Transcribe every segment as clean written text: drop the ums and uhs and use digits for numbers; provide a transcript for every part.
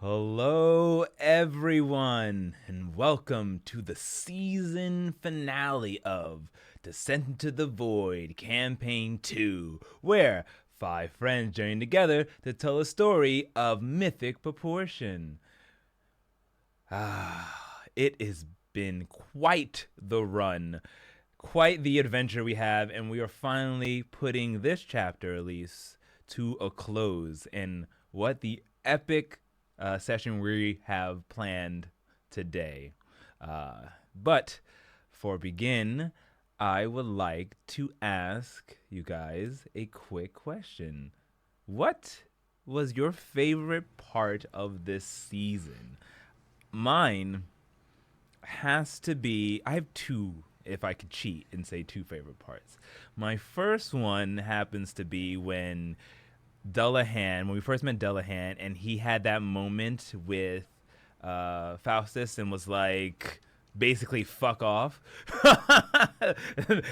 Hello, everyone, and welcome to the season finale of Descent into the Void Campaign 2, where five friends join together to tell a story of mythic proportion. It has been quite the run, quite the adventure we have, and we are finally putting this chapter, at least, to a close. And what the epic session we have planned today. But for begin, I would like to ask you guys a quick question. What was your favorite part of this season? Mine has to be, I have two, if I could cheat and say two favorite parts. My first one happens to be when we first met Dullahan, and he had that moment with Faustus and was like, basically, fuck off.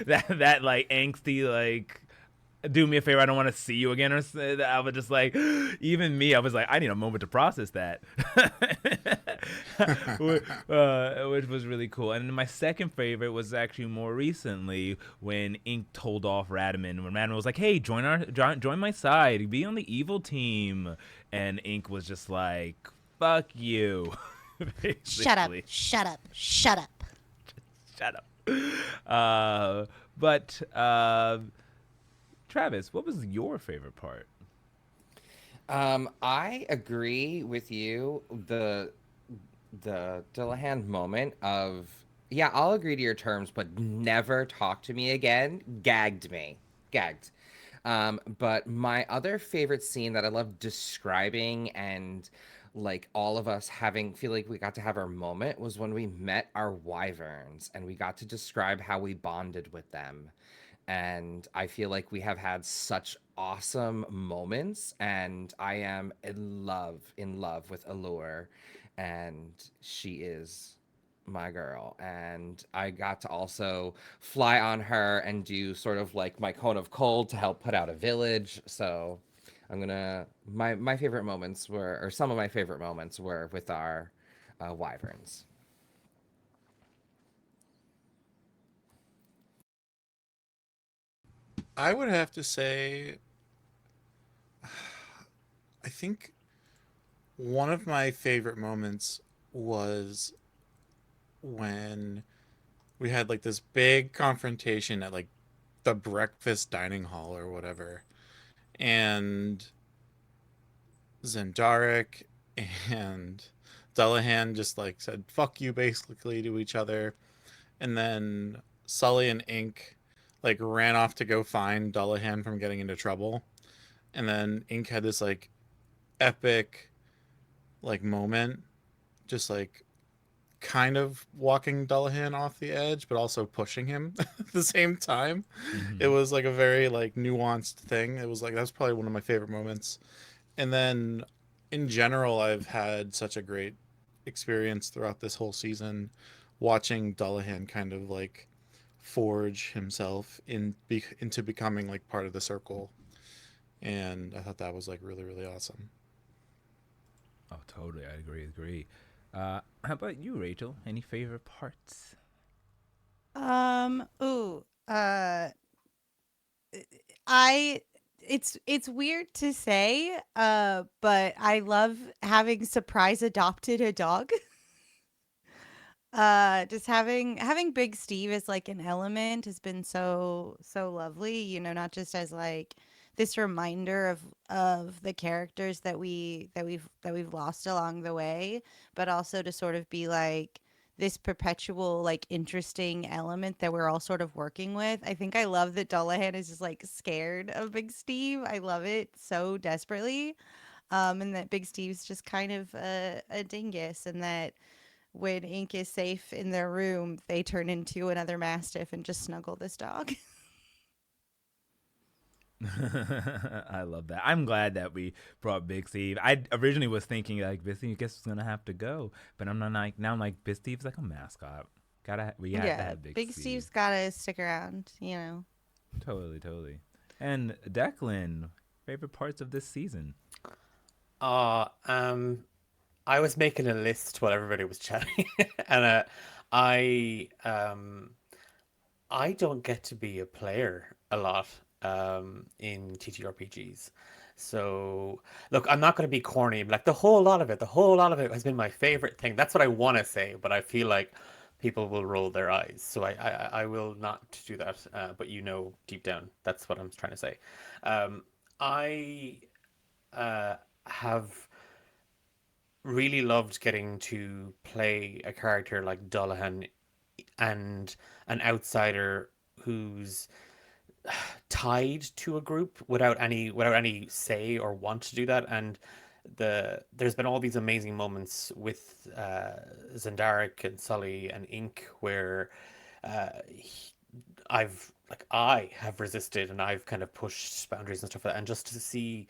that like angsty, like, do me a favor, I don't want to see you again. Or I was just like, even me, I was like, I need a moment to process that. Which was really cool. And my second favorite was actually more recently when Ink told off Radaman. When Radaman was like, hey, join my side, be on the evil team. And Ink was just like, fuck you. Shut up, Basically. shut up, shut up. Shut up. But Travis, what was your favorite part? I agree with you. The Dillahan moment of yeah, I'll agree to your terms, but never talk to me again. Gagged me, gagged. But my other favorite scene that I love describing and like all of us having feel like we got to have our moment was when we met our wyverns and we got to describe how we bonded with them, and I feel like we have had such awesome moments, and I am in love with Allure, and she is my girl. And I got to also fly on her and do sort of like my cone of cold to help put out a village. So I'm gonna my favorite moments were, or some of my favorite moments were with our wyverns. I would have to say, I think one of my favorite moments was when we had like this big confrontation at like the breakfast dining hall or whatever. And Zendaric and Dullahan just like said fuck you basically to each other. And then Sully and Ink like ran off to go find Dullahan from getting into trouble. And then Ink had this like epic like moment, just like kind of walking Dullahan off the edge, but also pushing him at the same time. It Mm-hmm. was like a very like nuanced thing. It was like that's probably one of my favorite moments. And then in general, I've had such a great experience throughout this whole season watching Dullahan kind of like forge himself into becoming like part of the circle. And I thought that was like really, really awesome. Oh, totally. I agree. How about you, Rachel? Any favorite parts? Ooh, I it's weird to say, but I love having surprise adopted a dog. Just having Big Steve as like an element has been so lovely, not just as like this reminder of the characters that we've lost along the way, but also to sort of be like this perpetual like interesting element that we're all sort of working with. I think I love that Dullahan is just like scared of Big Steve. I love it so desperately. And that Big Steve's just kind of a dingus, and that when Ink is safe in their room, they turn into another mastiff and just snuggle this dog. I love that. I'm glad that we brought Big Steve. I originally was thinking like Big Steve, I guess, was gonna have to go, but I'm not like now. I'm like Big Steve's like a mascot. We had to Yeah, have Big Big Steve. Steve's gotta stick around. Totally. And Declan, favorite parts of this season? Uh, um, I was making a list while everybody was chatting, and I um I don't get to be a player a lot in TTRPGs. So look, I'm not going to be corny. But like the whole lot of it has been my favorite thing. That's what I want to say, but I feel like people will roll their eyes. So I will not do that. But you know, deep down, that's what I'm trying to say. I have really loved getting to play a character like Dullahan and an outsider who's tied to a group without any say or want to do that. And there's been all these amazing moments with Zendaric and Sully and Ink where he, I have resisted and I've kind of pushed boundaries and stuff like that, and just to see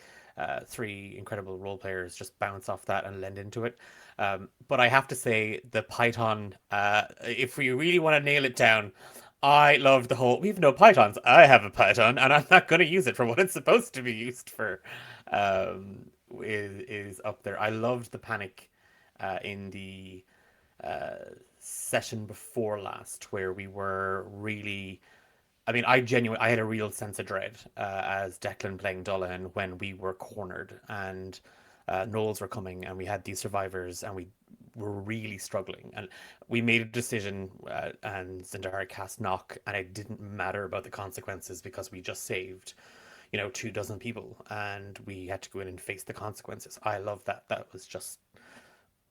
three incredible role players just bounce off that and lend into it. But I have to say, the Python, if we really want to nail it down, I love the whole. We've no Pythons. I have a Python, and I'm not going to use it for what it's supposed to be used for. Is up there. I loved the panic in the session before last, where we were really. I mean, I had a real sense of dread as Declan playing Dullahan when we were cornered and Knowles were coming, and we had these survivors, and we were really struggling. And we made a decision, and Zendara cast knock, and it didn't matter about the consequences because we just saved, 24 people, and we had to go in and face the consequences. I love that. That was just,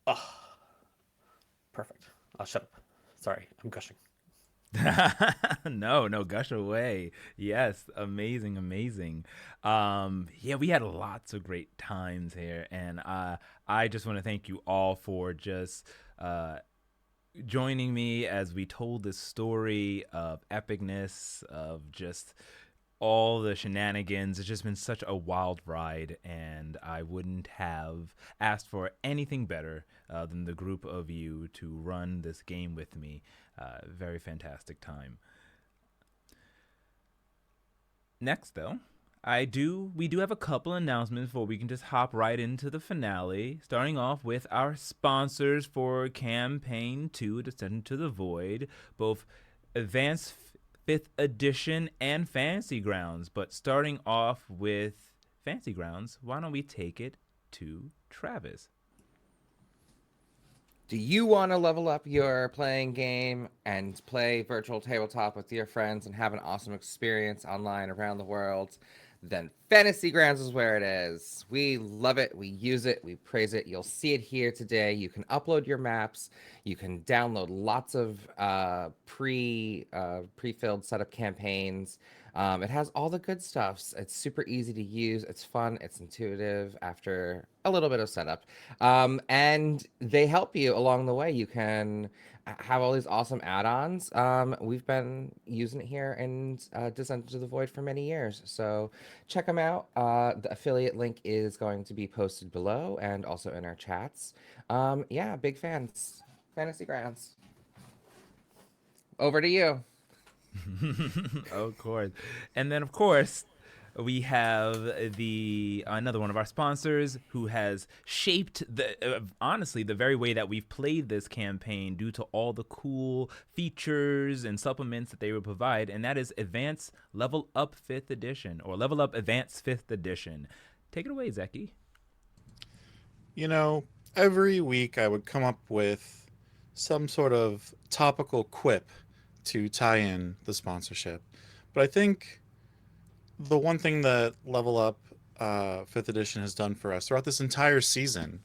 oh, perfect. I'll shut up. Sorry, I'm gushing. No, gush away. Yes, amazing, amazing. Yeah, we had lots of great times here, and I just want to thank you all for just joining me as we told this story of epicness, of just all the shenanigans. It's just been such a wild ride, and I wouldn't have asked for anything better than the group of you to run this game with me. Very fantastic time. Next, though, we do have a couple announcements before we can just hop right into the finale. Starting off with our sponsors for Campaign 2, Descent into the Void, both Advanced 5th Edition and Fantasy Grounds. But starting off with Fantasy Grounds, why don't we take it to Travis? Do you want to level up your playing game and play virtual tabletop with your friends and have an awesome experience online around the world? Then Fantasy Grounds is where it is. We love it. We use it. We praise it. You'll see it here today. You can upload your maps. You can download lots of pre-filled setup campaigns. It has all the good stuff. It's super easy to use. It's fun. It's intuitive after a little bit of setup. And they help you along the way. You can have all these awesome add-ons. We've been using it here in Descent into the Void for many years. So check them out. The affiliate link is going to be posted below and also in our chats. Yeah, big fans. Fantasy Grounds. Over to you. Of course. And then, of course, we have another one of our sponsors who has shaped honestly the very way that we've played this campaign due to all the cool features and supplements that they will provide, and that is Advanced Level Up 5th Edition, or Level Up Advanced 5th Edition. Take it away, Zeki. Every week I would come up with some sort of topical quip to tie in the sponsorship. But I think the one thing that Level Up 5th Edition has done for us throughout this entire season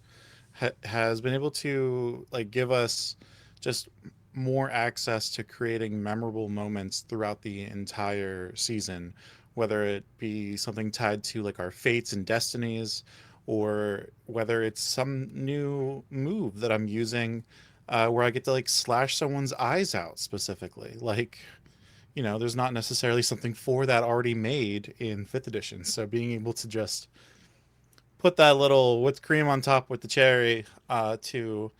has been able to give us just more access to creating memorable moments throughout the entire season, whether it be something tied to our fates and destinies, or whether it's some new move that I'm using where I get to slash someone's eyes out specifically. There's not necessarily something for that already made in 5th edition. So being able to just put that little whipped cream on top with the cherry to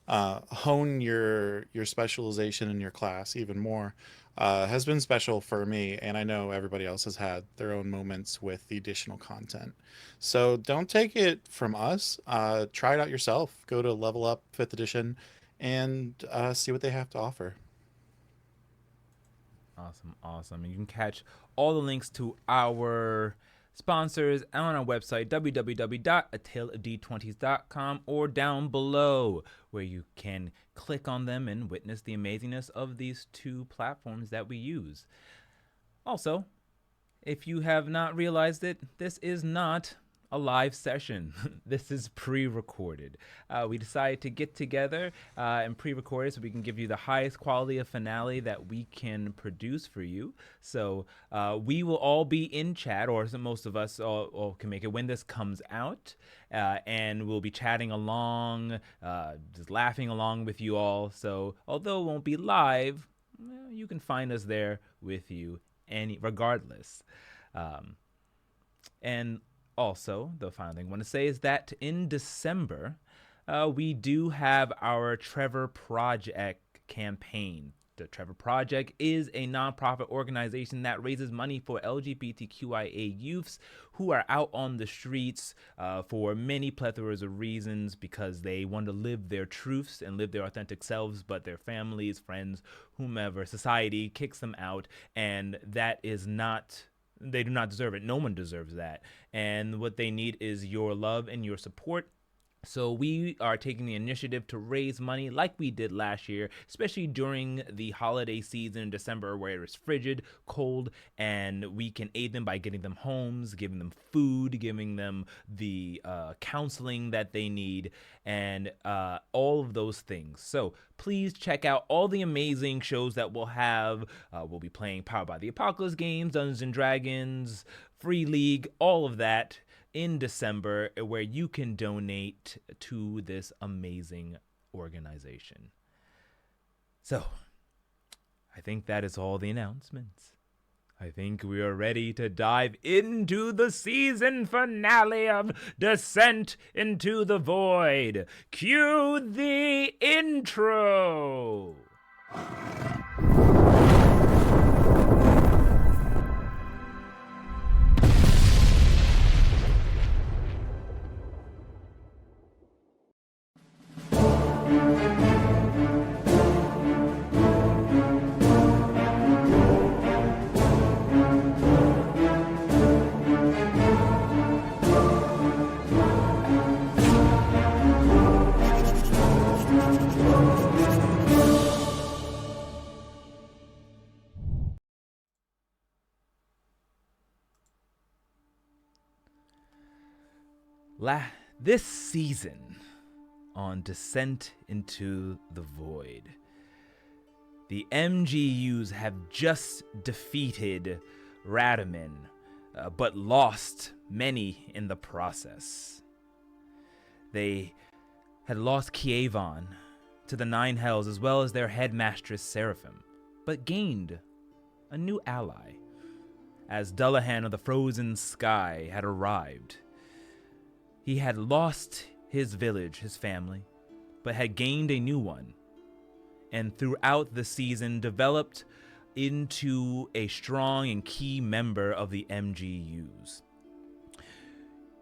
hone your specialization in your class even more has been special for me, and I know everybody else has had their own moments with the additional content. So don't take it from us. Try it out yourself. Go to Level Up 5th Edition and see what they have to offer. Awesome. You can catch all the links to our sponsors on our website, www.ataleofd20s.com, or down below, where you can click on them and witness the amazingness of these two platforms that we use. Also, if you have not realized it, this is not a live session. This is pre-recorded. We decided to get together and pre-record it so we can give you the highest quality of finale that we can produce for you. So we will all be in chat, or most of us all can make it when this comes out, and we'll be chatting along, just laughing along with you all. So although it won't be live, you can find us there with you regardless. And also, the final thing I want to say is that in December, we do have our Trevor Project campaign. The Trevor Project is a nonprofit organization that raises money for LGBTQIA youths who are out on the streets for many plethoras of reasons, because they want to live their truths and live their authentic selves, but their families, friends, whomever, society kicks them out, and that is not... They do not deserve it. No one deserves that. And what they need is your love and your support. So we are taking the initiative to raise money like we did last year, especially during the holiday season in December, where it's frigid, cold, and we can aid them by getting them homes, giving them food, giving them the counseling that they need, and all of those things. So please check out all the amazing shows that we'll have. We'll be playing Powered by the Apocalypse games, Dungeons and Dragons, Free League, all of that in December, where you can donate to this amazing organization. So, I think that is all the announcements. I think we are ready to dive into the season finale of Descent into the Void. Cue the intro! This season on Descent into the Void, the MGUs have just defeated Radaman, but lost many in the process. They had lost Kievon to the Nine Hells, as well as their headmistress Seraphim, but gained a new ally, as Dullahan of the Frozen Sky had arrived. He had lost his village, his family, but had gained a new one, and throughout the season developed into a strong and key member of the MGUs.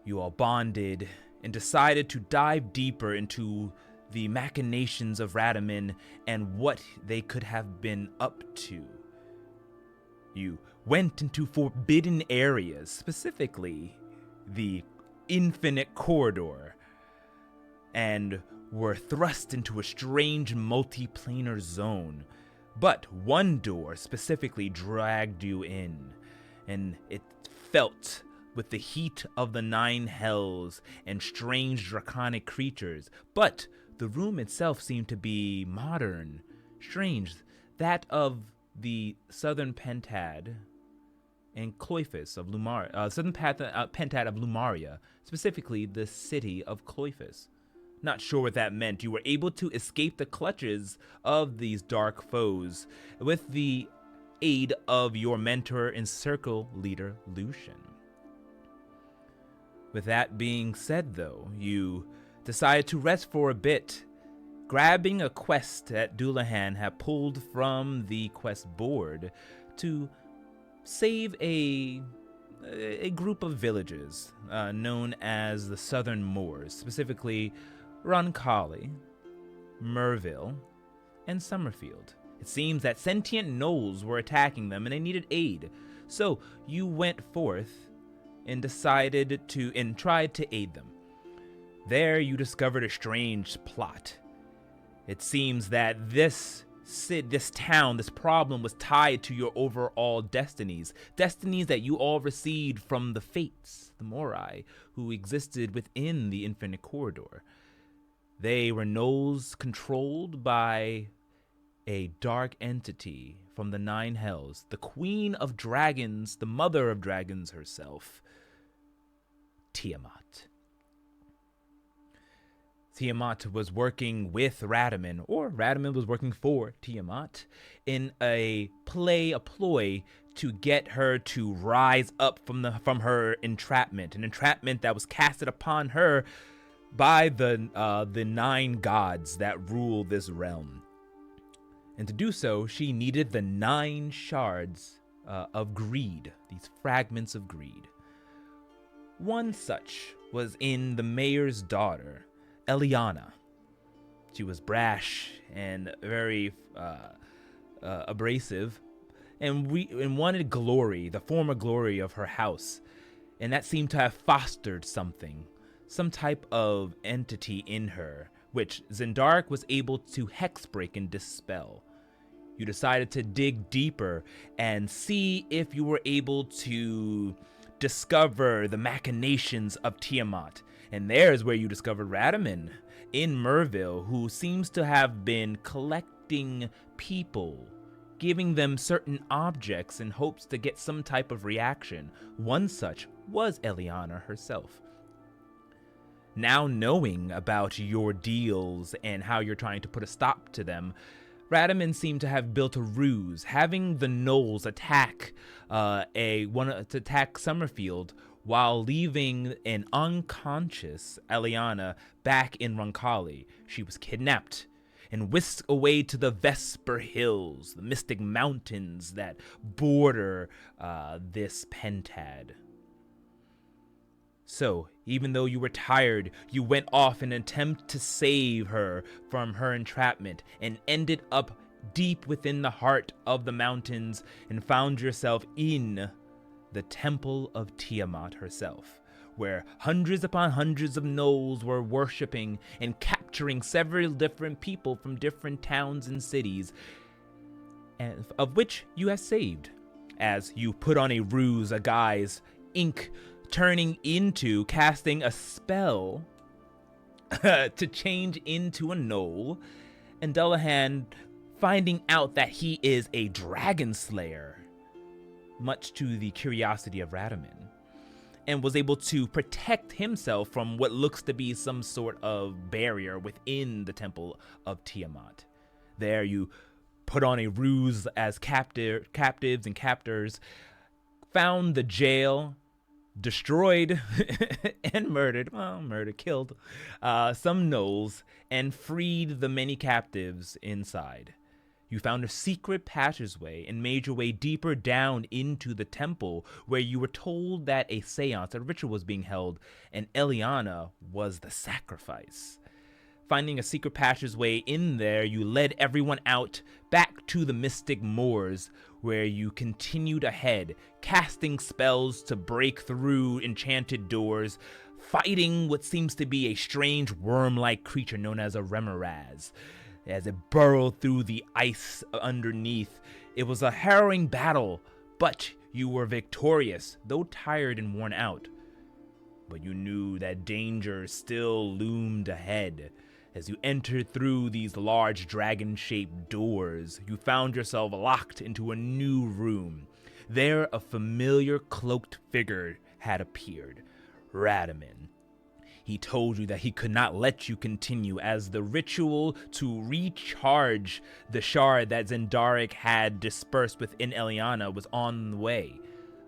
You all bonded and decided to dive deeper into the machinations of Radaman and what they could have been up to. You went into forbidden areas, specifically the Infinite Corridor, and were thrust into a strange multiplanar zone. But one door specifically dragged you in, and it felt with the heat of the Nine Hells and strange draconic creatures. But the room itself seemed to be modern, strange, that of the Southern Pentad and Cloyphus of Lumaria, Pentad of Lumaria, specifically the city of Cloyphus. Not sure what that meant. You were able to escape the clutches of these dark foes with the aid of your mentor and circle leader, Lucian. With that being said, though, you decided to rest for a bit, grabbing a quest that Dullahan had pulled from the quest board to save a group of villages known as the Southern Moors, specifically Roncalli, Merville, and Summerfield. It seems that sentient gnolls were attacking them and they needed aid. So you went forth and tried to aid them. There you discovered a strange plot. It seems that this town, this problem was tied to your overall destinies that you all received from the Fates, the Morai, who existed within the Infinite Corridor. They were gnolls controlled by a dark entity from the Nine Hells, the Queen of Dragons, the Mother of Dragons herself, Tiamat. Tiamat was working with Radaman, or Radaman was working for Tiamat, in a ploy to get her to rise up from her entrapment, an entrapment that was casted upon her by the 9 gods that rule this realm. And to do so, she needed the 9 shards of greed, these fragments of greed. One such was in the mayor's daughter, Eliana. She was brash and very abrasive, and wanted glory, the former glory of her house, and that seemed to have fostered some type of entity in her, which Zendaric was able to hexbreak and dispel. You decided to dig deeper and see if you were able to discover the machinations of Tiamat. And there's where you discovered Radaman in Merville, who seems to have been collecting people, giving them certain objects in hopes to get some type of reaction. One such was Eliana herself. Now knowing about your deals and how you're trying to put a stop to them, Radaman seemed to have built a ruse, having the gnolls attack Summerfield while leaving an unconscious Eliana back in Roncalli. She was kidnapped and whisked away to the Vesper Hills, the mystic mountains that border this pentad. So, even though you were tired, you went off in an attempt to save her from her entrapment and ended up deep within the heart of the mountains and found yourself in the Temple of Tiamat herself, where hundreds upon hundreds of gnolls were worshipping and capturing several different people from different towns and cities, and of which you have saved, as you put on a ruse, a guise, ink turning into casting a spell to change into a gnoll, and Dullahan finding out that he is a dragon slayer, much to the curiosity of Radaman, and was able to protect himself from what looks to be some sort of barrier within the Temple of Tiamat. There you put on a ruse as captives and captors, found the jail, destroyed and killed some gnolls, and freed the many captives inside. You found a secret passageway and made your way deeper down into the temple, where you were told that a seance, a ritual, was being held, and Eliana was the sacrifice. Finding a secret passageway in there, you led everyone out back to the Mystic Moors, where you continued ahead, casting spells to break through enchanted doors, fighting what seems to be a strange worm-like creature known as a Remoraz. As it burrowed through the ice underneath, it was a harrowing battle, but you were victorious, though tired and worn out. But you knew that danger still loomed ahead. As you entered through these large dragon-shaped doors, you found yourself locked into a new room. There, a familiar cloaked figure had appeared, Radaman. He told you that he could not let you continue, as the ritual to recharge the shard that Zendaric had dispersed within Eliana was on the way.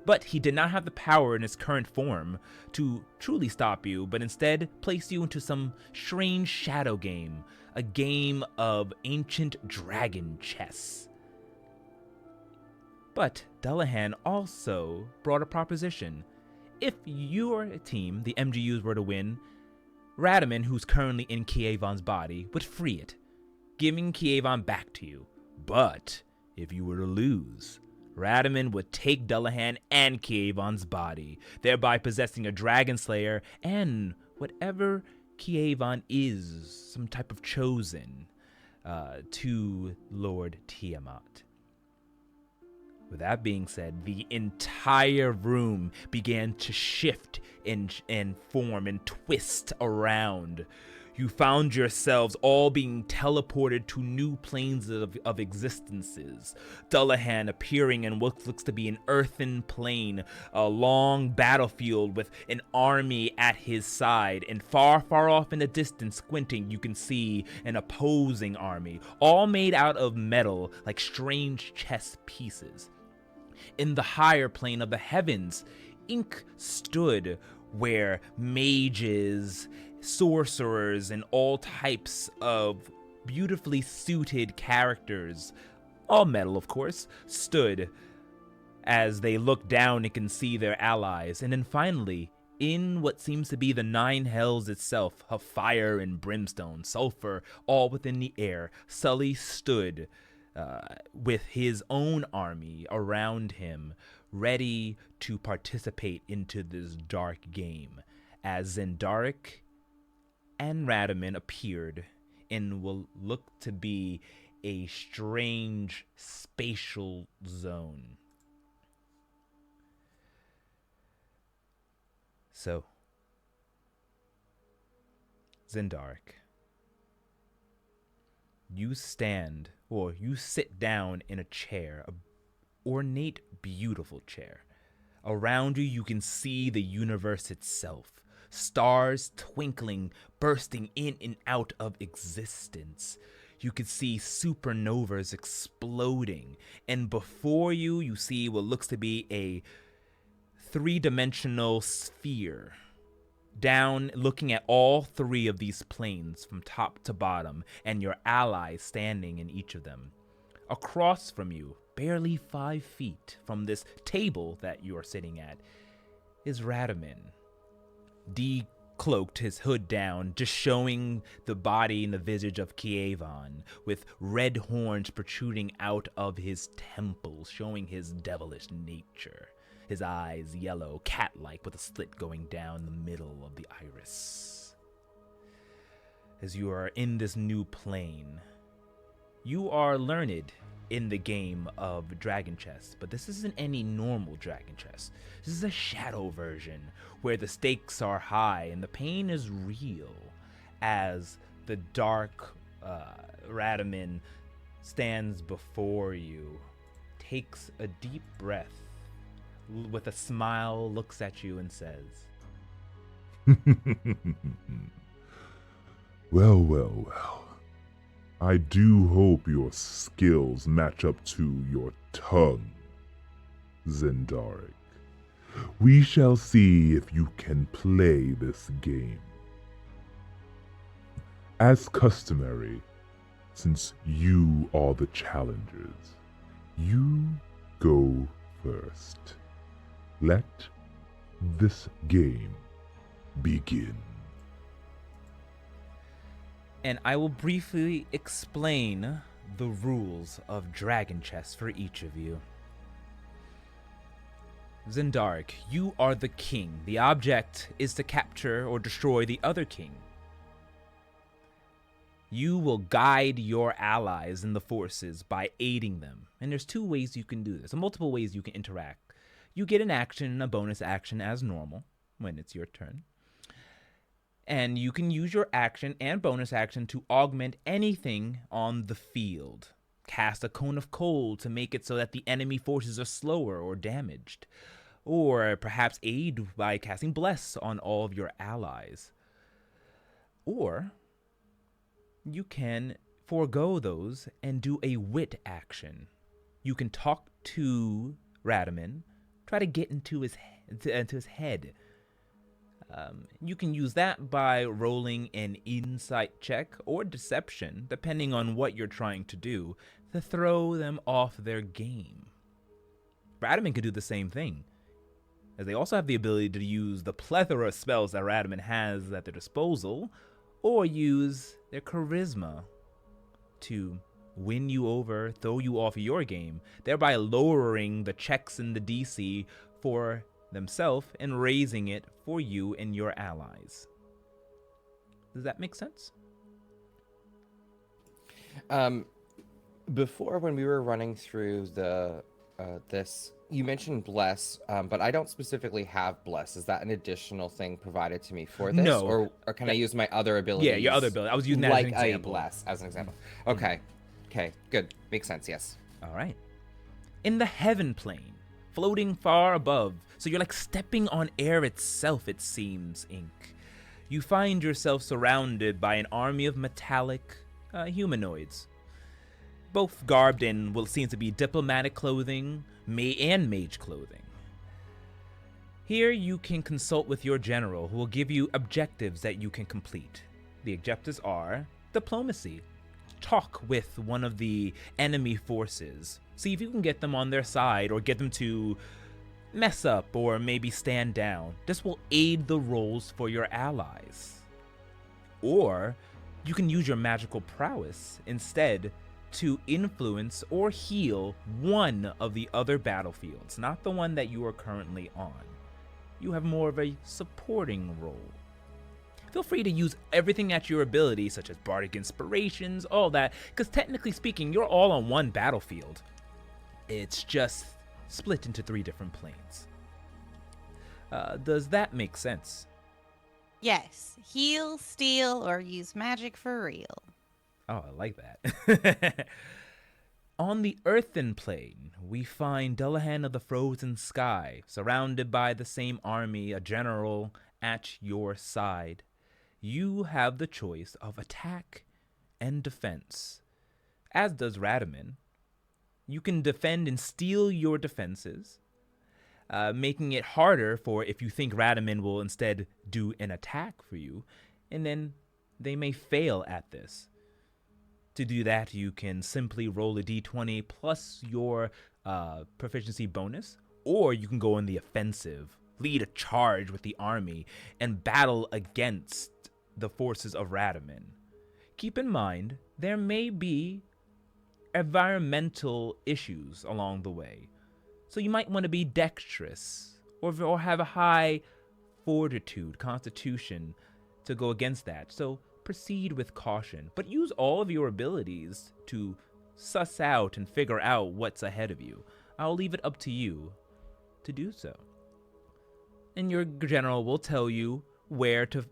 But he did not have the power in his current form to truly stop you, but instead placed you into some strange shadow game, a game of ancient dragon chess. But Dullahan also brought a proposition. If your team, the MGUs, were to win, Radaman, who's currently in Kievon's body, would free it, giving Kievon back to you. But if you were to lose, Radaman would take Dullahan and Kievon's body, thereby possessing a Dragon Slayer and whatever Kievon is, some type of chosen, to Lord Tiamat. With that being said, the entire room began to shift and form and twist around. You found yourselves all being teleported to new planes of existences. Dullahan appearing in what looks to be an earthen plane, a long battlefield with an army at his side, and far, far off in the distance, squinting, you can see an opposing army, all made out of metal like strange chess pieces. In the higher plane of the heavens, Ink stood where mages, sorcerers, and all types of beautifully suited characters, all metal of course, stood as they look down and can see their allies. And then finally, in what seems to be the nine hells itself, of fire and brimstone, sulfur, all within the air, Sully stood with his own army around him, ready to participate into this dark game, as Zendaric and Radaman appeared in what looked to be a strange spatial zone. So, Zendaric, you stand, or you sit down in a chair, a ornate, beautiful chair. Around you, you can see the universe itself. Stars twinkling, bursting in and out of existence. You can see supernovas exploding. And before you, you see what looks to be a three-dimensional sphere. Down, looking at all three of these planes from top to bottom, and your allies standing in each of them. Across from you, barely 5 feet from this table that you are sitting at, is Radaman. Decloaked, his hood down, just showing the body and the visage of Kievon, with red horns protruding out of his temples, showing his devilish nature. His eyes yellow, cat-like, with a slit going down the middle of the iris. As you are in this new plane, you are learned in the game of Dragon Chess, but this isn't any normal Dragon Chess. This is a shadow version, where the stakes are high and the pain is real, as the dark Radaman stands before you, takes a deep breath, with a smile, looks at you and says, Well, well, well. I do hope your skills match up to your tongue, Zendaric. We shall see if you can play this game. As customary, since you are the challengers, you go first. Let this game begin. and I will briefly explain the rules of Dragon Chess for each of you. Zendaric, you are the king. The object is to capture or destroy the other king. You will guide your allies in the forces by aiding them. And there's two ways you can do this, multiple ways you can interact. You get an action and a bonus action as normal when it's your turn. And you can use your action and bonus action to augment anything on the field. Cast a cone of cold to make it so that the enemy forces are slower or damaged. Or perhaps aid by casting Bless on all of your allies. Or you can forego those and do a wit action. You can talk to Radaman try to get into his head. You can use that by rolling an insight check or deception, depending on what you're trying to do, to throw them off their game. Radaman could do the same thing, as they also have the ability to use the plethora of spells that Radaman has at their disposal, or use their charisma to win you over, throw you off your game, thereby lowering the checks in the DC for themselves and raising it for you and your allies. Does that make sense? Before, when we were running through the this, you mentioned bless, but I don't specifically have bless. Is that an additional thing provided to me for this? No. Or can I use my other abilities? Yeah, your other ability. I was using that like as an example. bless as an example. Okay. Okay, good. Makes sense, yes. All right. In the heaven plane, floating far above, so you're like stepping on air itself, it seems, Ink. You find yourself surrounded by an army of metallic humanoids, both garbed in what seems to be diplomatic clothing and mage clothing. Here you can consult with your general, who will give you objectives that you can complete. The objectives are diplomacy. Talk with one of the enemy forces. See if you can get them on their side or get them to mess up or maybe stand down. This will aid the roles for your allies. Or you can use your magical prowess instead to influence or heal one of the other battlefields, not the one that you are currently on. You have more of a supporting role. Feel free to use everything at your ability, such as bardic inspirations, all that, because technically speaking, you're all on one battlefield. It's just split into 3 different planes. Does that make sense? Yes. Heal, steal, or use magic for real. Oh, I like that. On the earthen plane, we find Dullahan of the Frozen Sky, surrounded by the same army, a general at your side. You have the choice of attack and defense, as does Radaman. You can defend and steal your defenses, making it harder for if you think Radaman will instead do an attack for you, and then they may fail at this. To do that, you can simply roll a d20 plus your proficiency bonus, or you can go in the offensive, lead a charge with the army, and battle against the forces of Radaman. Keep in mind, there may be environmental issues along the way, so you might want to be dexterous or have a high fortitude, constitution to go against that. So proceed with caution, but use all of your abilities to suss out and figure out what's ahead of you. I'll leave it up to you to do so. And your general will tell you where to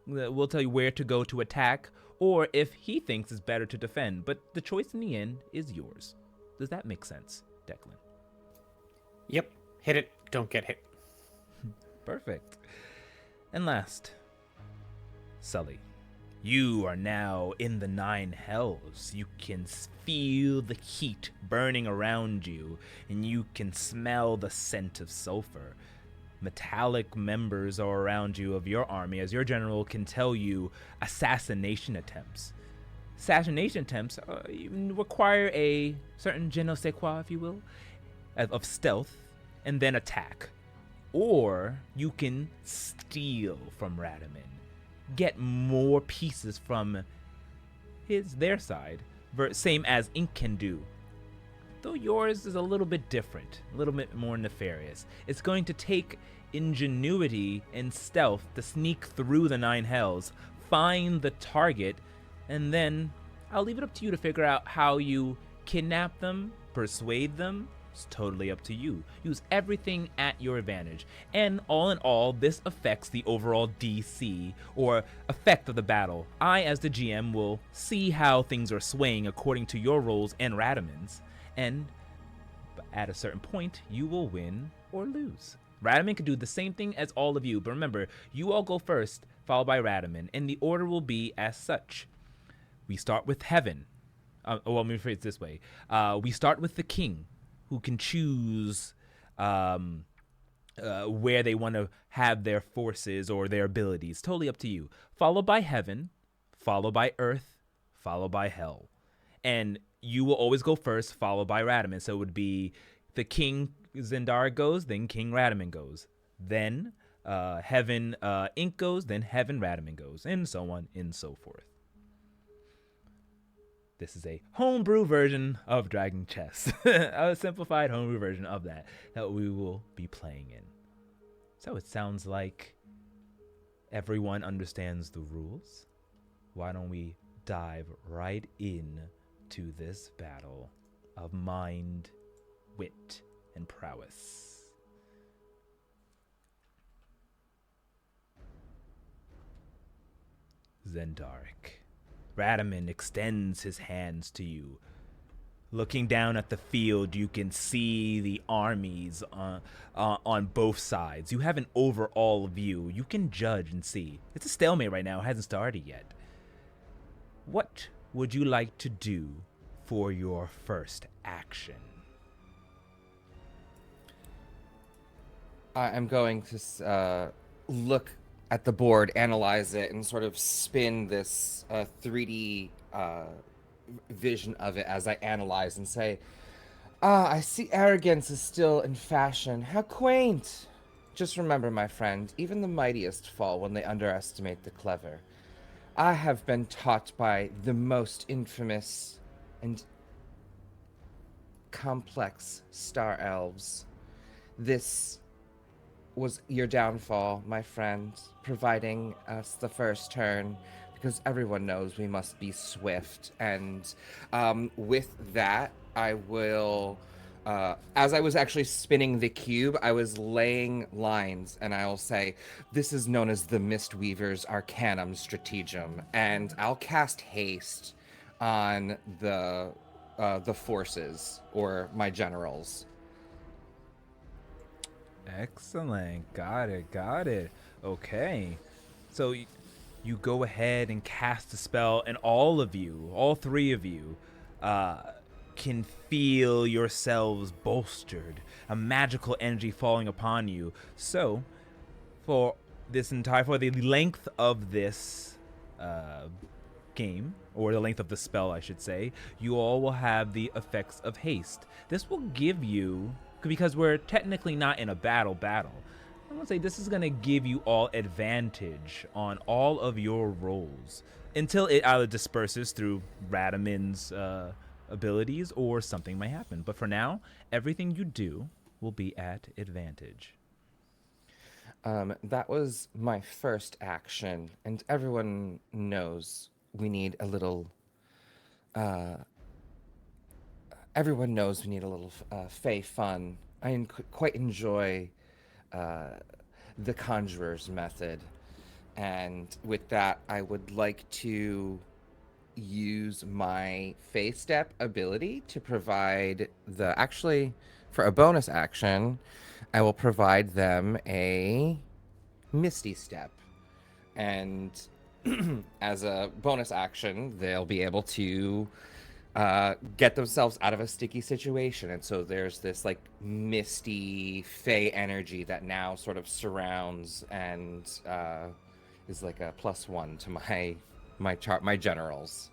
go to attack, or if he thinks it's better to defend, but the choice in the end is yours. Does that make sense, Declan? Yep. Hit it. Don't get hit. Perfect. And last, Sully, you are now in the 9 hells. You can feel the heat burning around you, and you can smell the scent of sulfur. Metallic members are around you of your army, as your general can tell you assassination attempts. Assassination attempts require a certain je ne sais quoi, if you will, of stealth, and then attack. Or you can steal from Radaman. Get more pieces from their side, same as Ink can do. Though yours is a little bit different, a little bit more nefarious. It's going to take ingenuity and stealth to sneak through the 9 hells, find the target, and then I'll leave it up to you to figure out how you kidnap them, persuade them. It's totally up to you. Use everything at your advantage. And all in all, this affects the overall DC, or effect of the battle. I, as the GM, will see how things are swaying according to your roles and Radaman's, and at a certain point, you will win or lose. Radaman can do the same thing as all of you, but remember, you all go first, followed by Radaman, and the order will be as such. We start with Heaven. Let me phrase it this way. We start with the King, who can choose where they want to have their forces or their abilities. Totally up to you. Followed by heaven, followed by earth, followed by hell. And you will always go first, followed by Radaman. So it would be the King Zendara goes, then King Radaman goes. Then heaven Ink goes, then heaven Radaman goes, and so on and so forth. This is a homebrew version of Dragon Chess. A simplified homebrew version of that we will be playing in. So it sounds like everyone understands the rules. Why don't we dive right in to this battle of mind, wit, and prowess. Zendaric. Radaman extends his hands to you. Looking down at the field, you can see the armies on both sides. You have an overall view. You can judge and see. It's a stalemate right now. It hasn't started yet. What would you like to do for your first action? I'm going to look at the board, analyze it, and sort of spin this 3D vision of it as I analyze and say, I see arrogance is still in fashion. How quaint. Just remember, my friend, even the mightiest fall when they underestimate the clever. I have been taught by the most infamous and complex star elves. This was your downfall, my friend, providing us the first turn, because everyone knows we must be swift. And with that, I will, as I was actually spinning the cube, I was laying lines, and I'll say, this is known as the Mistweaver's Arcanum Stratagem, and I'll cast haste on the forces, or my generals. Excellent. Got it. Okay. So you go ahead and cast a spell, and all three of you, can feel yourselves bolstered, a magical energy falling upon you. So, for the length of this game, or the length of the spell, I should say, you all will have the effects of haste. This will give you, because we're technically not in a battle, I'm gonna say this is gonna give you all advantage on all of your rolls until it either disperses through Radaman's abilities or something may happen. But for now, everything you do will be at advantage. That was my first action, and everyone knows we need a little. Everyone knows we need a little fey fun. I quite enjoy the Conjurer's method, and with that, I would like to use my Fey Step ability to provide for a bonus action, I will provide them a Misty Step, and as a bonus action, they'll be able to get themselves out of a sticky situation. And so there's this like misty fey energy that now sort of surrounds and is like a +1 to my generals.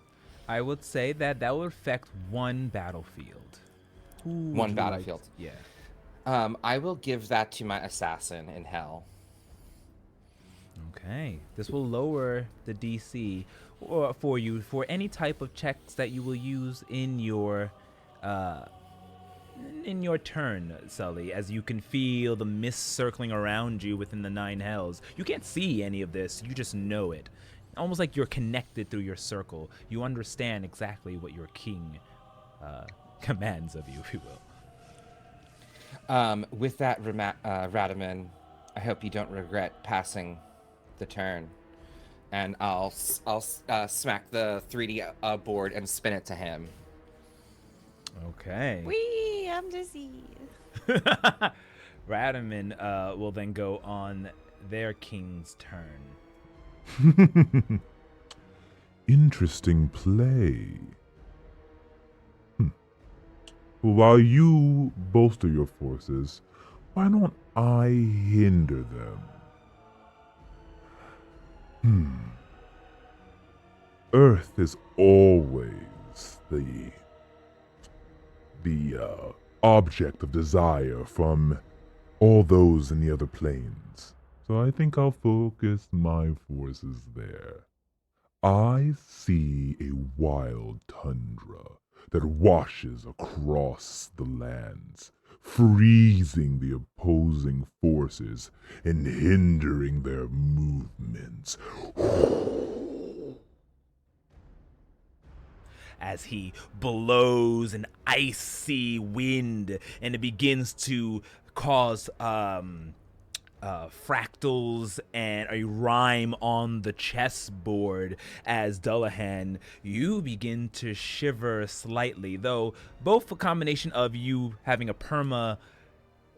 I would say that would affect one battlefield. One battlefield. Yeah. I will give that to my assassin in hell. Okay. This will lower the DC for you for any type of checks that you will use in your turn, Sully, as you can feel the mist circling around you within the 9 hells. You can't see any of this, you just know it. Almost like you're connected through your circle. You understand exactly what your king commands of you, if you will. With that, Radaman, I hope you don't regret passing the turn. And I'll smack the 3D board and spin it to him. Okay. Wee, I'm dizzy. Radaman will then go on their king's turn. Interesting play. While you bolster your forces, Why don't I hinder them? Earth is always the object of desire from all those in the other planes. So I think I'll focus my forces there. I see a wild tundra that washes across the lands, freezing the opposing forces and hindering their movements. As he blows an icy wind and it begins to cause fractals and a rhyme on the chessboard. As Dullahan, you begin to shiver slightly, though both a combination of you having a perma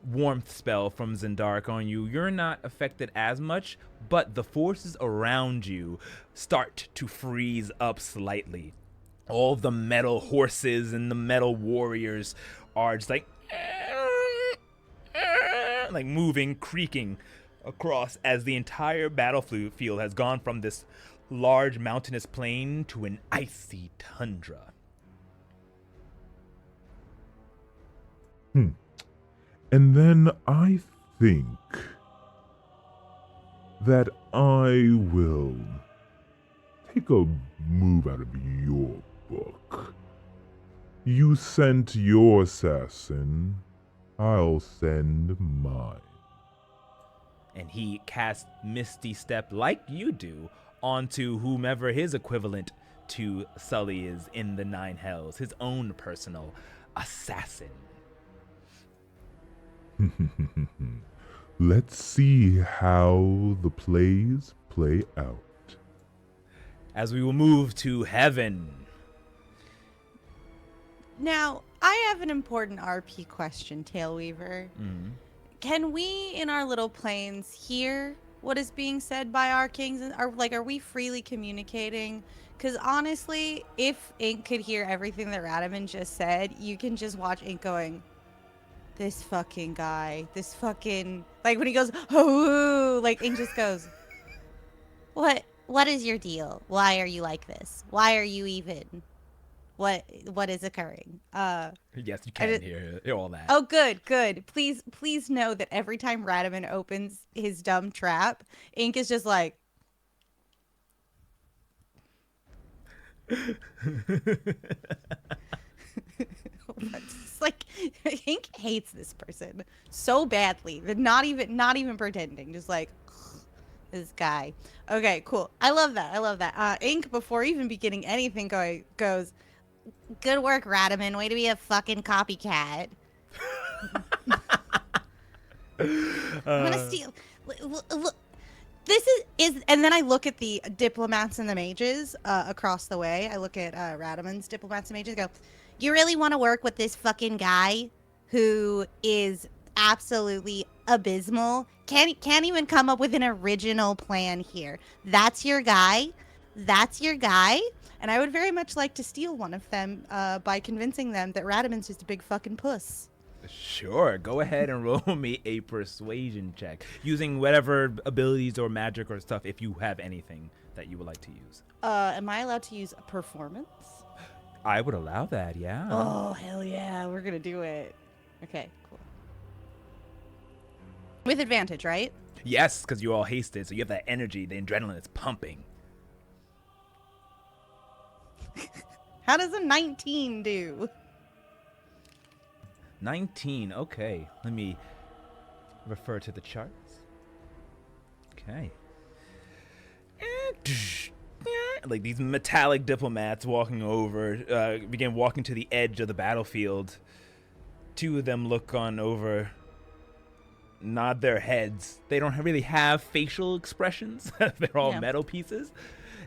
warmth spell from Zendark on you, you're not affected as much, but the forces around you start to freeze up slightly. All the metal horses and the metal warriors are just like moving, creaking across as the entire battlefield has gone from this large mountainous plain to an icy tundra. And then I think that I will take a move out of your book. You sent your assassin, I'll send mine. And he casts Misty Step like you do onto whomever his equivalent to Sully is in the Nine Hells, his own personal assassin. Let's see how the plays play out. As we will move to heaven. Now, I have an important RP question, Tailweaver. Can we, in our little planes, hear what is being said by our kings? Are we freely communicating? Because honestly, if Ink could hear everything that Radaman just said, you can just watch Ink going, this fucking guy, this fucking, like when he goes, oh, like Ink just goes, what is your deal? Why are you like this? Why are you even? What is occurring? Yes, you can hear all that. Oh, good. Please know that every time Radaman opens his dumb trap, Ink is just like, it's like Ink hates this person so badly that not even pretending, just like this guy. Okay, cool. I love that. Ink, before even beginning anything goes, good work, Radaman. Way to be a fucking copycat. I'm gonna steal. Look, this is, and then I look at the diplomats and the mages across the way. I look at Radaman's diplomats and mages. And go, you really want to work with this fucking guy who is absolutely abysmal? Can't even come up with an original plan here. That's your guy. And I would very much like to steal one of them by convincing them that Radaman's just a big fucking puss. Sure, go ahead and roll me a persuasion check using whatever abilities or magic or stuff if you have anything that you would like to use. Am I allowed to use a performance? I would allow that, yeah. Oh, hell yeah. We're going to do it. Okay, cool. With advantage, right? Yes, because you all hasted, so you have that energy, the adrenaline is pumping. How does a 19 do? 19, okay. Let me refer to the charts. Okay. Like these metallic diplomats walking over, begin walking to the edge of the battlefield. Two of them look on over, nod their heads. They don't really have facial expressions. They're all metal pieces.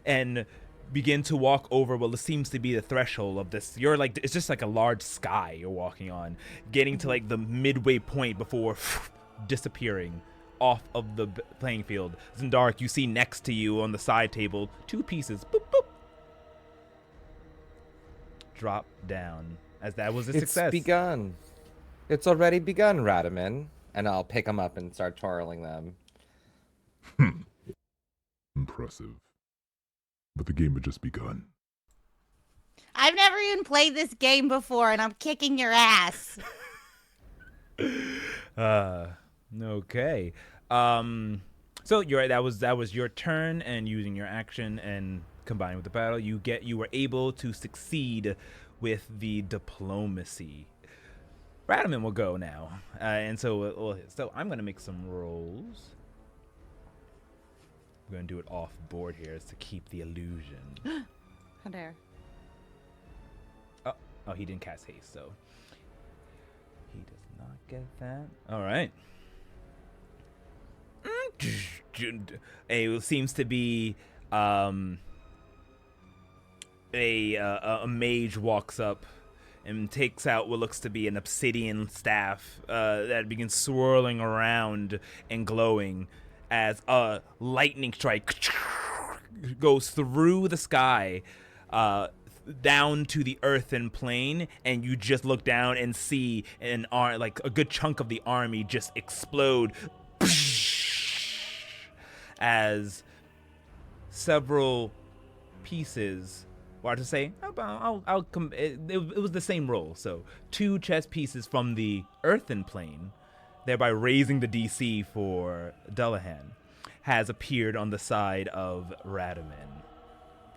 And begin to walk over what seems to be the threshold of this. You're like, it's just like a large sky you're walking on, getting to like the midway point before disappearing off of the playing field. Zendark, you see next to you on the side table, two pieces, boop, boop, drop down, as that was a success. It's begun. It's already begun, Radaman. and I'll pick them up and start twirling them. Impressive. But the game had just begun. I've never even played this game before, and I'm kicking your ass. Okay. So that was your turn, and using your action and combining with the battle, you were able to succeed with the diplomacy. Radaman will go now, and so I'm gonna make some rolls. I'm gonna do it off board here to keep the illusion. How dare. Oh, he didn't cast haste, so he does not get that. All right. It seems to be a mage walks up and takes out what looks to be an obsidian staff that begins swirling around and glowing as a lightning strike goes through the sky down to the earthen plane, and you just look down and see like a good chunk of the army just explode as several pieces. Or to say, it was the same roll. So 2 chess pieces from the earthen plane, thereby raising the DC for Dullahan, has appeared on the side of Radaman,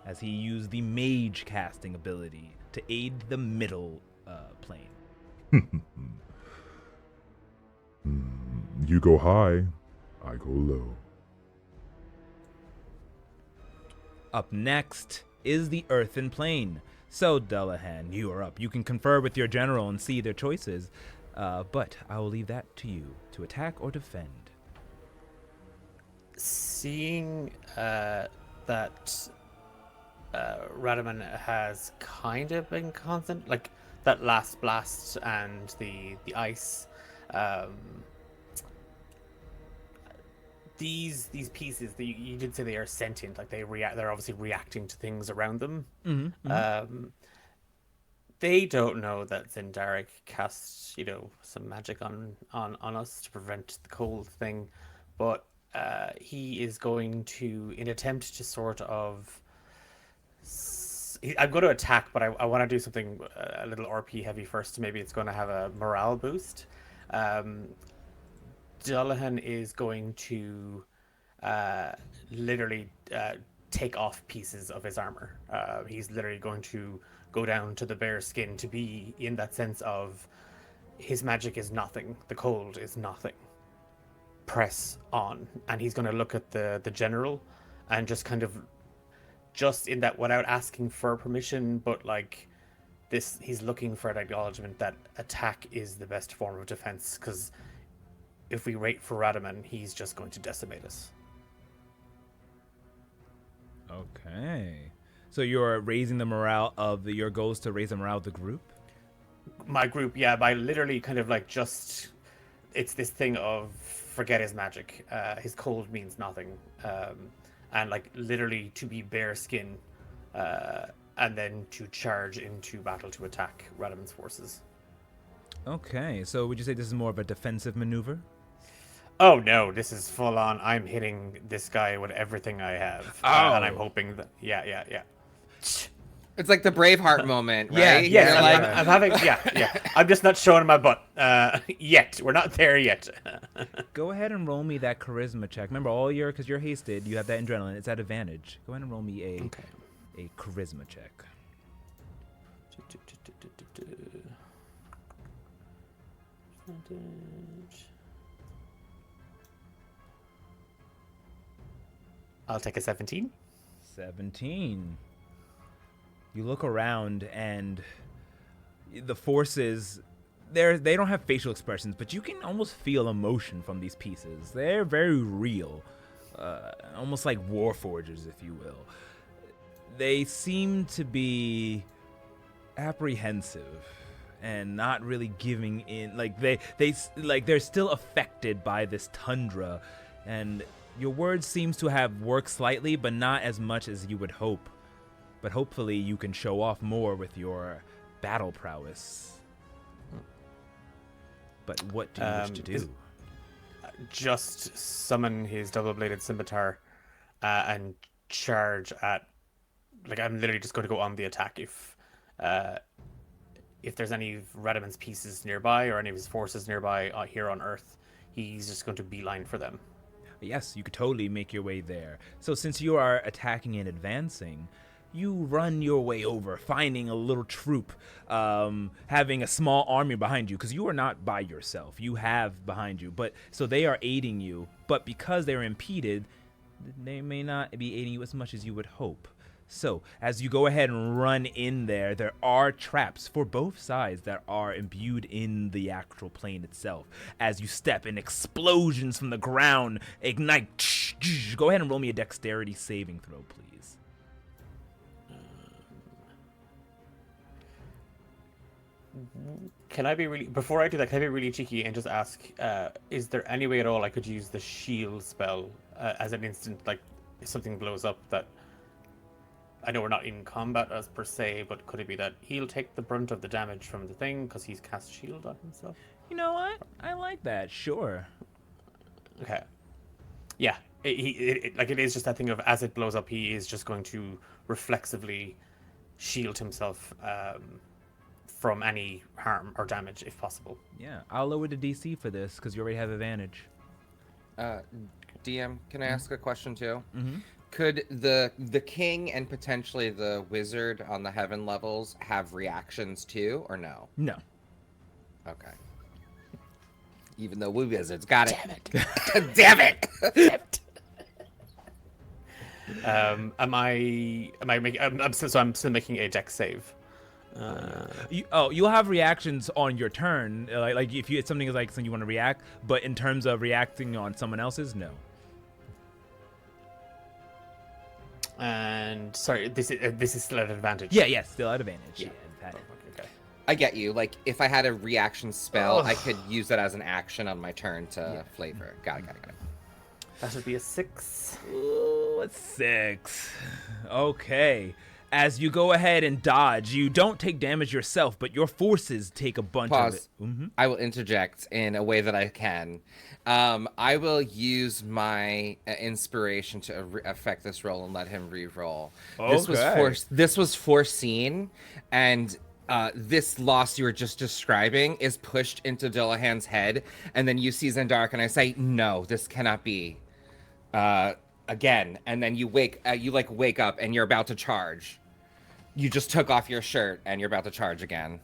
as he used the mage casting ability to aid the middle plane. You go high, I go low. Up next is the earthen plane. So, Dullahan, you are up. You can confer with your general and see their choices, but I will leave that to you to attack or defend. Seeing that Radaman has kind of been constant, like that last blast and the ice. These pieces that you did say they are sentient, like they're obviously reacting to things around them. They don't know that Zendaric casts, some magic on us to prevent the cold thing, but he is going to, in attempt to sort of, I'm going to attack, but I want to do something a little RP heavy first. Maybe it's going to have a morale boost. Dullahan is going to literally take off pieces of his armor. He's literally going to go down to the bare skin to be in that sense of his magic is nothing. The cold is nothing. Press on. And he's going to look at the general and just kind of, just in that, without asking for permission, but like this, he's looking for an acknowledgement that attack is the best form of defense, because if we wait for Radaman, he's just going to decimate us. Okay. So you're raising the morale of your goals to raise the morale of the group? My group, yeah, by literally kind of like just, it's this thing of forget his magic. His cold means nothing. And like literally to be bare skin and then to charge into battle to attack Radaman's forces. Okay, so would you say this is more of a defensive maneuver? Oh no, this is full on. I'm hitting this guy with everything I have. And I'm hoping that, yeah. It's like the Braveheart moment, right? Yeah, Yes, You're like- I'm having, yeah. I'm just not showing my butt yet. We're not there yet. Go ahead and roll me that charisma check. Remember, because you're hasted, you have that adrenaline. It's at advantage. Go ahead and roll me a charisma check. I'll take a 17. 17. You look around and the forces, they don't have facial expressions, but you can almost feel emotion from these pieces. They're very real, almost like war forgers, if you will. They seem to be apprehensive and not really giving in. Like they're still affected by this tundra, and your words seems to have worked slightly, but not as much as you would hope. But hopefully you can show off more with your battle prowess. But what do you wish to do? just summon his double-bladed scimitar and charge at. Like, I'm literally just going to go on the attack if there's any of Radaman's pieces nearby or any of his forces nearby here on Earth, he's just going to beeline for them. Yes, you could totally make your way there. So since you are attacking and advancing, you run your way over, finding a little troop, having a small army behind you, because you are not by yourself. You have behind you, but so they are aiding you, but because they're impeded, they may not be aiding you as much as you would hope. So, as you go ahead and run in there, there are traps for both sides that are imbued in the actual plane itself. As you step and explosions from the ground ignite. Go ahead and roll me a dexterity saving throw, please. Can I be really, before I do that, can I be really cheeky and just ask, is there any way at all I could use the shield spell as an instant, like, if something blows up that, I know we're not in combat as per se, but could it be that he'll take the brunt of the damage from the thing because he's cast shield on himself? You know what? I like that. Sure. Okay. Yeah, it is just that thing of as it blows up, he is just going to reflexively shield himself from any harm or damage if possible. Yeah, I'll lower the DC for this because you already have advantage. DM, can I ask a question too? Mm-hmm. Could the king and potentially the wizard on the heaven levels have reactions too, or no? No. Okay. Even though we wizards got it. Damn it! Damn it! I'm still making a dex save. You'll have reactions on your turn, like if it's something like something you want to react, but in terms of reacting on someone else's, no. And sorry, this is still at advantage. Yeah, still at advantage. Yeah. Okay. I get you. Like, if I had a reaction spell, I could use that as an action on my turn to flavor. Got it. That would be a 6. Ooh, a 6. Okay. As you go ahead and dodge, you don't take damage yourself, but your forces take a bunch of it. Mm-hmm. I will interject in a way that I can. I will use my inspiration to affect this roll and let him re-roll. Okay. This was foreseen, and this loss you were just describing is pushed into Dillahan's head, and then you see Zendark, and I say, "No, this cannot be." Again, and then you wake up, and you're about to charge. You just took off your shirt, and you're about to charge again.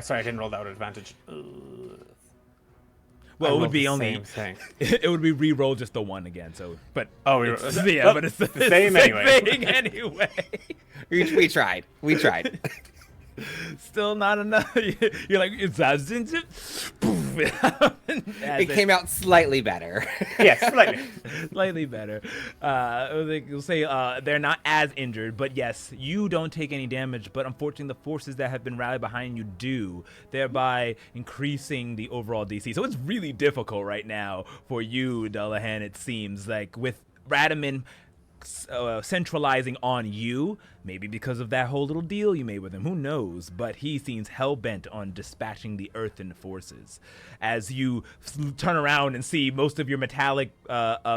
Sorry, I didn't roll that with advantage. Well, it would be only same thing. It would be re-roll just the one again. So, but Oh, yeah, but it's the same anyway. thing anyway. We tried. Still not enough. You're like, it's as It came out slightly better. Yes, slightly. slightly better. You'll say they're not as injured, but yes, you don't take any damage. But unfortunately, the forces that have been rallied behind you do, thereby increasing the overall DC. So it's really difficult right now for you, Dullahan. It seems like with Radaman centralizing on you, maybe because of that whole little deal you made with him, who knows, but he seems hell-bent on dispatching the earthen forces. As you turn around and see most of your metallic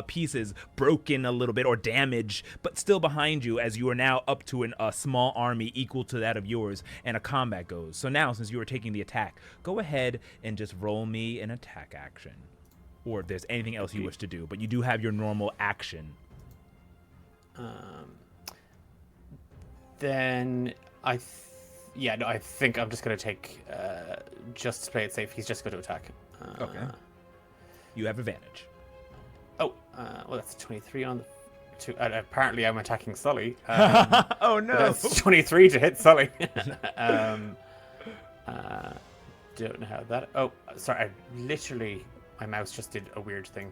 pieces broken a little bit or damaged, but still behind you, as you are now up to a small army equal to that of yours, and a combat goes. So now, since you are taking the attack, go ahead and just roll me an attack action, or if there's anything else you wish to do, but you do have your normal action. Then I think I'm just going to take, just to play it safe, he's just going to attack. Okay. You have advantage. Well, that's 23 on the two. Apparently, I'm attacking Sully. Oh, no. That's 23 to hit Sully. Don't know how that. Oh, sorry. My mouse just did a weird thing.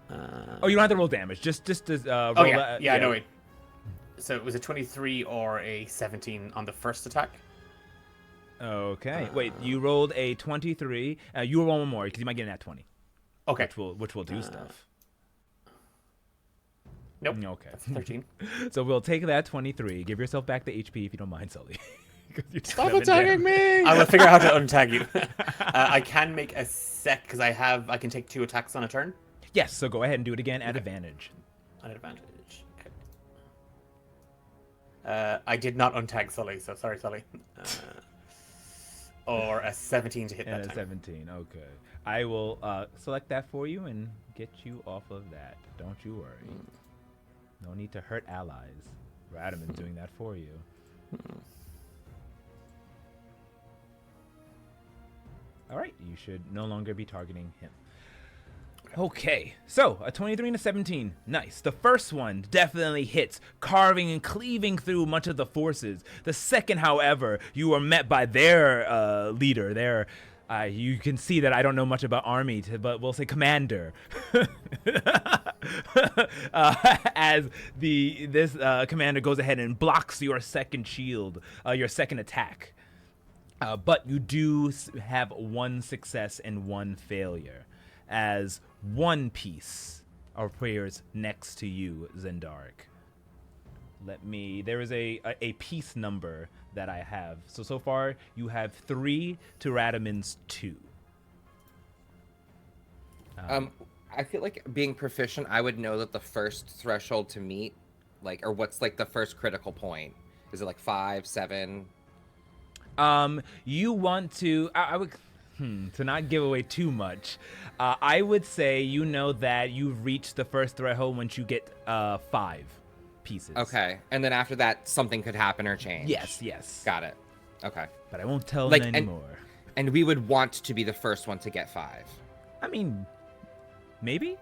You don't have to roll damage. Just roll. Oh yeah, no wait. So it was a 23 or a 17 on the first attack. Okay. Wait, you rolled a 23. You roll one more because you might get an at 20. Okay. Which will do stuff. Nope. Okay. That's 13. So we'll take that 23. Give yourself back the HP if you don't mind, Sully. Stop attacking me! I will figure out how to untag you. I can make a because I can take 2 attacks on a turn. Yes, so go ahead and do it again at Okay. advantage. An advantage. Okay. I did not untag Sully, so sorry, Sully. Or a 17 to hit And that a time. 17. Okay. I will select that for you and get you off of that. Don't you worry. No need to hurt allies. Radaman's doing that for you. All right. You should no longer be targeting him. Okay, so a 23 and a 17. Nice. The first one definitely hits, carving and cleaving through much of the forces. The second, however, you are met by their leader, their you can see that I don't know much about army, but we'll say commander. As this commander goes ahead and blocks your second shield, your second attack. But you do have 1 success and 1 failure, as one piece appears next to you, Zendaric. There is a piece number that I have. So far, you have 3 to Radaman's 2. I feel like being proficient, I would know that the first threshold to meet, or what's like the first critical point? Is it like 5, 7? You want to, I would, to not give away too much, I would say you know that you've reached the first threshold once you get 5 pieces. Okay, and then after that, something could happen or change. Yes. Got it. Okay. But I won't tell Like, anymore. And we would want to be the first one to get 5. I mean, maybe?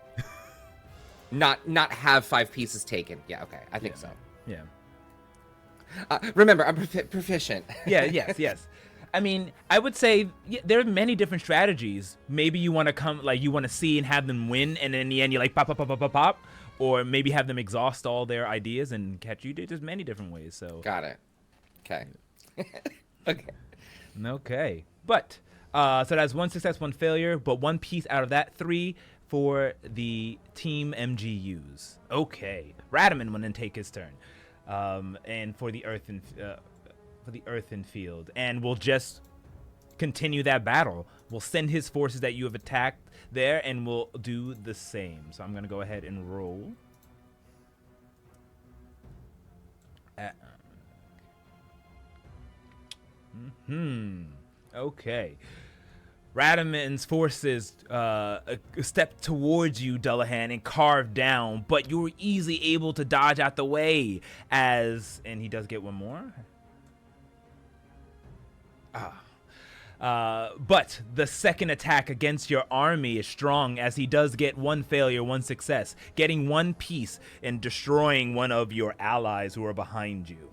Not have 5 pieces taken. Yeah, okay. I think so. Yeah. Remember, I'm proficient. Yes. I mean, I would say there are many different strategies. Maybe you want to you want to see and have them win, and in the end, you like pop. Or maybe have them exhaust all their ideas and catch you. There's many different ways, so. Got it. Okay. Okay. Okay. But, so that's 1 success, 1 failure, but 1 piece out of that, 3 for the team MGUs. Okay. Radaman will then take his turn. And for the earthen field, and we'll just continue that battle. We'll send his forces that you have attacked there, and we'll do the same. So I'm gonna go ahead and roll. Okay. Radaman's forces step towards you, Dullahan, and carve down, but you were easily able to dodge out the way and he does get 1 more. But the second attack against your army is strong, as he does get 1 failure, 1 success, getting 1 piece and destroying one of your allies who are behind you.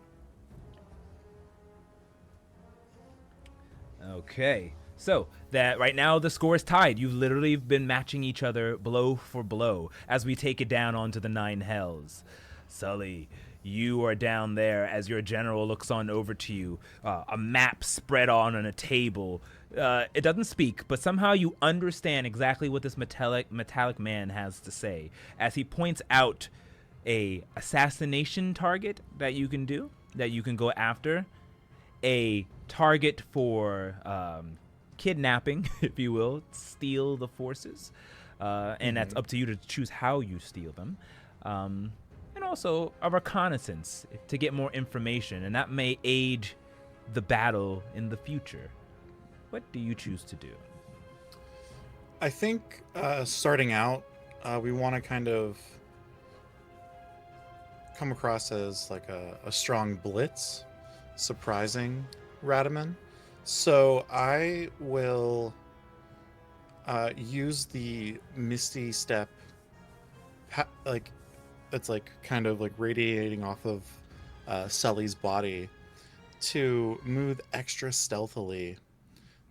Okay, so that right now the score is tied. You've literally been matching each other blow for blow as we take it down onto the 9 hells. Sully, you are down there as your general looks on over to you, a map spread on a table. It doesn't speak, but somehow you understand exactly what this metallic man has to say as he points out a assassination target that you can do, that you can go after, a target for kidnapping, if you will, steal the forces, and that's up to you to choose how you steal them. And also a reconnaissance to get more information, and that may aid the battle in the future. What do you choose to do? I think starting out, we want to kind of come across as like a strong blitz, surprising Radaman. So I will use the Misty Step, that's like kind of like radiating off of Sully's body, to move extra stealthily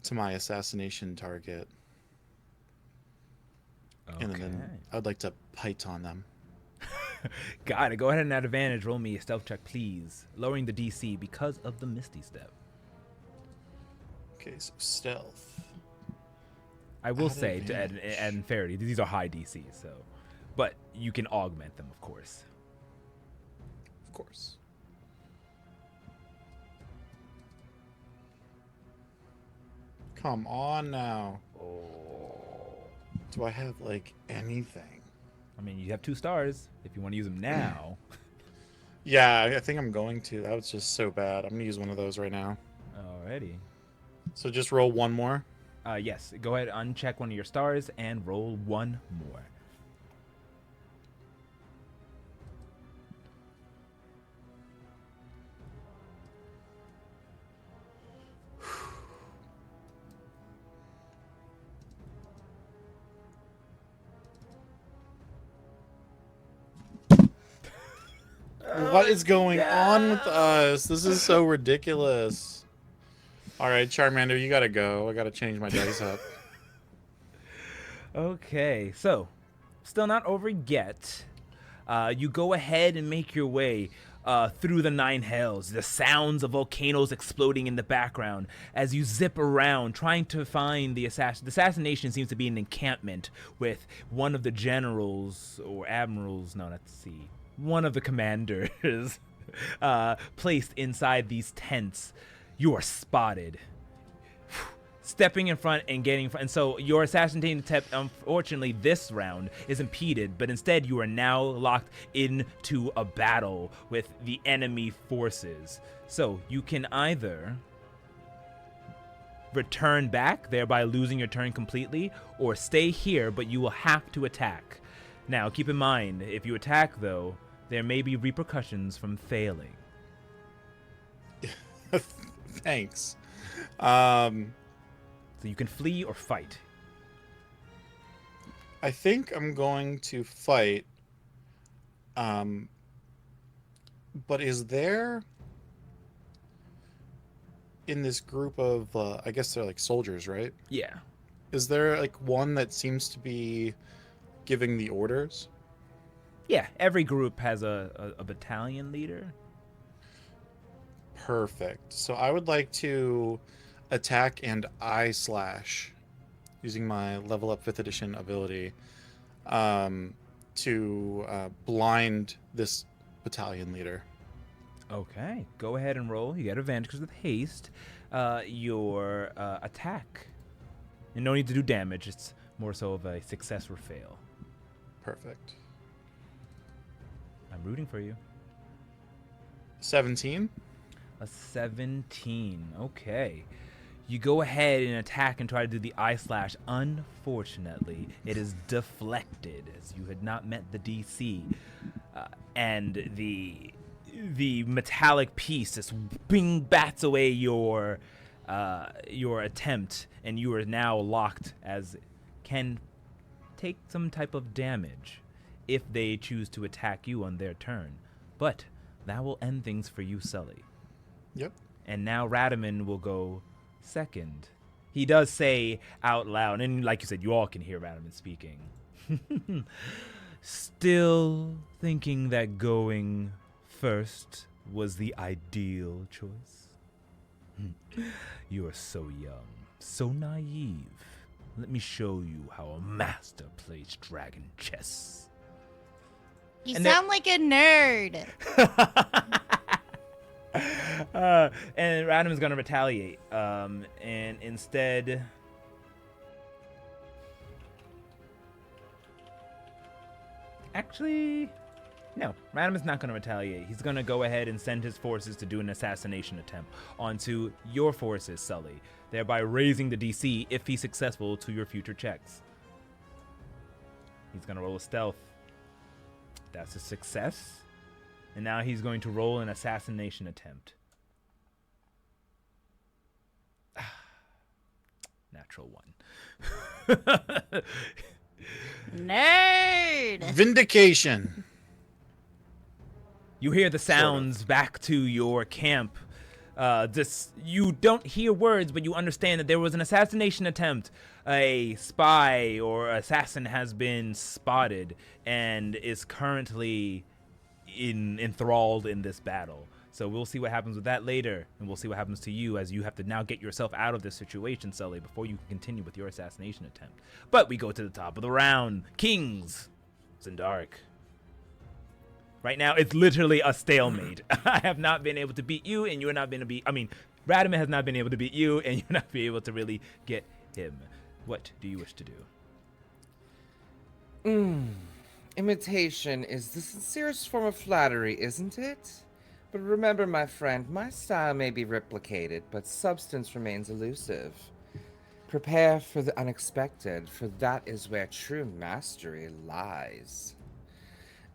to my assassination target. Okay. And then I'd like to bite on them. Got it. Go ahead and add advantage. Roll me a stealth check, please. Lowering the DC because of the Misty Step. Okay, so stealth. I will Add say, to add advantage. in fairness, these are high DC, so. But you can augment them, of course. Of course. Come on now. Oh. Do I have like anything? I mean, you have 2 stars if you want to use them now. Yeah, I think I'm going to. That was just so bad. I'm gonna use one of those right now. Alrighty. So just roll one more. Yes, go ahead, uncheck one of your stars and roll 1 more. What is going on with us? This is so ridiculous. All right, Charmander, you gotta go. I gotta change my dice up. Okay, so still not over yet. You go ahead and make your way through the 9 hells, the sounds of volcanoes exploding in the background as you zip around trying to find the assassin. The assassination seems to be an encampment with one of the generals or admirals, no, let's see, one of the commanders placed inside these tents. You are spotted. Stepping in front and getting in front. And so your assassination attempt, unfortunately, this round is impeded, but instead you are now locked into a battle with the enemy forces. So you can either return back, thereby losing your turn completely, or stay here, but you will have to attack. Now, keep in mind, if you attack, though, there may be repercussions from failing. Thanks. So you can flee or fight. I think I'm going to fight. But is there in this group of I guess they're like soldiers, right? Yeah. Is there like one that seems to be giving the orders? Yeah, every group has a battalion leader. Perfect. So I would like to attack and eye slash using my level up 5th edition ability to blind this battalion leader. Okay, go ahead and roll. You get advantage because of haste. Your attack. And no need to do damage. It's more so of a success or fail. Perfect. I'm rooting for you. 17. A 17. Okay. You go ahead and attack and try to do the eye slash. Unfortunately, it is deflected as you had not met the DC. And the metallic piece just bats away your attempt, and you are now locked as can take some type of damage if they choose to attack you on their turn. But that will end things for you, Sully. Yep. And now Radaman will go second. He does say out loud, and like you said, you all can hear Radaman speaking. Still thinking that going first was the ideal choice? You are so young, so naive. Let me show you how a master plays dragon chess. You And sound like a nerd. And Radaman's gonna retaliate. And instead, actually, no. Radaman's not gonna retaliate. He's gonna go ahead and send his forces to do an assassination attempt onto your forces, Sully, thereby raising the DC if he's successful to your future checks. He's gonna roll a stealth. That's a success. And now he's going to roll an assassination attempt. Natural 1. Nerd. Vindication. You hear the sounds back to your camp. You don't hear words, but you understand that there was an assassination attempt. A spy or assassin has been spotted and is currently enthralled in this battle. So we'll see what happens with that later, and we'll see what happens to you as you have to now get yourself out of this situation, Sully, before you can continue with your assassination attempt. But we go to the top of the round. Kings. Zendaric. Right now, it's literally a stalemate. I have not been able to beat you, and you are not been to beat. I mean, Radaman has not been able to beat you, and you're not be able to really get him. What do you wish to do? Imitation is the sincerest form of flattery, isn't it? But remember, my friend, my style may be replicated, but substance remains elusive. Prepare for the unexpected, for that is where true mastery lies.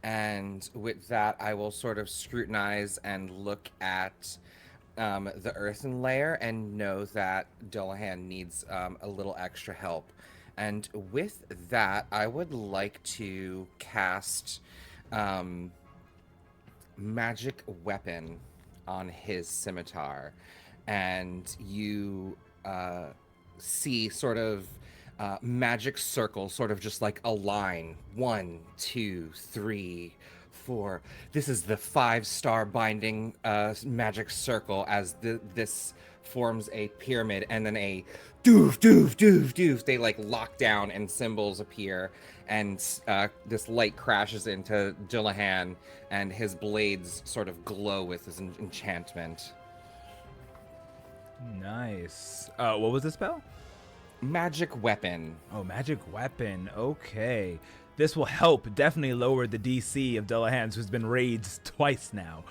And with that, I will sort of scrutinize and look at the earthen layer and know that Dullahan needs a little extra help. And with that, I would like to cast Magic Weapon on his scimitar. And you see sort of magic circle, sort of just like a line. 1, 2, 3, 4. This is the 5-star binding magic circle as this forms a pyramid, and then a doof, doof, doof, doof. They like lock down and symbols appear, and this light crashes into Dullahan, and his blades sort of glow with his enchantment. Nice. What was the spell? Magic Weapon. Oh, Magic Weapon. Okay. This will help definitely lower the DC of Dullahan's, who's been raised twice now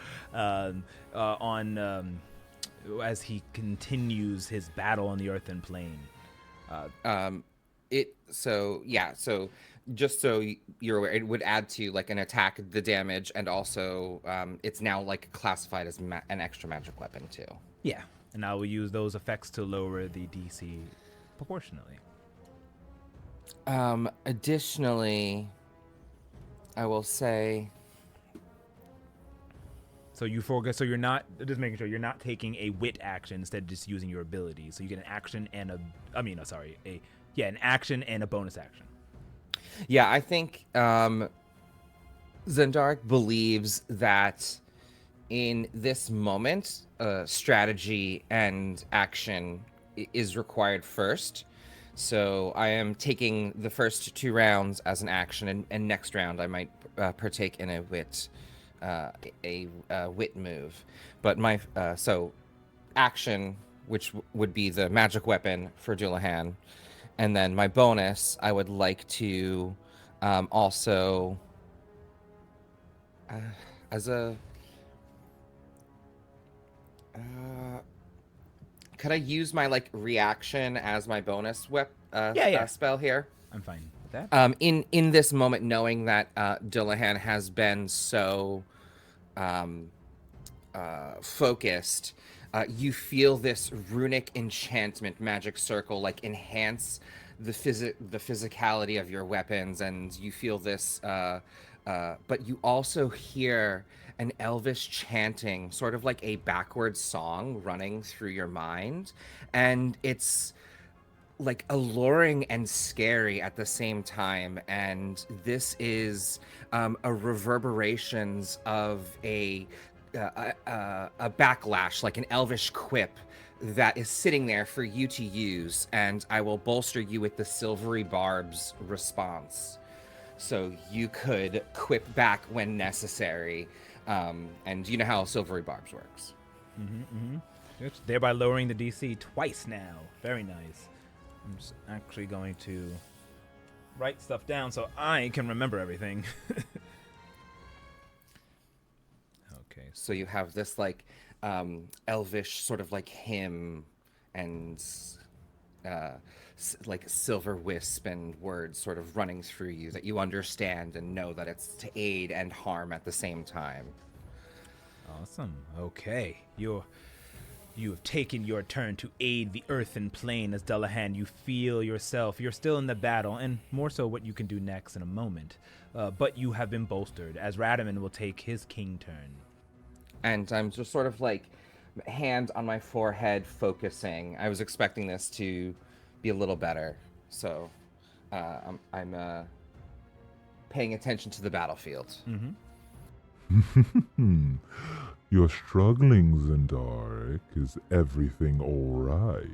as he continues his battle on the earthen plane. So just so you're aware, it would add to like an attack, the damage, and also it's now like classified as an extra magic weapon too. Yeah, and I will use those effects to lower the DC proportionally. Additionally, I will say. So you focus. So you're not just making sure you're not taking a wit action instead of just using your ability. So you get an action and an action and a bonus action. Yeah, I think Zendaric believes that in this moment, strategy and action is required first. So I am taking the first 2 rounds as an action, and next round I might partake in a wit move. But my action, which would be the magic weapon for Dullahan, and then my bonus, I would like to also as a could I use my like reaction as my bonus spell here? I'm fine with that. In this moment, knowing that Dullahan has been so focused, you feel this runic enchantment magic circle like enhance the physicality of your weapons, and you feel this but you also hear an elvish chanting, sort of like a backwards song running through your mind, and it's like alluring and scary at the same time. And this is a reverberations of a backlash, like an elvish quip that is sitting there for you to use, and I will bolster you with the silvery barbs response, so you could quip back when necessary. And you know how silvery barbs works. Thereby lowering the DC twice now. Very nice. I'm just actually going to write stuff down so I can remember everything. Okay. So you have this like elvish sort of like hymn and like silver wisp and words sort of running through you that you understand and know that it's to aid and harm at the same time. Awesome. Okay. You have taken your turn to aid the earthen plane as Dullahan. You feel yourself. You're still in the battle, and more so what you can do next in a moment. But you have been bolstered, as Radaman will take his king turn. And I'm just sort of like hand on my forehead focusing. I was expecting this to be a little better. So I'm paying attention to the battlefield. You're struggling, Zendaric. Is everything all right?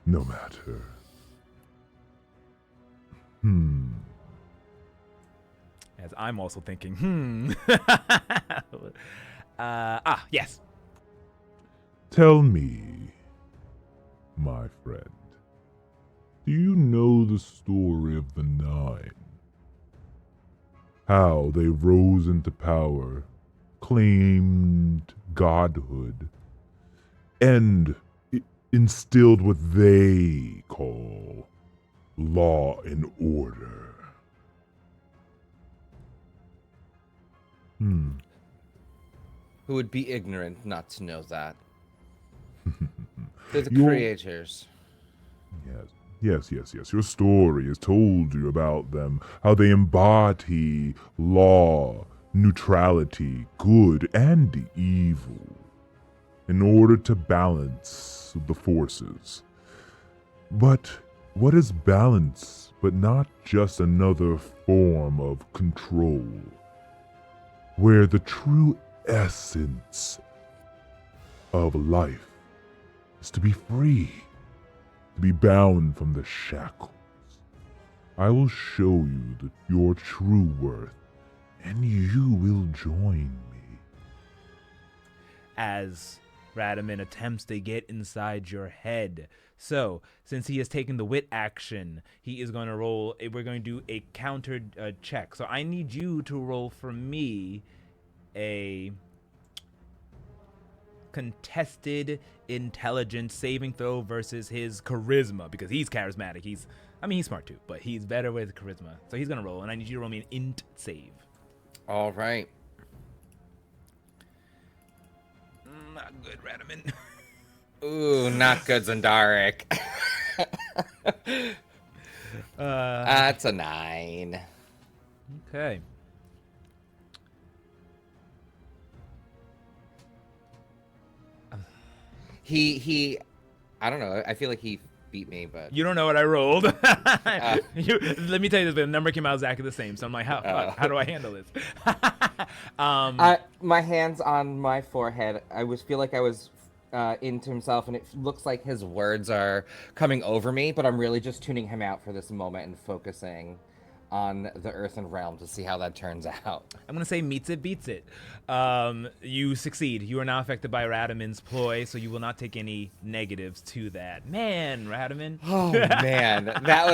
No matter. As I'm also thinking, yes. Tell me, my friend, do you know the story of the Nine? How they rose into power, claimed godhood, and instilled what they call law and order. Who would be ignorant not to know that? They're the Your- creators. Yes. Your story has told you about them, how they embody law, neutrality, good and evil, in order to balance the forces. But what is balance but not just another form of control, where the true essence of life is to be free, to be bound from the shackles. I will show you your true worth, and you will join me. As Radaman attempts to get inside your head. So, since he has taken the wit action, he is going to roll. We're going to do a countered check. So I need you to roll for me a contested intelligence saving throw versus his charisma, because he's charismatic. He's smart too, but he's better with charisma. So he's gonna roll, and I need you to roll me an int save. All right. Not good, Radaman. Ooh, not good, Zendaric. That's a 9. Okay. He I don't know. I feel like he beat me, but You don't know what I rolled. Let me tell you this, the number came out exactly the same. So I'm like, how do I handle this? my hands on my forehead. Feel like I was into himself, and it looks like his words are coming over me, but I'm really just tuning him out for this moment and focusing on the earthen realm to see how that turns out. I'm gonna say meets it, beats it. You succeed. You are now affected by Radaman's ploy, so you will not take any negatives to that. Man, Radaman. Oh man, that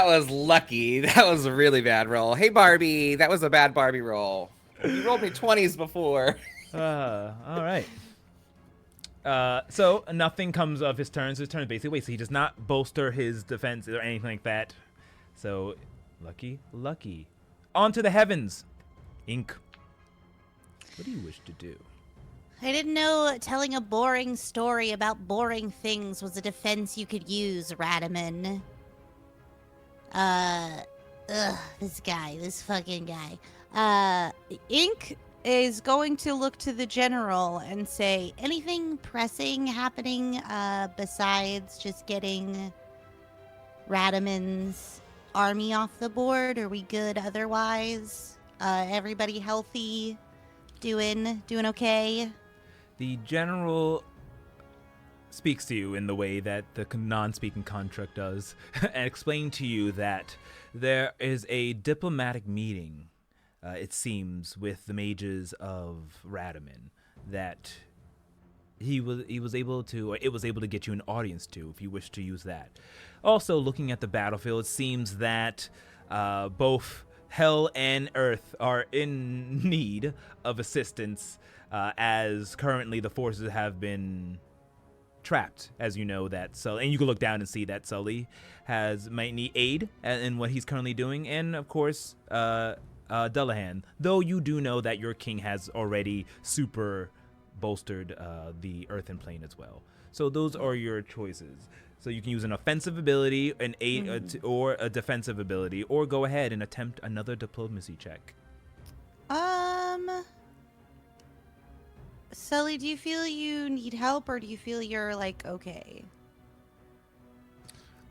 was lucky. That was a really bad roll. Hey Barbie, that was a bad Barbie roll. You rolled me 20s before. All right. So nothing comes of his turns. His turn basically waits. So he does not bolster his defense or anything like that. So lucky. On to the heavens. Ink. What do you wish to do? I didn't know telling a boring story about boring things was a defense you could use, Radaman. This fucking guy. Ink is going to look to the general and say, anything pressing happening besides just getting Radaman's army off the board? Are we good otherwise? Everybody healthy? Doing okay? The general speaks to you in the way that the non-speaking construct does, and explain to you that there is a diplomatic meeting, it seems, with the mages of Radaman that it was able to get you an audience to, if you wish to use that. Also, looking at the battlefield, it seems that both Hell and Earth are in need of assistance, as currently the forces have been trapped, as you know that. So, and you can look down and see that Sully might need aid in what he's currently doing, and of course, Dullahan. Though you do know that your king has already super bolstered the earthen plane as well. So those are your choices. So you can use an offensive ability, an aid, or a defensive ability, or go ahead and attempt another diplomacy check. Sully, do you feel you need help, or do you feel you're like okay?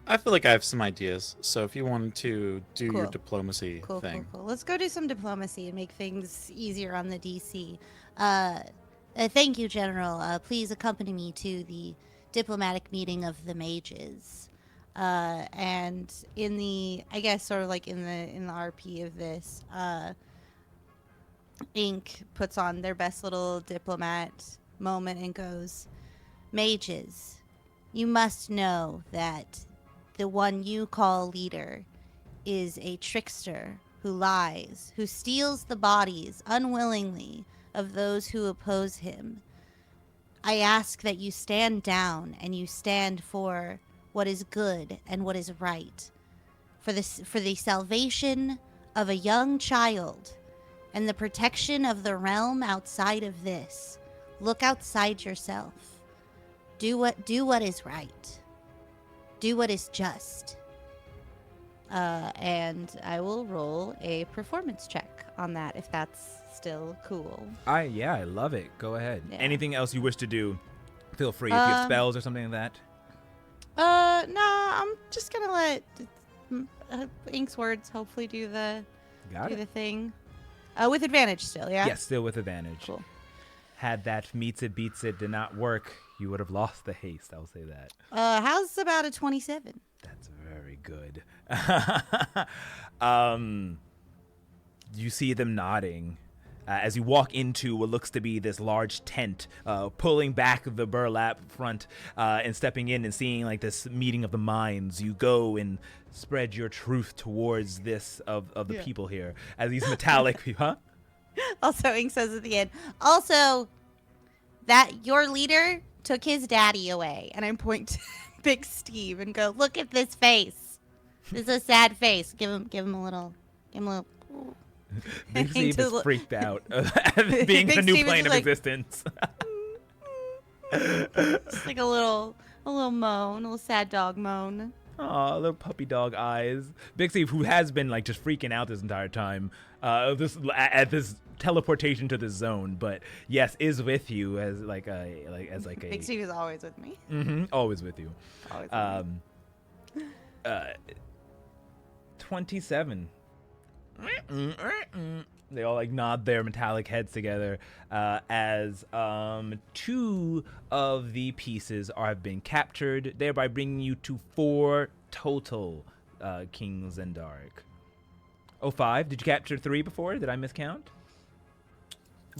I feel like I have some ideas. So if you wanted to do your Cool. diplomacy Cool. thing. Let's go do some diplomacy and make things easier on the DC. Thank you, General. Please accompany me to the diplomatic meeting of the mages. And in the, I guess, sort of like in the RP of this, Ink puts on their best little diplomat moment and goes, Mages, you must know that the one you call leader is a trickster who lies, who steals the bodies unwillingly of those who oppose him. I ask that you stand down and you stand for what is good and what is right, for the salvation of a young child and the protection of the realm outside of this. Look outside yourself. Do what is right. Do what is just. And I will roll a performance check on that if that's still cool. I love it. Go ahead. Yeah. Anything else you wish to do, feel free. If you have spells or something like that. No, I'm just gonna let Ink's words hopefully do the Got it. thing. With advantage still, yeah? Yes, still with advantage. Cool. Had that meets it beats it did not work, you would have lost the haste. I'll say that. How's about a 27? That's very good. You see them nodding as you walk into what looks to be this large tent, pulling back the burlap front and stepping in and seeing like this meeting of the minds. You go and spread your truth towards this of the people here as these metallic people. Huh? Also, Ink says at the end, also, that your leader took his daddy away. And I point to Big Steve and go, look at this face. This is a sad face. Give him a little. Big Steve is freaked out at being Big the new Steve is plane of just like- existence. Just like a little moan, a little sad dog moan. Aw, little puppy dog eyes. Big Steve, who has been like just freaking out this entire time, at this teleportation to this zone, but yes, is with you as like a Big Steve is always with me. always with you. Always with me. 27. They all like nod their metallic heads together as 2 of the pieces have been captured, thereby bringing you to 4 total, King Zendaric. 5. Did you capture 3 before? Did I miscount?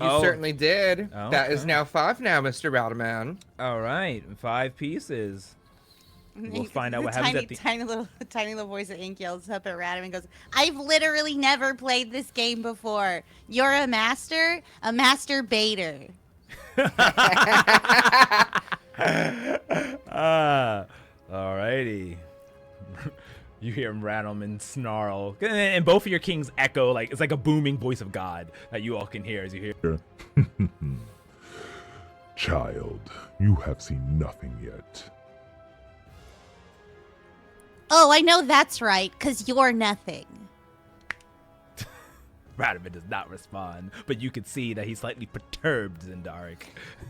You certainly did. Oh, That is okay. now 5 now, Mr. Rowderman. All right, 5 pieces. We'll find out what happens at the. tiny little voice of Ink yells up at Radam and goes, I've literally never played this game before. You're a masturbator. Alrighty. You hear him rattle and snarl, and both of your kings echo like it's like a booming voice of God that you all can hear as you hear. Child, you have seen nothing yet. Oh, I know that's right, because you're nothing. Radaman does not respond, but you can see that he's slightly perturbed, Zendaric.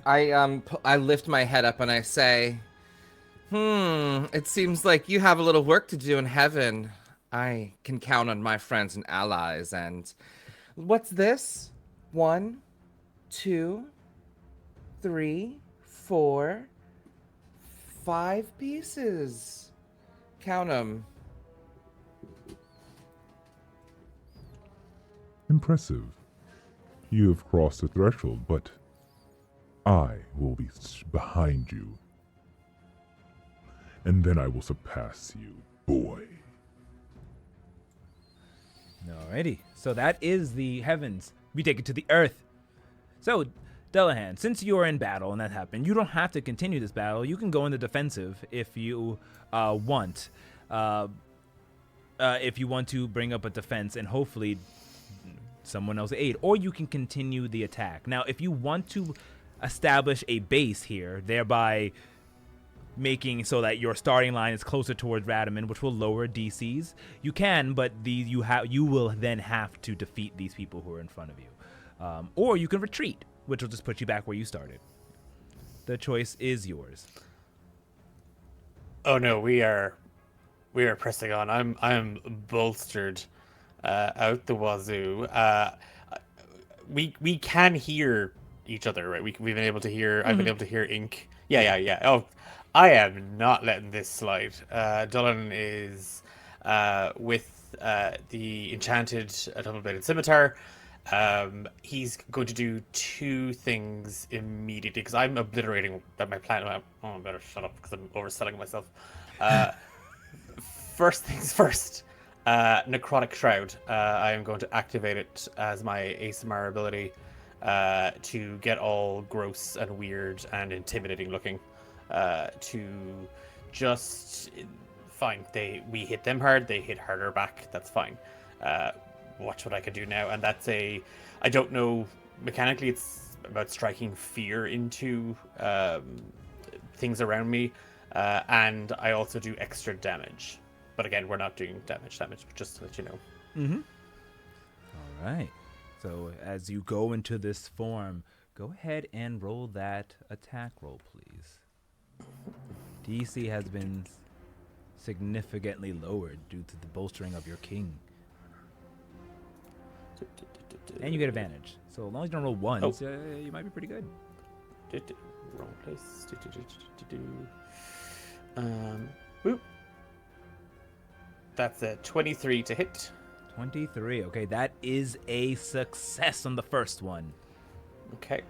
I lift my head up and I say, it seems like you have a little work to do in heaven. I can count on my friends and allies, and what's this? 1, 2, 3, 4, 5 pieces. Count them. Impressive. You have crossed the threshold, but I will be behind you. And then I will surpass you, boy. Alrighty, so that is the heavens. We take it to the earth. So, Delahan, since you are in battle and that happened, you don't have to continue this battle. You can go in the defensive if you want. If you want to bring up a defense and hopefully someone else aid, or you can continue the attack. Now, if you want to establish a base here, thereby making so that your starting line is closer towards Radaman, which will lower DCs, you can, but you will then have to defeat these people who are in front of you, or you can retreat, which will just put you back where you started. The choice is yours. Oh no, we are pressing on. I'm bolstered out the wazoo. We can hear each other, right? We've been able to hear. I've been able to hear Ink. Yeah. Oh, I am not letting this slide. Dullan is with the enchanted double-bladed scimitar, He's going to do two things immediately because I'm obliterating my plan. Oh, I better shut up because I'm overselling myself. First things first. Necrotic Shroud. I am going to activate it as my ASMR ability to get all gross and weird and intimidating looking. To just fine. We hit them hard. They hit harder back. That's fine. Watch what I can do now, and that's I don't know mechanically. It's about striking fear into things around me, and I also do extra damage. But again, we're not doing damage, just to let you know. Mm-hmm. All right. So as you go into this form, go ahead and roll that attack roll, please. DC has been significantly lowered due to the bolstering of your king. And you get advantage. So as long as you don't roll ones, you might be pretty good. Wrong place. Whoop. That's a 23 to hit. 23. Okay, that is a success on the first one. Okay.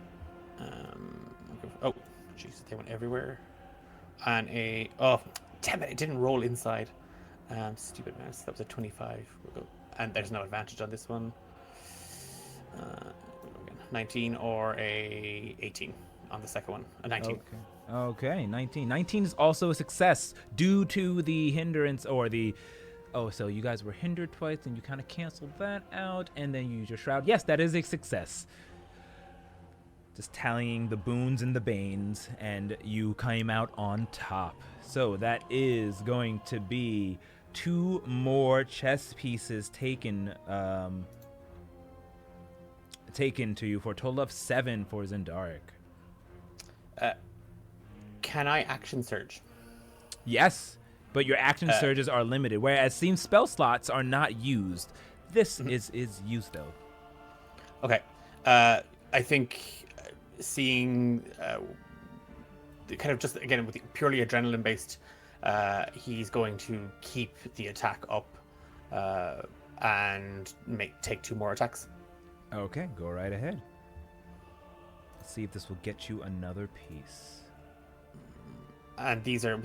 Oh, jeez, they went everywhere. And damn it, it didn't roll inside. Stupid mouse. That was a 25. We'll go. And there's no advantage on this one. 19 or a 18 on the second one. A 19. Okay, 19. 19 is also a success due to the hindrance or the... Oh, so you guys were hindered twice, and you kind of canceled that out, and then you use your shroud. Yes, that is a success. Just tallying the boons and the banes, and you came out on top. So that is going to be 2 more chess pieces taken to you for a total of 7 for Zendaric. Can I action surge? Yes, but your action surges are limited, whereas seems spell slots are not used. This is used, though. Okay. I think seeing kind of just, again, with purely adrenaline-based, he's going to keep the attack up and take 2 more attacks. Okay, go right ahead. Let's see if this will get you another piece. And these are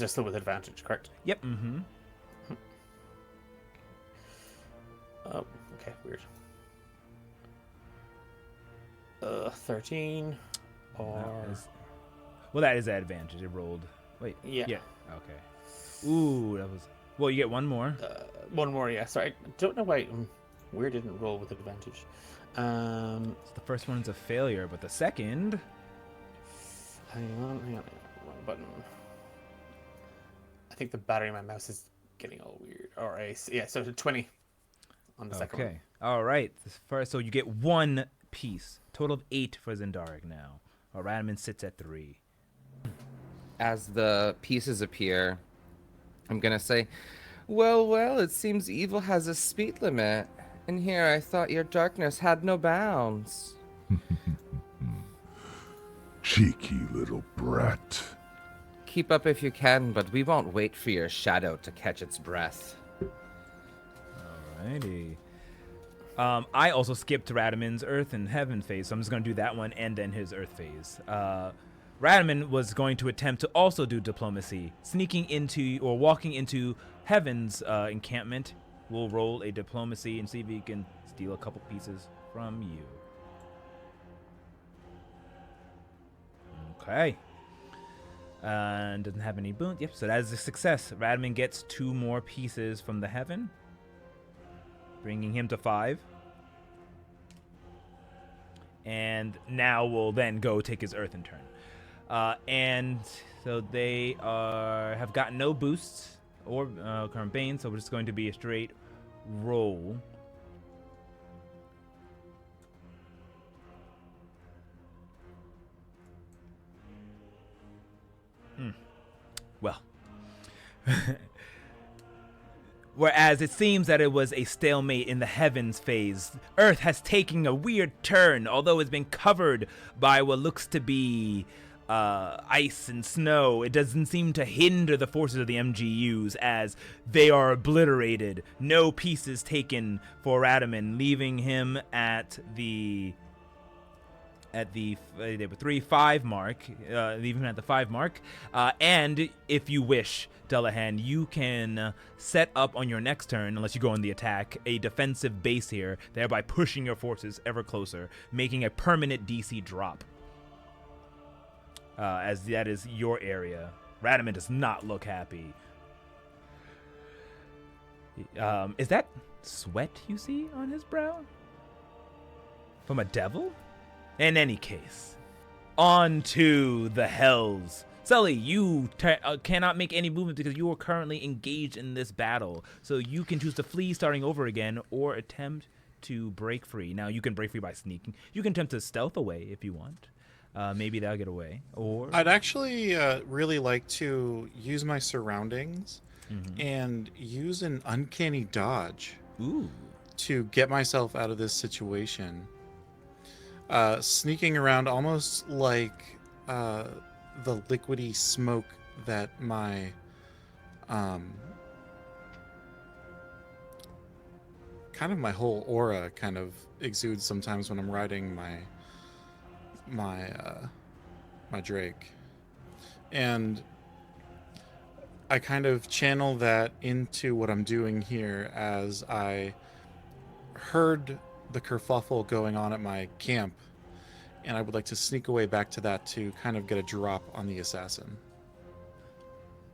still with advantage, correct? Yep. Mm-hmm. Oh, okay, weird. 13 or that is an advantage. It rolled. Wait. Yeah. Okay. Ooh, that was. Well, you get one more. One more, yeah. Sorry, I don't know why Weird didn't roll with advantage. So the first one's a failure, but the second. Hang on. Wrong button. I think the battery in my mouse is getting all weird. So 20 on the second one. Okay. All right. So you get 1 piece. Total of 8 for Zendaric now. Radaman sits at 3. As the pieces appear, I'm gonna say, well, it seems evil has a speed limit. And here I thought your darkness had no bounds. Cheeky little brat. Keep up if you can, but we won't wait for your shadow to catch its breath. Alrighty. I also skipped Radaman's Earth and Heaven phase, so I'm just going to do that one and then his Earth phase. Radaman was going to attempt to also do diplomacy, sneaking into or walking into Heaven's encampment. We'll roll a diplomacy and see if he can steal a couple pieces from you. Okay. And doesn't have any boons. Yep, so that is a success. Radaman gets 2 more pieces from the Heaven, bringing him to 5. And now we'll then go take his Earth in turn. And so they have gotten no boosts or current bane, so it's going to be a straight roll. Well. Whereas it seems that it was a stalemate in the Heavens phase, Earth has taken a weird turn, although it's been covered by what looks to be ice and snow, it doesn't seem to hinder the forces of the MGUs as they are obliterated. No pieces taken for Radaman, leaving him at the 5 mark, leaving him at the 5 mark. And if you wish, Dullahan, you can set up on your next turn, unless you go on the attack, a defensive base here, thereby pushing your forces ever closer, making a permanent DC drop. As that is your area. Radaman does not look happy. Is that sweat you see on his brow? From a devil? In any case, on to the hells. Sully, you cannot make any movement because you are currently engaged in this battle. So you can choose to flee starting over again or attempt to break free. Now, you can break free by sneaking. You can attempt to stealth away if you want. Maybe that'll get away. Or I'd actually really like to use my surroundings and use an uncanny dodge to get myself out of this situation. Sneaking around almost like the liquidy smoke that my kind of my whole aura kind of exudes sometimes when I'm riding my Drake. And I kind of channel that into what I'm doing here as I heard the kerfuffle going on at my camp, and I would like to sneak away back to that to kind of get a drop on the assassin.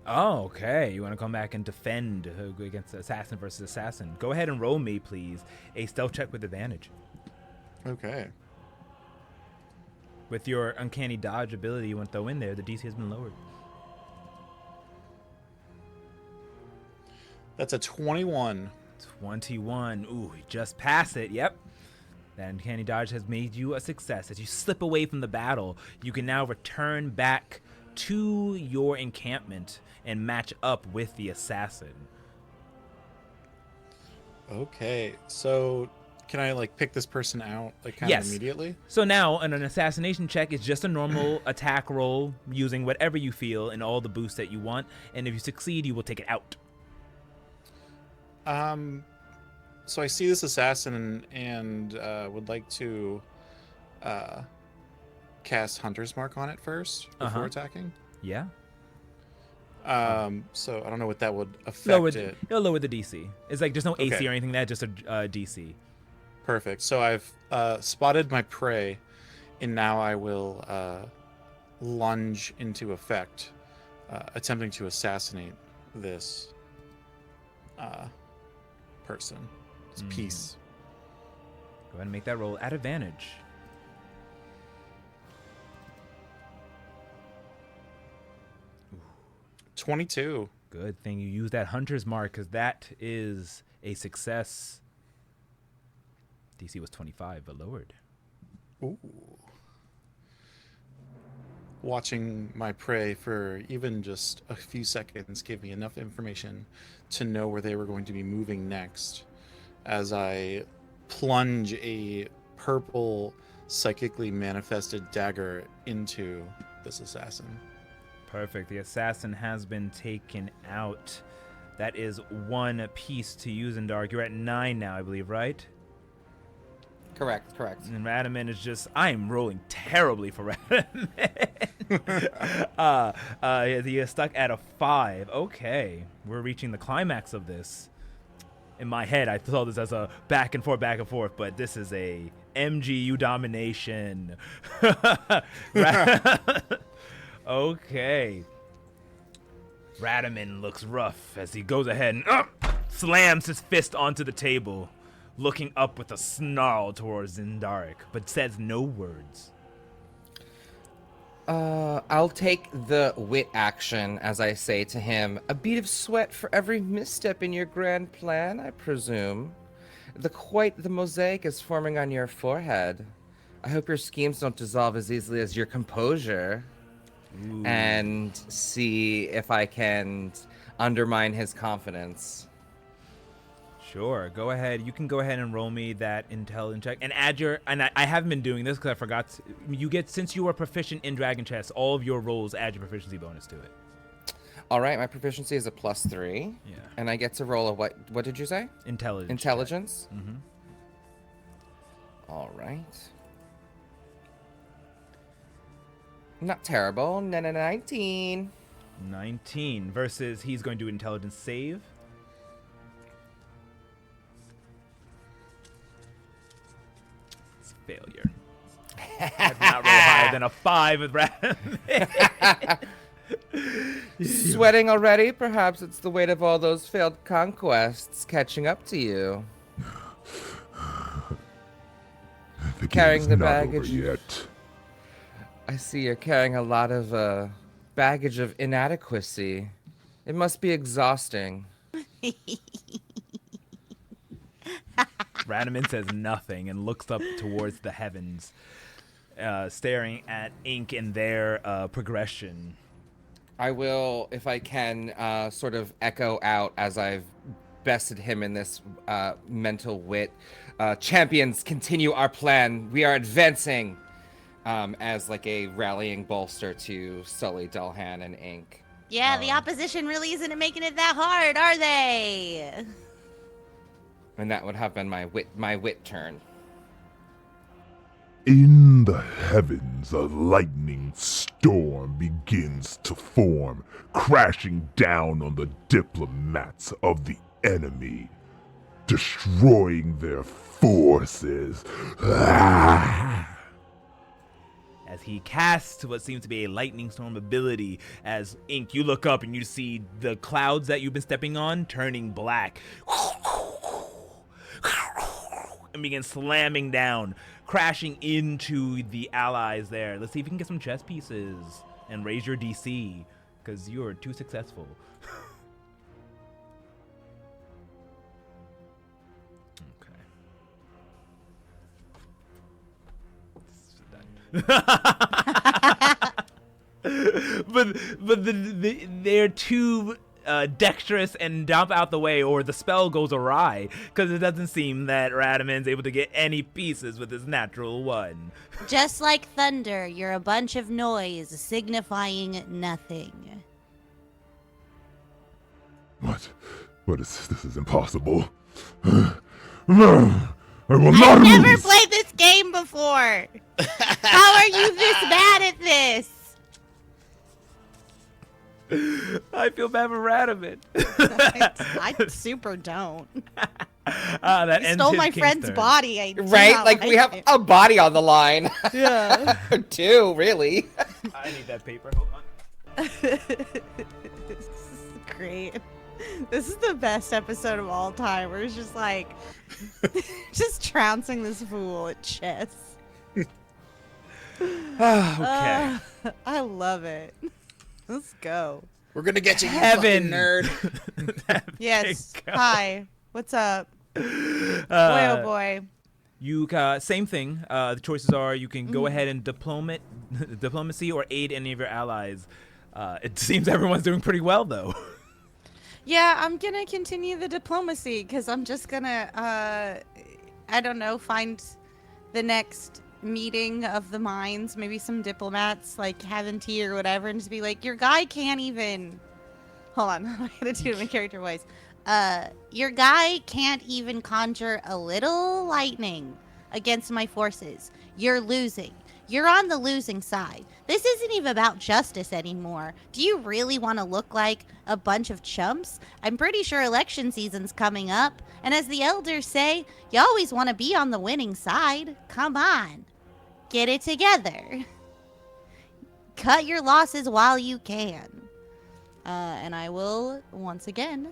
Oh, okay. You want to come back and defend against assassin versus assassin. Go ahead and roll me, please, a stealth check with advantage. Okay. With your uncanny dodge ability you want to throw in there, the DC has been lowered. That's a 21. 21. Ooh, you just pass it. Yep. That uncanny dodge has made you a success. As you slip away from the battle, you can now return back to your encampment and match up with the assassin. Okay, so can I like pick this person out like kind Yes. of immediately? So now, an assassination check is just a normal attack roll using whatever you feel and all the boosts that you want. And if you succeed, you will take it out. So I see this assassin and would like to cast Hunter's Mark on it first before attacking. Yeah. So I don't know what that would affect it. It'll lower the DC. It's like there's no AC Okay. or anything. That just a DC. Perfect. So I've spotted my prey, and now I will lunge into effect, attempting to assassinate this person. This piece. Go ahead and make that roll at advantage. 22. Good thing you use that hunter's mark, because that is a success. DC was 25, but lowered. Ooh. Watching my prey for even just a few seconds gave me enough information to know where they were going to be moving next as I plunge a purple psychically manifested dagger into this assassin. Perfect. The assassin has been taken out. That is one piece to use in Dark. You're at 9 now, I believe, right? Correct. And Radaman is just... I'm rolling terribly for Radaman. You're stuck at a 5. Okay. We're reaching the climax of this. In my head, I saw this as a back and forth, but this is a MGU domination. Okay. Radaman looks rough as he goes ahead and slams his fist onto the table, looking up with a snarl towards Zendaric, but says no words. I'll take the wit action as I say to him, a bead of sweat for every misstep in your grand plan, I presume. Quite the mosaic is forming on your forehead. I hope your schemes don't dissolve as easily as your composure. Ooh. And see if I can undermine his confidence. Sure. Go ahead. You can go ahead and roll me that intelligence check and add your. And I haven't been doing this because I forgot. You get, since you are proficient in Dragon Chess, all of your rolls add your proficiency bonus to it. All right, my proficiency is a +3. Yeah. And I get to roll a what? What did you say? Intelligence. Intelligence. Mm-hmm. All right. Not terrible. 19. 19 versus he's going to do intelligence save. It's a failure. I've not rolled higher than a 5 with Brad. Sweating already? Perhaps it's the weight of all those failed conquests catching up to you. The Carrying game's the not over baggage. yet. I see you're carrying a lot of baggage of inadequacy. It must be exhausting. Radaman says nothing and looks up towards the heavens, staring at Ink and their progression. I will, if I can, sort of echo out as I've bested him in this mental wit. Champions, continue our plan. We are advancing. As like a rallying bolster to Sully, Delhan, and Ink. Yeah, the opposition really isn't making it that hard, are they? And that would have been my wit turn. In the heavens, a lightning storm begins to form, crashing down on the diplomats of the enemy, destroying their forces. As he casts what seems to be a lightning storm ability, as Ink, you look up and you see the clouds that you've been stepping on turning black and begin slamming down, crashing into the allies there. Let's see if you can get some chess pieces and raise your DC, because you are too successful. but they're too dexterous and dump out the way, or the spell goes awry, because it doesn't seem that Radaman's able to get any pieces with his natural one. Just like thunder, you're a bunch of noise signifying nothing. What? What is this? Is impossible. I will not I've never lose. played this game before. How are you this bad at this? I feel bad for Radaman. I super don't. That You ends stole his my king's friend's turn. body. I do Right? not Like, we have it. a body on the line. Yeah. Two, really. I need that paper. Hold on. This is great. This is the best episode of all time, where it's just like, just trouncing this fool at chess. Okay. I love it. Let's go. We're gonna get you, you Heaven. fucking nerd. Yes. There you go. Hi. What's up? Boy, Uh, oh boy. You same thing. The choices are you can go ahead and diplomacy or aid any of your allies. It seems everyone's doing pretty well though. Yeah, I'm gonna continue the diplomacy because I'm just gonna, I don't know, find the next meeting of the minds, maybe some diplomats like having tea or whatever, and just be like, your guy can't even. Hold on, I'm gonna do it in my character voice. Your guy can't even conjure a little lightning against my forces. You're losing. You're on the losing side. This isn't even about justice anymore. Do you really want to look like a bunch of chumps? I'm pretty sure election season's coming up. And as the elders say, you always want to be on the winning side. Come on. Get it together. Cut your losses while you can. And I will, once again,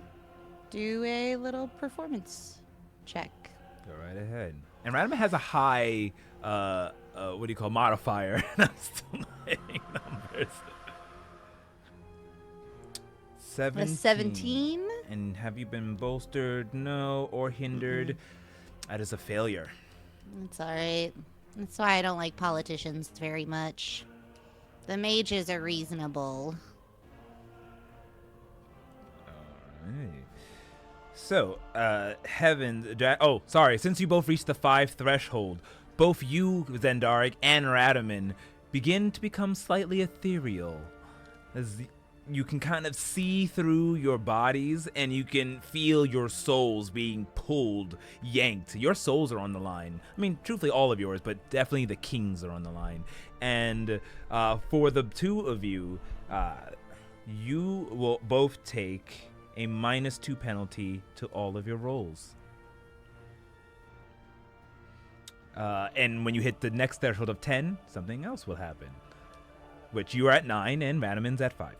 do a little performance check. Go right ahead. And Radaman has a high, what do you call, modifier? And I'm still not hitting numbers. 17. A 17? And have you been bolstered? No. Or hindered? That is a failure. That's alright. That's why I don't like politicians very much. The mages are reasonable. Alright. So, oh, sorry. Since you both reached the 5 threshold, both you, Zendaric, and Radaman begin to become slightly ethereal. As you can kind of see through your bodies, and you can feel your souls being pulled, yanked. Your souls are on the line. I mean, truthfully, all of yours, but definitely the kings are on the line. And for the two of you, you will both take a -2 penalty to all of your rolls. And when you hit the next threshold of 10, something else will happen. Which you are at 9 and Radaman's at 5.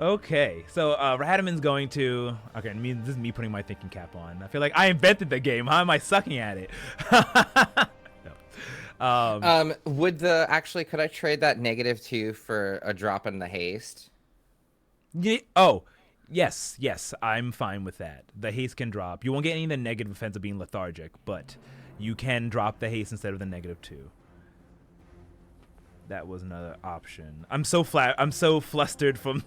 Okay, so Radaman's going to... Okay, this is me putting my thinking cap on. I feel like I invented the game. How am I sucking at it? No. Could I trade that -2 for a drop in the haste? Oh, yes, I'm fine with that. The haste can drop. You won't get any of the negative effects of being lethargic, but you can drop the haste instead of the -2. That was another option. I'm so flustered from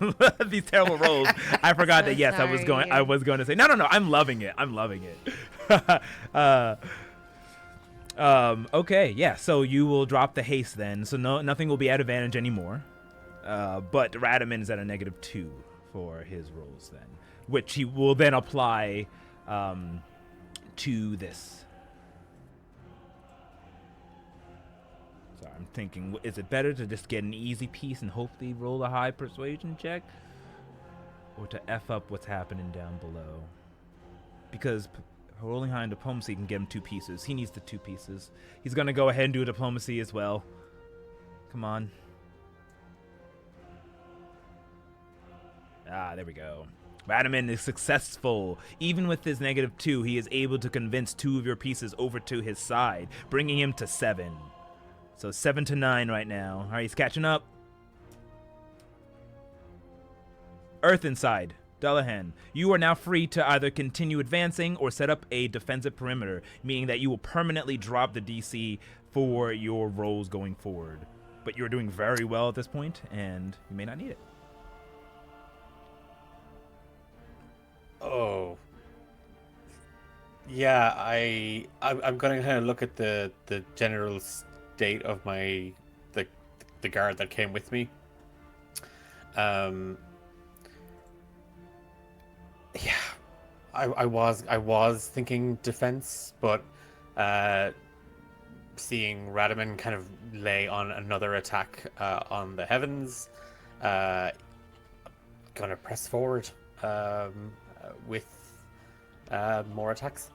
these terrible rolls. I forgot that. Yes, sorry. I was going to say no. I'm loving it. Okay, yeah. So you will drop the haste then. So nothing will be at advantage anymore. But Radaman is at a -2 for his rolls then, which he will then apply to this. So I'm thinking, is it better to just get an easy piece and hopefully roll a high persuasion check, or to F up what's happening down below? Because rolling high in diplomacy can get him 2 pieces. He needs the 2 pieces. He's going to go ahead and do diplomacy as well. Come on. There we go. Radaman is successful. Even with his -2, he is able to convince 2 of your pieces over to his side, bringing him to 7. So 7 to 9 right now. All right, he's catching up. Earth inside. Dullahan, you are now free to either continue advancing or set up a defensive perimeter, meaning that you will permanently drop the DC for your rolls going forward. But you're doing very well at this point, and you may not need it. Oh. Yeah, I'm gonna kind of look at the general state of the guard that came with me. Yeah, I was thinking defense, but seeing Radaman kind of lay on another attack on the heavens, gonna press forward with more attacks.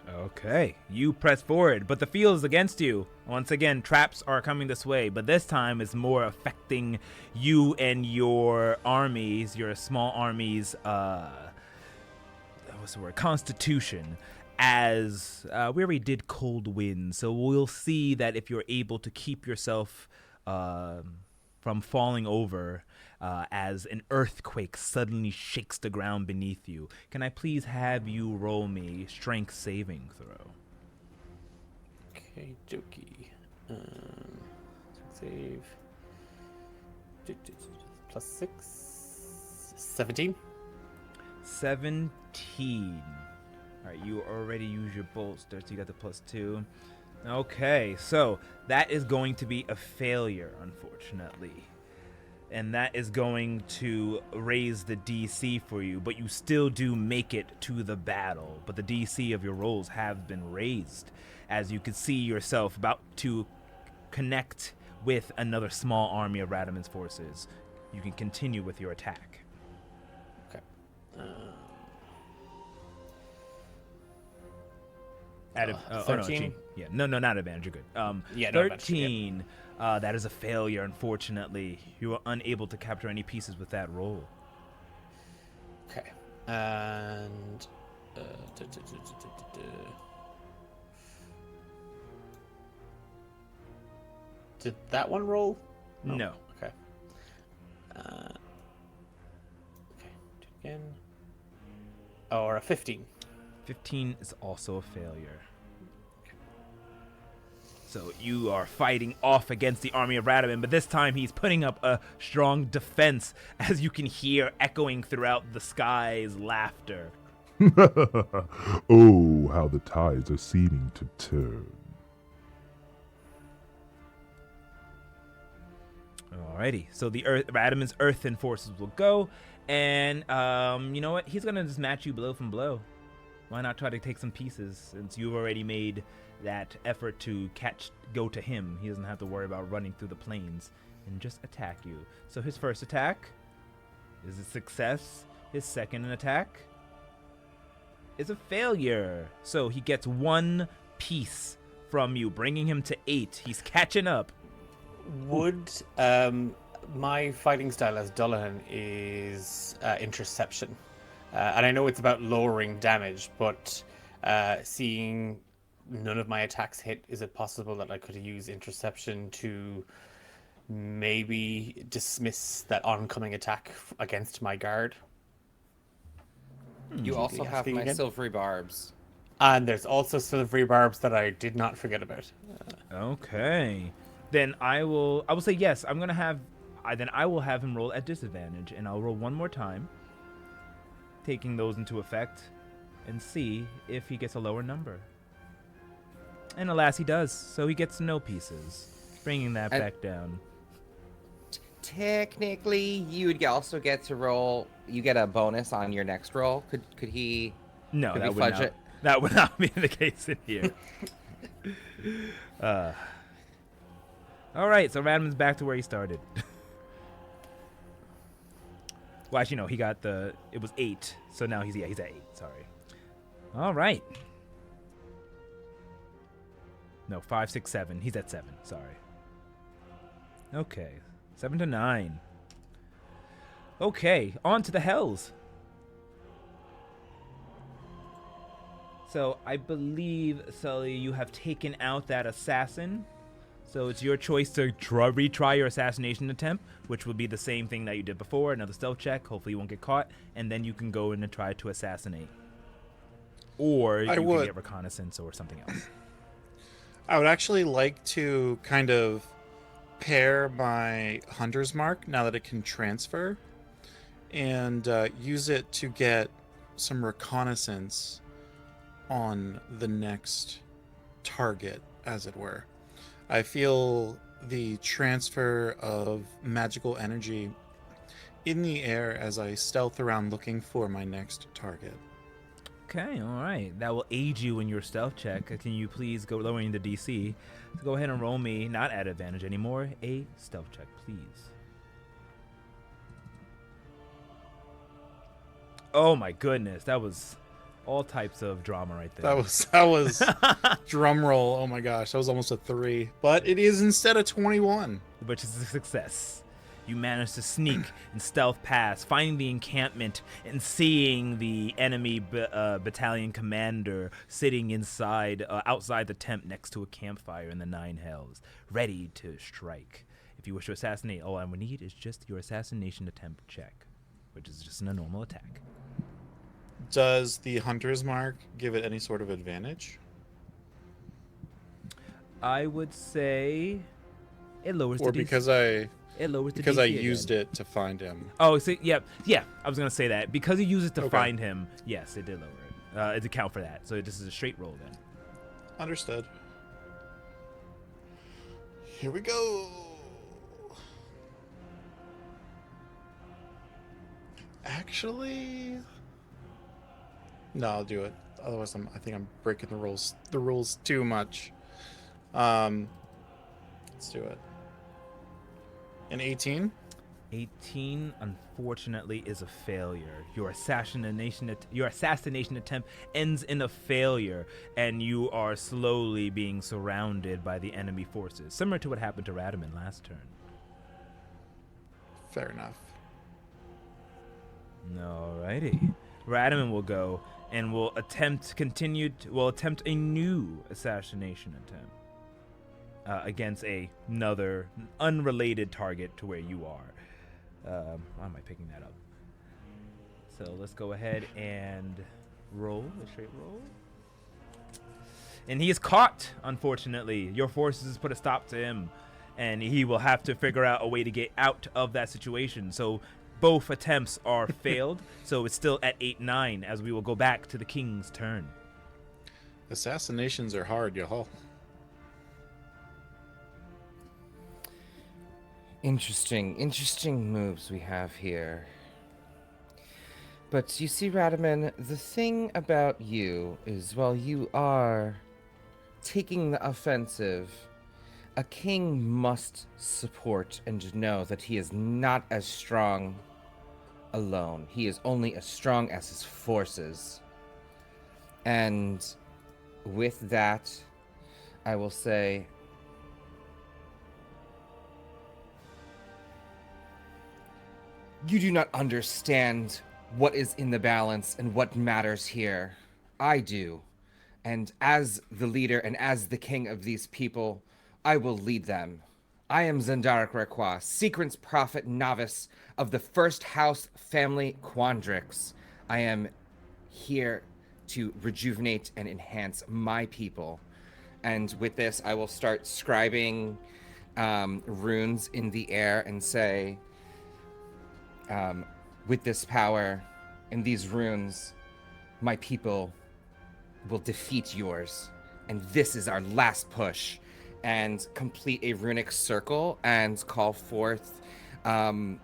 Okay, you press forward, but the field is against you. Once again, traps are coming this way, but this time it's more affecting you and your armies, your small armies, what's the word, constitution, as we already did cold wind, so we'll see that if you're able to keep yourself from falling over as an earthquake suddenly shakes the ground beneath you. Can I please have you roll me strength saving throw? Okay, dokey. Save. +6. 17. 17. All right, you already used your bolster, so you got the +2. Okay, so that is going to be a failure, unfortunately. And that is going to raise the DC for you, but you still do make it to the battle. But the DC of your rolls have been raised, as you can see yourself about to connect with another small army of Radaman's forces. You can continue with your attack. Okay. Oh, 13? no, yeah, no, not advantage. You're good. Yeah, no advantage, 13. That is a failure, unfortunately. You are unable to capture any pieces with that roll. Okay. And did that one roll? No. Okay. Okay. Do it again. Or a 15. 15 is also a failure. So you are fighting off against the army of Radaman, but this time he's putting up a strong defense, as you can hear echoing throughout the skies laughter. Oh, how the tides are seeming to turn. Alrighty, so the Radaman's earthen forces will go, and you know what? He's gonna just match you blow from blow. Why not try to take some pieces, since you've already made that effort to go to him? He doesn't have to worry about running through the plains and just attack you. So his first attack is a success. His second attack is a failure. So he gets 1 piece from you, bringing him to 8. He's catching up. Would my fighting style as Dullahan is interception, and I know it's about lowering damage, but seeing none of my attacks hit, is it possible that I could use interception to maybe dismiss that oncoming attack against my guard? You also have asking my again? silvery barbs. And there's also silvery barbs that I did not forget about. Okay. Then I will say yes. I'm gonna have. Then I will have him roll at disadvantage, and I'll roll one more time, taking those into effect, and see if he gets a lower number. And alas, he does. So he gets no pieces, bringing that back down. Technically, you would also get to roll. You get a bonus on your next roll. Could he? No, could that we would fudge not. it? That would not be the case in here. All right, so Radaman's back to where he started. Well, actually, no, he got it was 8, so now he's at 8. Sorry. All right. No, 5, 6, 7. He's at 7. Sorry. Okay, 7 to 9. Okay, on to the hells. So I believe, Sully, you have taken out that assassin. So it's your choice to retry your assassination attempt, which will be the same thing that you did before, another stealth check. Hopefully you won't get caught, and then you can go in and try to assassinate. Or you can get reconnaissance or something else. I would actually like to kind of pair my Hunter's Mark, now that it can transfer, and use it to get some reconnaissance on the next target, as it were. I feel the transfer of magical energy in the air as I stealth around looking for my next target. Okay, all right. That will aid you in your stealth check. Can you please go lowering the DC? So go ahead and roll me, not at advantage anymore, a stealth check, please. Oh my goodness, that was all types of drama right there. That was drum roll. Oh my gosh, that was almost a 3, but it is instead of 21. Which is a success. You manage to sneak and stealth past, finding the encampment and seeing the enemy battalion commander sitting outside the tent next to a campfire in the 9 hells, ready to strike. If you wish to assassinate, all I would need is just your assassination attempt check, which is just a normal attack. Does the Hunter's Mark give it any sort of advantage? I would say it lowers the DC. It lowers the because DC I again. used it to find him. Oh, so yeah. I was gonna say that because you use it to Okay. find him. Yes, it did lower it. It account for that. So this is a straight roll then. Understood. Here we go. Actually, no, I'll do it. Otherwise, I think I'm breaking the rules too much. Let's do it. An 18. 18, unfortunately, is a failure. Your assassination attempt ends in a failure, and you are slowly being surrounded by the enemy forces, similar to what happened to Radaman last turn. Fair enough. Alrighty. Radaman will go and will attempt a new assassination attempt against another unrelated target to where you are. Why am I picking that up? So let's go ahead and roll a straight roll. and he is caught. Unfortunately, your forces put a stop to him, and he will have to figure out a way to get out of that situation. So both attempts are failed. So it's still at 8-9 as we will go back to the king's turn. Assassinations are hard, y'all. Interesting moves we have here. But you see, Radaman, the thing about you is, while you are taking the offensive, a king must support and know that he is not as strong alone. He is only as strong as his forces. And with that, I will say, you do not understand what is in the balance and what matters here. I do. And as the leader and as the king of these people, I will lead them. I am Zendaric Requa, Sequence Prophet Novice of the First House Family Quandrix. I am here to rejuvenate and enhance my people. And with this, I will start scribing runes in the air and say, with this power and these runes, my people will defeat yours. And this is our last push. And complete a runic circle and call forth. I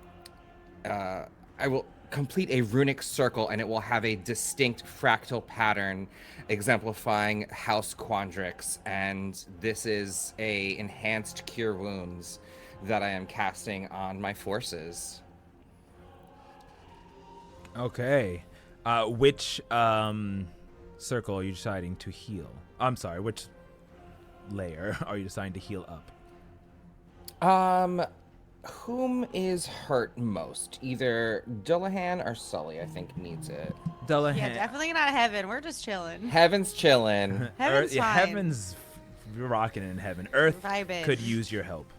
will complete a runic circle, and it will have a distinct fractal pattern exemplifying House Quandrix. And this is a enhanced cure wounds that I am casting on my forces. Okay. Which circle are you deciding to heal? I'm sorry, which layer are you deciding to heal up? Whom is hurt most? Either Dullahan or Sully, I think, needs it. Dullahan. Yeah, definitely not Heaven. We're just chilling. Heaven's chillin'. Heaven's fine. Heaven's rocking in heaven. Earth Vibing. could use your help.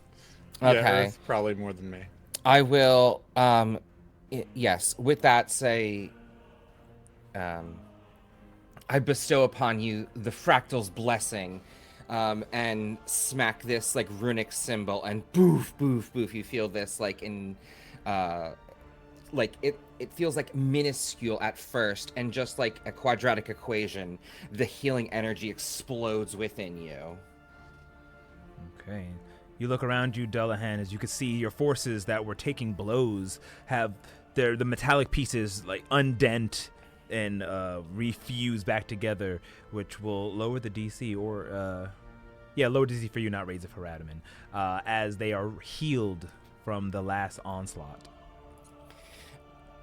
Yeah, Okay. Earth, probably more than me. I will, yes, with that say, I bestow upon you the Fractal's blessing, and smack this, like, runic symbol, and boof, boof, boof, you feel this, like, like, it feels, like, minuscule at first, and just like a quadratic equation, the healing energy explodes within you. Okay. You look around you, Dullahan, as you can see your forces that were taking blows have the metallic pieces like undent and refuse back together, which will lower the DC or lower DC for you, not raise it for Radaman, as they are healed from the last onslaught.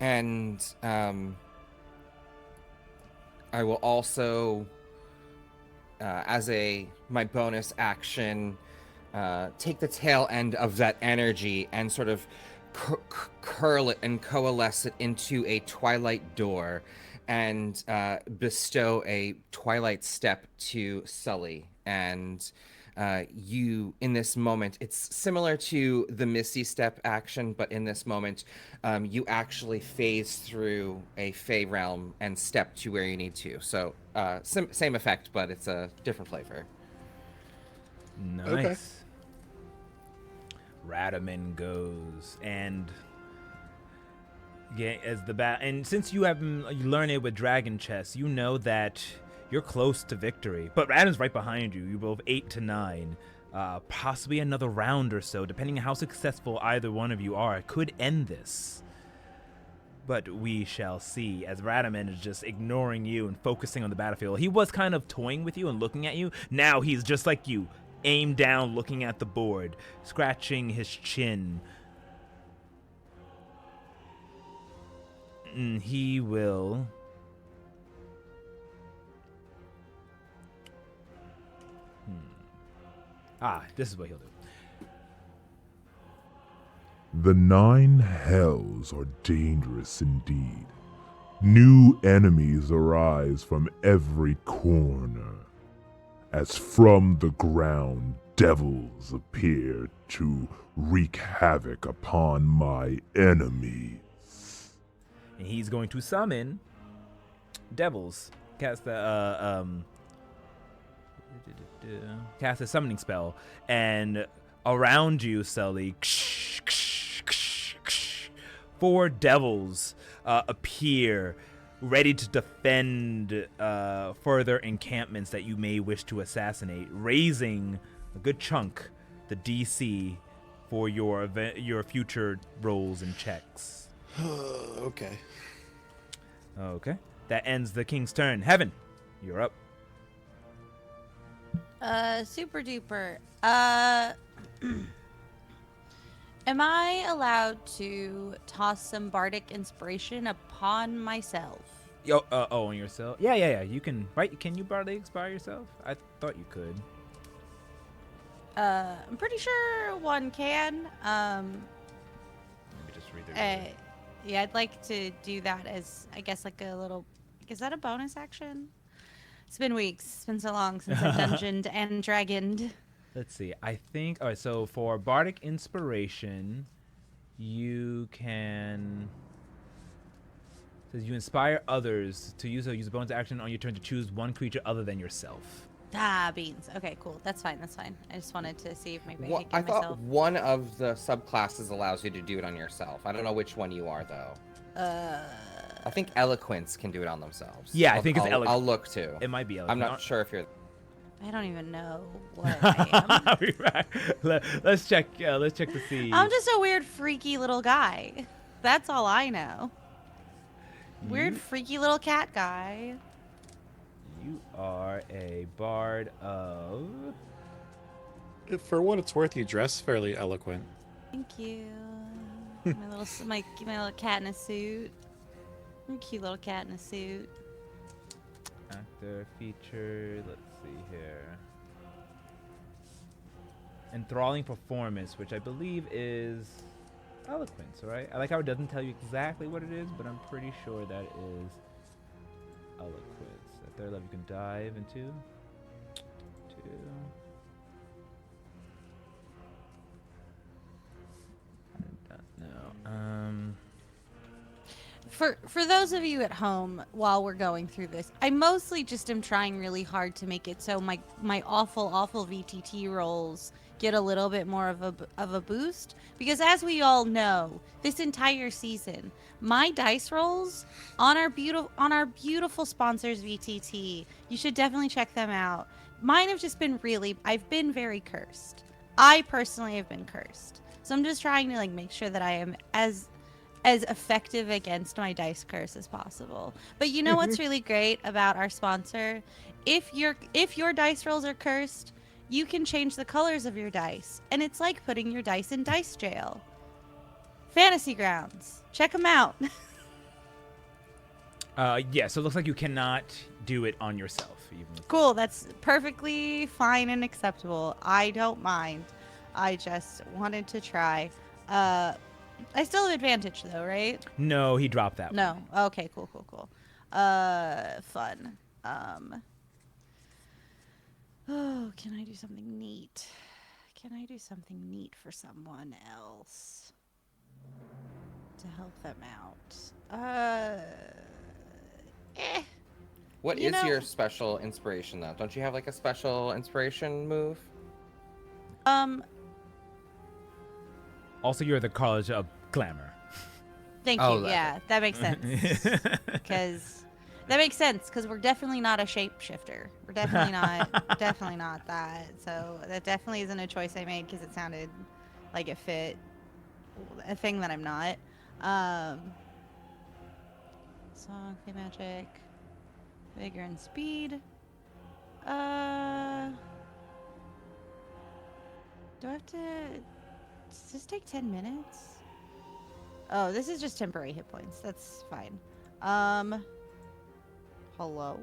And I will also, as my bonus action, take the tail end of that energy and sort of curl it and coalesce it into a twilight door, and bestow a twilight step to Sully. And you, in this moment, it's similar to the Misty Step action, but in this moment, you actually phase through a Fey realm and step to where you need to. So same effect, but it's a different flavor. Nice. Okay. Radaman goes, and as and since you learn it with Dragon Chess, you know that you're close to victory. But Radaman's right behind you. You're both 8-9. Possibly another round or so, depending on how successful either one of you are, could end this. But we shall see, as Radaman is just ignoring you and focusing on the battlefield. He was kind of toying with you and looking at you. Now he's just like you, aimed down, looking at the board, scratching his chin. And he will... this is what he'll do. The 9 hells are dangerous indeed. New enemies arise from every corner, as from the ground devils appear to wreak havoc upon my enemies. And he's going to summon devils. Cast the cast a summoning spell, and around you, Sully, 4 devils appear, ready to defend further encampments that you may wish to assassinate, raising a good chunk the DC for your future rolls and checks. Okay. Okay, that ends the king's turn. Heaven, you're up. Super duper. Am I allowed to toss some bardic inspiration upon myself? Yo, on yourself? Yeah. You can, right? Can you bardic inspire yourself? I thought you could. I'm pretty sure one can. Let me just read it. Yeah, I'd like to do that as, I guess, like a little. Is that a bonus action? It's been weeks. It's been so long since I've dungeoned and dragoned. Let's see. I think. All right. So for bardic inspiration, you can. It says you inspire others to use a bonus action on your turn to choose one creature other than yourself. Ah, beans. Okay, cool. That's fine. I just wanted to see if maybe I could I give thought myself. one of the subclasses allows you to do it on yourself. I don't know which one you are though. I think eloquence can do it on themselves. Yeah, I think it's eloquence. I'll look too. It might be. I'm not sure if you're. I don't even know what I am. I'll be back. Let's check. Let's check to see. I'm just a weird, freaky little guy. That's all I know. Weird, freaky little cat guy. You are a bard of. For what it's worth, you dress fairly eloquent. Thank you. my little cat in a suit. I'm a cute little cat in a suit. Actor featured. Let's see here. Enthralling performance, which I believe is eloquence, right? I like how it doesn't tell you exactly what it is, but I'm pretty sure that is eloquence. At third level, you can dive into. 2. I don't know. For those of you at home, while we're going through this, I mostly just am trying really hard to make it so my awful VTT rolls get a little bit more of a boost, because as we all know, this entire season, my dice rolls on our beautiful sponsors VTT, you should definitely check them out. Mine have just been I've been very cursed. I personally have been cursed. So I'm just trying to make sure that I am as effective against my dice curse as possible. But you know what's really great about our sponsor? If your dice rolls are cursed, you can change the colors of your dice, and it's like putting your dice in dice jail. Fantasy Grounds. Check them out. Yeah, so it looks like you cannot do it on yourself. Even with Cool, that's perfectly fine and acceptable. I don't mind. I just wanted to try. I still have advantage though, right? No, he dropped that one. No. Okay, cool. Fun. Oh, can I do something neat? Can I do something neat for someone else to help them out? What You is know- your special inspiration though? Don't you have like a special inspiration move? Also, you're the College of Glamour. Thank Oh, you. that's Yeah, that makes sense. Because we're definitely not a shapeshifter. We're definitely not that. So that definitely isn't a choice I made because it sounded like it fit a thing that I'm not. Song, Fey Magic, Vigor and Speed. Do I have to? Does this take 10 minutes? Oh, this is just temporary hit points. That's fine. Hello?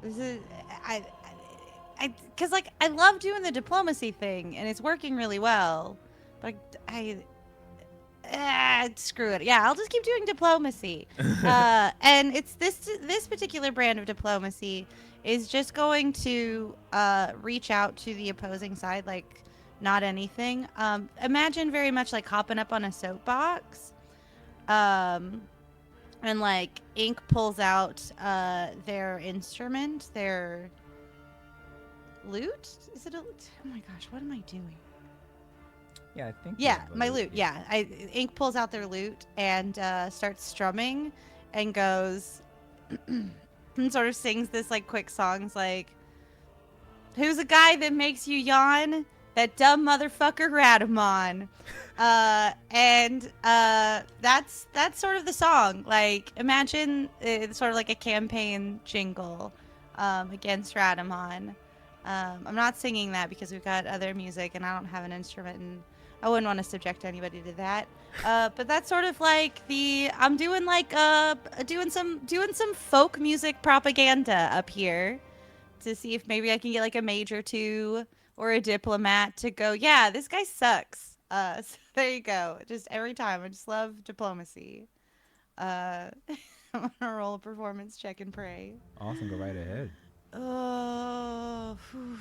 This is because I love doing the diplomacy thing and it's working really well, but screw it. Yeah, I'll just keep doing diplomacy. And it's this particular brand of diplomacy is just going to reach out to the opposing side, not anything. Imagine very much like hopping up on a soapbox. And like Ink pulls out their instrument, their lute. Is it a? Oh my gosh, what am I doing? Yeah, I think. you Yeah, have a my lute, lute. Yeah, Ink pulls out their lute and starts strumming, and goes and sort of sings this like quick songs like, "Who's a guy that makes you yawn? That dumb motherfucker Radamon." That's sort of the song. Like, imagine it's sort of like a campaign jingle against Radamon. I'm not singing that because we've got other music and I don't have an instrument, and I wouldn't want to subject anybody to that. But that's sort of like I'm doing like doing some folk music propaganda up here to see if maybe I can get like a mage or two or a diplomat to go, yeah, this guy sucks. So there you go. Just every time, I just love diplomacy. I'm gonna roll a performance check and pray. Awesome. Go right ahead. Oh, phew.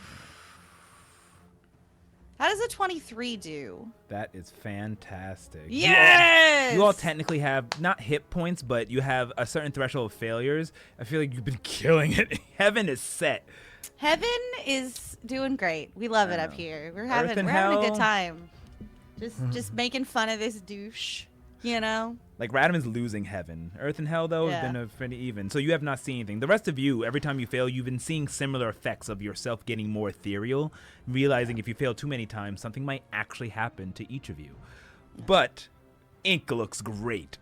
How does a 23 do? That is fantastic. Yes! You all technically have not hit points, but you have a certain threshold of failures. I feel like you've been killing it. Heaven is set. Heaven is doing great. We love it I up know. here. We're Earth having and a good hell. time. Just making fun of this douche, you know? Like, Radamon's losing heaven. Earth and hell, though, Yeah. have been pretty even. So you have not seen anything. The rest of you, every time you fail, you've been seeing similar effects of yourself getting more ethereal, realizing if you fail too many times, something might actually happen to each of you. But Ink looks great.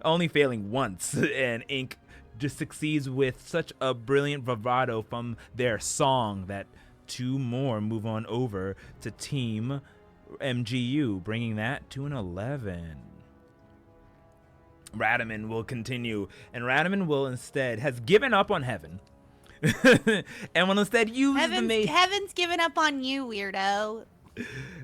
Only failing once, and Ink just succeeds with such a brilliant bravado from their song that two more move on over to Team MGU, bringing that to an 11. Radamon will continue, and Radamon will instead has given up on heaven, and will instead use Heaven's given up on you, weirdo.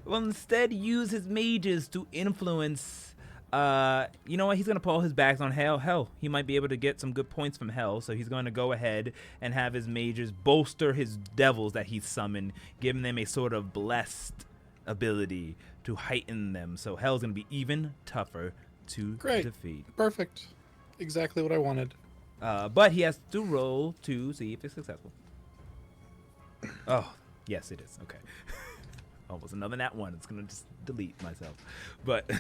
will instead use his mages to influence. You know what? He's gonna pull his bags on hell. Hell, he might be able to get some good points from hell, so he's going to go ahead and have his mages bolster his devils that he's summoned, giving them a sort of blessed ability to heighten them. So hell's gonna be even tougher to Great. defeat. Perfect. Exactly what I wanted. But he has to roll to see if it's successful. Oh, yes, it is. Okay. Almost another nat one. It's going to just delete myself. But,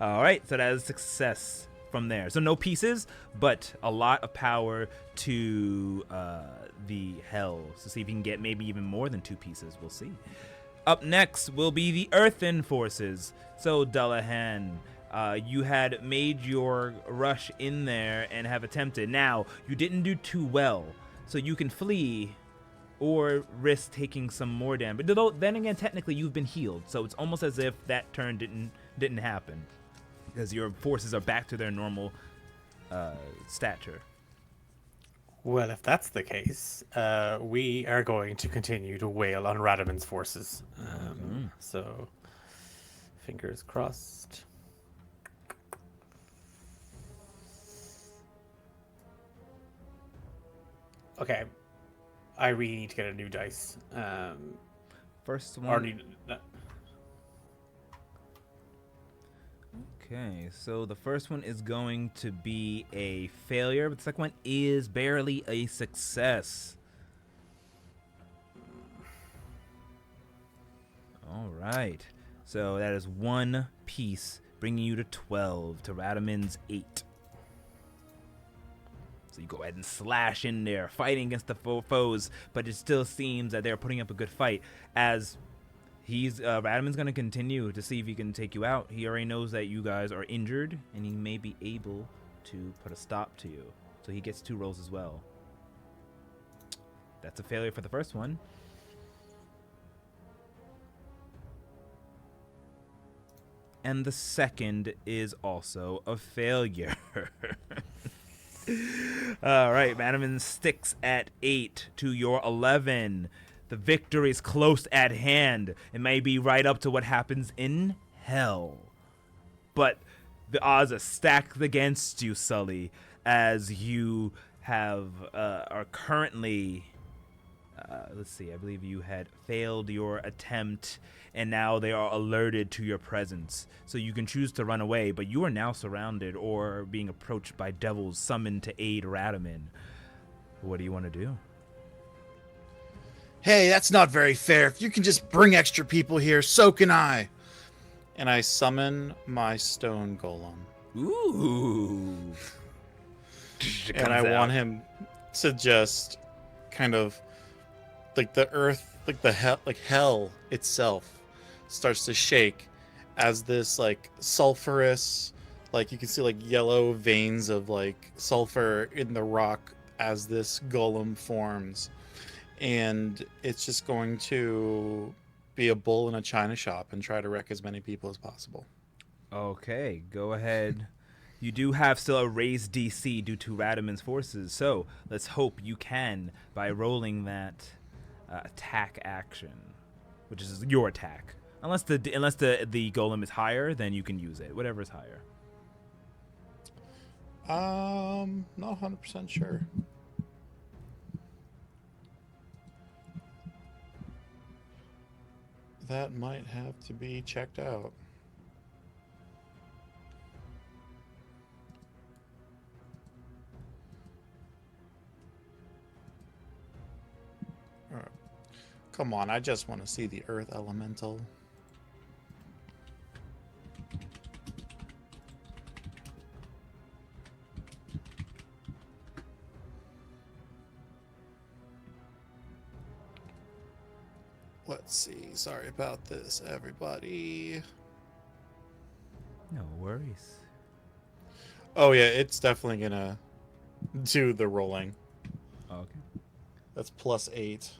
all right. So that is success from there. So no pieces, but a lot of power to the hell. So see if you can get maybe even more than 2 pieces. We'll see. Up next will be the earthen forces. So Dullahan, you had made your rush in there and have attempted. Now, you didn't do too well, so you can flee or risk taking some more damage. But though, then again, technically, you've been healed, so it's almost as if that turn didn't happen, because your forces are back to their normal stature. Well, if that's the case, we are going to continue to wail on Radamon's forces. So, fingers crossed. Okay, I really need to get a new dice. First Or one. need, Okay, so the first one is going to be a failure, but the second one is barely a success. All right, so that is 1 piece, bringing you to 12, to Radamon's 8. So you go ahead and slash in there, fighting against the foes, but it still seems that they're putting up a good fight, as Radamon's going to continue to see if he can take you out. He already knows that you guys are injured, and he may be able to put a stop to you. So he gets 2 rolls as well. That's a failure for the first one. And the second is also a failure. All right, Radamon sticks at 8 to your 11. The victory is close at hand. It may be right up to what happens in hell. But the odds are stacked against you, Sully, as you are currently let's see, I believe you had failed your attempt, and now they are alerted to your presence. So you can choose to run away, but you are now surrounded or being approached by devils summoned to aid Radaman. What do you want to do? Hey, that's not very fair. If you can just bring extra people here, so can I. And I summon my stone golem. Ooh. And I want him to just kind of like the earth, like hell itself starts to shake as this like sulfurous, like you can see like yellow veins of like sulfur in the rock as this golem forms. And it's just going to be a bull in a china shop and try to wreck as many people as possible. Okay, go ahead. You do have still a raised DC due to Radaman's forces, so let's hope you can by rolling that attack action, which is your attack. Unless the golem is higher, then you can use it. Whatever is higher. Not 100% sure. That might have to be checked out. Alright. Come on, I just want to see the Earth Elemental. Let's see. Sorry about this, everybody. No worries. Oh yeah, it's definitely gonna do the rolling. Okay. That's +8.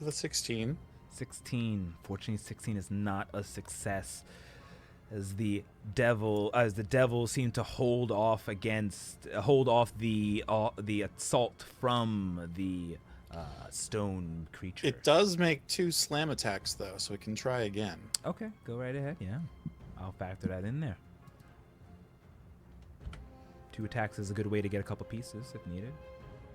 The 16. 16. Fortunately, 16 is not a success, as the devil seemed to hold off the assault from the stone creature. It does make 2 slam attacks though, so it can try again. Okay, go right ahead. Yeah, I'll factor that in there. 2 attacks is a good way to get a couple pieces if needed.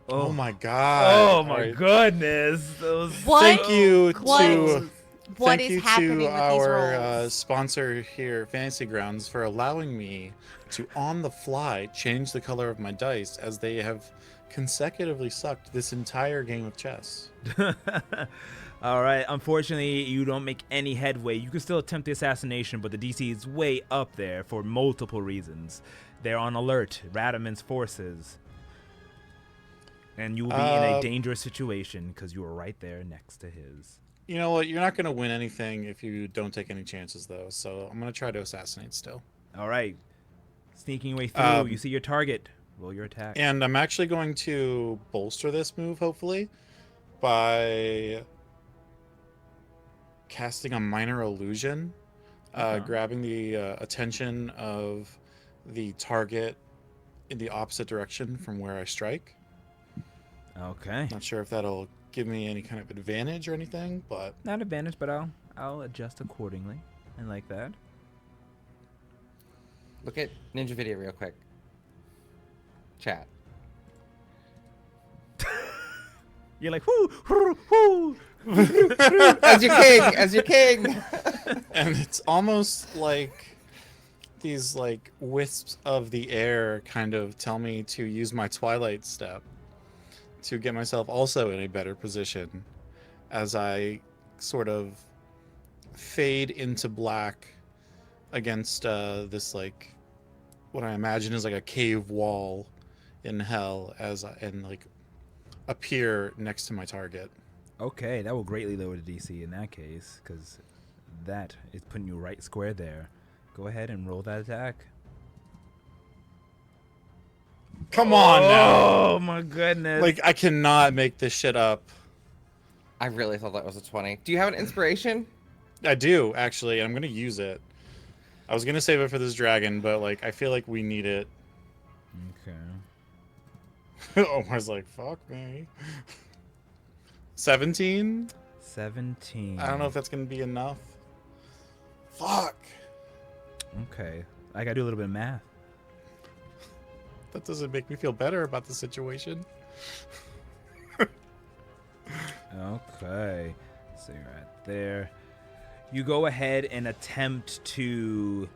Oh my god. Oh my Alright. goodness. Those What? Thank you What? to What thank is you happening to with these our rolls? sponsor here, Fantasy Grounds, for allowing me to on the fly change the color of my dice as they have consecutively sucked this entire game of chess. All right. Unfortunately, you don't make any headway. You can still attempt the assassination, but the DC is way up there for multiple reasons. They're on alert. Radaman's forces. And you will be in a dangerous situation because you are right there next to his. You know what? You're not going to win anything if you don't take any chances, though. So I'm going to try to assassinate still. All right. Sneaking your way through. You see your target. Roll your attack. And I'm actually going to bolster this move, hopefully, by casting a minor illusion, grabbing the attention of the target in the opposite direction from where I strike. Okay. Not sure if that'll give me any kind of advantage or anything, but Not advantage, but I'll adjust accordingly. I like that. Look at Ninja Video real quick. Chat. You're like, whoo, whoo, whoo. As your king, as your king. and it's almost like these like wisps of the air kind of tell me to use my Twilight Step to get myself also in a better position as I sort of fade into black against this like what I imagine is like a cave wall in hell and like appear next to my target. Okay, that will greatly lower the DC in that case, because that is putting you right square there. Go ahead and roll that attack. Come on now. Oh my goodness. Like I cannot make this shit up. I really thought that was a 20. Do you have an inspiration? I do actually. I'm gonna use it. I was gonna save it for this dragon, but like I feel like we need it. Okay. Omar's like, fuck me. 17? 17. I don't know if that's gonna be enough. Fuck. Okay. I gotta do a little bit of math. That doesn't make me feel better about the situation. Okay. So you're right there. You go ahead and attempt to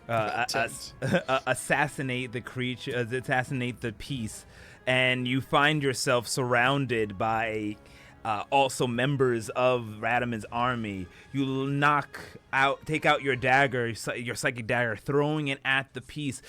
assassinate the creature, assassinate the piece, and you find yourself surrounded by also members of Radaman's army. You take out your dagger, your psychic dagger, throwing it at the piece.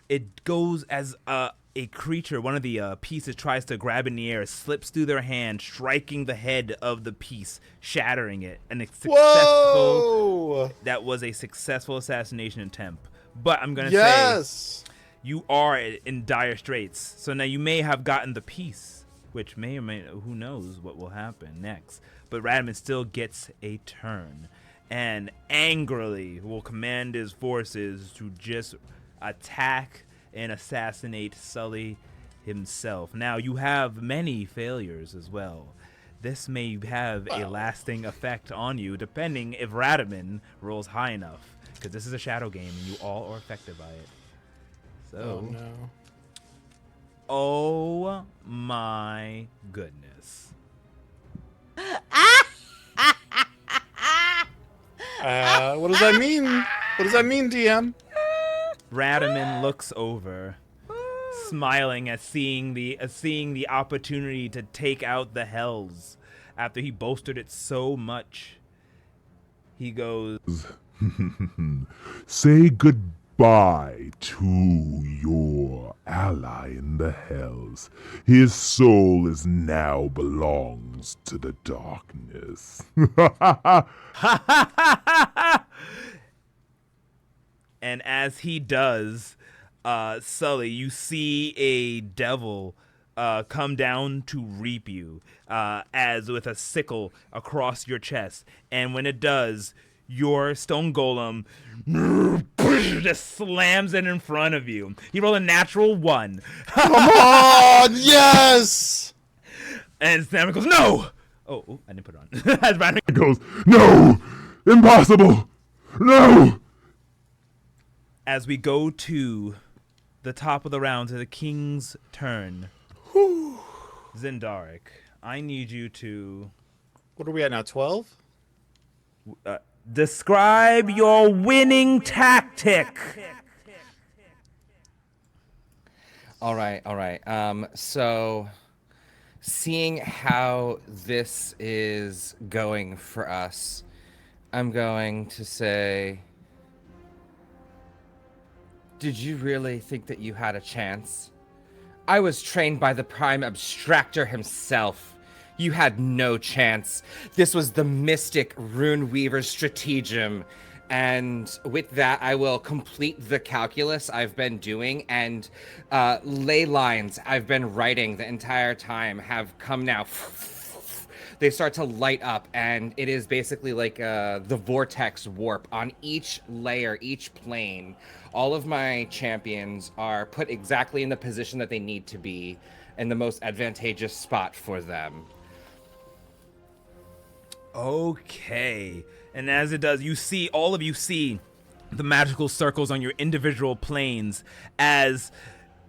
It goes as a creature, one of the pieces tries to grab in the air, slips through their hand, striking the head of the piece, shattering it. Whoa! That was a successful assassination attempt. But I'm going to Yes! say you are in dire straits. So now you may have gotten the piece, which may or may, who knows what will happen next. But Radaman still gets a turn and angrily will command his forces to just attack and assassinate Sully himself. Now, you have many failures as well. This may have a lasting effect on you, depending if Radaman rolls high enough, because this is a shadow game and you all are affected by it. So, Oh, no. oh my goodness. What does that mean? What does that mean, DM? Radaman looks over, smiling at seeing the opportunity to take out the Hells after he boasted it so much. He goes, Say goodbye to your ally in the Hells. His soul is now belongs to the darkness. and as he does, Sully, you see a devil come down to reap you, as with a sickle across your chest. And when it does, your stone golem just slams it in front of you. He rolled a natural 1. Come on! Yes! And Sam goes, no! Oh, I didn't put it on. As Radaman Goes, no! Impossible! No! as we go to the top of the round, to the king's turn. Zendaric, I need you to What are we at now, 12? describe your winning tactic. All right. So, seeing how this is going for us, I'm going to say, did you really think that you had a chance? I was trained by the Prime Abstractor himself. You had no chance. This was the Mystic Rune Weaver's stratagem. And with that, I will complete the calculus I've been doing, and ley lines I've been writing the entire time have come now. They start to light up, and it is basically like the vortex warp on each layer, each plane. All of my champions are put exactly in the position that they need to be, in the most advantageous spot for them. Okay. And as it does, all of you see the magical circles on your individual planes as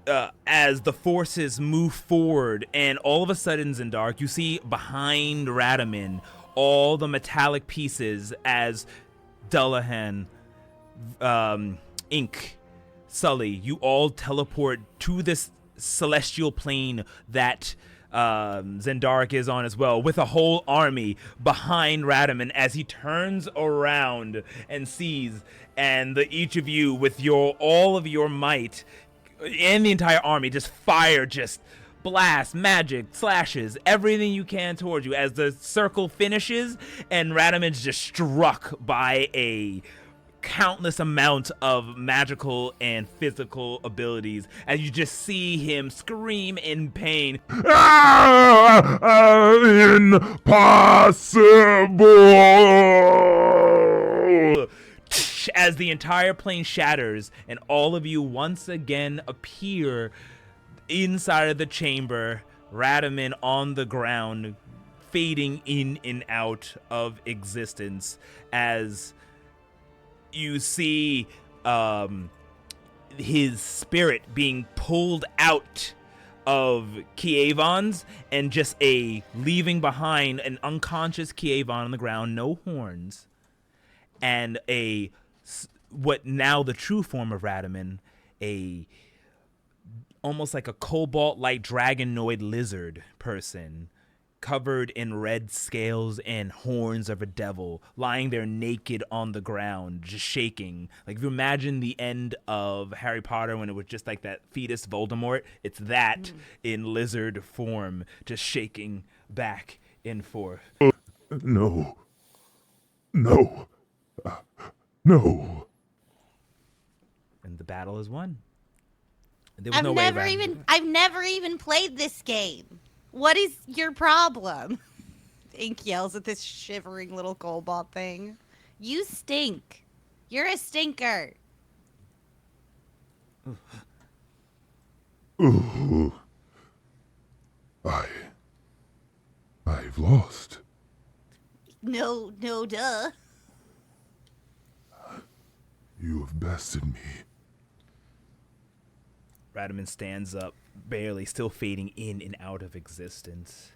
the forces move forward, and all of a sudden, Zendaric, you see behind Radaman all the metallic pieces as Dullahan, Ink, Sully, you all teleport to this celestial plane that Zendaric is on as well, with a whole army behind Radaman as he turns around and sees, and each of you with all of your might and the entire army just fire, just blast, magic, slashes, everything you can towards you as the circle finishes and Radaman's just struck by a countless amount of magical and physical abilities as you just see him scream in pain. Impossible! As the entire plane shatters and all of you once again appear inside of the chamber, Radaman on the ground, fading in and out of existence as you see his spirit being pulled out of Kievon's, and just leaving behind an unconscious Kievon on the ground, no horns, and what now the true form of Radaman, almost like a cobalt-like dragonoid lizard person, covered in red scales and horns of a devil, lying there naked on the ground, just shaking. Like, if you imagine the end of Harry Potter when it was just like that fetus Voldemort, it's that in lizard form, just shaking back and forth. No. No. No. And the battle is won. There was no way I've never even played this game. What is your problem? Ink yells at this shivering little cobalt thing. You stink. You're a stinker. Ooh. I've lost. No, duh. You have bested me. Radaman stands up, barely, still fading in and out of existence.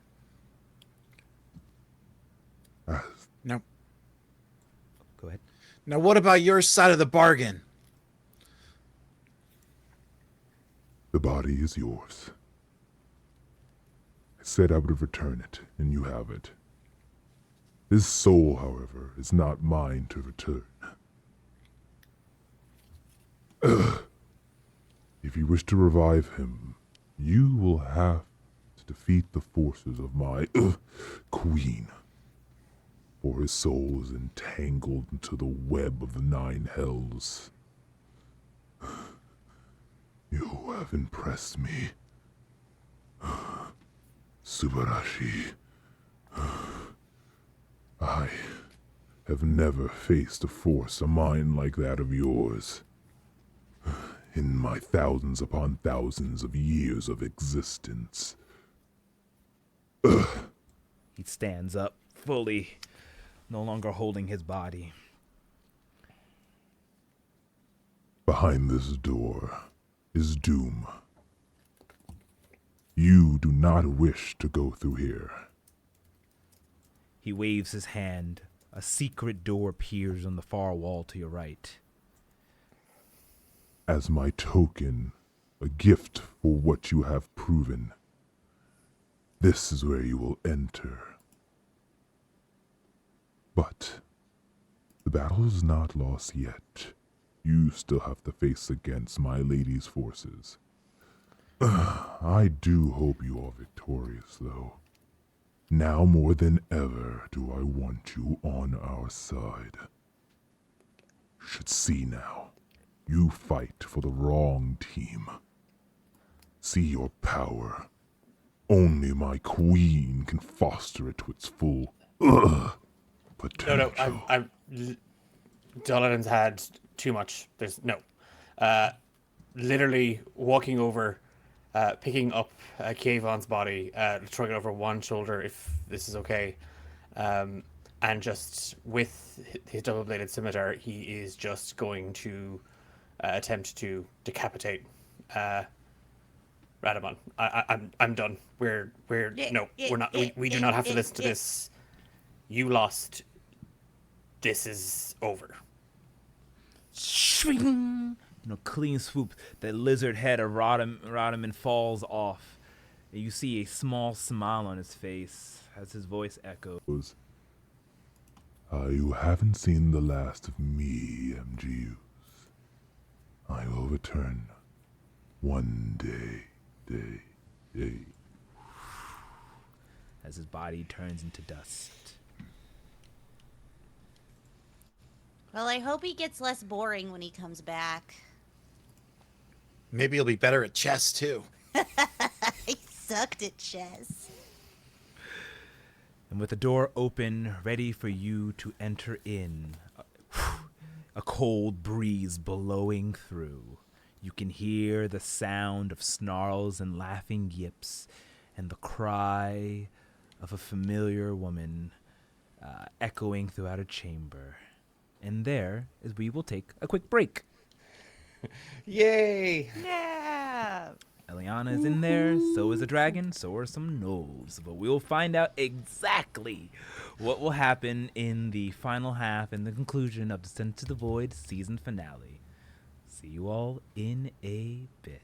No. Go ahead. Now, what about your side of the bargain? The body is yours. I said I would return it, and you have it. His soul, however, is not mine to return. If you wish to revive him, you will have to defeat the forces of my queen. For his soul is entangled into the web of the 9 hells. You have impressed me, Subarashi. I have never faced a force a mind like that of yours. In my thousands upon thousands of years of existence. He stands up, fully, no longer holding his body. Behind this door is doom. You do not wish to go through here. He waves his hand. A secret door appears on the far wall to your right. As my token, a gift for what you have proven, this is where you will enter. But the battle is not lost yet. You still have to face against my lady's forces. I do hope you are victorious, though. Now more than ever do I want you on our side. You should see now. You fight for the wrong team. See your power. Only my queen can foster it to its full potential. Dalaran's had too much. There's no. Literally walking over, picking up Kievon's body, throwing it over one shoulder, if this is okay, and just with his double-bladed scimitar, he is just going to attempt to decapitate Radaman. I'm done. We're not. We do not have to listen to this. You lost. This is over. Swing! Clean swoop. The lizard head of Radaman falls off. And you see a small smile on his face as his voice echoes. You haven't seen the last of me, MGUs. I will return one day. As his body turns into dust. Well, I hope he gets less boring when he comes back. Maybe you'll be better at chess, too. He sucked at chess. And with the door open, ready for you to enter in, a cold breeze blowing through, you can hear the sound of snarls and laughing yips and the cry of a familiar woman echoing throughout a chamber. And there is we will take a quick break. Yay! Yeah. Eliana is in there, so is a dragon, so are some gnolls. But we'll find out exactly what will happen in the final half and the conclusion of Descent to the Void season finale. See you all in a bit.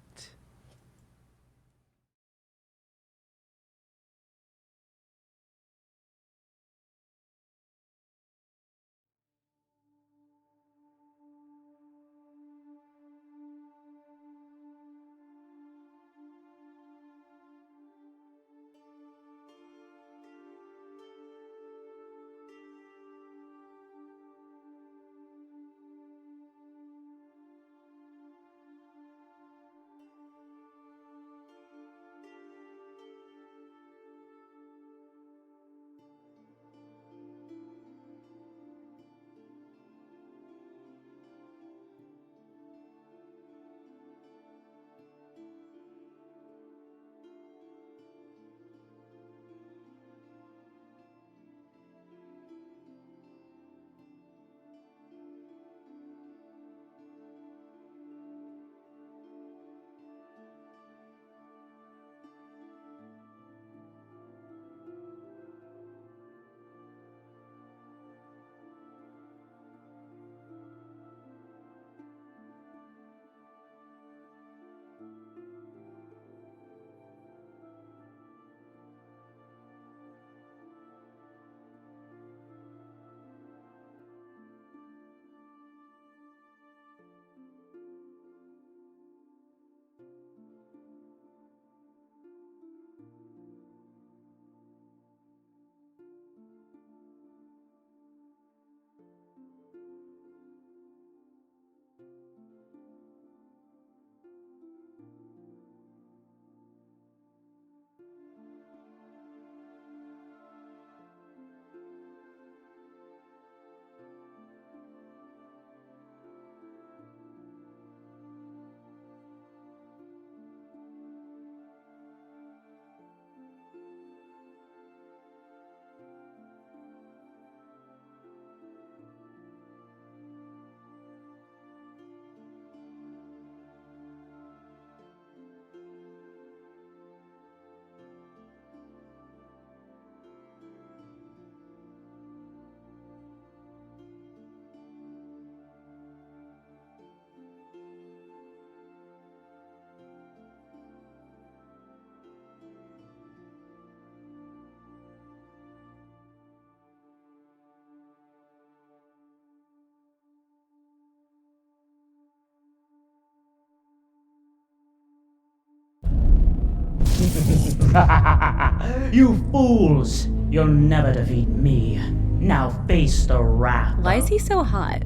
You fools! You'll never defeat me. Now face the wrath. Why is he so hot?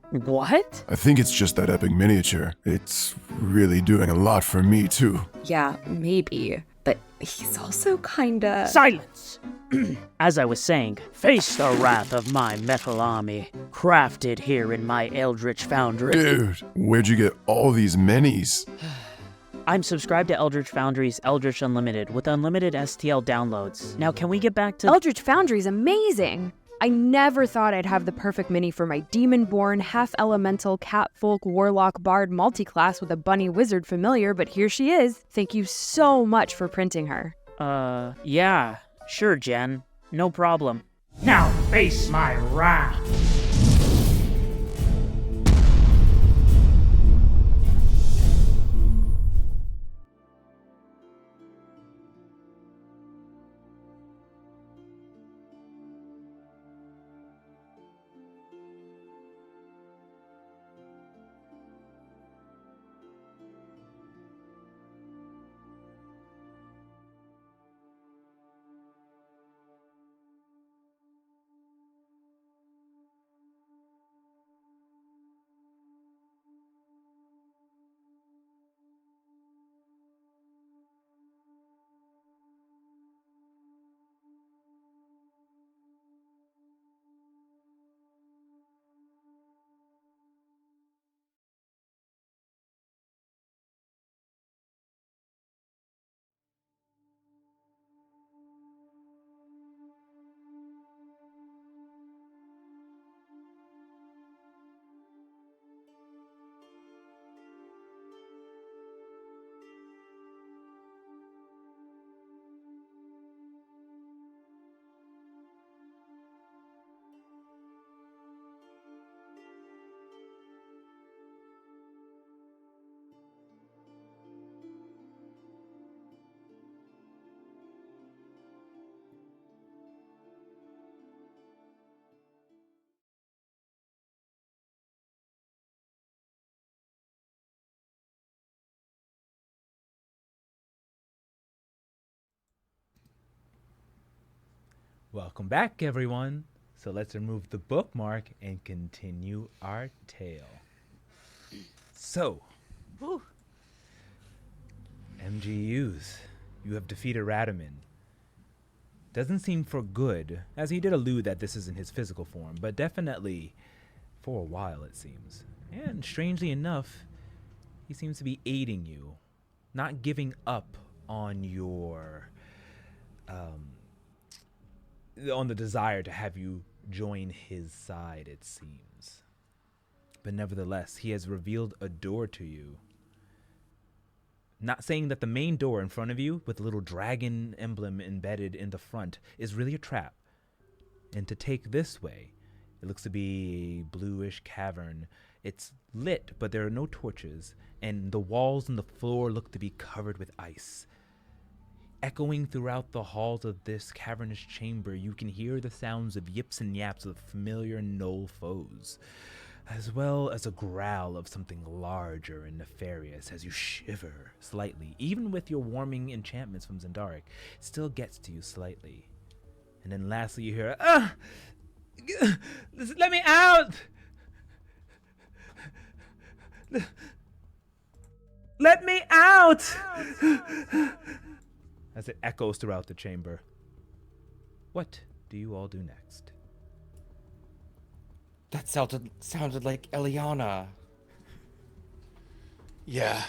What? I think it's just that epic miniature. It's really doing a lot for me, too. Yeah, maybe. But he's also kinda... Silence! As I was saying, face the wrath of my metal army, crafted here in my Eldritch Foundry. Dude, where'd you get all these minis? I'm subscribed to Eldritch Foundry's Eldritch Unlimited with unlimited STL downloads. Now, can we get back to... Eldritch Foundry's amazing! I never thought I'd have the perfect mini for my Demon-born, half-elemental, catfolk, warlock, bard multi-class with a bunny wizard familiar, but here she is. Thank you so much for printing her. Yeah. Sure, Jen. No problem. Now face my wrath! Welcome back, everyone. So let's remove the bookmark and continue our tale. So, Whew. MGUs, you have defeated Radaman. Doesn't seem for good, as he did allude that this isn't his physical form, but definitely for a while, it seems. And strangely enough, he seems to be aiding you, not giving up on your, on the desire to have you join his side, it seems. But nevertheless, he has revealed a door to you. Not saying that the main door in front of you, with the little dragon emblem embedded in the front, is really a trap. And to take this way, it looks to be a bluish cavern. It's lit, but there are no torches, and the walls and the floor look to be covered with ice. Echoing throughout the halls of this cavernous chamber, you can hear the sounds of yips and yaps of familiar Knoll foes, as well as a growl of something larger and nefarious as you shiver slightly. Even with your warming enchantments from Zendaric, it still gets to you slightly. And then lastly you hear, let me out! Let me out! As it echoes throughout the chamber. What do you all do next? That sounded like Eliana. Yeah.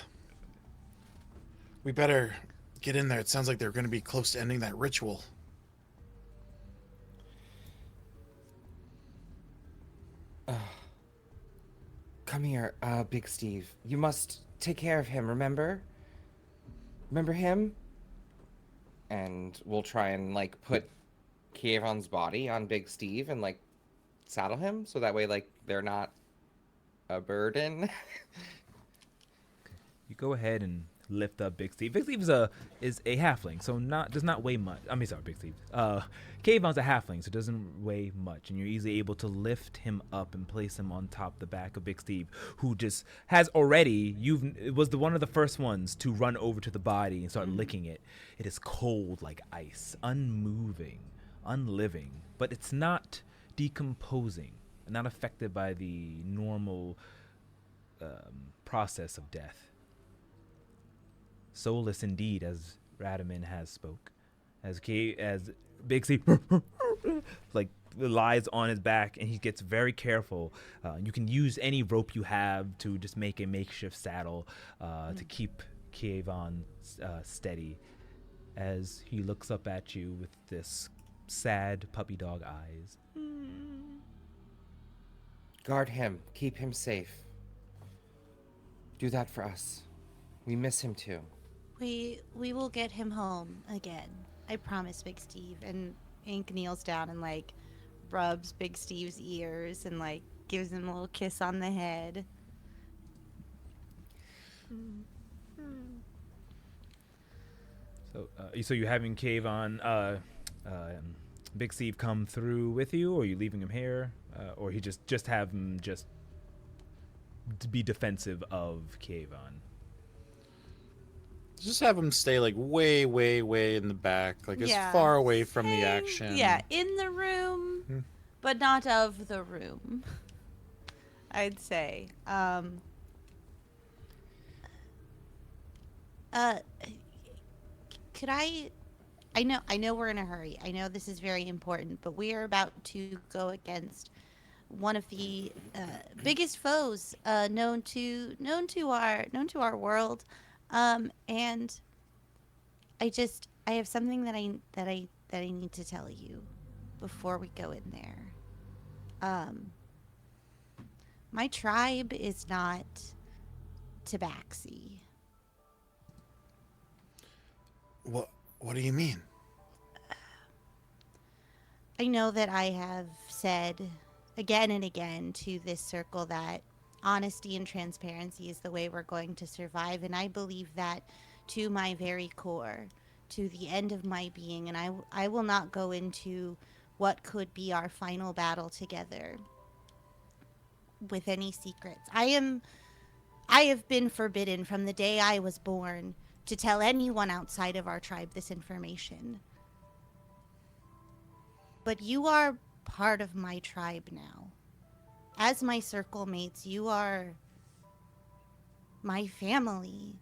We better get in there. It sounds like they're going to be close to ending that ritual. Come here, Big Steve. You must take care of him, remember? Remember him? And we'll try and, like, put Kievan's body on Big Steve and, like, saddle him, so that way, like, they're not a burden. You go ahead and lift up Big Steve. Big Steve is a halfling, so does not weigh much. I mean, sorry, Big Steve. Kayvon's a halfling, so doesn't weigh much, and you're easily able to lift him up and place him on top the back of Big Steve, who just has already. It was one of the first ones to run over to the body and start licking it. It is cold like ice, unmoving, unliving, but it's not decomposing, not affected by the normal process of death. Soulless indeed, as Radaman has spoke, as Big Steve like lies on his back, and he gets very careful. You can use any rope you have to just make a makeshift saddle to keep Kievan steady, as he looks up at you with this sad puppy dog eyes. Guard him. Keep him safe. Do that for us. We miss him too. We will get him home again. I promise, Big Steve. And Ink kneels down and like rubs Big Steve's ears and like gives him a little kiss on the head. So you're having Kayvon, Big Steve come through with you, or are you leaving him here, or he just have him just to be defensive of Kayvon? Just have him stay like way, way, way in the back, like as far away from the action. Yeah, in the room, but not of the room. I'd say. Could I know we're in a hurry. I know this is very important, but we are about to go against one of the biggest foes known to our world. And I have something that I need to tell you before we go in there. My tribe is not Tabaxi. What do you mean? I know that I have said again and again to this circle that honesty and transparency is the way we're going to survive, and I believe that to my very core, to the end of my being, and I will not go into what could be our final battle together with any secrets. I have been forbidden from the day I was born to tell anyone outside of our tribe this information. But you are part of my tribe now. As my circle mates, you are my family.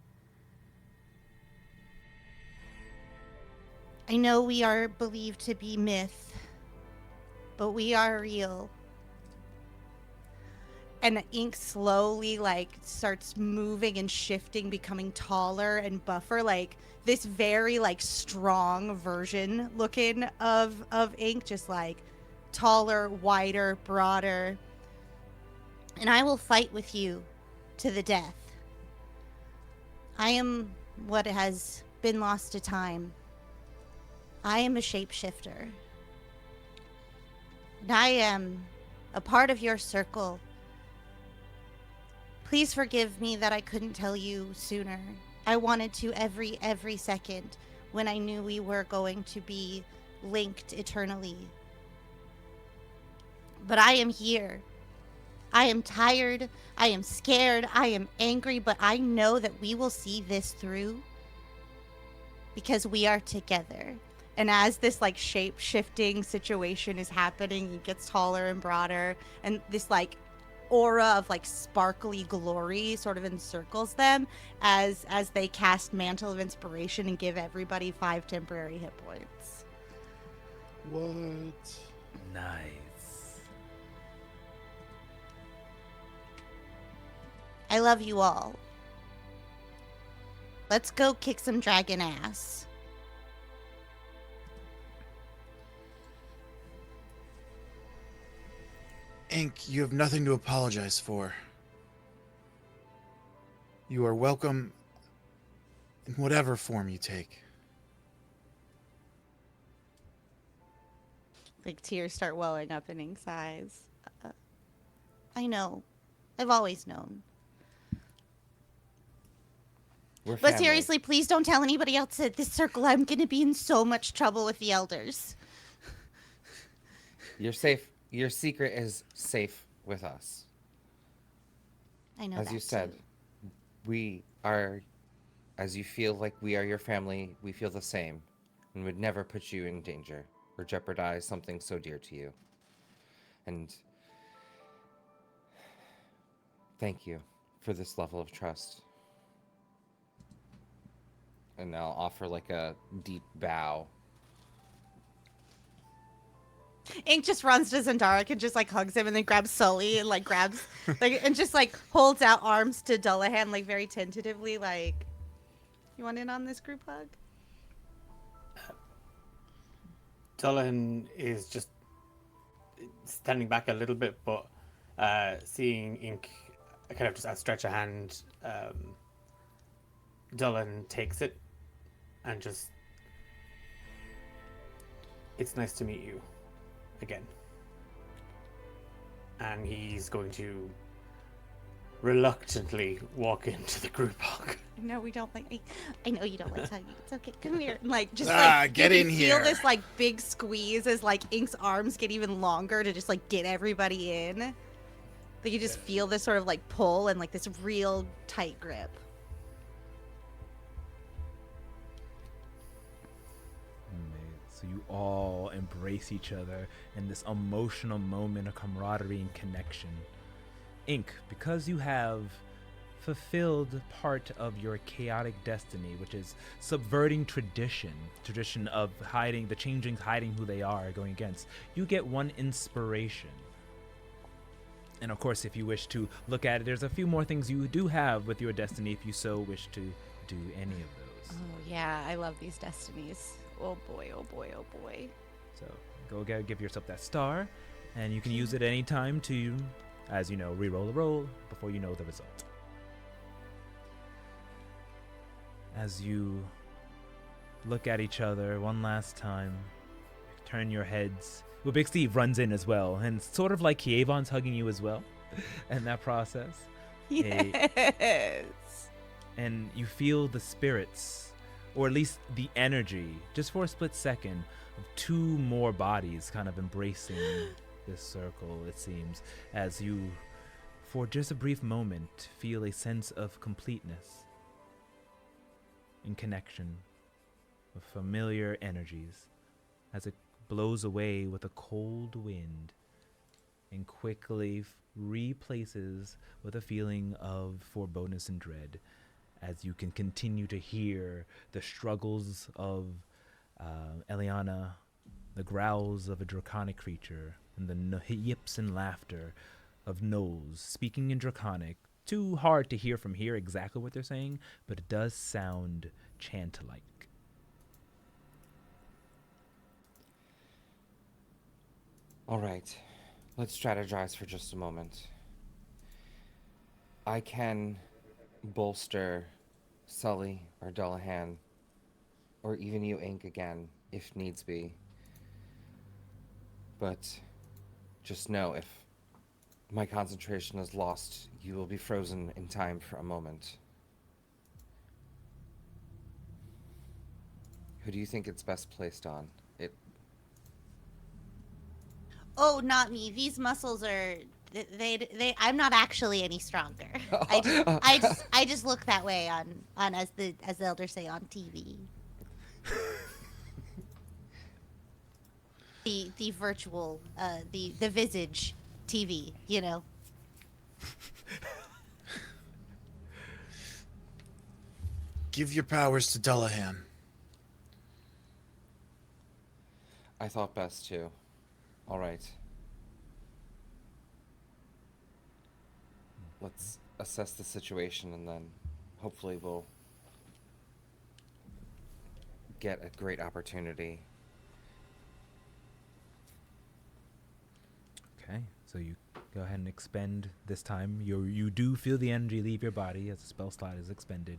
I know we are believed to be myth, but we are real. And Ink slowly starts moving and shifting, becoming taller and buffer, like this very strong version looking of Ink, just taller, wider, broader. And I will fight with you to the death. I am what has been lost to time. I am a shapeshifter. And I am a part of your circle. Please forgive me that I couldn't tell you sooner. I wanted to every second when I knew we were going to be linked eternally. But I am here. I am tired. I am scared. I am angry, but I know that we will see this through because we are together. And as this shape-shifting situation is happening, it gets taller and broader, and this aura of sparkly glory sort of encircles them as they cast Mantle of Inspiration and give everybody 5 temporary hit points. What? Nice. I love you all. Let's go kick some dragon ass. Ink, you have nothing to apologize for. You are welcome in whatever form you take. Tears start welling up in Ink's eyes. I know. I've always known. We're But family. seriously, please don't tell anybody else at this circle. I'm going to be in so much trouble with the elders. You're safe. Your secret is safe with us. I know As that you said, too. we are, as you feel like we are your family, we feel the same and would never put you in danger or jeopardize something so dear to you. And thank you for this level of trust. And I'll offer a deep bow. Ink just runs to Zendaric and just hugs him and then grabs Sully and grabs and just holds out arms to Dullahan very tentatively you want in on this group hug? Dullahan is just standing back a little bit, but seeing Ink kind of just outstretch a hand, Dullahan takes it and just, it's nice to meet you again. And he's going to reluctantly walk into the group hug. No, we don't I know you don't like hugging. It's okay. Come here. Get in you here. Feel this big squeeze as Ink's arms get even longer to just get everybody in. You just feel this sort of pull and this real tight grip. So you all embrace each other in this emotional moment of camaraderie and connection. Ink, because you have fulfilled part of your chaotic destiny, which is subverting tradition of hiding, the changelings hiding who they are, going against, you get 1 inspiration. And of course, if you wish to look at it, there's a few more things you do have with your destiny if you so wish to do any of those. Oh yeah, I love these destinies. Oh boy, oh boy, oh boy. So go give yourself that star, and you can use it any time to, as you know, re-roll a roll before you know the result. As you look at each other one last time, turn your heads. Well, Big Steve runs in as well, and it's sort of like Kievon's hugging you as well in that process. Yes. And you feel the spirits, or at least the energy, just for a split second, of 2 more bodies kind of embracing this circle, it seems, as you, for just a brief moment, feel a sense of completeness and connection with familiar energies as it blows away with a cold wind and quickly replaces with a feeling of foreboding and dread as you can continue to hear the struggles of Eliana, the growls of a draconic creature, and the yips and laughter of gnolls speaking in draconic. Too hard to hear from here exactly what they're saying, but it does sound chant-like. All right, let's strategize for just a moment. I can bolster Sully or Dullahan, or even you, Ink, again, if needs be. But just know, if my concentration is lost, you will be frozen in time for a moment. Who do you think it's best placed on? Oh, not me. These muscles are they I'm not actually any stronger. I just look that way on as the elders say, on TV. the virtual the visage TV, you know. Give your powers to Dullahan. I thought best too. All right. Let's assess the situation and then hopefully we'll get a great opportunity. Okay, so you go ahead and expend this time. You do feel the energy leave your body as the spell slot is expended.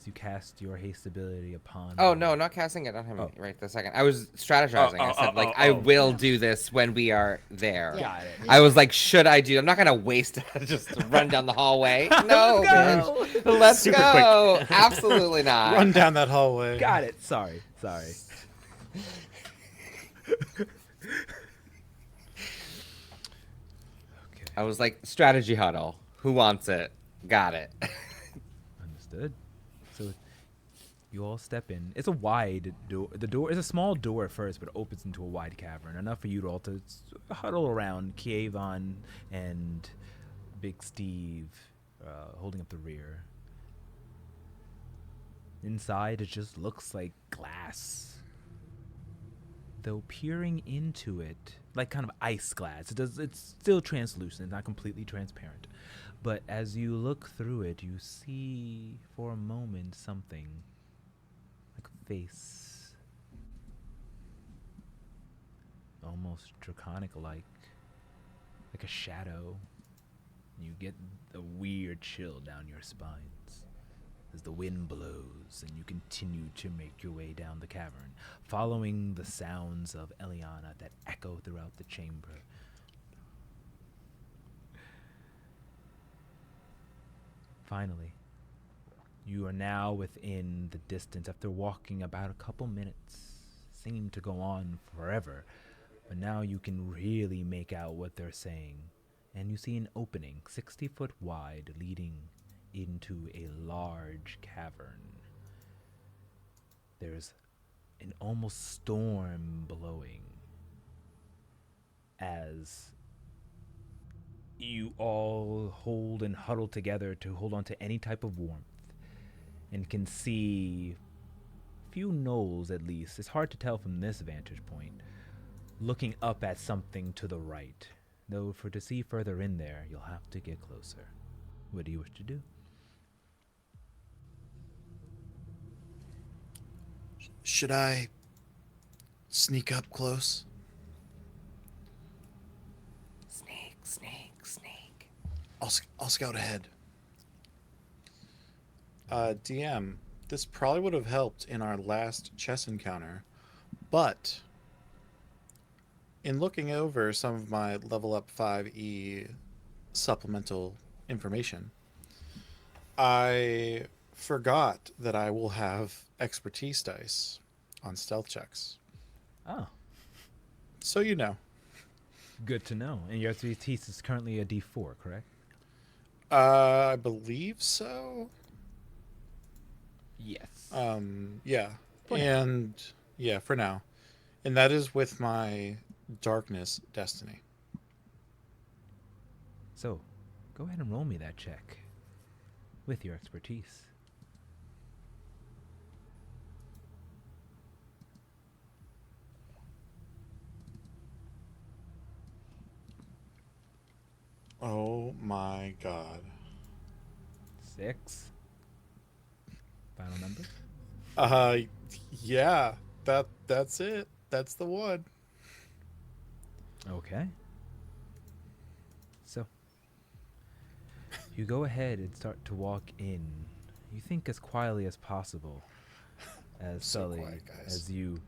As you cast your haste ability upon... Oh, no, not casting it on him right this second. I was strategizing. I said, I will do this when we are there. Got it. I was like, should I do? I'm not going to waste it. Just run down the hallway. No, bitch. Let's Super go. quick. Absolutely not. Run down that hallway. Got it. Sorry. I was like, strategy huddle. Who wants it? Got it. Understood. So you all step in. It's a wide door. The door is a small door at first, but it opens into a wide cavern. Enough for you all to huddle around Kievon and Big Steve holding up the rear. Inside, it just looks like glass. Though peering into it, like kind of ice glass, it's still translucent, it's not completely transparent. But as you look through it, you see for a moment something like a face. Almost draconic-like, like a shadow. You get a weird chill down your spines as the wind blows and you continue to make your way down the cavern, following the sounds of Eliana that echo throughout the chamber. Finally, you are now within the distance after walking about a couple minutes, seeming to go on forever, but now you can really make out what they're saying, and you see an opening 60 foot wide leading into a large cavern. There's an almost storm blowing as you all hold and huddle together to hold on to any type of warmth, and can see a few gnolls at least. It's hard to tell from this vantage point, looking up at something to the right. Though to see further in there, you'll have to get closer. What do you wish to do? Should I sneak up close? Snake. I'll scout ahead. DM, this probably would have helped in our last chess encounter, but in looking over some of my level up 5e supplemental information, I forgot that I will have expertise dice on stealth checks. Oh. So you know. Good to know. And your expertise is currently a D4, correct? I believe so. Yes. Yeah. For now. And yeah, for now. And that is with my darkness destiny. So, go ahead and roll me that check with your expertise. Oh my god. 6. Final number? Uh yeah, that's it. That's the one. Okay. So, you go ahead and start to walk in. You think as quietly as possible, as So Sully, quiet, guys. as you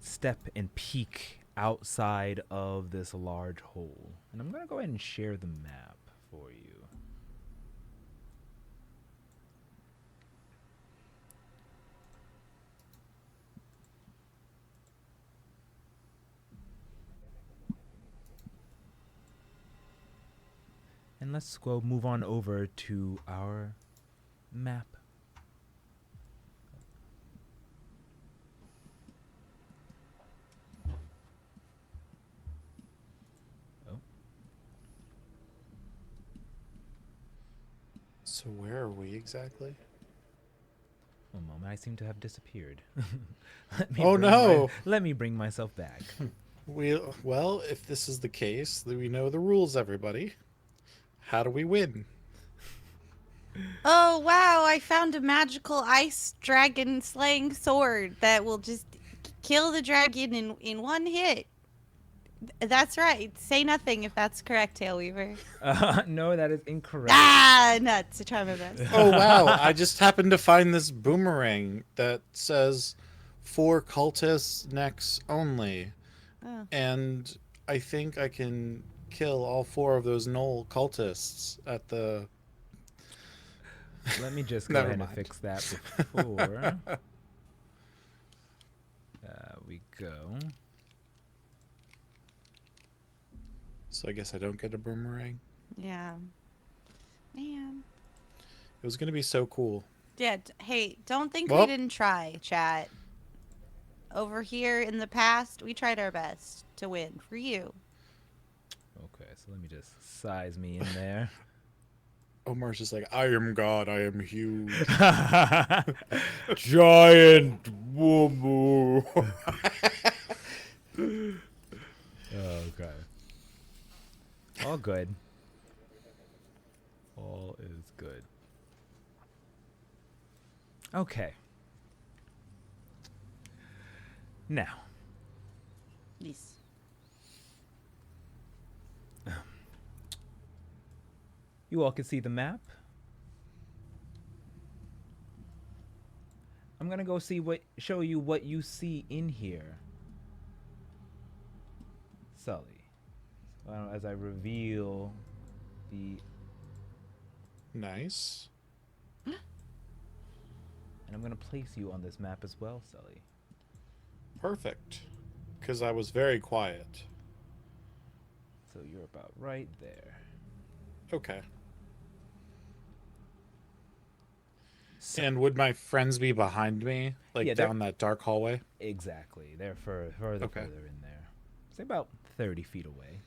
step and peek outside of this large hole. And I'm going to go ahead and share the map for you. And let's go move on over to our map. Oh, So where are we exactly? one moment. I seem to have disappeared. Let me Oh, bring no. let me bring myself back. Well, if this is the case, then we know the rules, everybody. How do we win? Oh wow, I found a magical ice dragon slaying sword that will just kill the dragon in one hit. That's right. Say nothing if that's correct, Tailweaver. No, that is incorrect. Ah, nuts. I try my best. Oh wow, I just happened to find this boomerang that says 4 cultists necks only. Oh. And I think I can kill all 4 of those Knoll cultists at the... Let me just go Never ahead mind. and fix that before we go. So I guess I don't get a boomerang. Yeah. Man. It was going to be so cool. Yeah, hey, don't think Well- we didn't try, chat. Over here in the past, we tried our best to win for you. Okay, so let me just size me in there. Omar's just like, I am God, I am huge. Giant woman. Okay. All good. All is good. Okay. Now, Yes. you all can see the map. I'm gonna go show you what you see in here. Sully. As I reveal the, Nice. and I'm gonna place you on this map as well, Sully. Perfect. Because I was very quiet. So you're about right there. Okay. So, And would my friends be behind me? Like Yeah, they're- down that dark hallway? exactly. They're further Okay. further in there. Say about 30 feet away.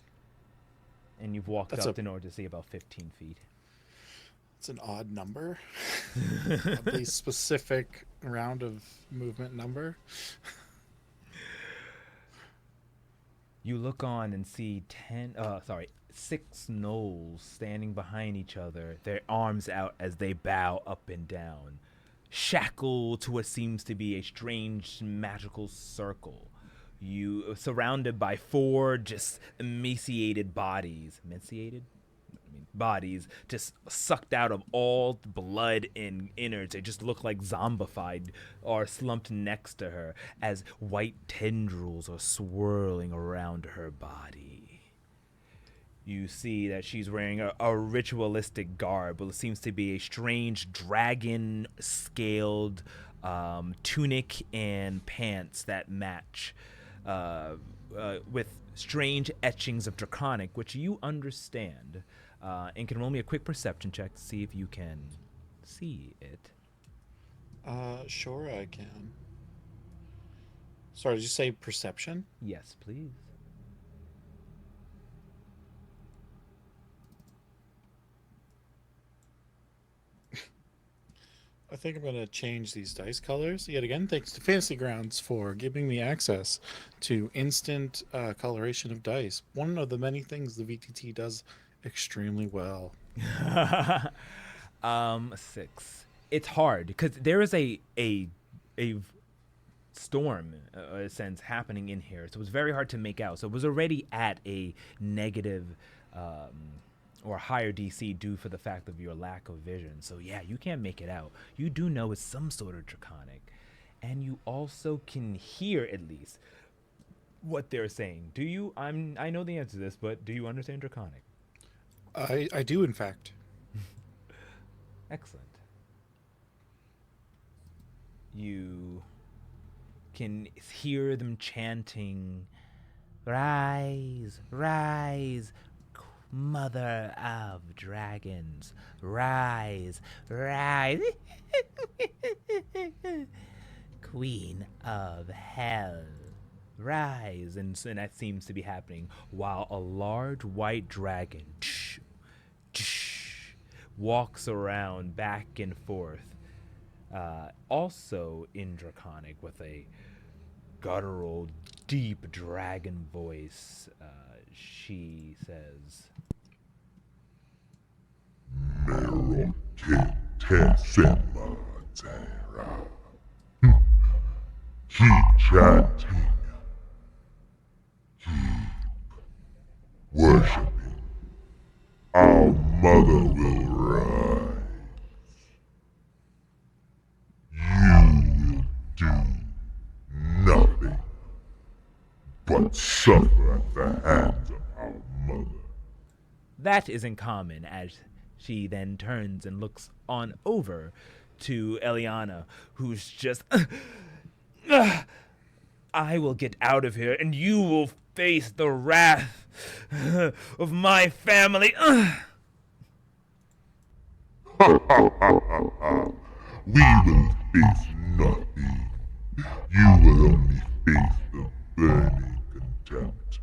And you've walked That's up in order to see about 15 feet. It's an odd number. A specific round of movement number. You look on and see 6 gnolls standing behind each other, their arms out as they bow up and down, shackled to what seems to be a strange magical circle. You surrounded by 4 just emaciated bodies. Bodies just sucked out of all the blood and innards. They just look like zombified or slumped next to her as white tendrils are swirling around her body. You see that she's wearing a ritualistic garb, but it seems to be a strange dragon-scaled tunic and pants that match with strange etchings of Draconic, which you understand. And can roll me a quick perception check to see if you can see it. Sure I can. Sorry, did you say perception? Yes, please. I think I'm going to change these dice colors. Yet again, thanks to Fantasy Grounds for giving me access to instant coloration of dice. One of the many things the VTT does extremely well. 6. It's hard because there is a storm, a sense, happening in here. So it was very hard to make out. So it was already at a negative or higher DC due for the fact of your lack of vision. So yeah, you can't make it out. You do know it's some sort of draconic. And you also can hear, at least, what they're saying. Do you? I know the answer to this, but do you understand draconic? I do, in fact. Excellent. You can hear them chanting, "Rise, rise, mother of dragons, rise, rise, queen of hell, rise." And that seems to be happening while a large white dragon walks around back and forth, also in draconic, with a guttural, deep dragon voice. She says, Keep chanting. Keep worshiping. Our mother will rise. You will do nothing but suffer at the hands of our mother. that is in common, as she then turns and looks on over to Eliana, who's just, I will get out of here, and you will face the wrath of my family. We will face nothing. You will only face the burning contempt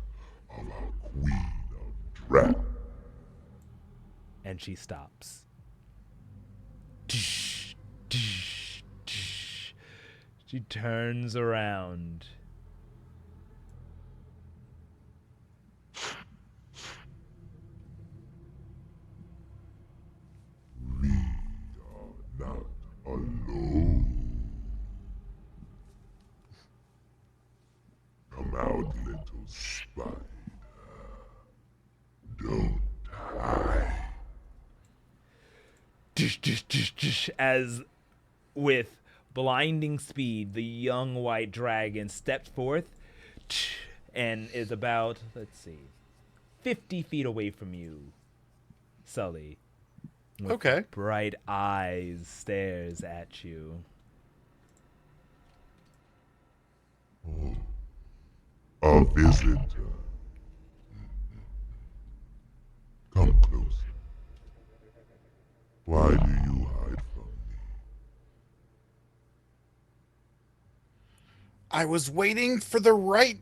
of our Queen of Dragons. And she stops. She turns around. We are not alone. Come out, little spider. Don't die. As with blinding speed, the young white dragon steps forth and is about, 50 feet away from you, Sully. With Okay. bright eyes stares at you. Oh, a visitor. Come closer. Why do you hide from me? I was waiting for the right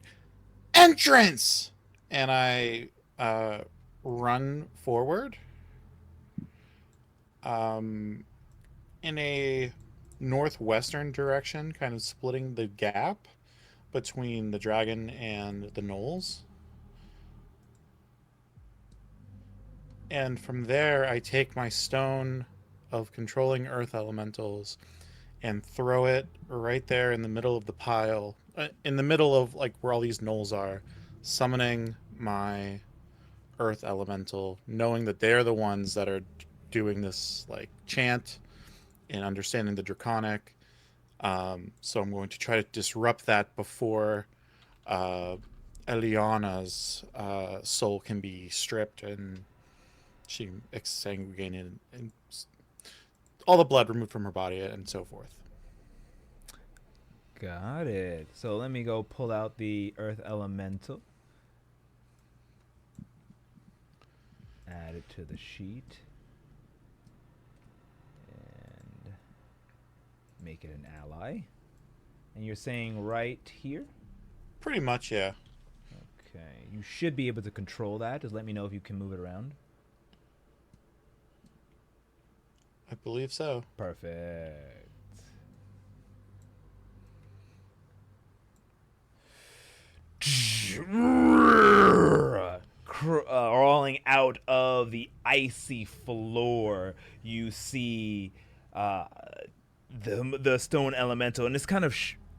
entrance, and I run forward in a northwestern direction, kind of splitting the gap between the dragon and the gnolls. And from there, I take my stone of controlling earth elementals and throw it right there in the middle of the pile, in the middle of like where all these gnolls are, summoning my earth elemental, knowing that they're the ones that are doing this like chant and understanding the draconic. So I'm going to try to disrupt that before Eliana's soul can be stripped and she exsanguinated and all the blood removed from her body and so forth. Got it. So let me go pull out the earth elemental. Add it to the sheet. And make it an ally. And you're saying right here? Pretty much, yeah. Okay. You should be able to control that. Just let me know if you can move it around. I believe so. Perfect. Crawling out of the icy floor, you see the stone elemental, and it's kind of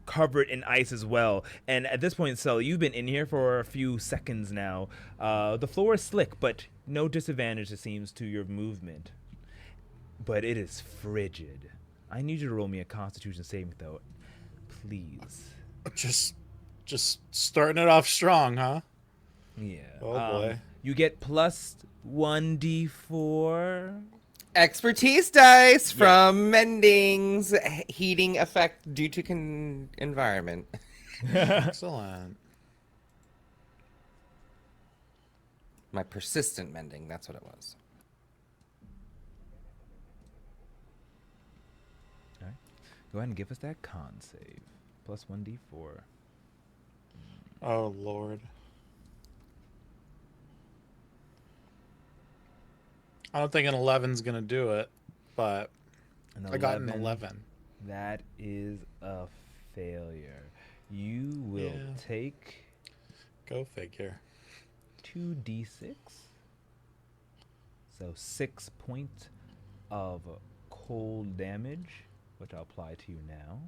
covered in ice as well. And at this point, Sully, you've been in here for a few seconds now. The floor is slick, but no disadvantage, it seems, to your movement. But it is frigid. I need you to roll me a Constitution saving throw, please. Just starting it off strong, huh? Yeah. Oh boy. You get plus 1d4. Expertise dice from Mending's heating effect due to environment. Excellent. My persistent mending, that's what it was. All right. Go ahead and give us that con save. Plus 1d4. Oh Lord. I don't think an 11's gonna do it, but I got an 11. That is a failure. You will take... Go figure. 2d6. So 6 points of cold damage, which I'll apply to you now.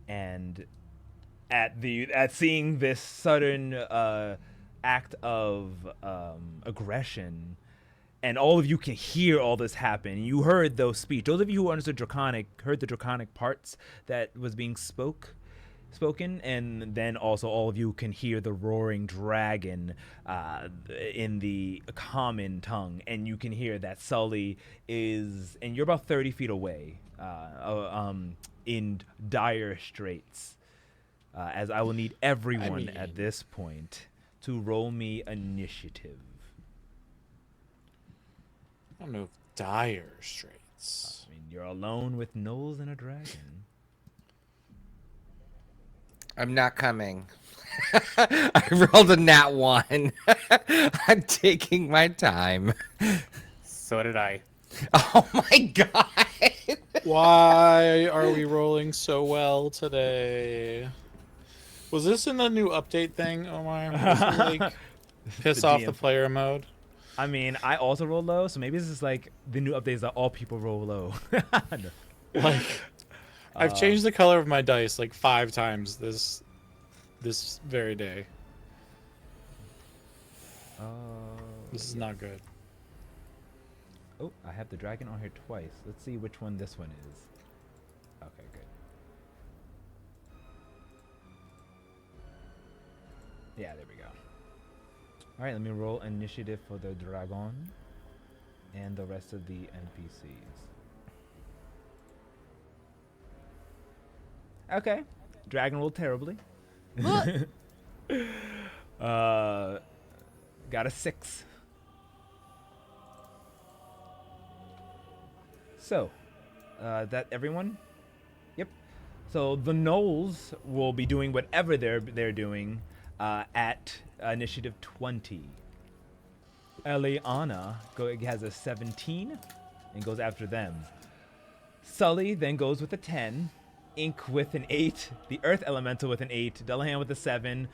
And at seeing this sudden act of aggression, and all of you can hear all this happen. You heard those speech. Those of you who understood Draconic heard the Draconic parts that was being spoken, and then also all of you can hear the roaring dragon in the common tongue, and you can hear that Sully is, and you're about 30 feet away, in dire straits. As I will need everyone at this point to roll me initiative. I don't know if dire straits. I mean, you're alone with Knowles and a dragon. I'm not coming. I rolled a nat 1. I'm taking my time. So did I. Oh my god. Why are we rolling so well today? Was this in the new update thing, Omar? Was it, like, piss off the player mode? I mean, I also roll low, so maybe this is like the new updates that all people roll low. No. Like, I've changed the color of my dice like 5 times this very day. This is not good. Oh, I have the dragon on here twice. Let's see which one this one is. Okay, good. Yeah, there we go. All right, let me roll initiative for the dragon and the rest of the NPCs. Okay, dragon rolled terribly. Got a 6. So, that everyone? Yep. So the Knolls will be doing whatever they're doing at initiative 20. Eliana has a 17 and goes after them. Sully then goes with a 10. Ink with an 8. The Earth Elemental with an 8. Dullahan with a 7.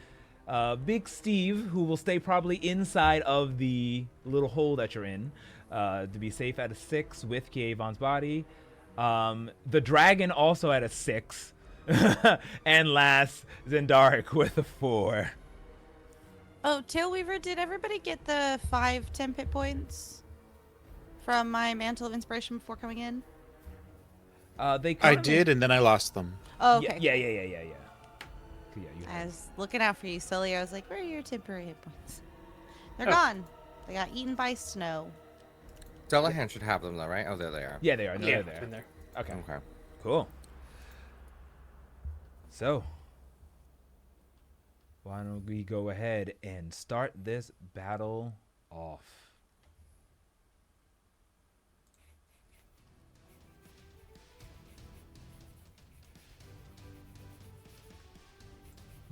Big Steve, who will stay probably inside of the little hole that you're in, to be safe, at a 6 with Kievon's body. The dragon also at a 6. And last, Zendaric with a 4. Oh, Tailweaver, did everybody get the 5 temp hit points from my Mantle of Inspiration before coming in? I did, and then I lost them. Oh, okay. Yeah. I was looking out for you, Sully. I was like, where are your temporary hit points? They're gone. They got eaten by snow. Dullahan should have them though, right? Oh, there they are. Yeah, they are. Yeah, They're there. it's in there. Okay. Okay. Cool. So, why don't we go ahead and start this battle off?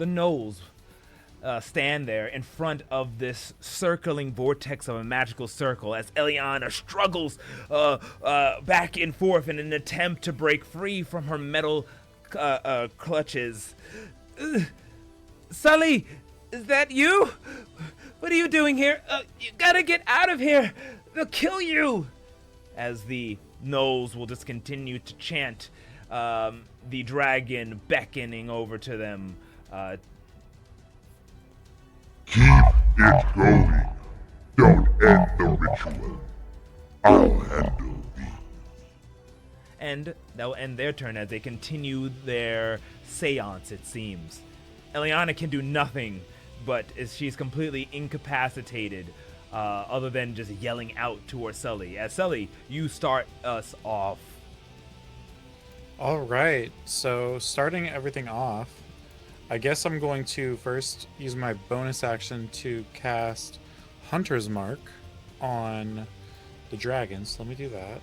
the gnolls stand there in front of this circling vortex of a magical circle as Eliana struggles back and forth in an attempt to break free from her metal clutches. Sully, is that you? What are you doing here? You gotta get out of here. They'll kill you. As the gnolls will just continue to chant, the dragon beckoning over to them. Keep it going. Don't end the ritual. I'll handle thee. And they'll end their turn as they continue their seance, it seems. Eliana can do nothing, but she's completely incapacitated, other than just yelling out towards Sully. As Sully, you start us off. All right, so starting everything off, I guess I'm going to first use my bonus action to cast Hunter's Mark on the dragons. Let me do that.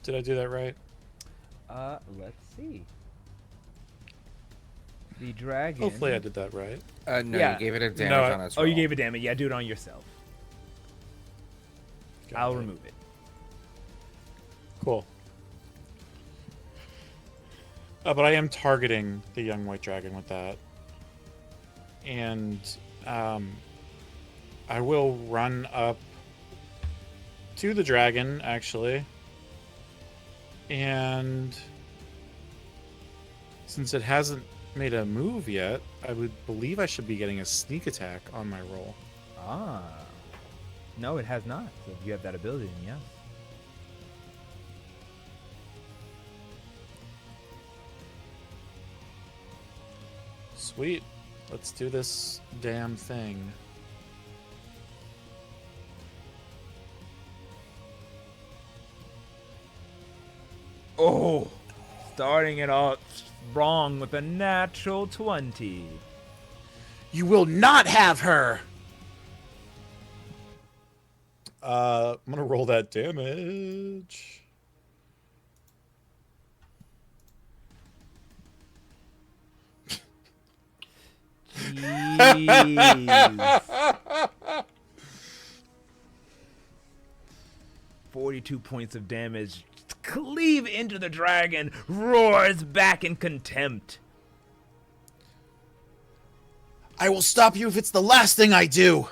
Did I do that right? Let's see. The dragon. Hopefully I did that right. No, Yeah. you gave it a damage No, on its roll. Oh, you gave it damage. Yeah, do it on yourself. Got I'll it. remove it. Cool. But I am targeting the young white dragon with that. And I will run up to the dragon, actually. And since it hasn't made a move yet, I would believe I should be getting a sneak attack on my roll. Ah. No, it has not. So if you have that ability, then yes. Sweet. Let's do this damn thing. Oh, starting it off wrong with a natural 20. You will not have her! I'm gonna roll that damage. Jeez. 42 points of damage. Cleave into the dragon, roars back in contempt. I will stop you if it's the last thing I do.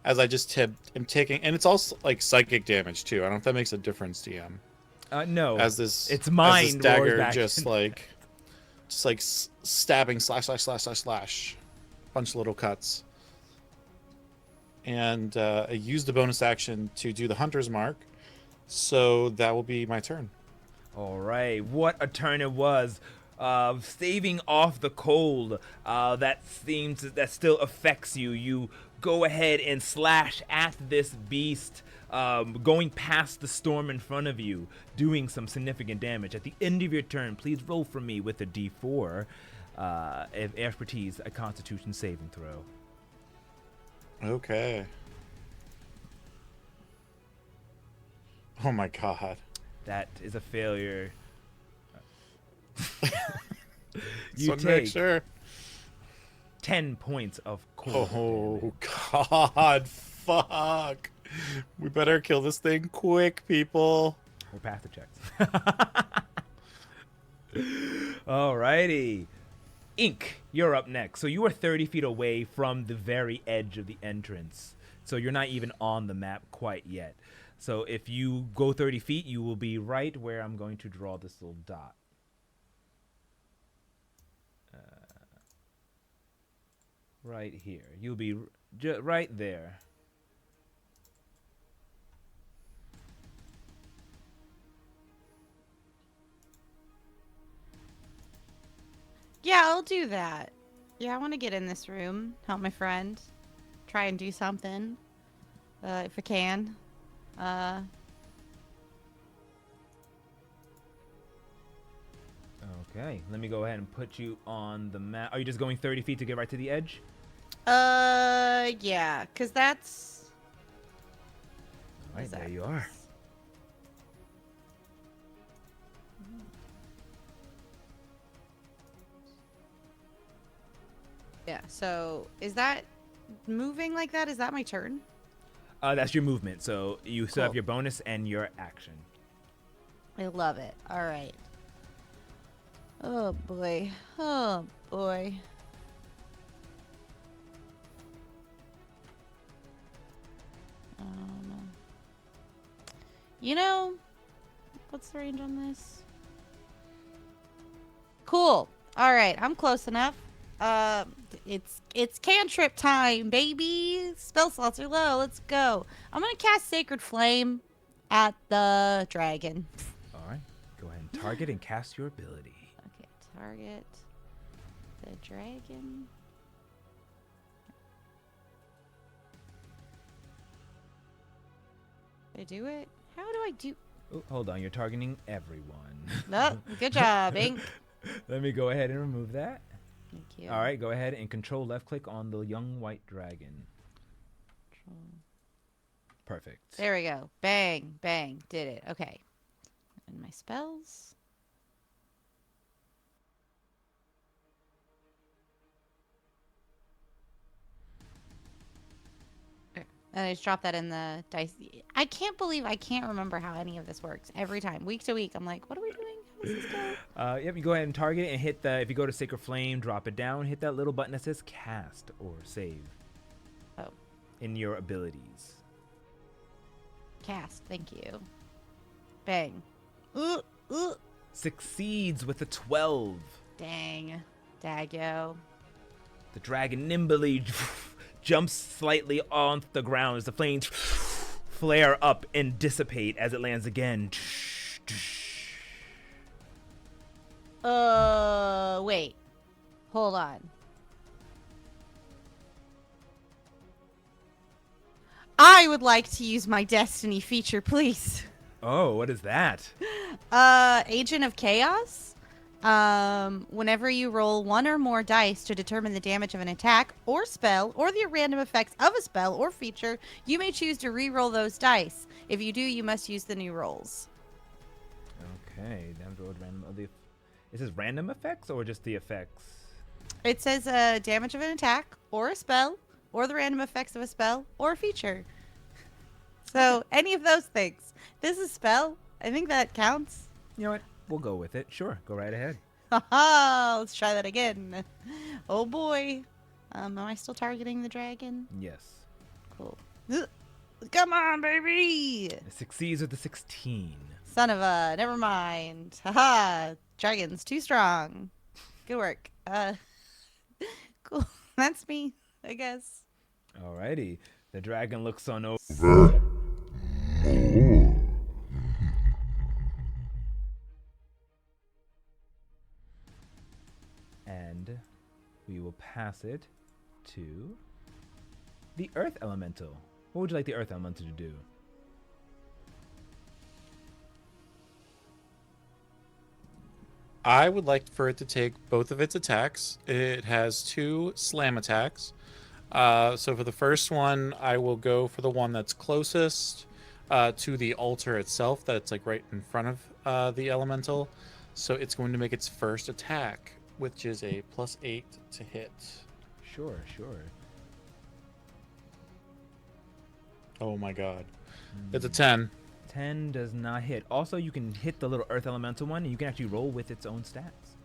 As I just am taking, and it's also like psychic damage too. I don't know if that makes a difference, DM. No. As this, it's as mine. this roars dagger back just in- like stabbing, slash, bunch of little cuts. And I used the bonus action to do the Hunter's Mark, so that will be my turn. All right, what a turn it was. Staving off the cold that still affects you. You go ahead and slash at this beast, going past the storm in front of you, doing some significant damage. At the end of your turn, please roll for me with a D4, expertise, a Constitution saving throw. Okay. Oh my god. That is a failure. You You make take sure. 10 points of cold Oh god, fuck. We better kill this thing quick, people. We'll pass the checks. Alrighty. Ink, you're up next. So you are 30 feet away from the very edge of the entrance. So you're not even on the map quite yet. So if you go 30 feet, you will be right where I'm going to draw this little dot. Right here. You'll be right there. Yeah, I'll do that. Yeah, I want to get in this room, help my friend, try and do something, if I can. Okay, let me go ahead and put you on the map. Are you just going 30 feet to get right to the edge? Yeah, because that's. All right, there you are. Yeah, so is that moving like that? Is that my turn? That's your movement. So you still have Cool. your bonus and your action. I love it. All right. Oh boy. Oh boy. You know, what's the range on this? Cool. All right, I'm close enough. It's cantrip time, baby. Spell slots are low. Let's go. I'm gonna cast Sacred Flame at the dragon. All right. Go ahead and target and cast your ability. Okay, target the dragon. Did I do it? How do I do? Oh, hold on. You're targeting everyone. No, good job, Ink. Let me go ahead and remove that. Thank you. All right. Go ahead and control left click on the young white dragon. Perfect. There we go. Bang, bang. Did it. Okay. And my spells. There. And I just drop that in the dice. I can't believe I can't remember how any of this works. Every time, week to week, I'm like, what are we doing? How does this go? Yep, you go ahead and target it and hit the, if you go to Sacred Flame, drop it down, hit that little button that says cast or save. Oh. In your abilities. Cast. Thank you. Bang. Succeeds with a 12. Dang. Dago. The dragon nimbly jumps slightly on the ground as the flames flare up and dissipate as it lands again. Wait. Hold on. I would like to use my Destiny feature, please. Oh, what is that? Agent of Chaos. Whenever you roll one or more dice to determine the damage of an attack or spell or the random effects of a spell or feature, you may choose to re-roll those dice. If you do, you must use the new rolls. Okay, damage rolled random. Is this random effects or just the effects? It says damage of an attack or a spell or the random effects of a spell or a feature. So any of those things. This is spell. I think that counts. You know what? We'll go with it. Sure, go right ahead. Haha, let's try that again. Oh boy. Am I still targeting the dragon? Yes. Cool. Come on, baby! It succeeds with the 16. Son of a, never mind. Haha, dragon's too strong. Good work. Cool. That's me, I guess. Alrighty. The dragon looks on over. More. And we will pass it to the Earth Elemental. What would you like the Earth Elemental to do? I would like for it to take both of its attacks. It has 2 slam attacks. So for the first one, I will go for the one that's closest to the altar itself. That's like right in front of the elemental. So it's going to make its first attack, which is a +8 to hit. Sure, sure. Oh my god. It's a 10. 10 does not hit. Also, you can hit the little Earth Elemental one, and you can actually roll with its own stats.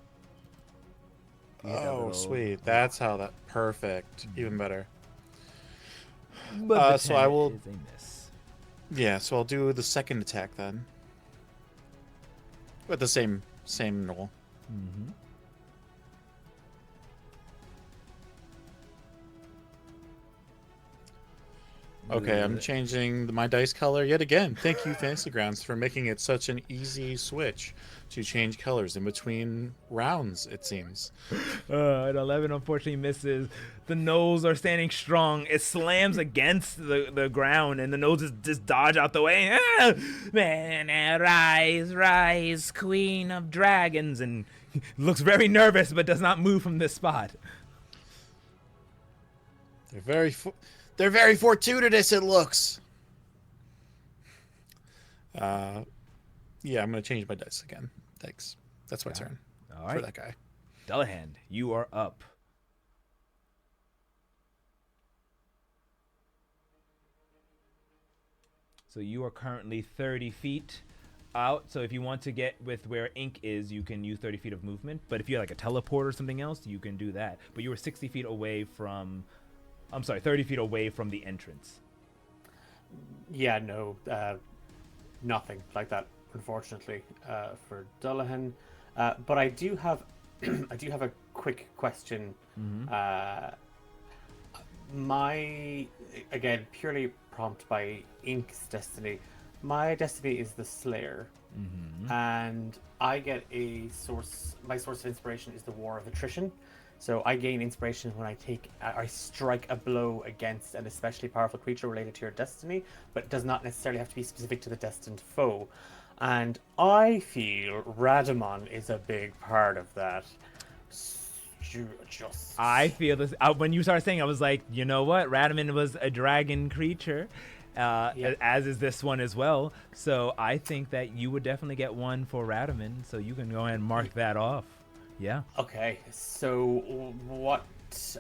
You hit that Oh, little- sweet. That's how that... Perfect. Even better. But the so I 10 will... is a miss. Yeah, so I'll do the second attack then. With the same roll. Mm-hmm. Okay, I'm changing my dice color yet again. Thank you, Fantasy Grounds, for making it such an easy switch to change colors in between rounds, it seems. An 11 unfortunately misses. The gnolls are standing strong. It slams against the ground, and the gnolls just dodge out the way. Ah! Man, rise, rise, queen of dragons. And looks very nervous, but does not move from this spot. They're very fortuitous, it looks. Yeah, I'm gonna change my dice again. Thanks. That's my turn. All right. For that guy. Dullahan, you are up. So you are currently 30 feet out. So if you want to get with where Ink is, you can use 30 feet of movement. But if you have like a teleport or something else, you can do that. But you were 60 feet away from, 30 feet away from the entrance. Yeah, no, nothing like that, unfortunately, for Dullahan. But I do have, I do have a quick question. Again, purely prompted by Ink's destiny. My destiny is the Slayer, and I get a source. My source of inspiration is the War of Attrition. So I gain inspiration when I strike a blow against an especially powerful creature related to your destiny, but it does not necessarily have to be specific to the destined foe. And I feel Radamon is a big part of that. I feel this. When you started saying, I was like, you know what? Radamon was a dragon creature, as is this one as well. So I think that you would definitely get one for Radamon. So you can go ahead and mark that off. Yeah. Okay. So what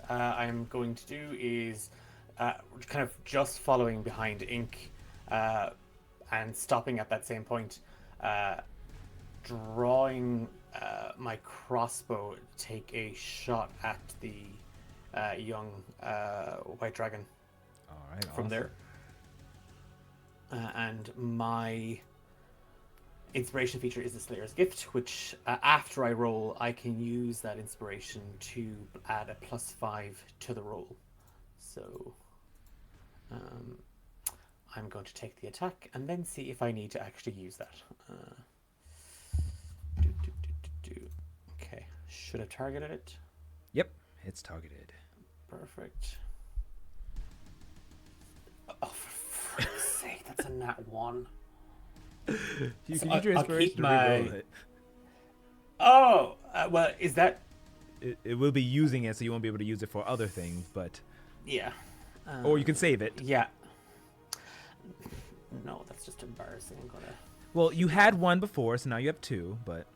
I'm going to do is kind of just following behind Ink and stopping at that same point, drawing my crossbow to take a shot at the young white dragon. All right. From there. And my inspiration feature is the Slayer's Gift, which after I roll, I can use that inspiration to add a +5 to the roll. So I'm going to take the attack and then see if I need to actually use that. Okay, should have targeted it. Yep, it's targeted. Perfect. Oh, for frick's sake, that's a nat 1. You So can use your I'll inspiration keep to my- reroll it. Oh, well, is that... It will be using it, so you won't be able to use it for other things, but... Yeah. Or you can save it. Yeah. No, that's just embarrassing. I'm gonna... Well, you had one before, so now you have two, but...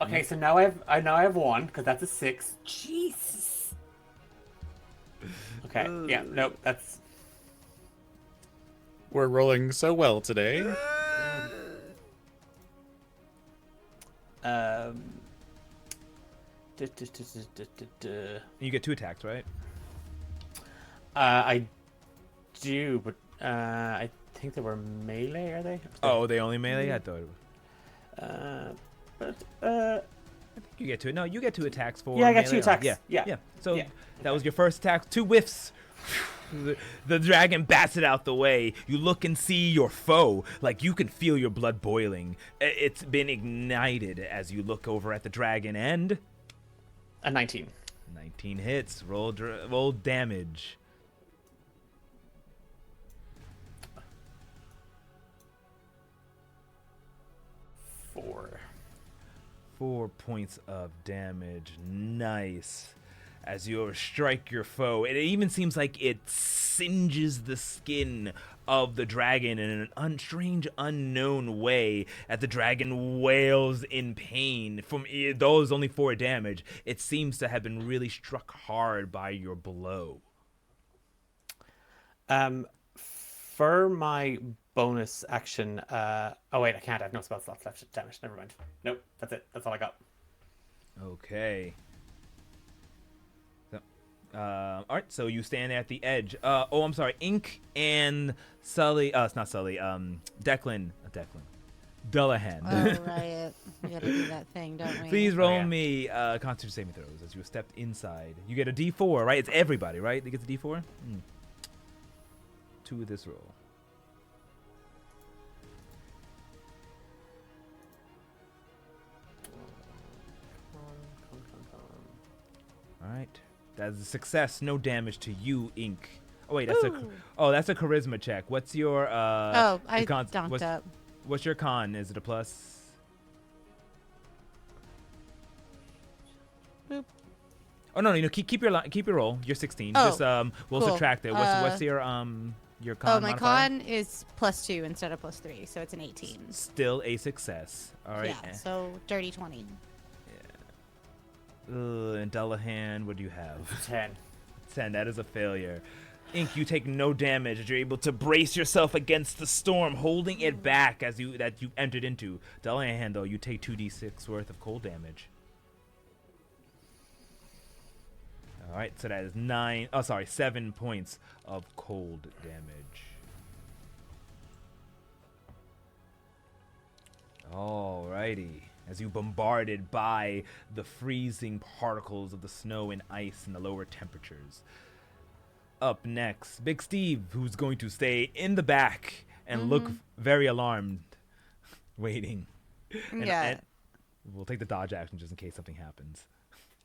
Okay, so now I have 1, because that's a 6. Jesus. Okay, yeah, nope, that's... We're rolling so well today. You get 2 attacks, right? I do, but I think they were melee, are they? Oh, they only melee? I thought it was... But You get 2. No, you get 2 attacks for Yeah, I got melee 2 attacks. Yeah. Yeah. So Yeah. that was your first attack. 2 whiffs. The dragon bats it out the way. You look and see your foe. Like, you can feel your blood boiling. It's been ignited as you look over at the dragon, and... a 19. 19 hits. Roll damage. Four. 4 points of damage. Nice. As you strike your foe, it even seems like it singes the skin of the dragon in an strange, unknown way. As the dragon wails in pain. From those only 4 damage, it seems to have been really struck hard by your blow. For my bonus action, oh wait, I can't. I have no spell slots left. Damage. Never mind. Nope, that's it. That's all I got. Okay. All right, so you stand at the edge. I'm sorry, Ink and Sully. It's not Sully. Declan. Dullahan. Oh, right. We gotta do that thing, don't we? Please roll me Constitution saving throws as you stepped inside. You get a D4, right? It's everybody, right? They get the D4. 2 with this roll. All right. That's a success. No damage to you, Ink. Oh wait, that's that's a charisma check. What's your I con- dunked up. What's your con? Is it a plus? Boop. Oh no, keep your roll. You're 16. Oh, Just we'll cool. subtract it. What's your con Oh, my modifier? con is +2 instead of +3, so it's an 18. Still a success. All right. Yeah, so dirty 20. And Dullahan, what do you have? 10. 10. That is a failure. Ink, you take no damage as you're able to brace yourself against the storm, holding it back as you entered into. Dullahan, though, you take 2d6 worth of cold damage. All right, so that is 7 points of cold damage. Alrighty. As you bombarded by the freezing particles of the snow and ice and the lower temperatures. Up next, Big Steve, who's going to stay in the back and look very alarmed, waiting. And we'll take the dodge action just in case something happens.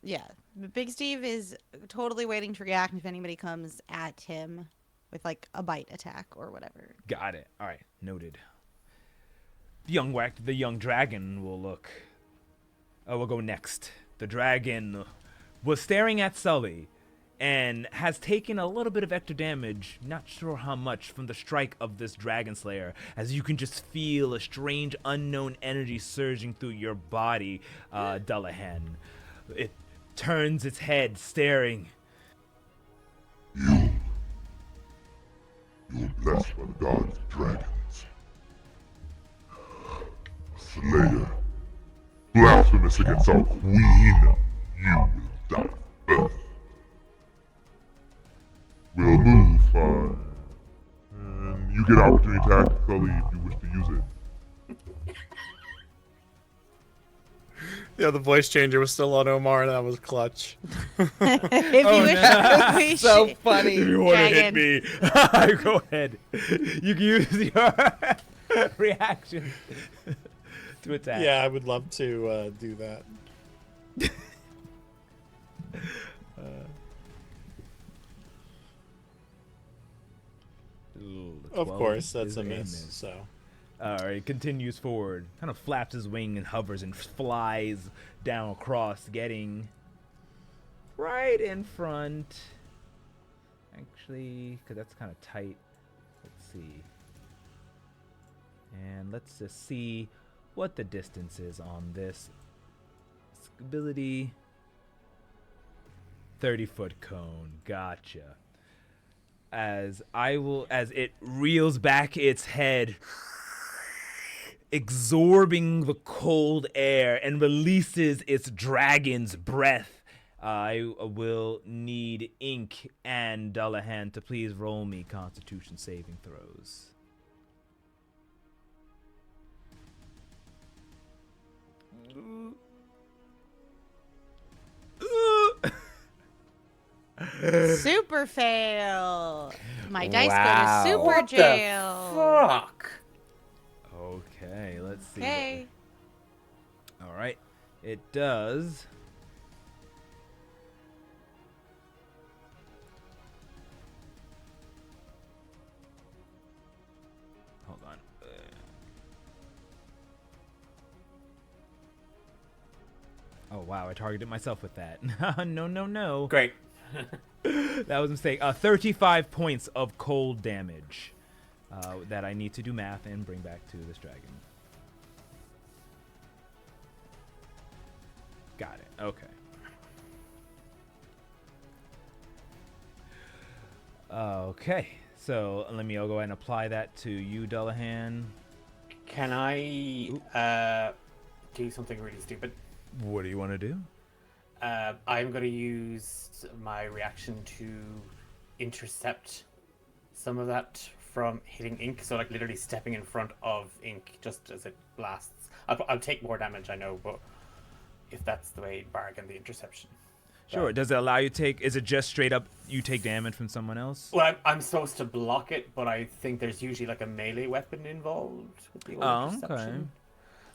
Yeah, Big Steve is totally waiting to react if anybody comes at him with like a bite attack or whatever. Got it. All right, noted. The young dragon will look. We'll go next. The dragon was staring at Sully and has taken a little bit of extra damage, not sure how much, from the strike of this Dragon Slayer, as you can just feel a strange unknown energy surging through your body, Dullahan. It turns its head, staring. You are blessed by the gods of dragons. Slayer, blasphemous against our queen, you will die first. We'll move fine. And you get opportunity to attack Sully if you wish to use it. Yeah, the voice changer was still on Omar, and that was clutch. If you wish to appreciate So funny. If you want to hit Dragon. me, go ahead. You can use your reaction to attack. Yeah, I would love to do that. Ooh, the Of 12 course, that's is a miss. So. Alright, continues forward. Kind of flaps his wing and hovers and flies down across, getting right in front. Actually, because that's kind of tight. Let's see. And let's just see what the distance is on this ability. 30-foot cone. Gotcha. As it reels back its head, absorbing the cold air and releases its dragon's breath. I will need Ink and Dullahan to please roll me Constitution saving throws. Super fail. My dice Wow. go to super What jail. the fuck? Okay, let's see. Okay. All right, it does. Hold on. Oh wow, I targeted myself with that. No. Great. That was a mistake. 35 points of cold damage that I need to do math and bring back to this dragon. Got it. Okay. Okay. So let me go ahead and apply that to you, Dullahan. Can I do something really stupid? What do you want to do? I'm going to use my reaction to intercept some of that from hitting Ink. So, like, literally stepping in front of Ink just as it blasts. I'll take more damage, I know, but if that's the way, bargain the interception. Sure. Does it allow you to take? Is it just straight up you take damage from someone else? Well, I'm supposed to block it, but I think there's usually like a melee weapon involved with the old interception.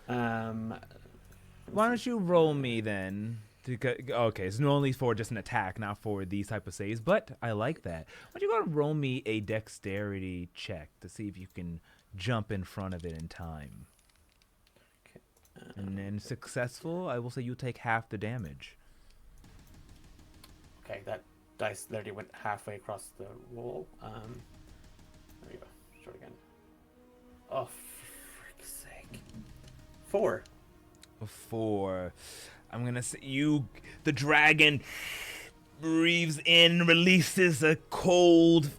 Why don't you roll me then? Okay, it's normally for just an attack, not for these type of saves, but I like that. Why don't you go and roll me a dexterity check to see if you can jump in front of it in time. And then successful, I will say you take half the damage. Okay, that dice literally went halfway across the wall. There we go. Show it again. Oh, for frick's sake. 4. 4. I'm gonna say the dragon breathes in, releases a cold,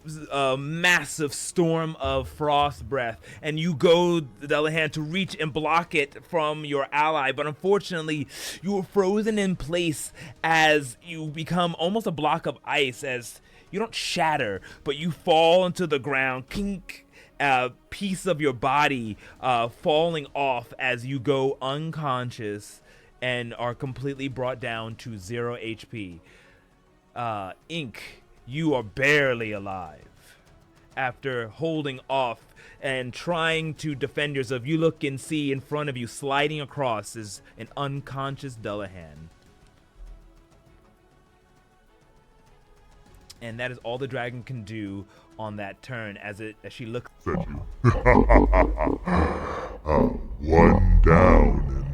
massive storm of frost breath, and you go, Delahan, to reach and block it from your ally, but unfortunately, you are frozen in place as you become almost a block of ice, as you don't shatter, but you fall into the ground, kink, piece of your body falling off as you go unconscious and are completely brought down to 0 HP. Ink, you are barely alive. After holding off and trying to defend yourself, you look and see in front of you, sliding across, is an unconscious Delahan. And that is all the dragon can do on that turn as she looks. Said you. One down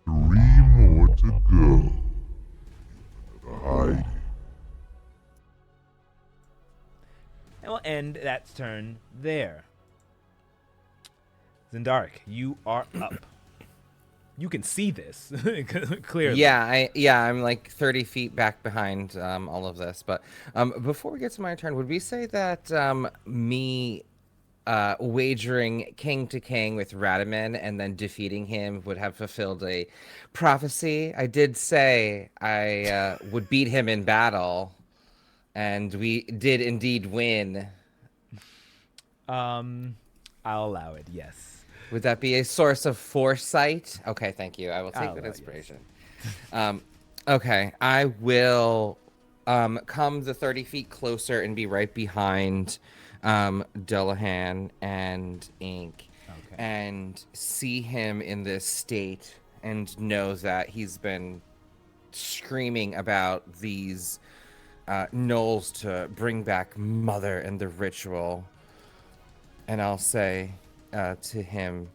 and 3 more to go. Hiding. And we'll end that turn there. Zendaric, you are up. You can see this clearly. Yeah, I'm like 30 feet back behind all of this. But before we get to my turn, would we say that me wagering king to king with Radaman and then defeating him would have fulfilled a prophecy? I did say I would beat him in battle, and we did indeed win. I'll allow it, yes. Would that be a source of foresight? Okay, thank you. I will take that inspiration. Yes. Okay, I will come the 30 feet closer and be right behind Delahan and Ink, and see him in this state and know that he's been screaming about these gnolls to bring back Mother and the ritual. And I'll say to him,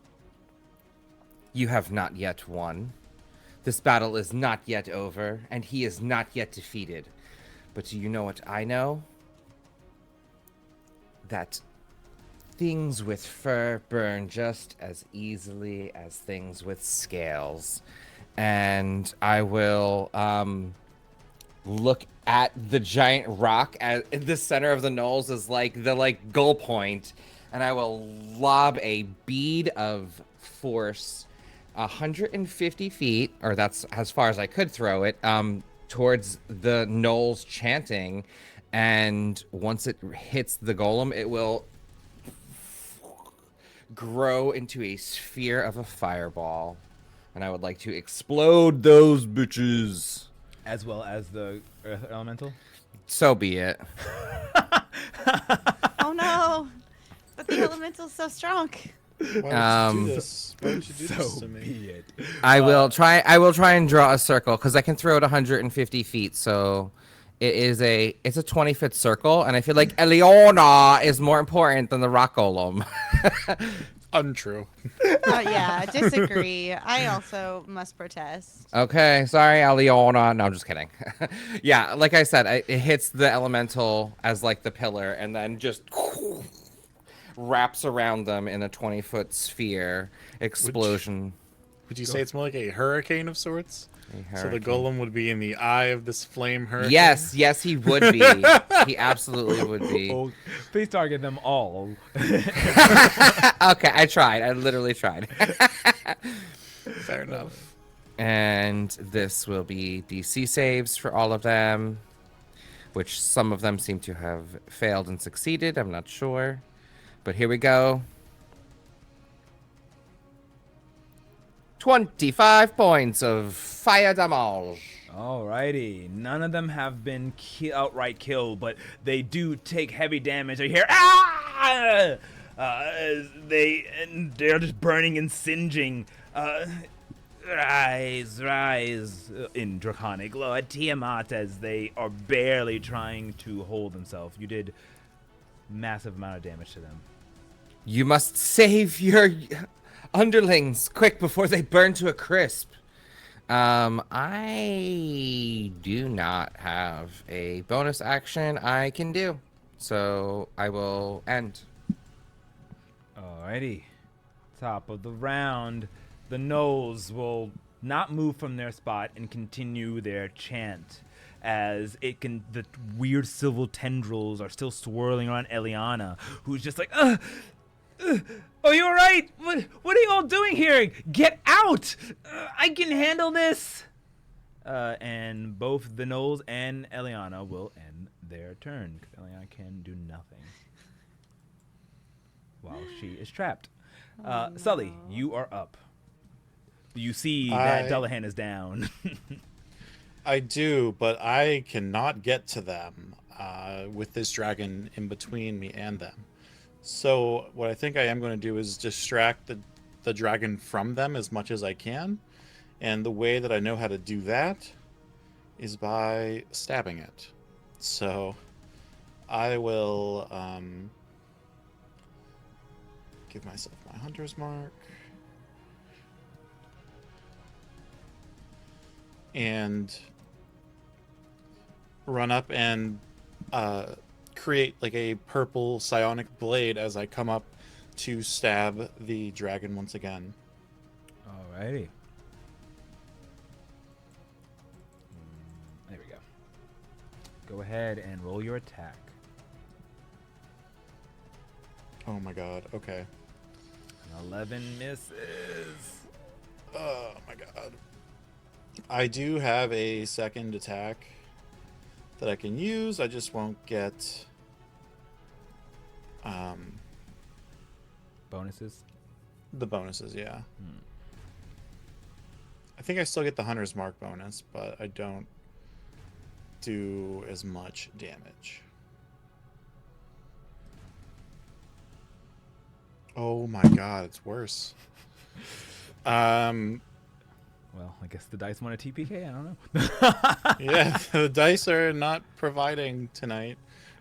you have not yet won. This battle is not yet over, and he is not yet defeated. But do you know what I know? That things with fur burn just as easily as things with scales. And I will look at the giant rock at the center of the gnolls as the goal point, and I will lob a bead of force 150 feet, or that's as far as I could throw it, towards the gnolls chanting. And once it hits the golem, it will grow into a sphere of a fireball. And I would like to explode those bitches. As well as the earth elemental? So be it. Oh no! But the elemental's so strong. Why would you do this? Why would you do this to me? Be it. I will try and draw a circle, because I can throw it 150 feet, so it's a 20-foot circle, and I feel like Eliona is more important than the rock golem. Untrue. Yeah, disagree. I also must protest. Okay, sorry, Eliona. No, I'm just kidding. Yeah, like I said, it hits the elemental as like the pillar, and then just wraps around them in a 20-foot sphere explosion. Would you say it's more like a hurricane of sorts? So the hurricane. golem would be in the eye of this flame hurricane? Yes, he would be. He absolutely would be. Oh, please target them all. Okay, I tried. I literally tried. Fair enough. And this will be DC saves for all of them, which some of them seem to have failed and succeeded. I'm not sure. But here we go. 25 points of fire damage. Alrighty. None of them have been outright killed, but they do take heavy damage. They hear, ah! They're just burning and singeing. Rise in Draconic Lord Tiamat, as they are barely trying to hold themselves. You did massive amount of damage to them. You must save your underlings quick before they burn to a crisp. I do not have a bonus action I can do, so I will end. Alrighty. Top of the round. The Knolls will not move from their spot and continue their chant as the weird civil tendrils are still swirling around Eliana, who's just like, oh, you alright? What are you all doing here? Get out! I can handle this! And both the Knolls and Eliana will end their turn, because Eliana can do nothing while she is trapped. Sully, you are up. You see that Dullahan is down. I do, but I cannot get to them with this dragon in between me and them. So what I think I am going to do is distract the dragon from them as much as I can. And the way that I know how to do that is by stabbing it. So I will give myself my hunter's mark. And run up and create like a purple psionic blade as I come up to stab the dragon once again. Alrighty. There we go. Go ahead and roll your attack. Oh my god, okay. 11 misses. Oh my god. I do have a second attack that I can use. I just won't get bonuses. The bonuses, yeah. I think I still get the hunter's mark bonus, but I don't do as much damage. Oh my god, it's worse. Well, I guess the dice want a TPK. I don't know. Yeah, the dice are not providing tonight,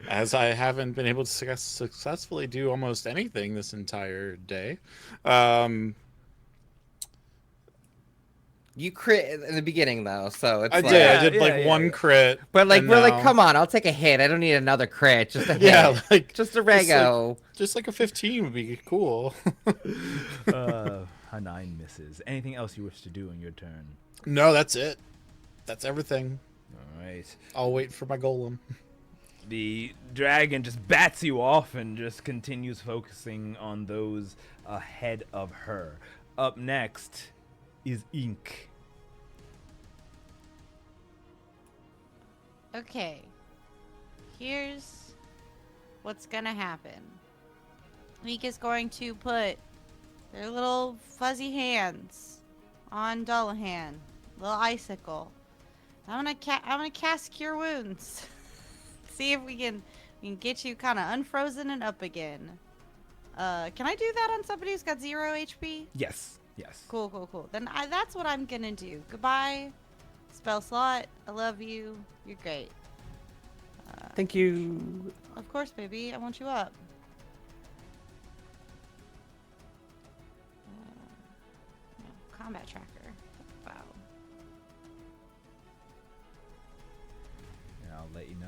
as I haven't been able to successfully do almost anything this entire day. You crit in the beginning though, so it's I like, did. I did one crit, but like and we're now- like, come on, I'll take a hit. I don't need another crit. Just a hit. Yeah, like just a rego. Just like a 15 would be cool. A 9 misses. Anything else you wish to do in your turn? No, that's it. That's everything. All right. I'll wait for my golem. The dragon just bats you off and just continues focusing on those ahead of her. Up next is Ink. Okay. Here's what's gonna happen. Meek is going to put their little fuzzy hands on Dullahan, little icicle. I'm gonna cast Cure Wounds. See if we can get you kind of unfrozen and up again. Can I do that on somebody who's got 0 HP? Yes. Yes. Cool. Then that's what I'm gonna do. Goodbye, spell slot. I love you. You're great. Thank you. Of course, baby. I want you up. No, combat tracker. Wow. And I'll let you know.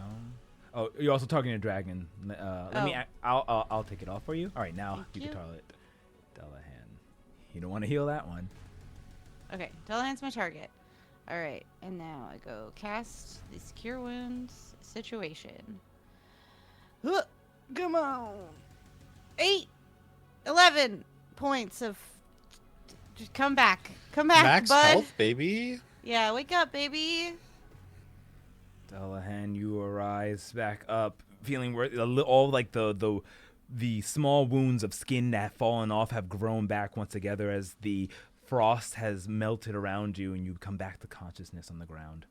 Oh, you're also talking to dragon. Let me. I'll take it off for you. All right, now you can target Dullahan. You don't want to heal that one. Okay, Dullahan's my target. All right, and now I go cast this Cure Wounds situation. Come on. 8, 11 points of. Just come back. Come back, Max bud. health, baby. Yeah, wake up, baby. Dullahan, you arise back up, feeling all like the small wounds of skin that have fallen off have grown back once together as the frost has melted around you and you come back to consciousness on the ground.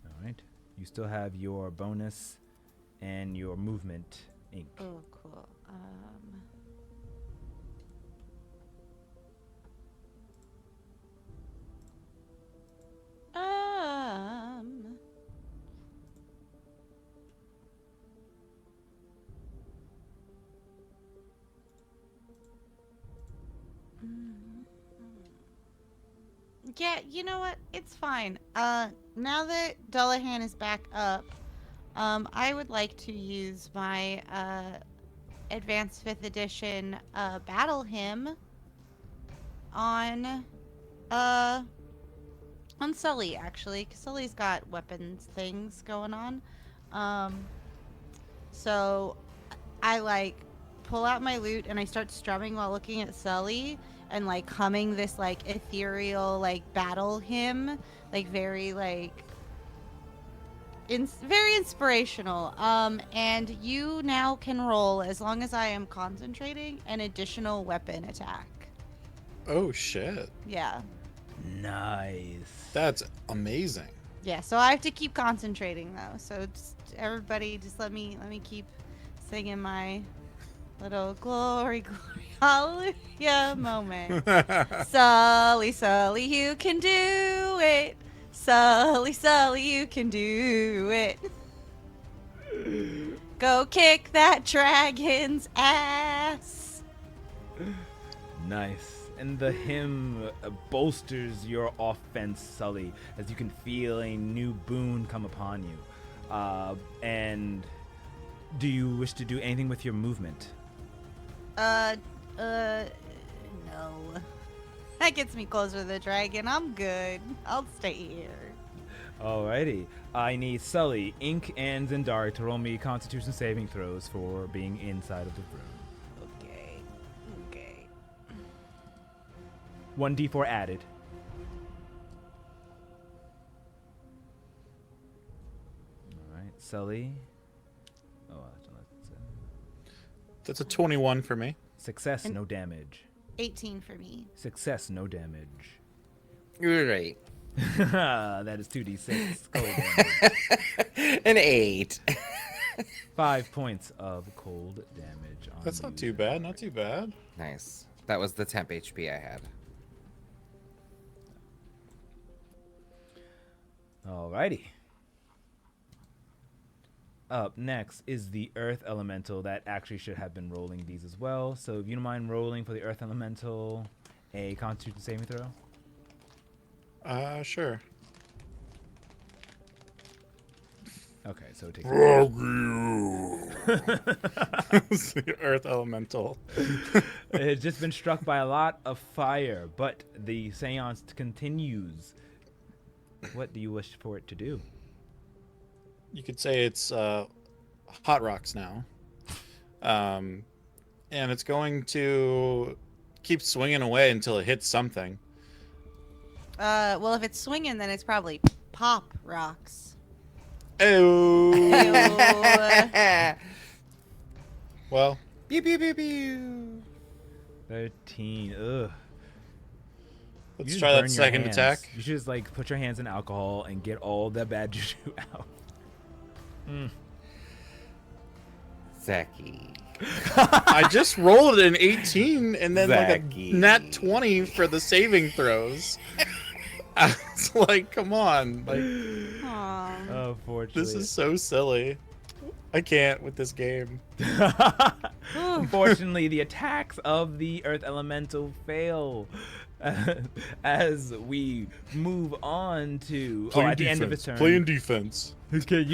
All right. You still have your bonus and your movement ink. Oh, cool. Yeah, you know what? It's fine. Now that Dullahan is back up, I would like to use my advanced 5th edition battle hymn on Sully, actually, because Sully's got weapons things going on. So I like pull out my lute and I start strumming while looking at Sully and like humming this like ethereal like battle hymn, like very like very inspirational. And you now can roll, as long as I am concentrating, an additional weapon attack. Oh shit. Yeah. Nice. That's amazing. Yeah, so I have to keep concentrating though. So just, everybody, just let me keep singing my little glory, glory, hallelujah moment. Sully, Sully, you can do it. Sully, Sully, you can do it. Go kick that dragon's ass. Nice. And the hymn bolsters your offense, Sully, as you can feel a new boon come upon you. And do you wish to do anything with your movement? No. That gets me closer to the dragon. I'm good. I'll stay here. Alrighty. I need Sully, Ink, and Zendari to roll me Constitution saving throws for being inside of the room. Okay. 1d4 added. Alright, Sully. Oh, That's a 21 for me. success, no damage. 18 for me. Success, no damage. You're right. That is 2d6 cold damage. An 8. 5 points of cold damage on That's not you. too bad. Not too bad. Nice. That was the temp HP I had. Alrighty. Up next is the Earth Elemental that actually should have been rolling these as well. So if you don't mind rolling for the Earth Elemental a Constitution saving throw. Sure. Okay, so it takes. It's the Earth Elemental. It has just been struck by a lot of fire, but the seance continues. What do you wish for it to do? You could say it's hot rocks now. And it's going to keep swinging away until it hits something. Well, if it's swinging, then it's probably pop rocks. Oh. Ew. Well, Pew, pew, pew, pew. 13. Ugh. You let's just try burn that your second hands. attack. You should just like put your hands in alcohol and get all the bad juju out. Zeki. I just rolled an 18 and then like Zacky. a nat 20 for the saving throws. I was like, come on. Like, Aw. Unfortunately. this is so silly. I can't with this game. Unfortunately, the attacks of the Earth Elemental fail. As we move on to at the end of his turn. Playing defense. Can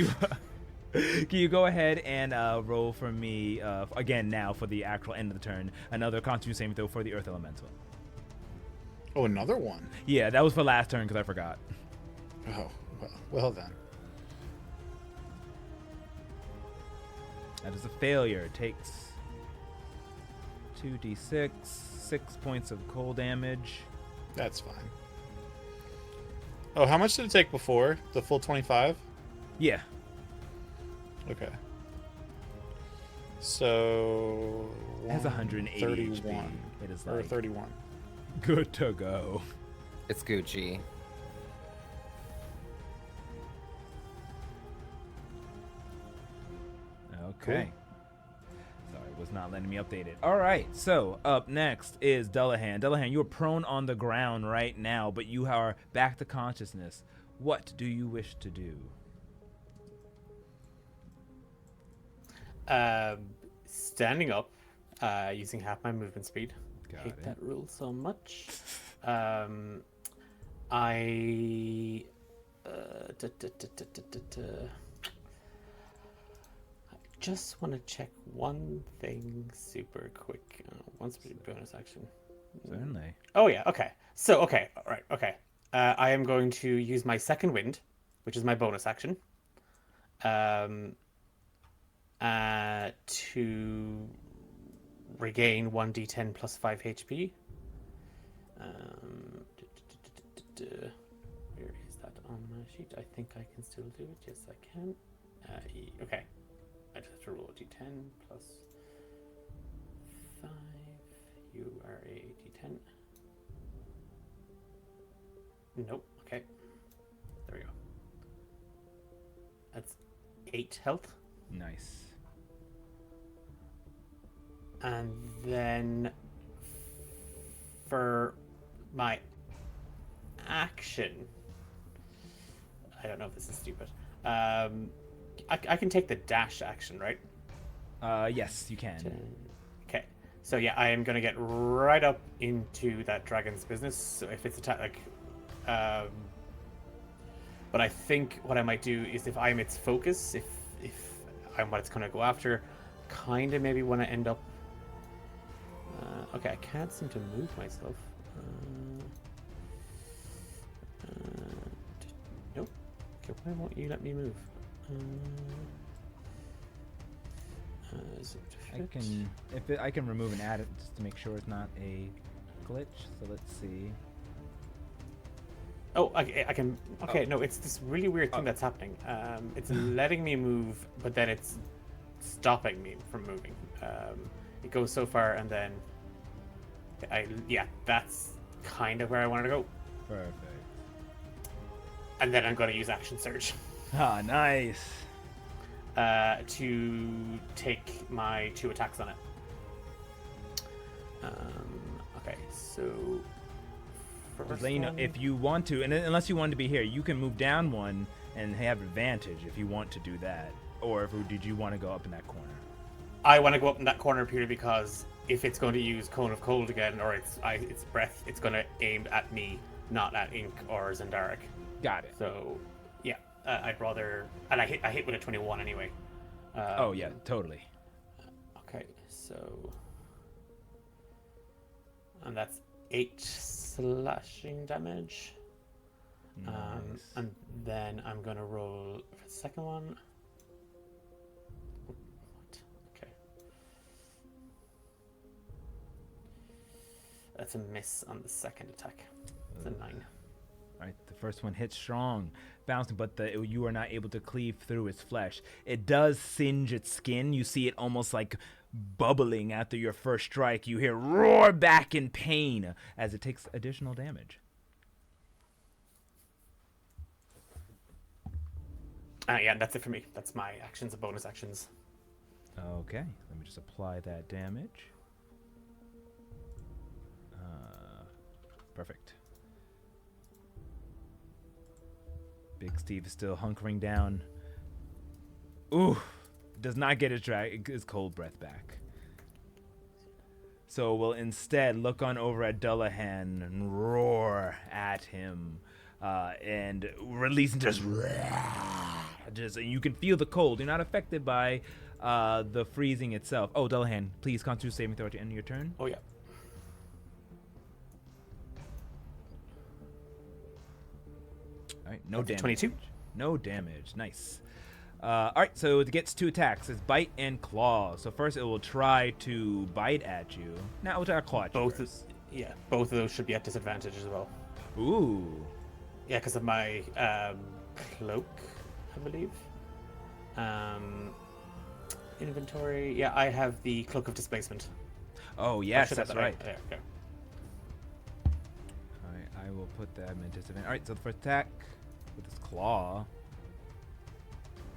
you go ahead and roll for me again now for the actual end of the turn? Another Constitution saving throw for the Earth Elemental. Oh, another one. Yeah, that was for last turn because I forgot. Oh, well then. That is a failure. It takes 2d6, 6 points of cold damage. That's fine. Oh, how much did it take before? The full 25? Yeah. Okay. So... It has 180 31. HP. It is Or like 31. good to go. It's Gucci. Okay. Sorry, it was not letting me update it. All right, so up next is Dullahan. Dullahan, you are prone on the ground right now, but you are back to consciousness. What do you wish to do? Standing up, using half my movement speed. Got Hate it. that rule so much. I just want to check one thing super quick. Once bonus action. Certainly. Oh yeah. Okay. So okay. All right. Okay. I am going to use my second wind, which is my bonus action, to regain 1d10 plus 5 HP. Where is that on my sheet? I think I can still do it. Yes, I can. Okay. I just have to roll a d10 plus 5. You are a d10. Nope. Okay. There we go. That's 8 health. Nice. And then for my action, I don't know if this is stupid. I can take the dash action, right? Yes, you can. Okay. So yeah, I am gonna get right up into that dragon's business. So if it's attack, but I think what I might do is if I'm its focus, if I'm what it's gonna go after, kind of maybe want to end up. Okay, I can't seem to move myself. Nope. Okay, why won't you let me move? Is it I can remove and add it just to make sure it's not a glitch. So let's see. Oh, I can. Okay, no, it's this really weird thing that's happening. It's letting me move, but then it's stopping me from moving. It goes so far, and then yeah, that's kind of where I wanted to go. Perfect. And then I'm going to use Action Surge. Ah, nice. To take my 2 attacks on it. Okay, so Just let you know, if you want to, and unless you want to be here, you can move down one and have advantage if you want to do that. Or did you want to go up in that corner? I want to go up in that corner purely because if it's going to use Cone of Cold again, or its breath, it's going to aim at me, not at Ink or Zendaric. Got it. So, yeah, I'd rather, and I hit with a 21 anyway. Oh yeah, totally. Okay, so, and that's 8 slashing damage. Nice. And then I'm gonna roll for the second one. What? Okay. That's a miss on the second attack. It's a 9. Right, the first one hits strong, bouncing, but you are not able to cleave through its flesh. It does singe its skin. You see it almost like bubbling after your first strike. You hear roar back in pain as it takes additional damage. Yeah, that's it for me. That's my actions and bonus actions. Okay, let me just apply that damage. Perfect. Big Steve is still hunkering down. Ooh, does not get his cold breath back. So we'll instead look on over at Dullahan and roar at him, and release just you can feel the cold. You're not affected by the freezing itself. Oh, Dullahan, please Constitution saving throw at the end of your turn. Oh yeah. All right, no damage. 22. No damage. Nice. All right, so it gets 2 attacks. It's bite and claw. So first it will try to bite at you. Now we'll try to claw at you. Both of those should be at disadvantage as well. Ooh. Yeah, because of my cloak, I believe. Inventory. Yeah, I have the Cloak of Displacement. Oh yes, that's right. There we go. All right, I will put that in disadvantage. All right, so the first attack with this claw.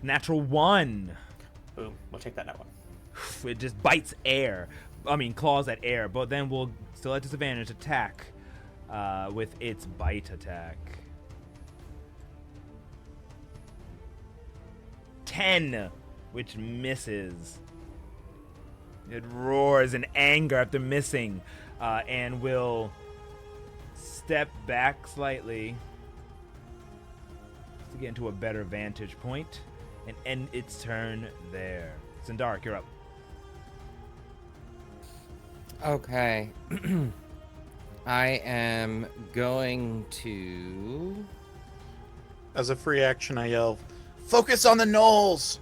Natural 1. Boom. We'll take that one. It just bites air. I mean, claws at air, but then we'll still at disadvantage attack with its bite attack. 10, which misses. It roars in anger after missing, and will step back slightly to get into a better vantage point and end its turn there. Zendaric, you're up. Okay. I am going to... As a free action, I yell, "Focus on the gnolls!"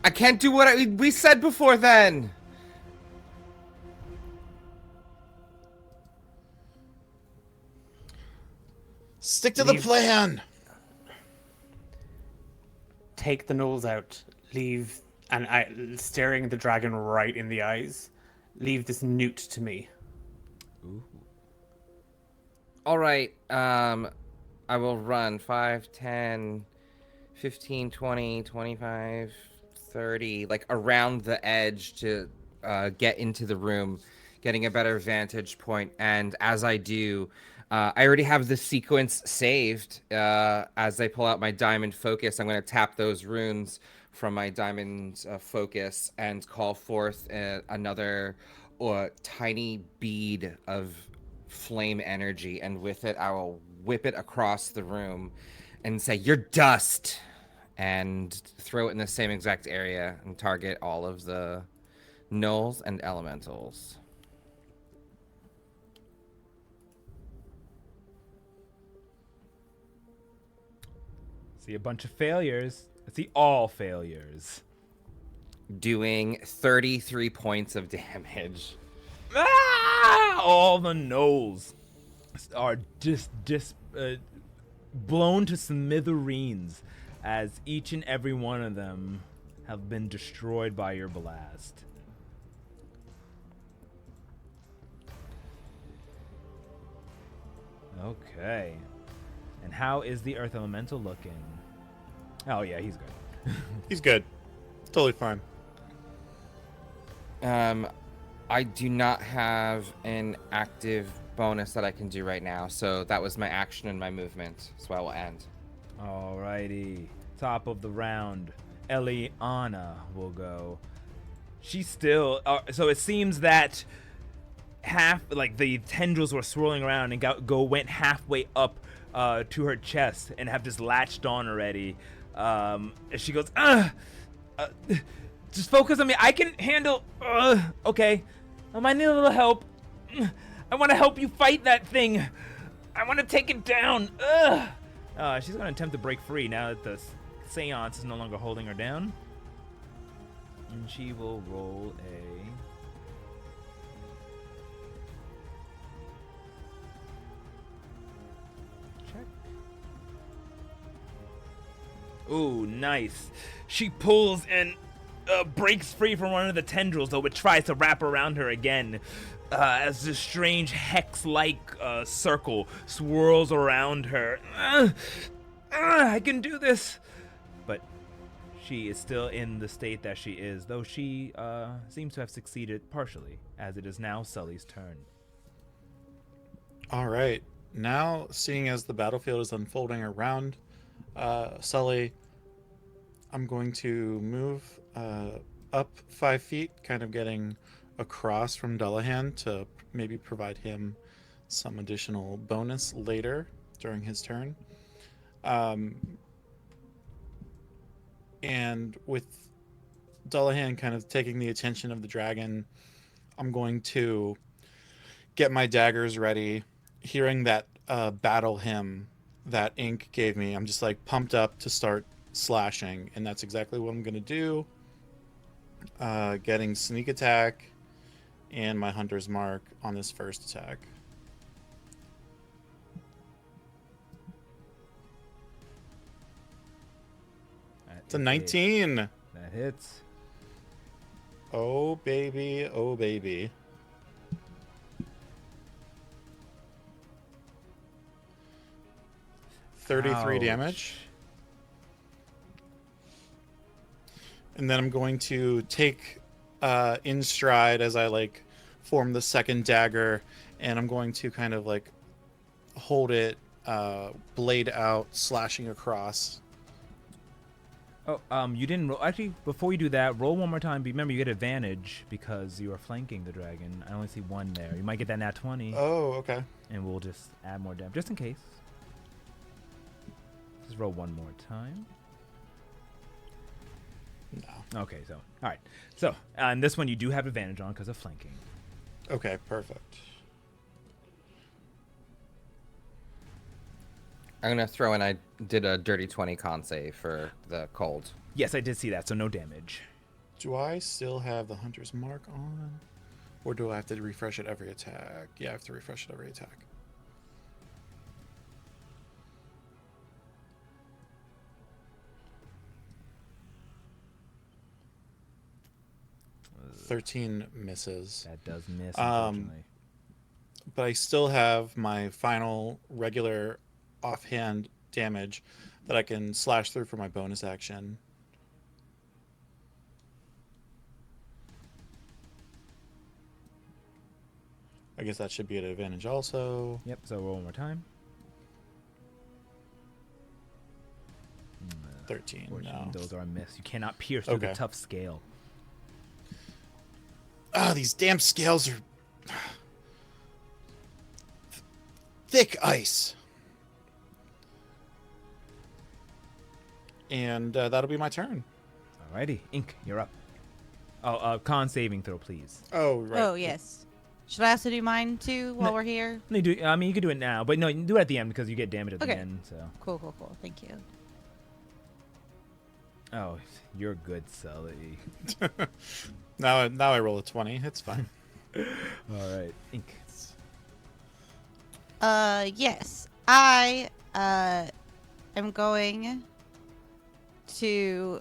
I can't do what we said before then. Stick to the plan. Take the gnolls out. Leave, and staring the dragon right in the eyes. Leave this newt to me. Ooh. All right. I will run 5, 10, 15, 20, 25, 30, like around the edge to get into the room, getting a better vantage point. And as I do, I already have the sequence saved. As I pull out my diamond focus, I'm going to tap those runes from my diamond focus and call forth another tiny bead of flame energy. And with it, I will whip it across the room and say, "You're dust!" and throw it in the same exact area and target all of the gnolls and elementals. See a bunch of failures. I see all failures. Doing 33 points of damage. Ah! All the gnolls are just blown to smithereens as each and every one of them have been destroyed by your blast. Okay. And how is the Earth Elemental looking? Oh yeah, he's good. He's good. Totally fine. I do not have an active bonus that I can do right now, so that was my action and my movement, so I will end. Alrighty. Top of the round, Eliana will go. She's still... so it seems that the tendrils were swirling around and went halfway up to her chest and have just latched on already. She goes, just focus on me. I can handle... okay. I might need a little help. I want to help you fight that thing. I want to take it down. She's going to attempt to break free now that the seance is no longer holding her down. And she will roll a... check. Ooh, nice. She pulls and breaks free from one of the tendrils, though it tries to wrap around her again. As this strange hex-like circle swirls around her. I can do this! But she is still in the state that she is, though she seems to have succeeded partially, as it is now Sully's turn. All right. Now, seeing as the battlefield is unfolding around Sully, I'm going to move up 5 feet, kind of getting across from Dullahan to maybe provide him some additional bonus later during his turn. And with Dullahan kind of taking the attention of the dragon, I'm going to get my daggers ready. Hearing that battle hymn that Ink gave me, I'm just like pumped up to start slashing, and that's exactly what I'm going to do. Getting sneak attack and my hunter's mark on this first attack. It's a 19. That hits. Oh baby, oh baby. $33 damage. And then I'm going to take in stride as I form the second dagger, and I'm going to kind of hold it blade out, slashing across. Oh, you didn't roll. Actually, before you do that, roll one more time. Remember, you get advantage because you are flanking the dragon. I only see one there. You might get that nat 20. Oh, okay. And we'll just add more damage, just in case. Just roll one more time. No. Okay, so, all right. So, and this one you do have advantage on because of flanking. Okay, perfect. I'm gonna throw in. I did a dirty 20 con save for the cold. Yes, I did see that, so no damage. Do I still have the Hunter's Mark on? Or do I have to refresh it every attack? Yeah, I have to refresh it every attack. Uh, 13 misses. That does miss, unfortunately. But I still have my final regular offhand damage that I can slash through for my bonus action. I guess that should be at advantage also. Yep, so roll one more time. 13, no. Unfortunately, those are a miss. You cannot pierce through the tough scale. Ah, these damn scales are thick ice. And that'll be my turn. Alrighty, Ink, you're up. Oh, con saving throw, please. Oh, right. Oh, yes. Should I also do mine too while we're here? No, I mean, you can do it now, but no, you can do it at the end because you get damage at the Okay. end. So. Cool, cool, cool. Thank you. Oh, you're good, Sully. Now I roll a 20. It's fine. All right, Ink. Yes. I am going to.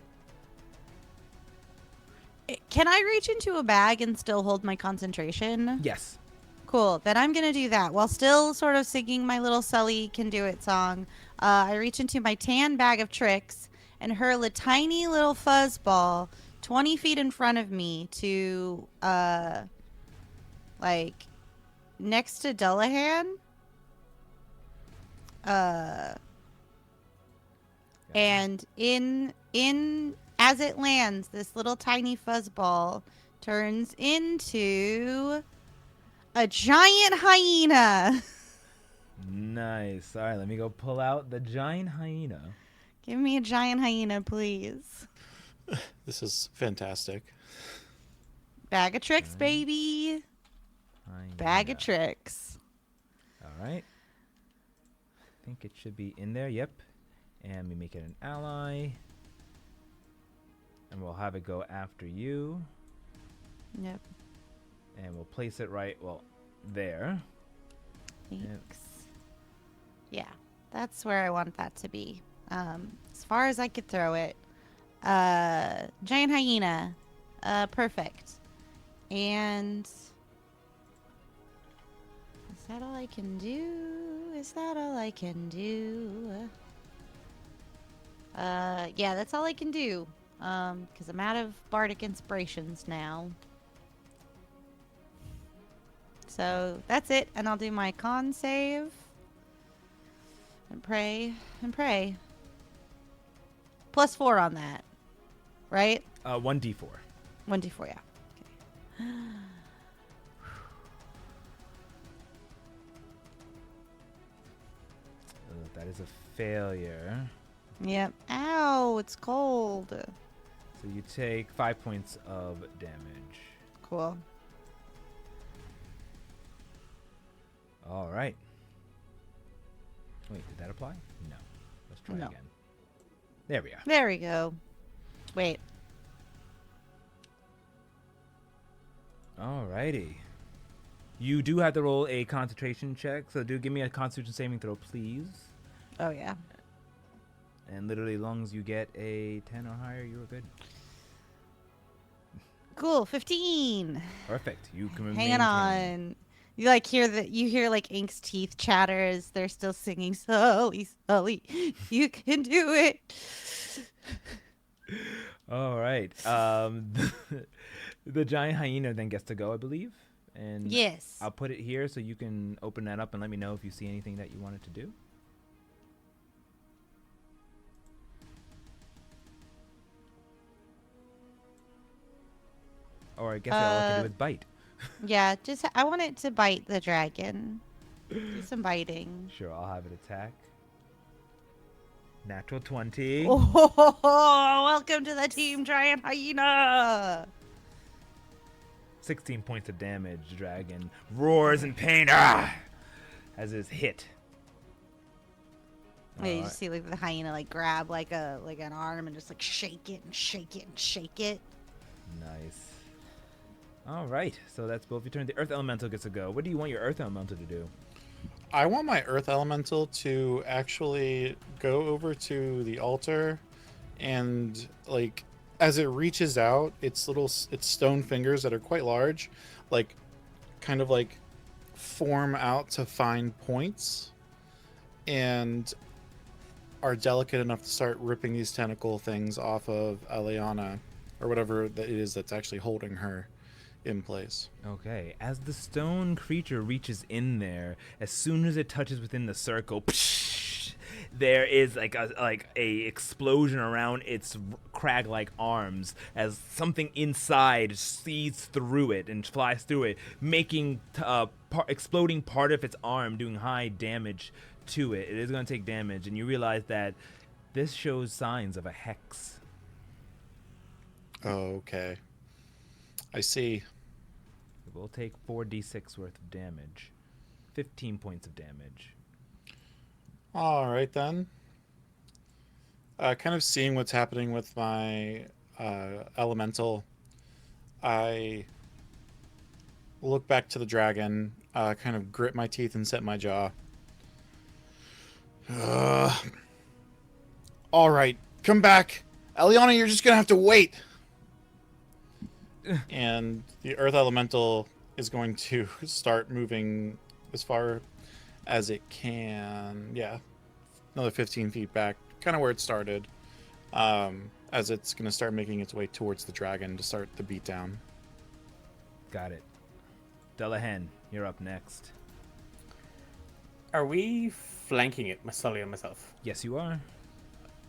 Can I reach into a bag and still hold my concentration? Yes. Cool. Then I'm going to do that while still sort of singing my little Sully Can Do It song. I reach into my tan bag of tricks and hurl a tiny little fuzz ball 20 feet in front of me to, like, next to Dullahan. And in as it lands, this little tiny fuzzball turns into a giant hyena. Nice. All right, let me go pull out the giant hyena. Give me a giant hyena, please. This is fantastic. Bag of tricks, baby. Bag of tricks. All right. I think it should be in there. Yep. And we make it an ally. And we'll have it go after you. Yep. And we'll place it right, well, there. Thanks. Yeah, that's where I want that to be. As far as I could throw it. Giant hyena. Perfect. And is that all I can do? Is that all I can do? Yeah, that's all I can do. Because I'm out of bardic inspirations now. So that's it, and I'll do my con save. And pray, and pray. +4 on that, right? 1d4. 1d4, yeah. Okay. That is a failure. Yep. Ow, it's cold. So you take 5 points of damage. Cool. All right. Wait, did that apply? No. Let's try No. again. There we are. There we go. Wait. All righty. You do have to roll a concentration check, so do give me a constitution saving throw, please. Oh, yeah. And literally, as long as you get a 10 or higher, you are good. Cool, 15. Perfect. You can remain. Hanging on. You like hear like Ink's teeth chatter as they're still singing Sully, Sully, you can do it. All right. The giant hyena then gets to go, I believe. And Yes. I'll put it here so you can open that up and let me know if you see anything that you wanted to do. Or I guess all I can do is bite. Yeah, just I want it to bite the dragon. Do some biting. Sure, I'll have it attack. Natural 20. Oh, welcome to the team, Giant Hyena. 16 points of damage. The dragon roars in pain as it is hit. Yeah, you Alright. just see like the hyena like grab like an arm and just like shake it and shake it and shake it. Nice. All right, so that's both your turn. The Earth Elemental gets to go. What do you want your Earth Elemental to do? I want my Earth Elemental to actually go over to the altar and, like, as it reaches out, its stone fingers that are quite large, like, kind of like form out to find points and are delicate enough to start ripping these tentacle things off of Eliana or whatever that it is that's actually holding her in place. Okay, as the stone creature reaches in there, as soon as it touches within the circle, there is like a explosion around its crag-like arms as something inside sees through it and flies through it, making exploding part of its arm, doing high damage to it. It is going to take damage, and you realize that this shows signs of a hex. Okay. I see. It will take 4d6 worth of damage. 15 points of damage. All right, then. Kind of seeing what's happening with my elemental, I look back to the dragon, kind of grit my teeth and set my jaw. All right, come back. Eliana, you're just going to have to wait. And the Earth Elemental is going to start moving as far as it can. Yeah, another 15 feet back, kind of where it started, as it's going to start making its way towards the dragon to start the beatdown. Got it. Delahan, you're up next. Are we flanking it, Sully and myself? Yes, you are.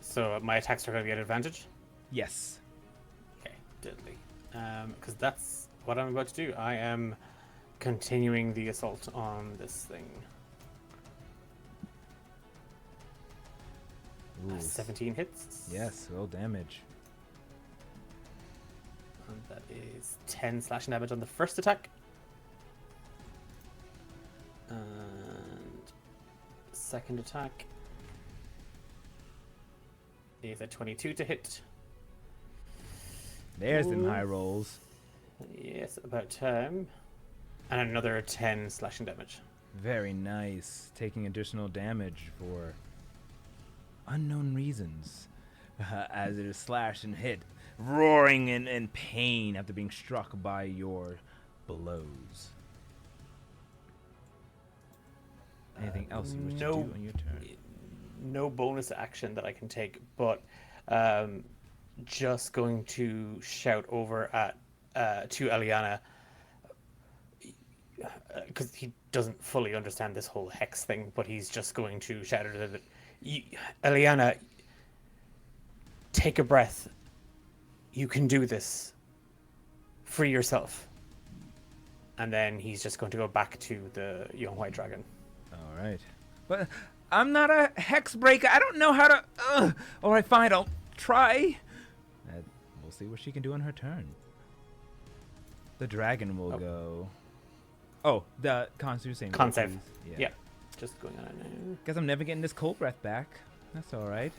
So my attacks are going to get advantage? Yes. Okay, deadly. Because that's what I'm about to do. I am continuing the assault on this thing. Ooh. 17 hits. Yes, roll damage. And that is 10 slashing damage on the first attack. And second attack is a 22 to hit. There's them Ooh. high rolls. Yes, about time. And another 10 slashing damage. Very nice. Taking additional damage for unknown reasons. As it is slashed and hit, roaring in pain after being struck by your blows. Anything else you wish to do on your turn? No bonus action that I can take, but just going to shout over at to Eliana, because he doesn't fully understand this whole hex thing, but he's just going to shout at her that, Eliana, take a breath. You can do this. Free yourself. And then he's just going to go back to the young white dragon. All right. But I'm not a hex breaker. I don't know how to... All right, fine. I'll try. We'll see what she can do on her turn. The dragon will go... Oh, the Constitution. Con save. Yeah. Just going on now. Guess I'm never getting this cold breath back. That's all right.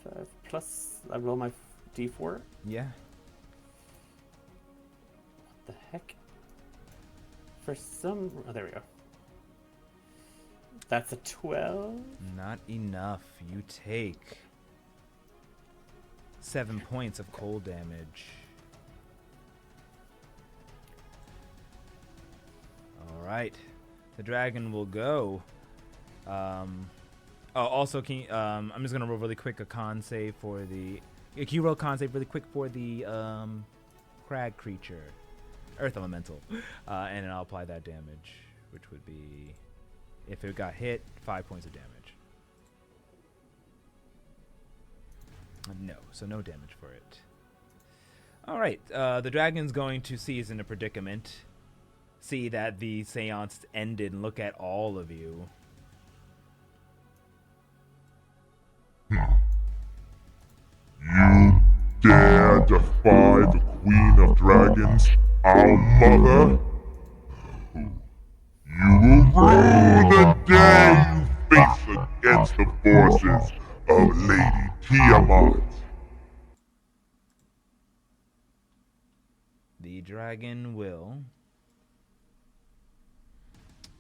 5 plus, I roll my d4. Yeah. What the heck? For some... Oh, there we go. That's a 12. Not enough. You take 7 points of cold damage. All right. The dragon will go. Also, can you, I'm just gonna roll really quick a con save for the. Can you roll a con save really quick for the crag creature, Earth Elemental, and then I'll apply that damage, which would be, if it got hit, 5 points of damage. No, so no damage for it. All right. The dragon's going to see he's in a predicament. See that the seance ended and look at all of you. You dare defy the Queen of Dragons, our mother? You will rue the day you face against the forces of Lady Tiamat. The dragon will.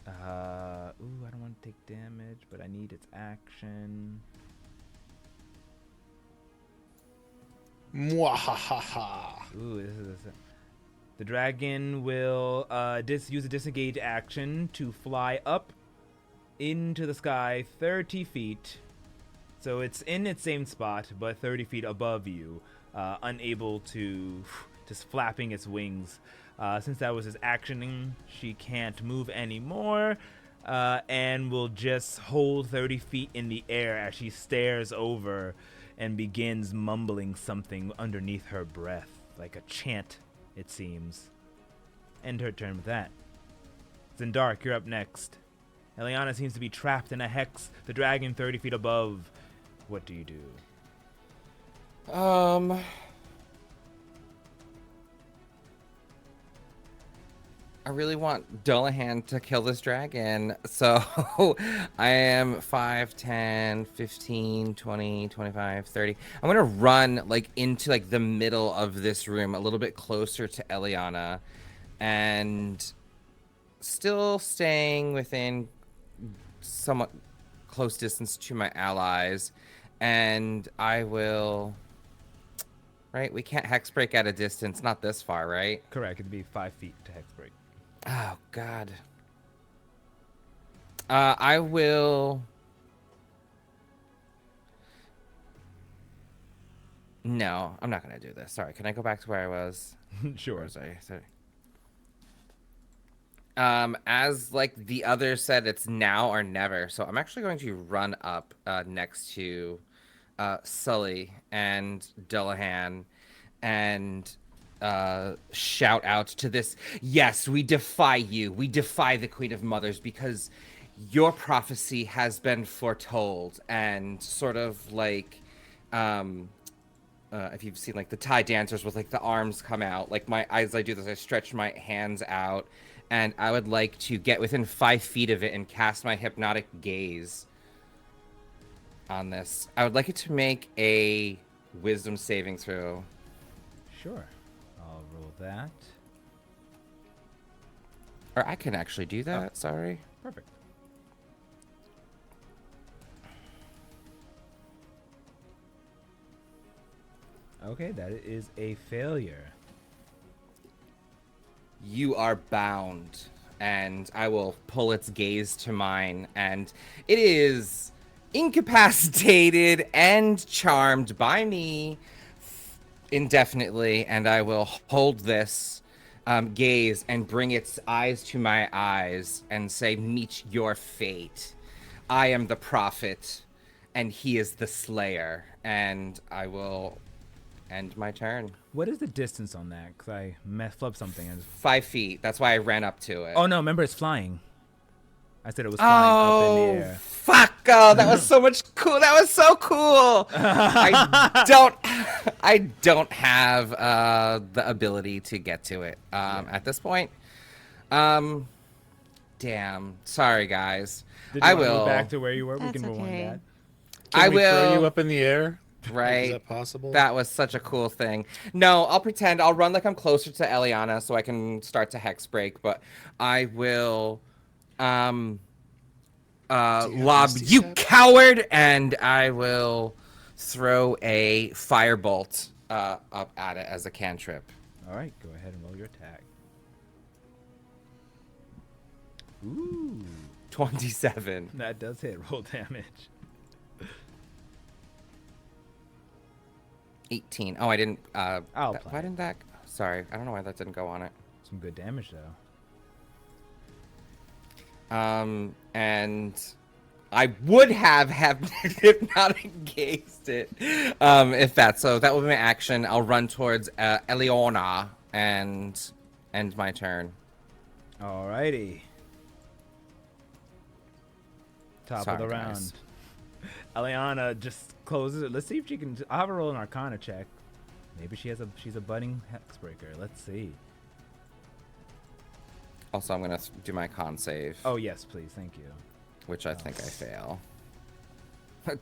I don't want to take damage, but I need its action. Mwahaha. Ooh, the dragon will use a disengage action to fly up into the sky 30 feet. So it's in its same spot, but 30 feet above you, unable to, just flapping its wings. Since that was his actioning, she can't move anymore, and will just hold 30 feet in the air as she stares over and begins mumbling something underneath her breath, like a chant, it seems. End her turn with that. Zendark, you're up next. Eliana seems to be trapped in a hex, the dragon 30 feet above. What do you do? I really want Dullahan to kill this dragon. So I am 5, 10, 15, 20, 25, 30. I'm going to run like into like the middle of this room, a little bit closer to Eliana, and still staying within somewhat close distance to my allies. And I will... Right? We can't hexbreak at a distance. Not this far, right? Correct. It'd be 5 feet to hexbreak. Oh, God. I will... No, I'm not going to do this. Sorry, can I go back to where I was? Sure. Where was I? Sorry. As, like, the others said, it's now or never. So I'm actually going to run up next to Sully and Dullahan and... shout out to this. Yes, we defy you. We defy the Queen of Mothers because your prophecy has been foretold. And sort of like, if you've seen like the Thai dancers with like the arms come out, like as I do this, I stretch my hands out, and I would like to get within 5 feet of it and cast my hypnotic gaze on this. I would like it to make a wisdom saving throw. Sure. I'll roll that. Or I can actually do that. Sorry. Perfect. Okay, that is a failure. You are bound, and I will pull its gaze to mine, and it is incapacitated and charmed by me indefinitely, and I will hold this gaze and bring its eyes to my eyes and say, meet your fate. I am the prophet, and he is the slayer, and I will end my turn. What is the distance on that? Because I messed up something. 5 feet. That's why I ran up to it. Oh, no, remember it's flying. I said it was flying up in the air. Fuck! Oh, that was so much cool. That was so cool. I don't have the ability to get to it at this point. Damn. Sorry, guys. Did you I want to will move back to where you were. We That's can rewind okay. that. I we will throw you up in the air. Right. Is that possible? That was such a cool thing. No, I'll pretend. I'll run like I'm closer to Eliana so I can start to hex break, but I will lob you coward, and I will throw a firebolt up at it as a cantrip. All right, go ahead and roll your attack. Ooh. 27. That does hit. Roll damage. 18. Oh, I didn't. I'll why play. didn't that? Sorry, I don't know why that didn't go on it. Some good damage, though. And I would have if not engaged it. If that, so that would be my action. I'll run towards Eliona and end my turn. Alrighty. Top of Sorry, the guys. round. Eliana just closes it. Let's see if she can. I'll have her roll an Arcana check. Maybe she's a budding hexbreaker. Let's see. Also, I'm gonna do my con save, Oh yes, please. Thank you. which I think I fail.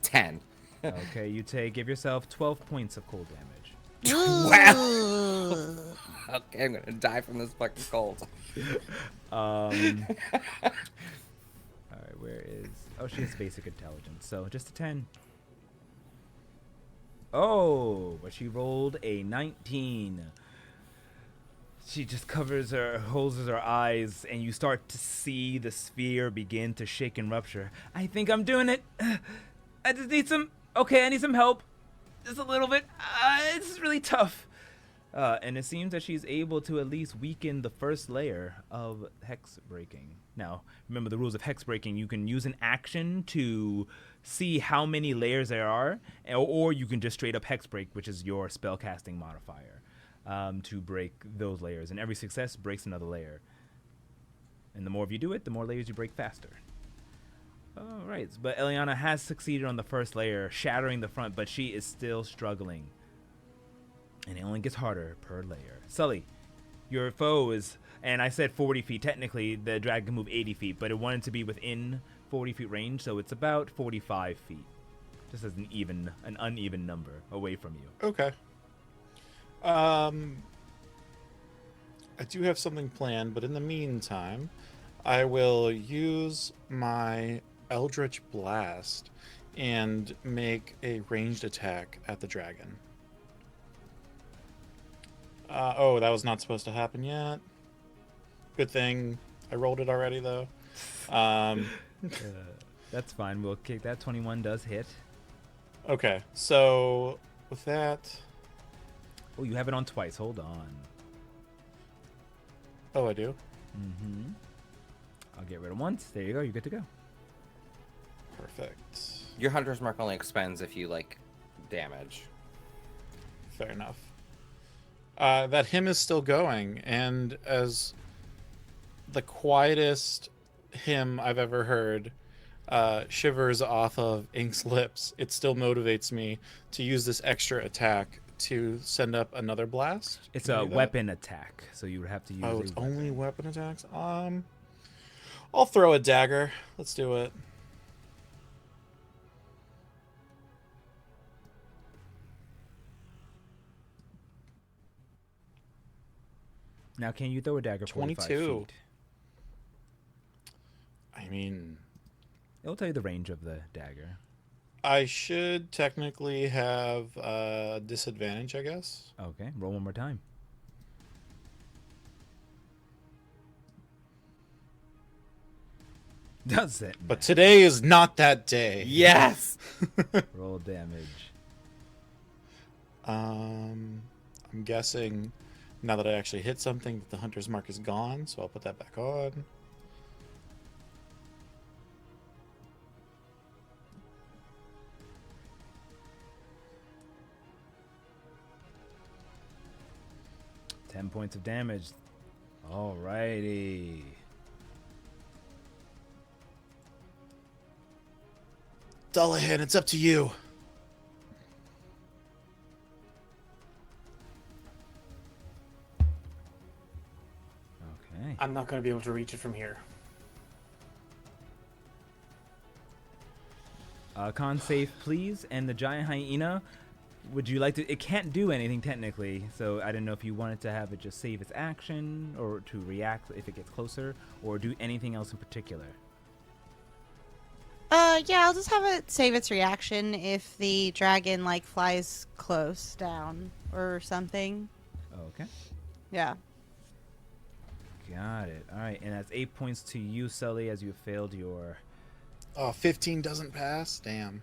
10. Okay, give yourself 12 points of cold damage. Wow. Okay, I'm gonna die from this fucking cold. All right, where is? Oh, she has basic intelligence, so just a 10. Oh, but she rolled a 19. She just holds her eyes, and you start to see the sphere begin to shake and rupture. I think I'm doing it. I just need I need some help. Just a little bit. This is really tough. And it seems that she's able to at least weaken the first layer of hex breaking. Now, remember the rules of hex breaking. You can use an action to see how many layers there are, or you can just straight up hex break, which is your spellcasting modifier, to break those layers. And every success breaks another layer. And the more of you do it, the more layers you break faster. All right, but Eliana has succeeded on the first layer, shattering the front, but she is still struggling. And it only gets harder per layer. Sully, your foe is, and I said 40 feet. Technically, the dragon can move 80 feet, but it wanted to be within 40 feet range, so it's about 45 feet. Just as an uneven number away from you. Okay. I do have something planned, but in the meantime, I will use my Eldritch Blast and make a ranged attack at the dragon. Oh, that was not supposed to happen yet. Good thing I rolled it already, though. That's fine. We'll kick that. 21 does hit. Okay, so with that... Oh, you have it on twice. Hold on. Oh, I do? Mm-hmm. I'll get rid of once. There you go. You're good to go. Perfect. Your Hunter's Mark only expends if you, damage. Fair enough. That hymn is still going, and as the quietest hymn I've ever heard shivers off of Ink's lips, it still motivates me to use this extra attack to send up another blast. It's Can I a do that? weapon attack, so you would have to use Oh, a it's weapon. only weapon attacks? I'll throw a dagger. Let's do it. Now, can you throw a dagger 45 22. feet? I mean, It'll tell you the range of the dagger. I should technically have disadvantage, I guess. Okay, roll one more time. Does it? But today is not that day. Yes! Roll damage. I'm guessing now that I actually hit something, the Hunter's Mark is gone, so I'll put that back on. $10 points of damage. Alrighty. Dullahan, it's up to you. Okay. I'm not going to be able to reach it from here. Con save, please. And the giant hyena, would you like to? It can't do anything technically, so I didn't know if you wanted to have it just save its action or to react if it gets closer, or do anything else in particular. Yeah, I'll just have it save its reaction if the dragon flies close down or something. Okay. Yeah. Got it. All right, and that's 8 points to you, Sully, as you failed your. Oh, 15 doesn't pass? Damn.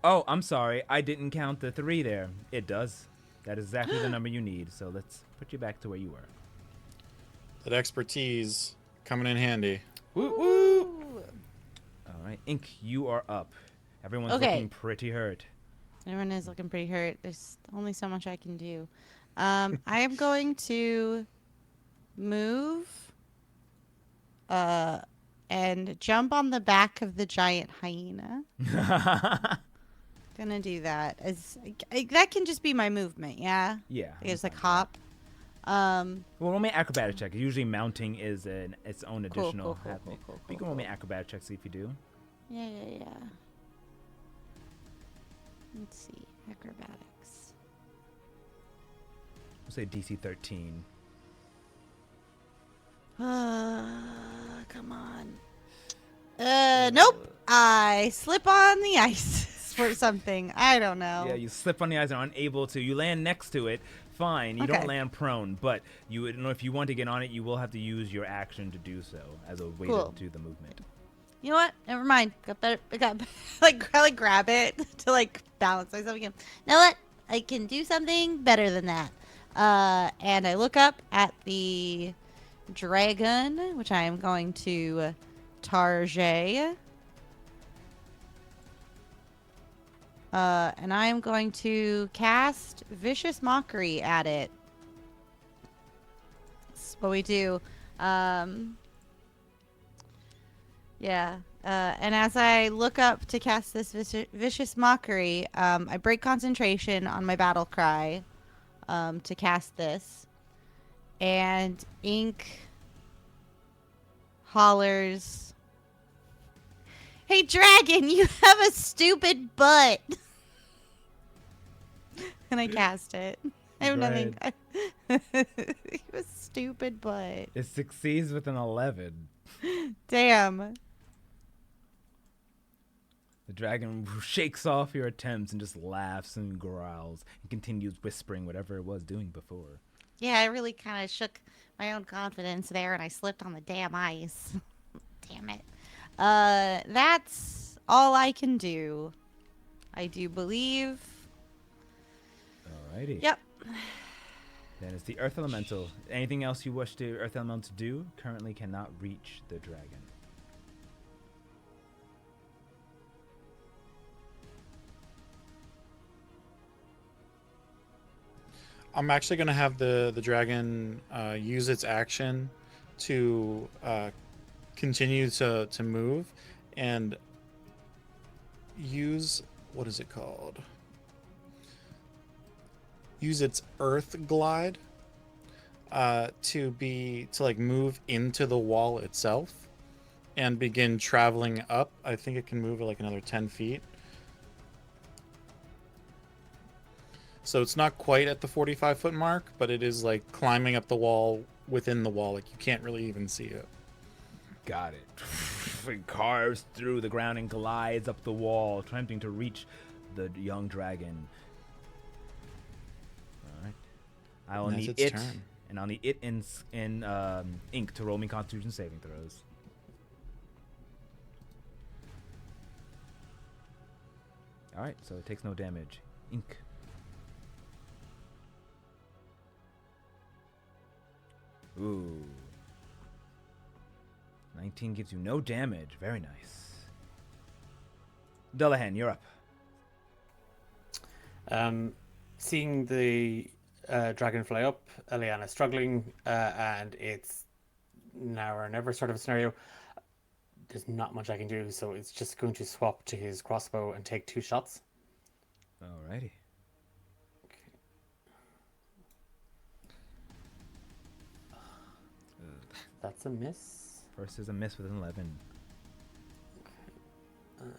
Oh, I'm sorry. I didn't count the 3 there. It does. That is exactly the number you need. So let's put you back to where you were. That expertise coming in handy. Woo woo! All right, Ink, you are up. Everyone's Okay. looking pretty hurt. Everyone is looking pretty hurt. There's only so much I can do. I am going to move and jump on the back of the giant hyena. Gonna do that. That can just be my movement, yeah? Yeah. It's I'm like fine with hop. Well, roll me an acrobatic check. Usually mounting is its own Cool, additional cool, happening. cool, But you can roll me an acrobatic check, see if you do. Yeah. Let's see. Acrobatics. We'll say DC 13. Come on. Nope. I slip on the ice for something. I don't know. Yeah, you slip on the ice and are unable to. You land next to it. Fine. You don't Okay. land prone, but you would know if you want to get on it, you will have to use your action to do so as a way Cool. to do the movement. You know what? Never mind. Got better. I got I like grab it to like balance myself again. You know what? I can do something better than that. And I look up at the dragon, which I am going to target. And I am going to cast Vicious Mockery at it. That's what we do. Yeah. And as I look up to cast this Vicious Mockery, I break concentration on my battle cry to cast this. And Ink hollers, "Hey, dragon, you have a stupid butt." And I cast it. I have Go nothing. You have a stupid butt. It succeeds with an 11. Damn. The dragon shakes off your attempts and just laughs and growls and continues whispering whatever it was doing before. Yeah, I really kind of shook my own confidence there, and I slipped on the damn ice. Damn it. That's all I can do. I do believe. Alrighty. Yep. Then it's the Earth Elemental. Anything else you wish the Earth Elemental to do currently cannot reach the dragon. I'm actually going to have the dragon use its action to continue to move and use, what is it called? Use its earth glide to like move into the wall itself and begin traveling up. I think it can move like another 10 feet. So it's not quite at the 45-foot mark, but it is like climbing up the wall within the wall. Like you can't really even see it. Got it. It carves through the ground and glides up the wall, attempting to reach the young dragon. Alright. I will That's need its it, turn. and I'll need it in Ink to roll me Constitution saving throws. Alright, so it takes no damage. Ink. Ooh. 19 gives you no damage. Very nice. Dullahan, you're up. Seeing the dragon fly up, Eliana struggling, and it's now or never sort of a scenario. There's not much I can do, so it's just going to swap to his crossbow and take 2 shots. Alrighty. That's a miss. First is a miss with an 11. And...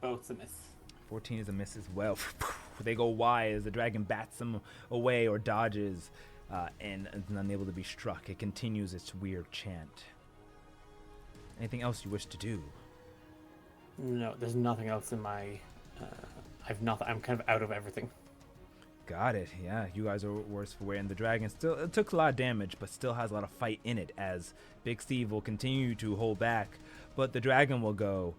both's a miss. 14 is a miss as well. They go wide as the dragon bats them away or dodges and is unable to be struck. It continues its weird chant. Anything else you wish to do? No, there's nothing else in my... I'm kind of out of everything. Got it. Yeah, you guys are worse for wear. And the dragon still it took a lot of damage, but still has a lot of fight in it as Big Steve will continue to hold back. But the dragon will go,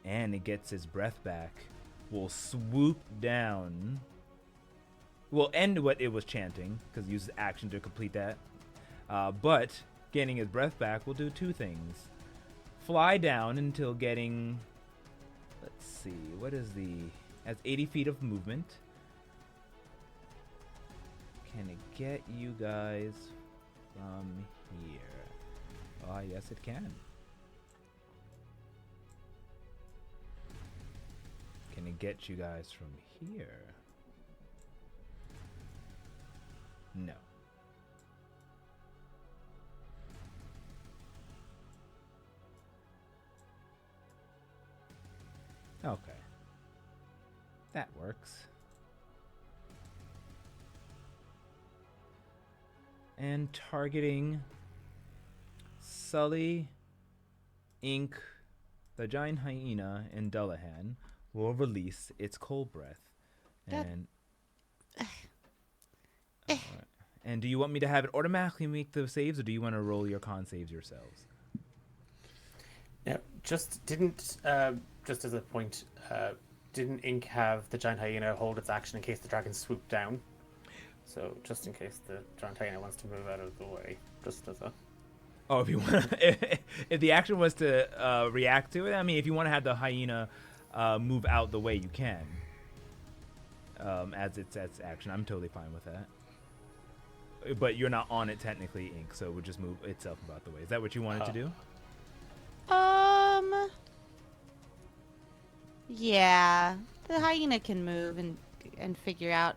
and it gets his breath back, will swoop down, will end what it was chanting, because it uses action to complete that, but gaining his breath back, will do two things. Fly down until getting, let's see, what is has 80 feet of movement. Can it get you guys from here? Ah, yes it can. Can it get you guys from here? No. Okay. That works. And targeting Sully, Ink, the giant hyena, and Dullahan will release its cold breath. And and do you want me to have it automatically make the saves, or do you want to roll your con saves yourselves? Yeah, just as a point, didn't Ink have the giant hyena hold its action in case the dragon swooped down? So just in case the giant hyena wants to move out of the way, just as a... Oh, if you want, if the action was to react to it, I mean, if you want to have the hyena move out the way, you can. As its action, I'm totally fine with that. But you're not on it technically, Ink, so it would just move itself about the way. Is that what you wanted to do? Yeah, the hyena can move and figure out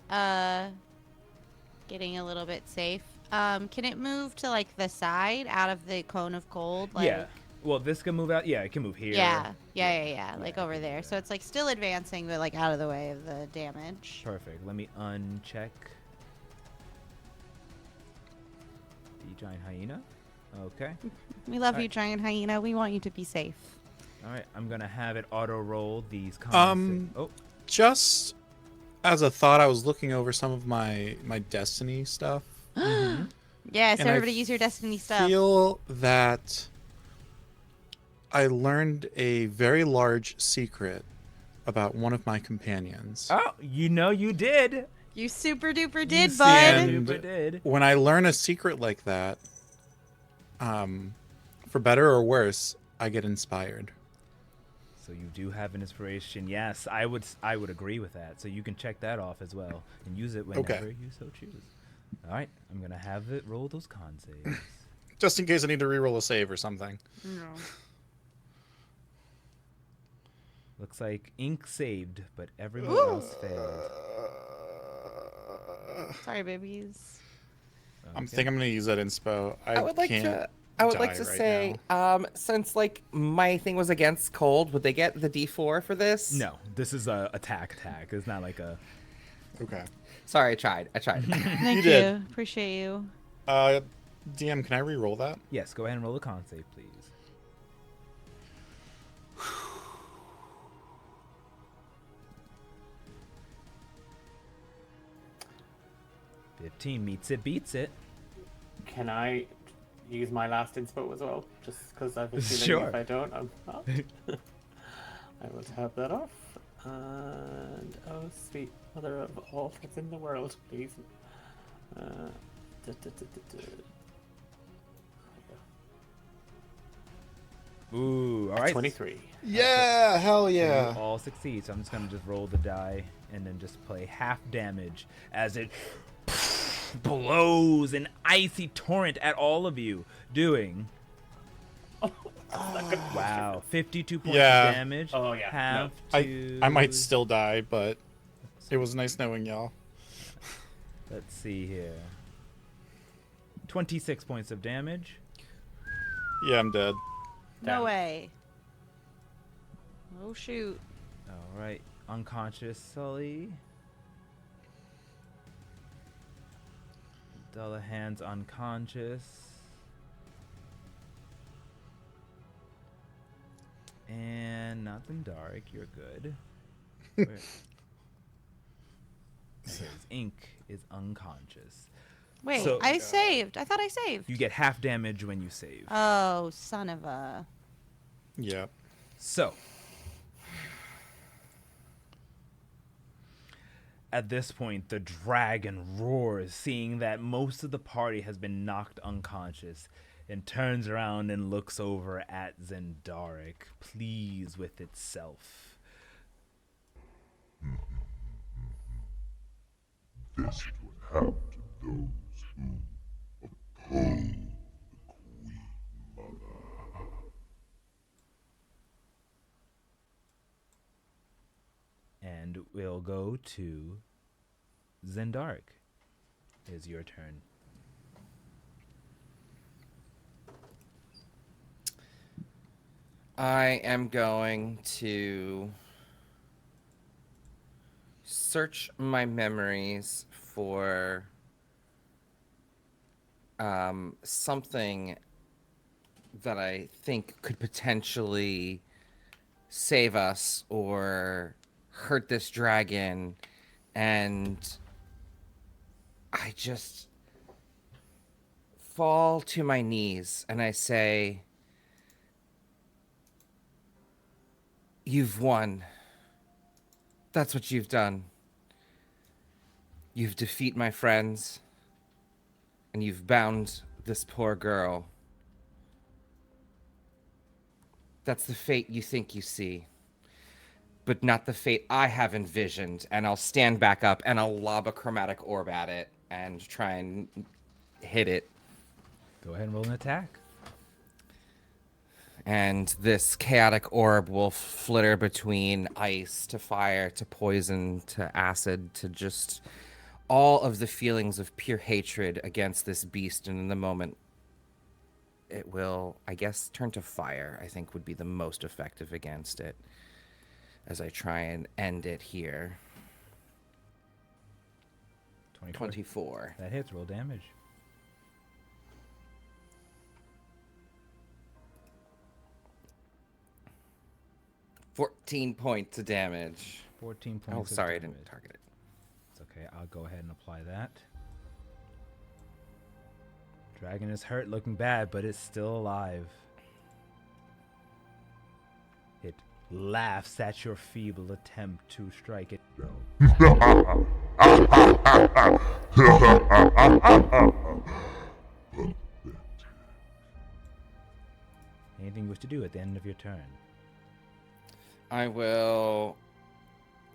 getting a little bit safe. Can it move to like the side out of the cone of cold? Like, yeah. Well, this can move out. Yeah, it can move here. Yeah. Like over there. So it's like still advancing, but like out of the way of the damage. Perfect. Let me uncheck the giant hyena. Okay. We love you, giant hyena. We want you to be safe. All right. I'm gonna have it auto roll these. Just as a thought, I was looking over some of my Destiny stuff. Yeah, so and everybody use your Destiny stuff. I feel that I learned a very large secret about one of my companions. Oh, you did. You super duper did, You bud. super did. When I learn a secret like that, for better or worse, I get inspired. So you do have an inspiration. Yes, I would agree with that. So you can check that off as well and use it whenever you so choose. All right, I'm gonna have it roll those con saves. Just in case I need to re-roll a save or something. No. Looks like Ink saved, but everyone else failed. Sorry, babies. I think I'm gonna use that inspo. I would like to say, since like my thing was against cold, would they get the D4 for this? No, this is a attack. It's not like a. Okay. Sorry, I tried. Thank you. did. Appreciate you. DM, can I re-roll that? Yes, go ahead and roll a con save, please. $15 meets it, beats it. Can I use my last inspo as well? Just because I've been feeling Sure. if I don't, I'm not. I will tap that off. And oh, sweet mother of all that's in the world, please. Ooh, all right. 23. Yeah, hell So you yeah. all succeed. So I'm just gonna just roll the die and then just play half damage as it blows an icy torrent at all of you, doing. Wow, 52 points Yeah. of damage. Oh, yeah. Half to... I might still die, but it was nice knowing y'all. Let's see here. 26 points of damage. Yeah, I'm dead. No Damn. way. Oh shoot. All right, unconscious Sully. Dullahan's unconscious. And nothing dark, you're good. His Ink is unconscious. Wait, So- I saved. I thought I saved. You get half damage when you save. Oh, son of a. Yeah. So, at this point, the dragon roars, seeing that most of the party has been knocked unconscious. and turns around and looks over at Zendaric, pleased with itself. This is what happened to those who oppose the Queen Mother. And we'll go to Zendaric. It is your turn. I am going to search my memories for something that I think could potentially save us or hurt this dragon, and I just fall to my knees and I say, "You've won. That's what you've done. You've defeated my friends, and you've bound this poor girl. That's the fate you think you see, but not the fate I have envisioned." And I'll stand back up and I'll lob a chromatic orb at it and try and hit it. Go ahead and roll an attack. And this chaotic orb will flitter between ice to fire to poison to acid to just all of the feelings of pure hatred against this beast. And in the moment, it will, I guess, turn to fire, I think would be the most effective against it as I try and end it here. 24. That hits. Roll damage. 14 points of damage. 14 points. Oh, of sorry, I damage. didn't target it. It's okay. I'll go ahead and apply that. Dragon is hurt, looking bad, but it's still alive. It laughs at your feeble attempt to strike it down. Anything you wish to do at the end of your turn? I will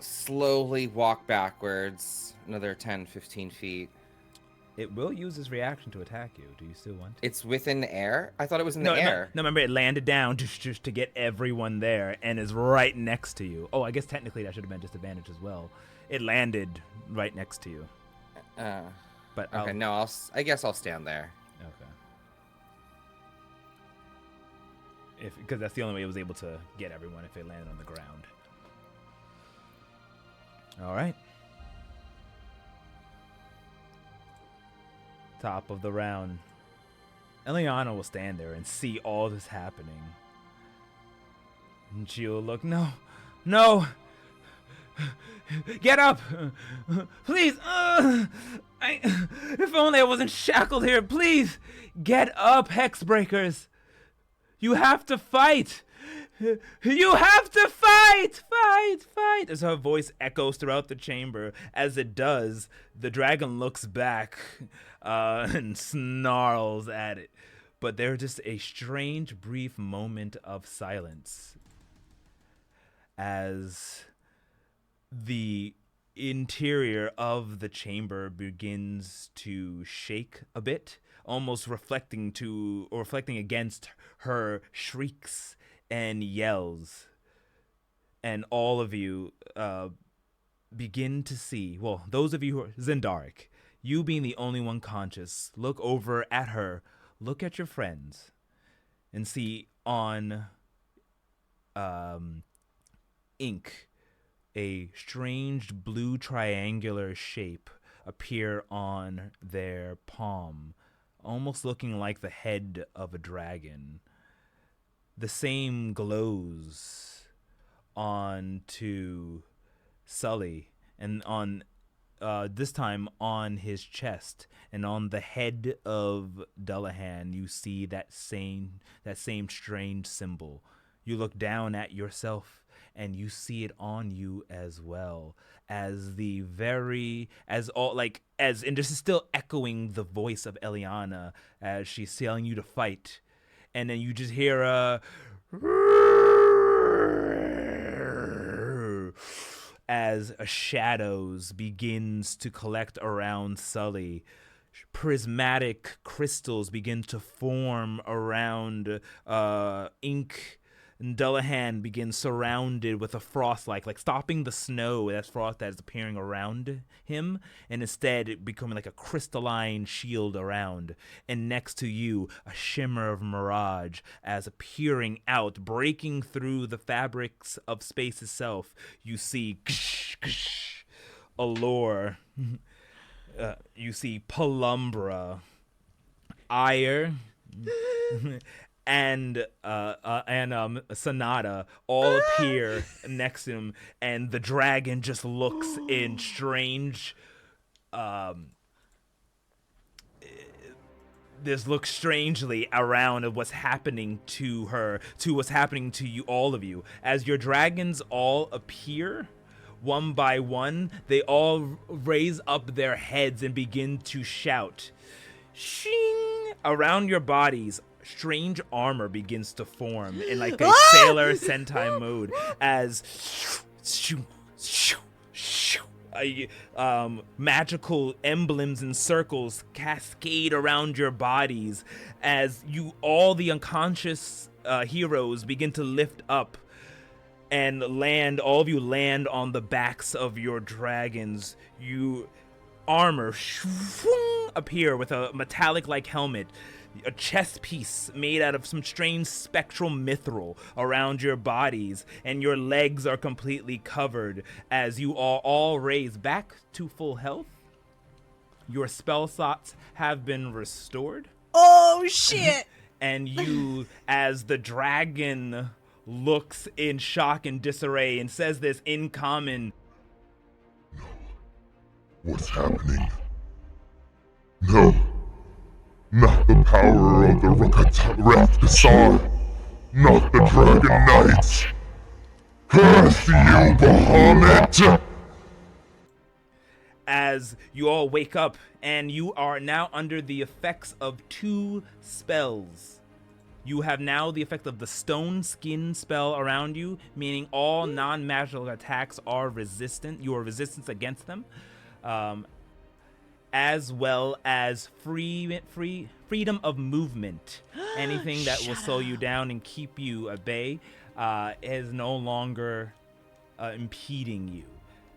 slowly walk backwards another 10, 15 feet. It will use its reaction to attack you. Do you still want to? It's within the air? I thought it was in the air. No, remember, it landed down just to get everyone there and is right next to you. Oh, I guess technically that should have been disadvantage as well. It landed right next to you. But okay, no, I guess I'll stand there. Okay. Because that's the only way it was able to get everyone if it landed on the ground. All right. Top of the round. Eliana will stand there and see all this happening. And she'll look, no, get up, please. If only I wasn't shackled here. Please, get up, Hexbreakers. You have to fight. You have to fight! Fight! As her voice echoes throughout the chamber. As it does, the dragon looks back and snarls at it. But there's just a strange, brief moment of silence as the interior of the chamber begins to shake a bit, almost reflecting against her shrieks and yells. And all of you begin to see, well, those of you who are Zendaric, you being the only one conscious, look over at her, look at your friends, and see on ink a strange blue triangular shape appear on their palm, almost looking like the head of a dragon. The same glows onto Sully, and on this time on his chest, and on the head of Dullahan you see that same strange symbol. You look down at yourself and you see it on you as well, and this is still echoing the voice of Eliana as she's telling you to fight. And then you just hear as shadows begins to collect around Sully. Prismatic crystals begin to form around Ink. And Dullahan begins surrounded with a frost like stopping the snow, that's frost that is appearing around him, and instead it becoming like a crystalline shield around. And next to you, a shimmer of mirage as appearing out, breaking through the fabrics of space itself. You see Allure. You see Pelumbra, Ire, and Sonata all appear next to him, and the dragon just looks in strange. This looks strangely around of what's happening to her, to what's happening to you, all of you, as your dragons all appear. One by one, they all raise up their heads and begin to shout. Shing! Around your bodies, strange armor begins to form in like a Sailor Sentai mode as magical emblems and circles cascade around your bodies as all the unconscious heroes begin to lift up and all of you land on the backs of your dragons. Armor appear with a metallic-like helmet, a chest piece made out of some strange spectral mithril around your bodies, and your legs are completely covered as you are all raised back to full health. Your spell slots have been restored. Oh, shit! And you, as the dragon looks in shock and disarray and says this in common. No. What's happening? No. Not the power of the Rathgasar. Not the Dragon Knights. Curse you, Bahamut! As you all wake up, and you are now under the effects of 2 spells. You have now the effect of the Stone Skin spell around you, meaning all non-magical attacks are resistant. You are resistant against them, as well as freedom of movement. Anything that will slow you down and keep you at bay is no longer impeding you.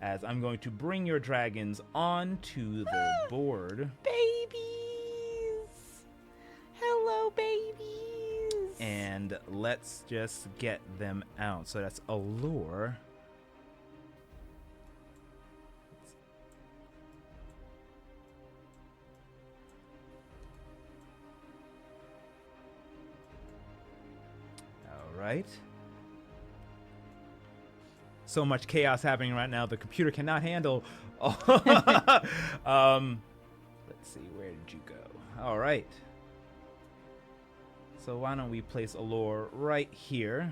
As I'm going to bring your dragons onto the board. Babies! Hello, babies! And let's just get them out. So that's Allure. All right. So much chaos happening right now. The computer cannot handle. Let's see. Where did you go? All right. So why don't we place Allure right here?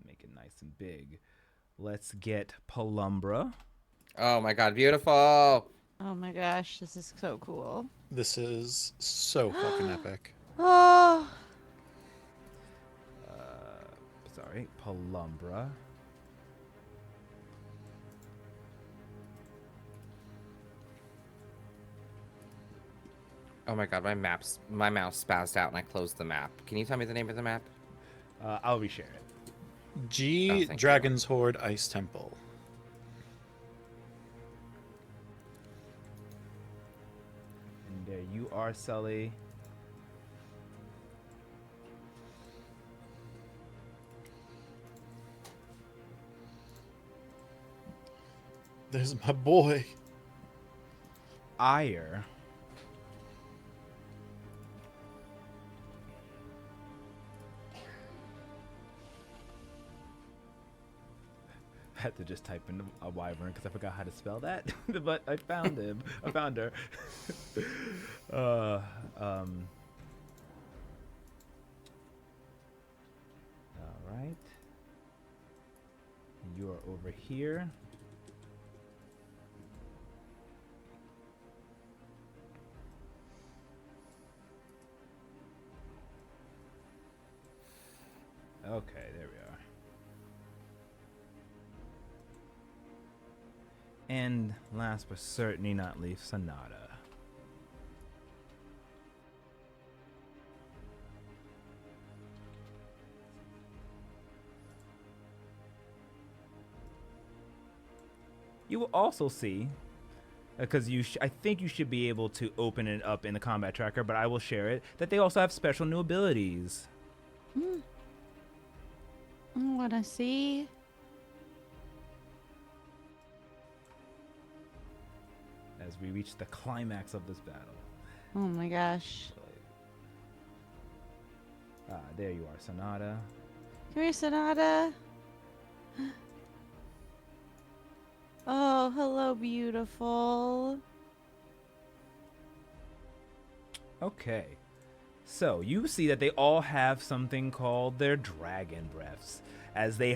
Make it nice and big. Let's get Pelumbra. Oh my god, beautiful. Oh my gosh, this is so cool. This is so fucking epic. Oh. Sorry, Pelumbra. Oh my god, my mouse spazzed out and I closed the map. Can you tell me the name of the map? I'll reshare it. G Dragon's Horde Ice Temple. And there you are, Sully. There's my boy. Ire. I had to just type in a wyvern because I forgot how to spell that, but I found him. I found her. right. And you are over here. Okay, there we are. And last but certainly not least, Sonata. You will also see, because I think you should be able to open it up in the combat tracker, but I will share it, that they also have special new abilities. I want to see. As we reach the climax of this battle. Oh my gosh. There you are, Sonata. Come here, Sonata. Oh, hello, beautiful. Okay. So, you see that they all have something called their dragon breaths. As they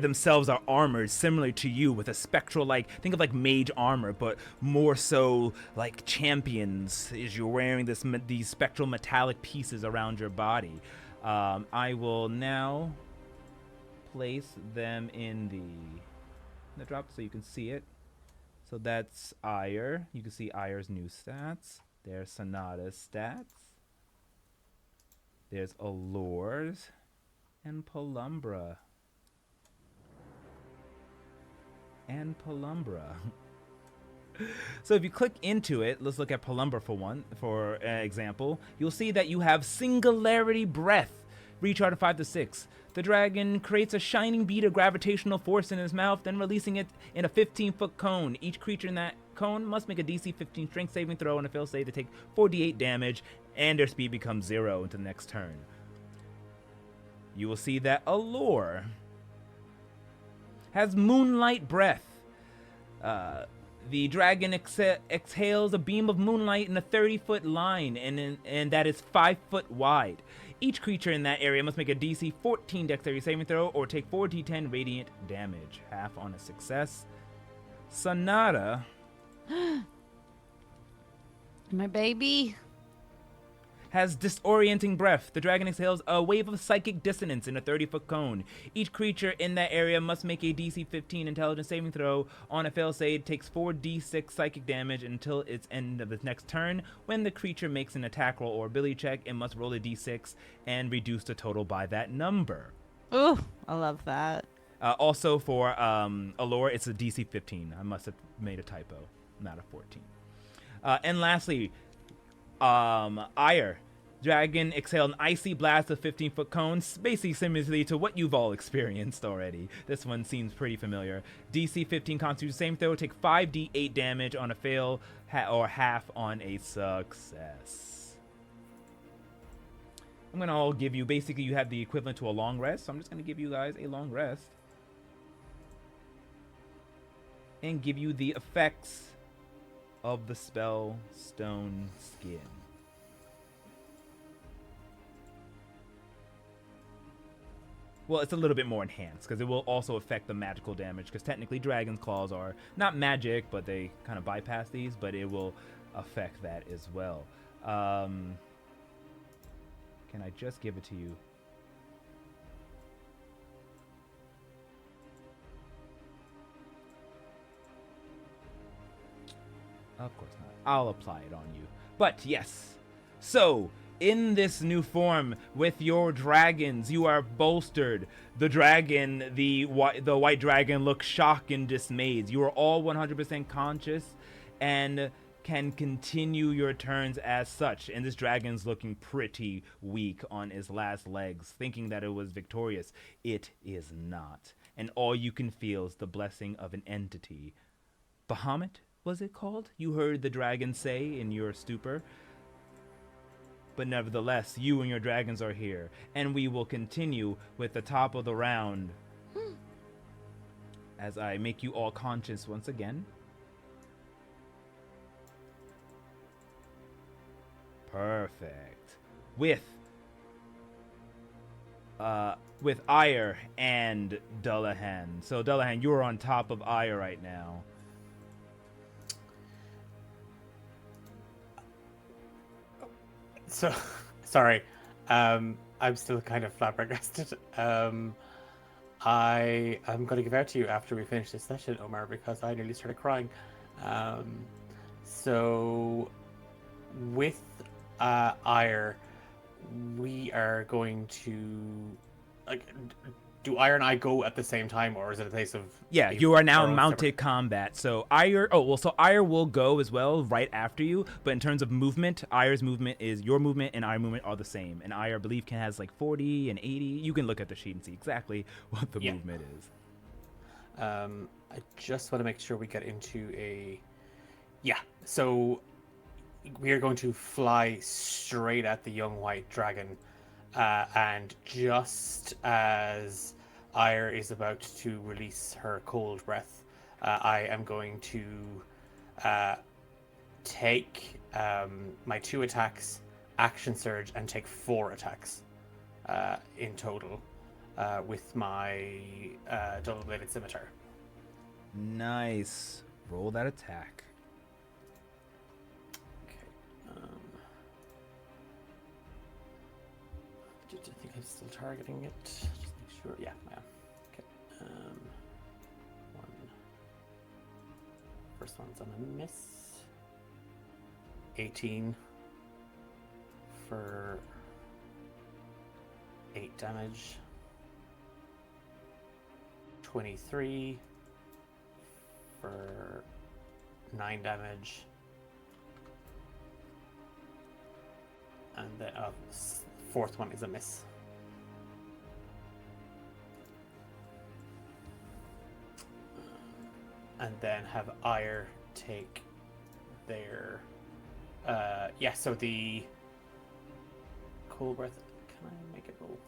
themselves are armored similar to you with a spectral, think of like mage armor, but more so like champions, as you're wearing these spectral metallic pieces around your body. I will now place them in the drop so you can see it. So that's Ire. You can see Ire's new stats. There's Sonata's stats. There's Allure's. And Pelumbra. So if you click into it, let's look at Pelumbra for example. You'll see that you have Singularity Breath. Recharge 5 to 6. The dragon creates a shining bead of gravitational force in his mouth, then releasing it in a 15-foot cone. Each creature in that cone must make a DC 15 strength saving throw and a fail save to take 4d8 damage, and their speed becomes 0 until the next turn. You will see that Allure has Moonlight Breath. The dragon exhales a beam of moonlight in a 30-foot line, and that is 5 foot wide. Each creature in that area must make a DC 14 dexterity saving throw or take 4d10 radiant damage, half on a success. Sonata. My baby. Has Disorienting Breath. The dragon exhales a wave of psychic dissonance in a 30-foot cone. Each creature in that area must make a DC 15 intelligence saving throw. On a fail save, takes 4d6 psychic damage until its end of its next turn. When the creature makes an attack roll or ability check, it must roll a d6 and reduce the total by that number. Ooh, I love that. Also for Allure, it's a DC 15. I must have made a typo, not a 14. And lastly, Ire. Dragon exhale an icy blast of 15-foot cones, basically similarly to what you've all experienced already. This one seems pretty familiar. DC 15 constitutes same throw, take 5d8 damage on a fail or half on a success. I'm gonna all give you, basically you have the equivalent to a long rest, so I'm just gonna give you guys a long rest. And give you the effects of the spell Stone Skin. Well, it's a little bit more enhanced because it will also affect the magical damage, because technically Dragon's Claws are not magic, but they kind of bypass these, but it will affect that as well. Can I just give it to you? Of course not. I'll apply it on you. But yes. So, in this new form, with your dragons, you are bolstered. The dragon, the white dragon, looks shocked and dismayed. You are all 100% conscious and can continue your turns as such. And this dragon's looking pretty weak on his last legs, thinking that it was victorious. It is not. And all you can feel is the blessing of an entity. Bahamut, was it called? You heard the dragon say in your stupor. But nevertheless, you and your dragons are here, and we will continue with the top of the round as I make you all conscious once again. Perfect. With with Ire and Dullahan. So Dullahan, you're on top of Ire right now. So, sorry. I'm still kind of flabbergasted. I am going to give out to you after we finish this session, Omar, because I nearly started crying. So, with Ire, we are going to do Ire and I go at the same time, or is it a case of You are now our own mounted separate- combat. So Ire so Ire will go as well right after you, but in terms of movement, Ire's movement is your movement and our movement are the same. And Ire, I believe, has like 40 and 80. You can look at the sheet and see exactly what the movement is. I just want to make sure we get into a so we are going to fly straight at the young white dragon, and just as Ire is about to release her cold breath, I am going to take my 2 attacks, action surge, and take 4 attacks in total with my double-bladed scimitar. Nice. Roll that attack. I think I'm still targeting it. Just make sure. Yeah, I am. Okay. First one's on a miss. 18 for 8 damage. 23 for 9 damage. And the fourth one is a miss. And then have Ire take their so the cold breath, can I make it roll?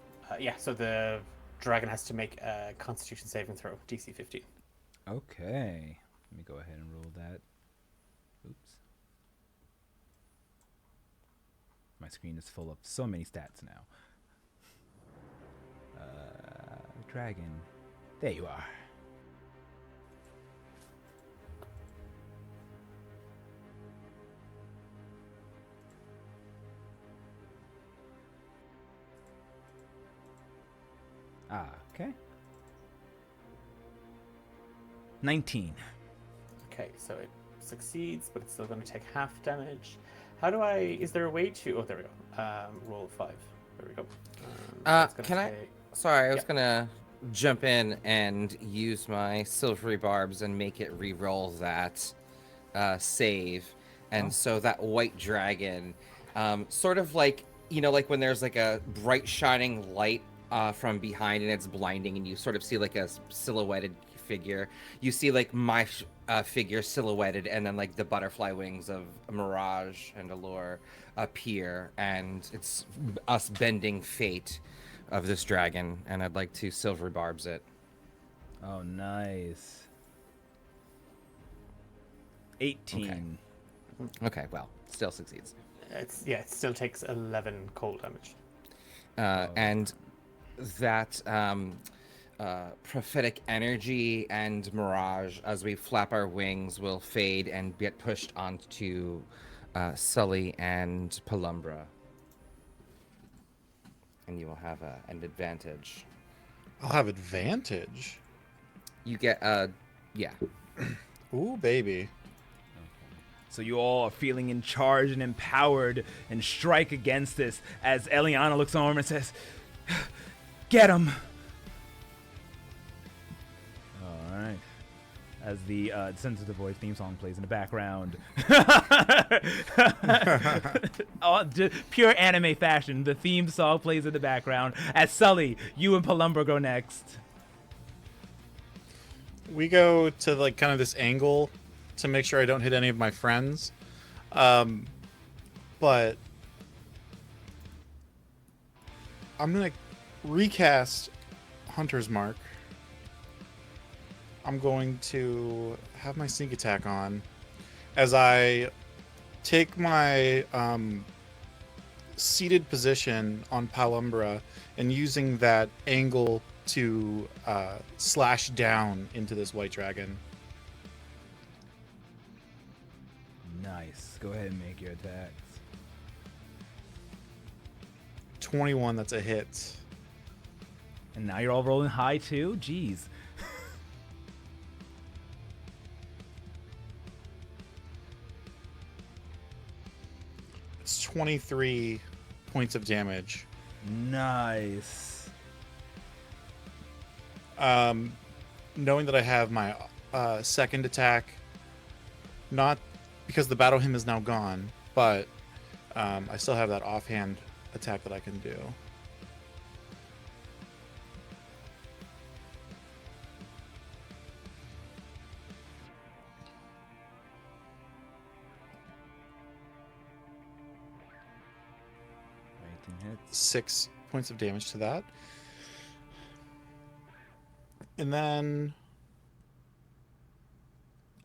So the dragon has to make a constitution saving throw, DC 15. Okay. Let me go ahead and roll that. Oops. My screen is full of so many stats now. Dragon. There you are. Okay. 19. Okay, so it succeeds, but it's still going to take half damage. How do I? Is there a way to? Oh, there we go. Roll 5. There we go. Can I? Sorry, I was gonna jump in and use my silvery barbs and make it re-roll that save, and so that white dragon, sort of like like when there's like a bright shining light from behind and it's blinding, and you sort of see like a silhouetted figure. You see like my figure silhouetted, and then like the butterfly wings of Mirage and Allure appear, and it's us bending fate of this dragon, and I'd like to silver barbs it. Oh, nice. 18. Okay, well, still succeeds. It still takes 11 cold damage. And that prophetic energy and mirage, as we flap our wings, will fade and get pushed onto Sully and Pelumbra. And you will have an advantage. I'll have advantage. You get yeah. Ooh, baby. So you all are feeling in charge and empowered and strike against this as Eliana looks over and says, "Get him!" All right. As the Sensitive Voice theme song plays in the background. Just pure anime fashion. The theme song plays in the background as Sully, you and Pelumbra go next. We go to like kind of this angle to make sure I don't hit any of my friends. But I'm going to recast Hunter's Mark. I'm going to have my sneak attack on as I take my seated position on Palumbra and using that angle to slash down into this white dragon. Nice. Go ahead and make your attacks. 21, that's a hit. And now you're all rolling high too? Jeez. It's 23 points of damage. Nice. Knowing that I have my second attack, not because the battle hymn is now gone, but I still have that offhand attack that I can do. Hits. 6 points of damage to that. And then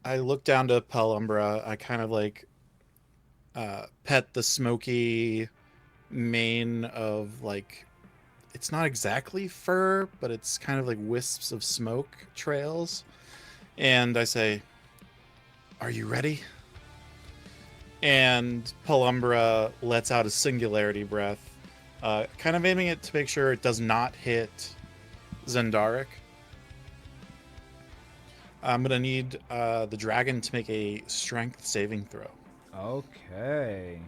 I look down to Palumbra. I kind of like pet the smoky mane of like, it's not exactly fur, but it's kind of like wisps of smoke trails. And I say, "Are you ready?" And Palumbra lets out a singularity breath, kind of aiming it to make sure it does not hit Zendaric. I'm going to need the dragon to make a strength saving throw. Okay.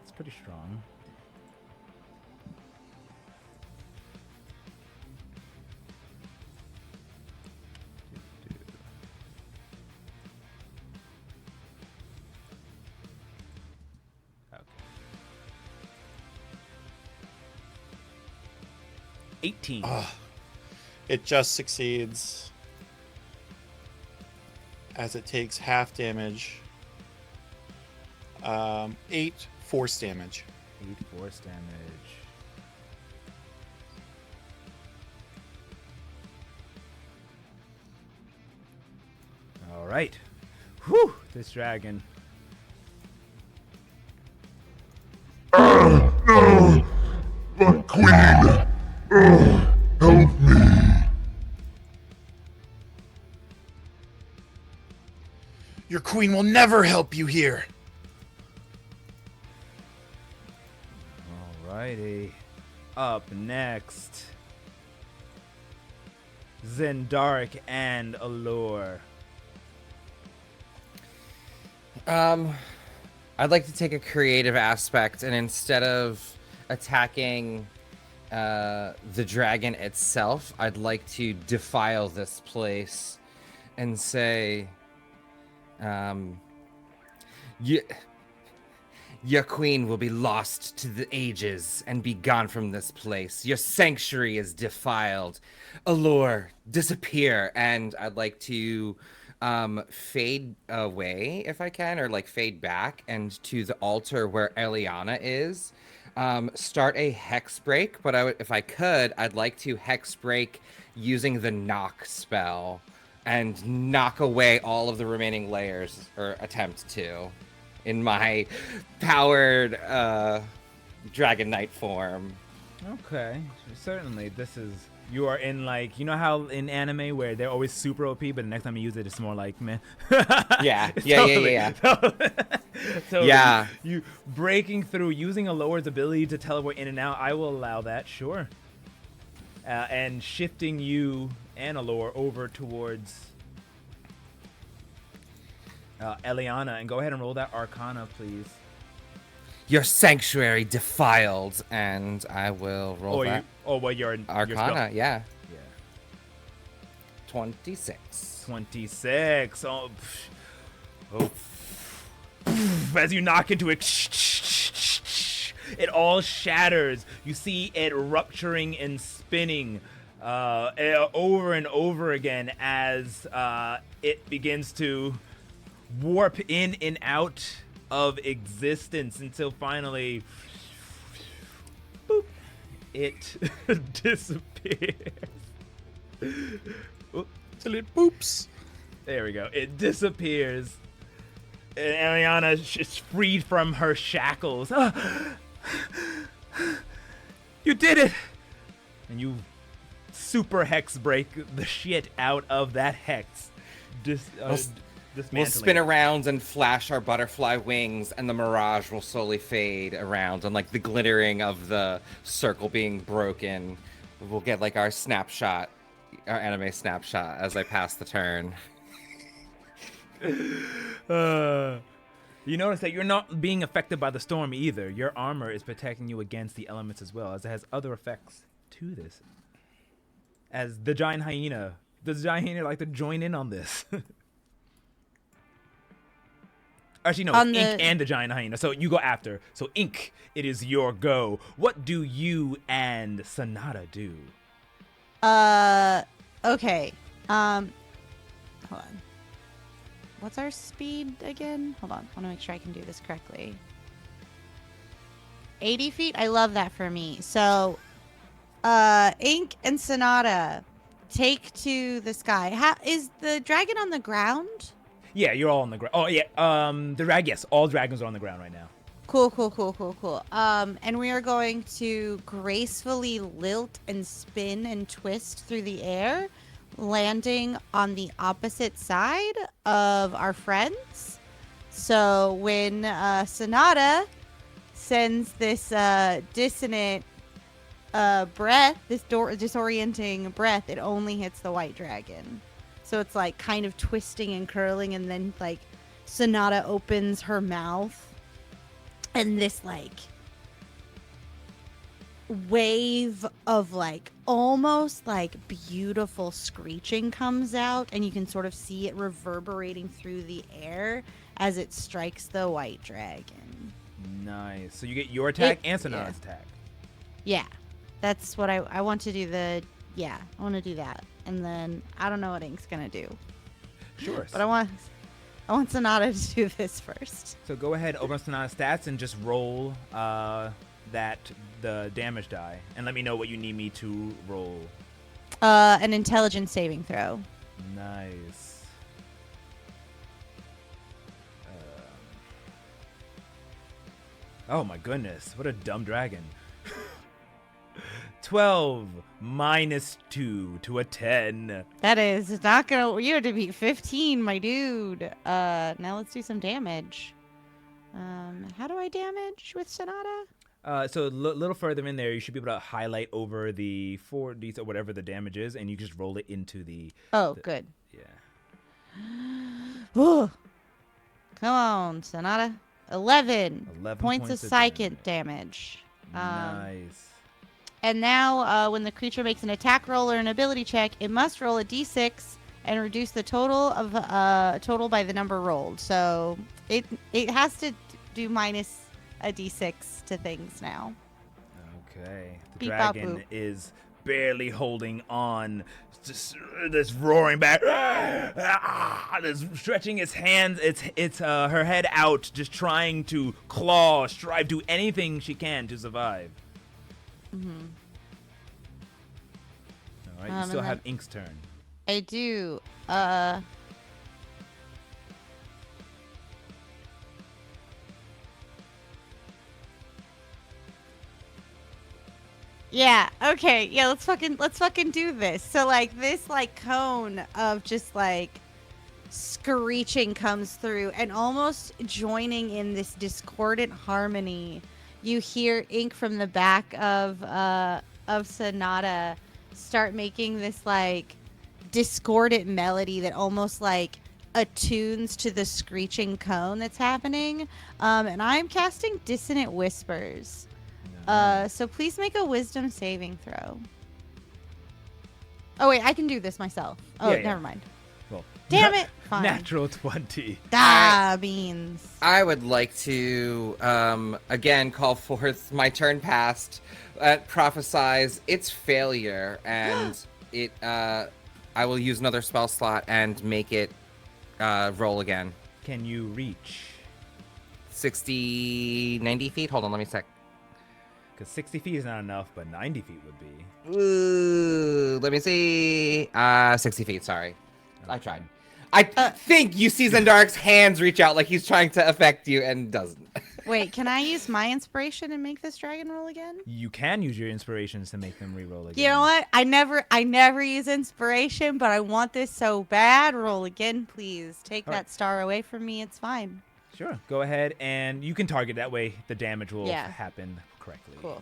It's pretty strong. Okay. 18. It just succeeds, as it takes half damage. 8 force damage. 8 force damage. All right. Whew, this dragon. No! My queen! Help me! Your queen will never help you here. Alrighty. Up next, Zendaric and Allure. I'd like to take a creative aspect, and instead of attacking the dragon itself, I'd like to defile this place and say, your queen will be lost to the ages and be gone from this place. Your sanctuary is defiled. Allure, disappear. And I'd like to fade away if I can, or like fade back and to the altar where Eliana is. Start a hex break, but if I could, I'd like to hex break using the knock spell and knock away all of the remaining layers, or attempt to, in my powered Dragon Knight form. Okay, certainly. This is, you are in, like, you know how in anime where they're always super OP, but the next time you use it, it's more like, meh. Yeah. So Yeah. you breaking through, using Allure's ability to teleport in and out, I will allow that, sure. And shifting you and Allure over towards Eliana, and go ahead and roll that Arcana, please. Your sanctuary defiled, and I will roll that. Your Arcana, yeah. Yeah. 26. 26. Oh. As you knock into it, it all shatters. You see it rupturing and spinning over and over again as it begins to warp in and out of existence until finally, boop, it disappears. Till it boops. There we go. It disappears. Eliana is freed from her shackles. You did it! And you super hex break the shit out of that hex. We'll spin around and flash our butterfly wings, and the mirage will slowly fade around, and like the glittering of the circle being broken. We'll get like our snapshot, our anime snapshot as I pass the turn. You notice that you're not being affected by the storm either. Your armor is protecting you against the elements as well, as it has other effects to this. As the giant hyena, does the giant hyena like to join in on this? Actually, no, it's Ink and the giant hyena. So you go after. So Ink, it is your go. What do you and Sonata do? Okay. Hold on. What's our speed again? Hold on. I want to make sure I can do this correctly. 80 feet? I love that for me. So, Ink and Sonata take to the sky. Is the dragon on the ground? Yeah, you're all on the ground. Oh, yeah. Yes, all dragons are on the ground right now. Cool. And we are going to gracefully lilt and spin and twist through the air, landing on the opposite side of our friends. So when Sonata sends this dissonant breath, this disorienting breath, it only hits the white dragon. So it's like kind of twisting and curling, and then like Sonata opens her mouth, and this like wave of like almost like beautiful screeching comes out, and you can sort of see it reverberating through the air as it strikes the white dragon. Nice. So you get your attack and Sonata's attack. Yeah, that's what I want to do. I want to do that, and then I don't know what Ink's gonna do. Sure. But I want Sonata to do this first. So go ahead, open Sonata's stats, and just roll the damage die, and let me know what you need me to roll. An intelligence saving throw. Nice. Oh my goodness, what a dumb dragon. 12 minus 2 to a 10. That is not gonna. You have to beat 15, my dude. Now let's do some damage. How do I damage with Sonata? So a little further in there, you should be able to highlight over the 4d or whatever the damage is, and you just roll it into the. Good. Yeah. Ooh. Come on, Sonata. 11 points of of psychic damage. Nice. And now, when the creature makes an attack roll or an ability check, it must roll a d6 and reduce the total by the number rolled. So it has to do minus a d6 to things now. Okay. The Beep, dragon bop, boop. is barely holding on. Just this roaring back. This stretching its hands, its her head out, just trying to claw, strive, do anything she can to survive. Mm-hmm. All right, you still have Ink's turn. I do. Yeah, okay. Yeah, let's fucking do this. So like this like cone of just like screeching comes through, and almost joining in this discordant harmony, you hear Ink from the back of Sonata start making this like discordant melody that almost like attunes to the screeching cone that's happening. And I'm casting Dissonant Whispers. So please make a wisdom saving throw. Oh wait, I can do this myself. Oh, Yeah. never mind. Well, Damn it. Fine. Natural 20. Beans. I would like to again call forth my turn past, prophesize its failure, and it I will use another spell slot and make it roll again. Can you reach? 90 feet? Hold on, let me check. Because 60 feet is not enough, but 90 feet would be. Ooh, let me see. 60 feet, sorry. I tried. I think you see Zendaric's hands reach out like he's trying to affect you and doesn't. Wait, can I use my inspiration and make this dragon roll again? You can use your inspirations to make them re-roll again. You know what? I never use inspiration, but I want this so bad. Roll again, please. Take that star away from me. It's fine. Sure. Go ahead, and you can target that way. The damage will happen correctly. Cool.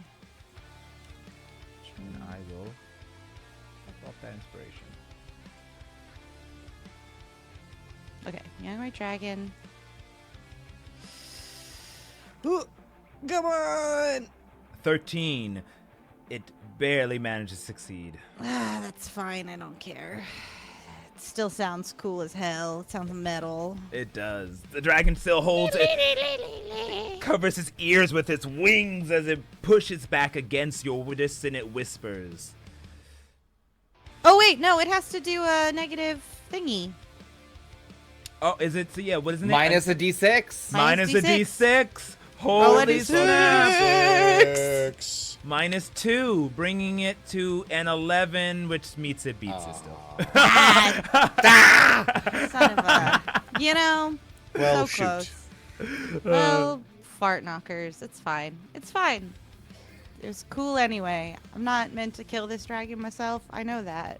And I will pop off that inspiration. Okay, young white dragon. Ooh, come on! 13. It barely managed to succeed. That's fine. I don't care. It still sounds cool as hell. It sounds metal. It does. The dragon still holds it, covers its ears with its wings as it pushes back against your dissonant whispers. Oh wait, no, it has to do a negative thingy. Oh, is it? So yeah, what isn't it? Minus a d6. Minus a d6. Roll a Holy d6. snap! -2, bringing it to an 11, which meets it, beats it still. Son of a, you know, Well, so close. Well, fart knockers. It's fine. It's fine. It was cool anyway. I'm not meant to kill this dragon myself. I know that.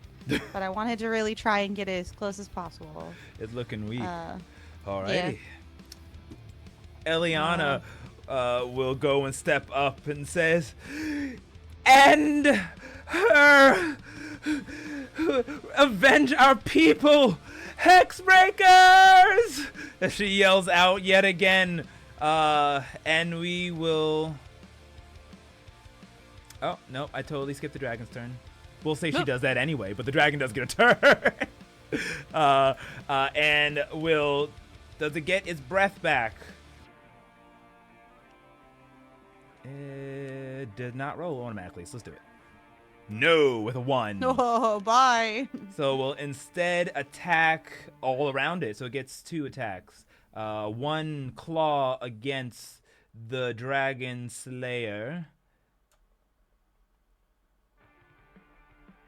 But I wanted to really try and get it as close as possible. It's looking weak. Alrighty. yeah. Eliana will go and step up and says, "End her! Avenge our people! Hexbreakers!" As she yells out yet again. And we will... Oh, no, I totally skipped the dragon's turn. We'll say she does that anyway, but the dragon does get a turn. And will... Does it get its breath back? It did not roll automatically, so let's do it. No, with a 1. Oh, bye. So we'll instead attack all around it. So it gets 2 attacks. 1 claw against the Dragon Slayer.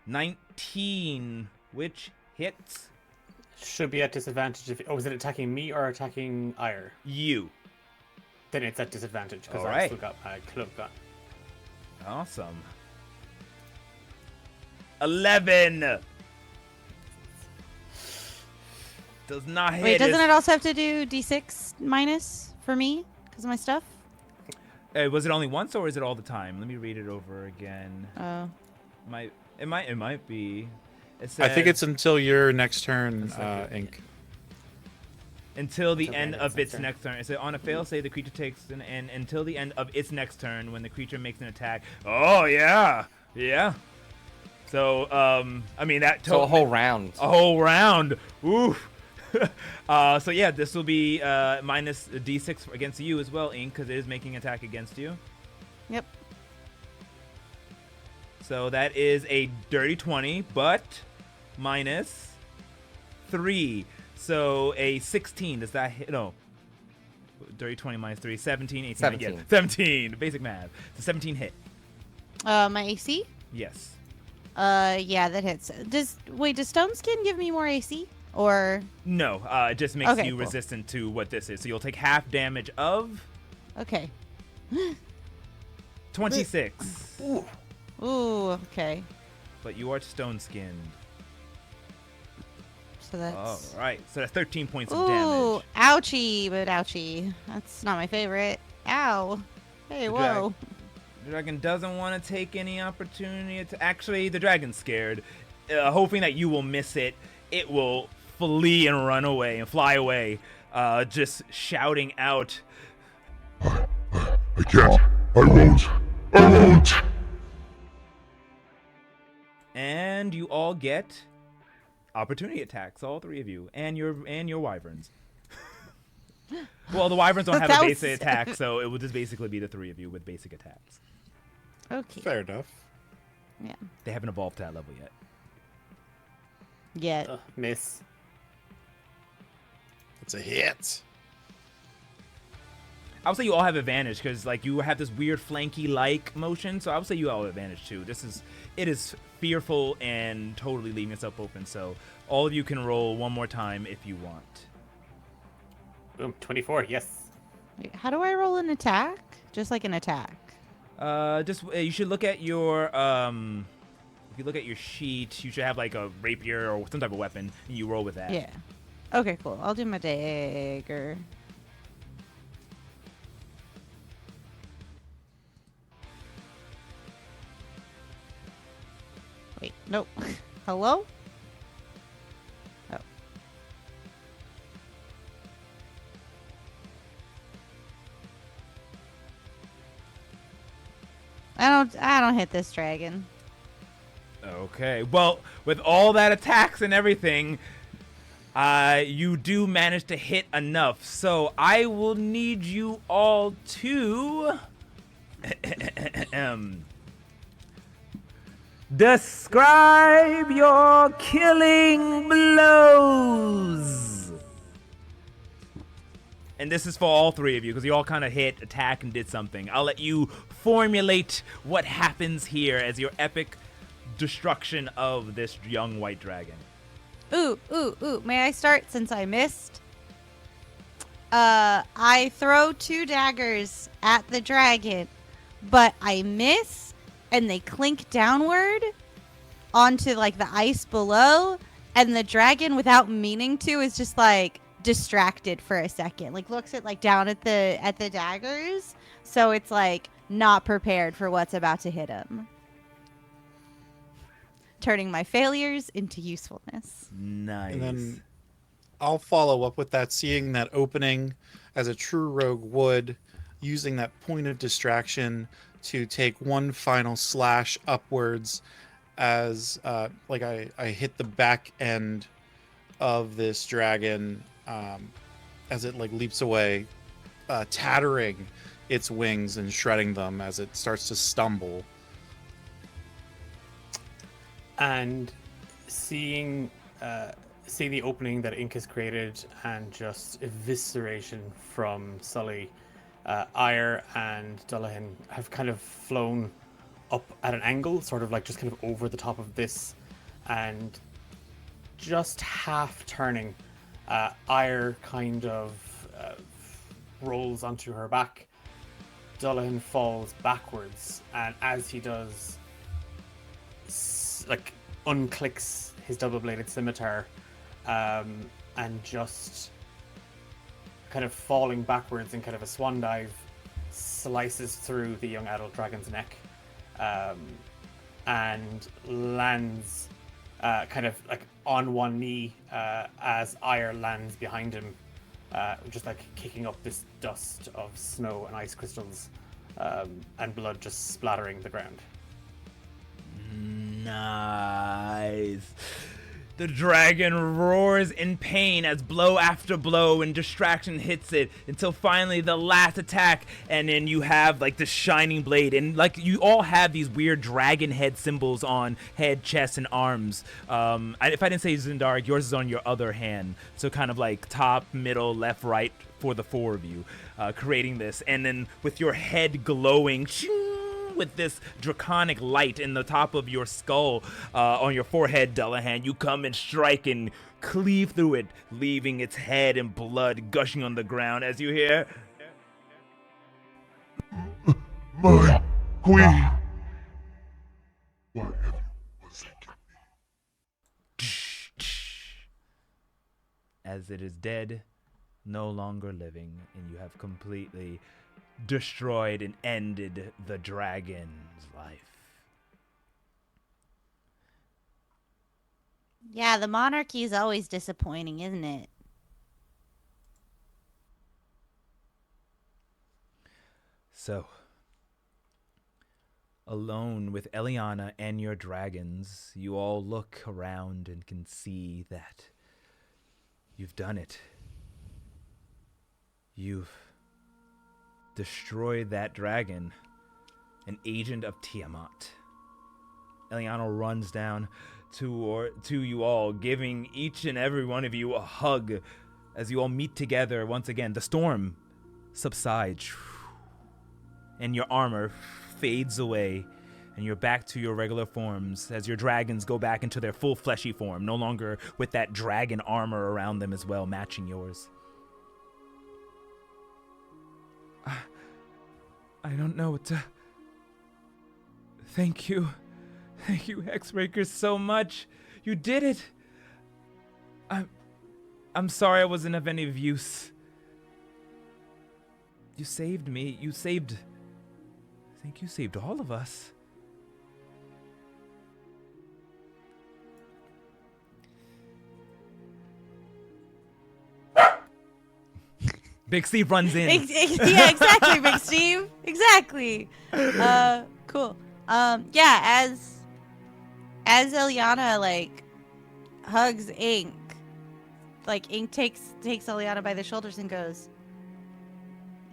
19, which hits Should be at disadvantage if. Oh, is it attacking me or attacking Ire? you. Then it's at disadvantage because All I right. still got my club gun. Awesome. 11. Does not hit. Wait, doesn't it also have to do D6 minus for me because of my stuff? Was it only once or is it all the time? Let me read it over again. Oh. It might be. It I think says, it's until your next turn, Ink. until the Until end the of its turn. next turn. It says on a fail save, the creature takes and until the end of its next turn when the creature makes an attack. Oh yeah, yeah. So I mean that. So a whole round. A whole round. Oof. So yeah, this will be minus a d6 against you as well, Ink, because it is making attack against you. Yep. So that is a dirty 20, but minus 3. So a 16. Does that hit? No. Dirty 20 minus 3. 17, 18. 17. Again. 17. Basic math. It's a 17 hit. My AC? Yes. Yeah, that hits. Does Stone Skin give me more AC? Or No. It just makes Okay, you cool. resistant to what this is. So you'll take half damage of okay. 26. Ooh, okay. But you are stone skinned. So that's All right. So that's 13 points of Ooh, damage. ouchie, but ouchie. That's not my favorite. Ow. Hey, The whoa. The dragon doesn't want to take any opportunity to. Actually, the dragon's scared, hoping that you will miss it. It will flee and run away and fly away, just shouting out. I can't. I won't. I won't. And you all get opportunity attacks, all 3 of you, and your wyverns. Well, the wyverns don't have That a was- basic attack, so it will just basically be the 3 of you with basic attacks. Okay. Fair enough. Yeah. They haven't evolved to that level yet. Yeah. Miss. It's a hit. I would say you all have advantage because like you have this weird flanky like motion, so I would say you all have advantage too. It is fearful and totally leaving yourself open. So all of you can roll one more time if you want. Boom, 24, yes. Wait, how do I roll an attack? Just like an attack. You should look at your if you look at your sheet, you should have like a rapier or some type of weapon, and you roll with that. Yeah. Okay, cool. I'll do my dagger. Wait, nope. Hello? Oh. I don't hit this dragon. Okay. Well, with all that attacks and everything, you do manage to hit enough. So I will need you all to describe your killing blows. And this is for all three of you because you all kind of hit, attack, and did something. I'll let you formulate what happens here as your epic destruction of this young white dragon. Ooh. May I start since I missed? I throw 2 daggers at the dragon, but I miss, and they clink downward onto like the ice below, and the dragon, without meaning to, is just like distracted for a second. Like looks at like down at the daggers, so it's like not prepared for what's about to hit him. Turning my failures into usefulness. Nice. And then I'll follow up with that, seeing that opening as a true rogue would, using that point of distraction to take one final slash upwards as like I hit the back end of this dragon as it like leaps away, tattering its wings and shredding them as it starts to stumble. And seeing the opening that Ink has created and just evisceration from Sully, Ire and Dullahan have kind of flown up at an angle, sort of like just kind of over the top of this, and just half turning, Ire kind of rolls onto her back. Dullahan falls backwards, and as he does, like unclicks his double-bladed scimitar, and just kind of falling backwards in kind of a swan dive, slices through the young adult dragon's neck, and lands kind of like on one knee as Ire lands behind him, just like kicking up this dust of snow and ice crystals, and blood just splattering the ground. Nice. The dragon roars in pain as blow after blow and distraction hits it until finally the last attack, and then you have like the shining blade, and like you all have these weird dragon head symbols on head, chest, and arms. If I didn't say Zendaric, yours is on your other hand, so kind of like top, middle, left, right for the 4 of you, creating this, and then with your head glowing with this draconic light in the top of your skull, on your forehead, Dullahan, you come and strike and cleave through it, leaving its head and blood gushing on the ground as you hear, My queen! Why have you forsaken me? as it is dead, no longer living, and you have completely destroyed and ended the dragon's life. Yeah, the monarchy is always disappointing, isn't it? So, alone with Eliana and your dragons, you all look around and can see that you've done it. You've destroyed that dragon, an agent of Tiamat. Eliana runs down to you all, giving each and every one of you a hug as you all meet together once again. The storm subsides, and your armor fades away and you're back to your regular forms as your dragons go back into their full fleshy form, no longer with that dragon armor around them as well, matching yours. I don't know what to... Thank you. Thank you, Hexbreakers, so much. You did it. I'm sorry I wasn't of any use. You saved me. I think you saved all of us. Big Steve runs in. Yeah, exactly, Big Steve. Exactly. Cool. Yeah, as Eliana like hugs Ink, like Ink takes Eliana by the shoulders and goes,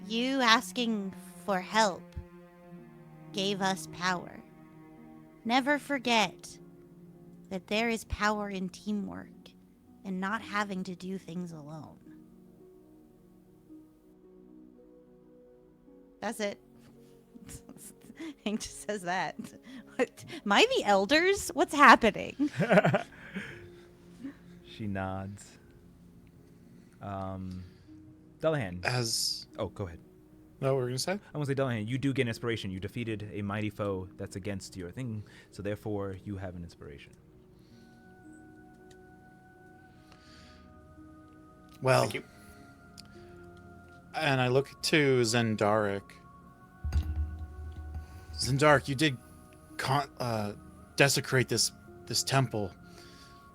"You asking for help gave us power. Never forget that there is power in teamwork and not having to do things alone." That's it. Hank just says that. What? Am I the elders? What's happening? She nods. Dullahan. Oh, go ahead. No, what were we gonna say? I want to say, Dullahan, you do get inspiration. You defeated a mighty foe that's against your thing, so therefore you have an inspiration. Well, Thank you. and I look to Zendaric. Zendaric, you did desecrate this temple,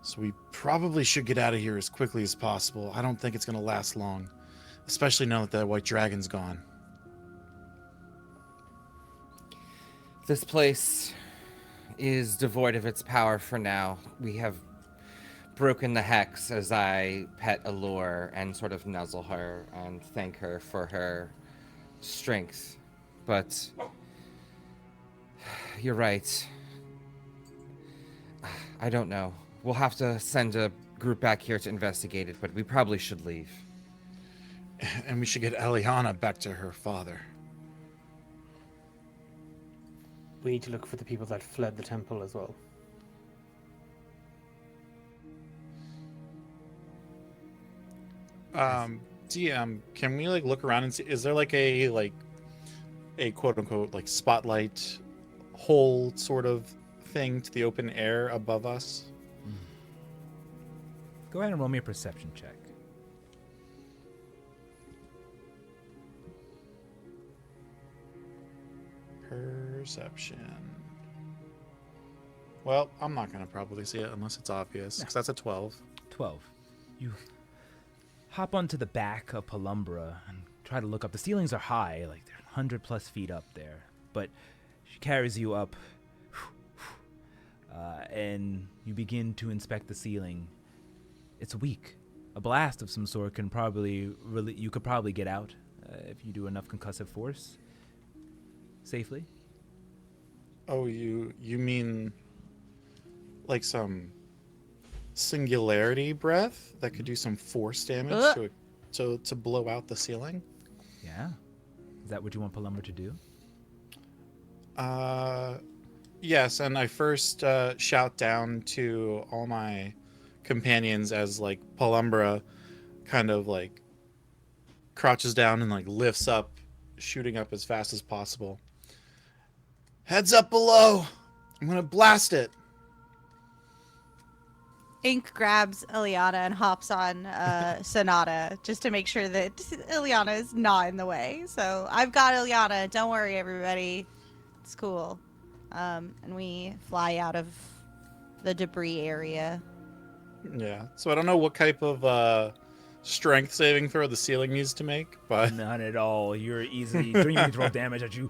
so we probably should get out of here as quickly as possible. I don't think it's going to last long, especially now that the White Dragon's gone. This place is devoid of its power for now. We have broken the hex as I pet Allure and sort of nuzzle her and thank her for her strength. But you're right. I don't know. We'll have to send a group back here to investigate it, but we probably should leave. And we should get Eliana back to her father. We need to look for the people that fled the temple as well. DM, can we look around and see, is there a quote unquote spotlight hole sort of thing to the open air above us? Go ahead and roll me a perception check. Perception. Well, I'm not going to probably see it unless it's obvious, because that's a 12. 12. You hop onto the back of Pelumbra and try to look up. The ceilings are high, they're 100 plus feet up there. But she carries you up, and you begin to inspect the ceiling. It's weak. A blast of some sort can you could probably get out if you do enough concussive force safely. Oh, you mean some singularity breath that could do some force damage to blow out the ceiling? Yeah. Is that what you want Pelumbra to do? Yes, and I first shout down to all my companions as Pelumbra kind of crouches down and lifts up, shooting up as fast as possible. Heads up below! I'm gonna blast it! Ink grabs Ileana and hops on Sonata just to make sure that Ileana is not in the way. So I've got Ileana. Don't worry, everybody. It's cool. And we fly out of the debris area. Yeah. So I don't know what type of strength saving throw the ceiling needs to make, but none at all. You're easily dreaming to roll damage at you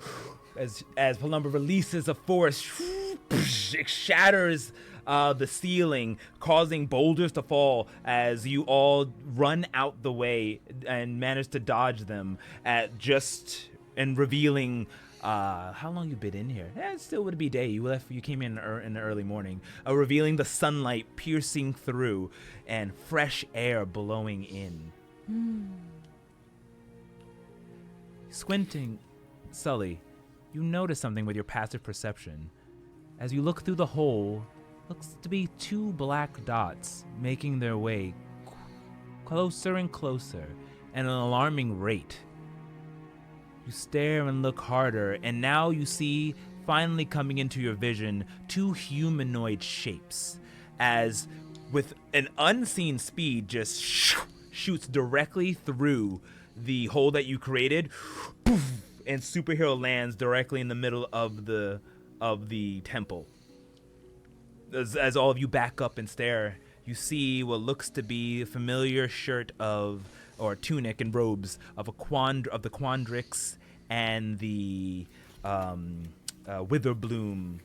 as Pelumbra releases a force. It shatters the ceiling, causing boulders to fall as you all run out the way and manage to dodge them and revealing how long you been in here. It still would be day. You came in the early morning, revealing the sunlight piercing through and fresh air blowing in. Squinting, Sully, you notice something with your passive perception. As you look through the hole, looks to be 2 black dots making their way closer and closer at an alarming rate. You stare and look harder, and now you see, finally coming into your vision, 2 humanoid shapes, as with an unseen speed just shoots directly through the hole that you created, and superhero lands directly in the middle of the temple. As all of you back up and stare, you see what looks to be a familiar shirt or tunic and robes of the Quandrix and the Witherbloom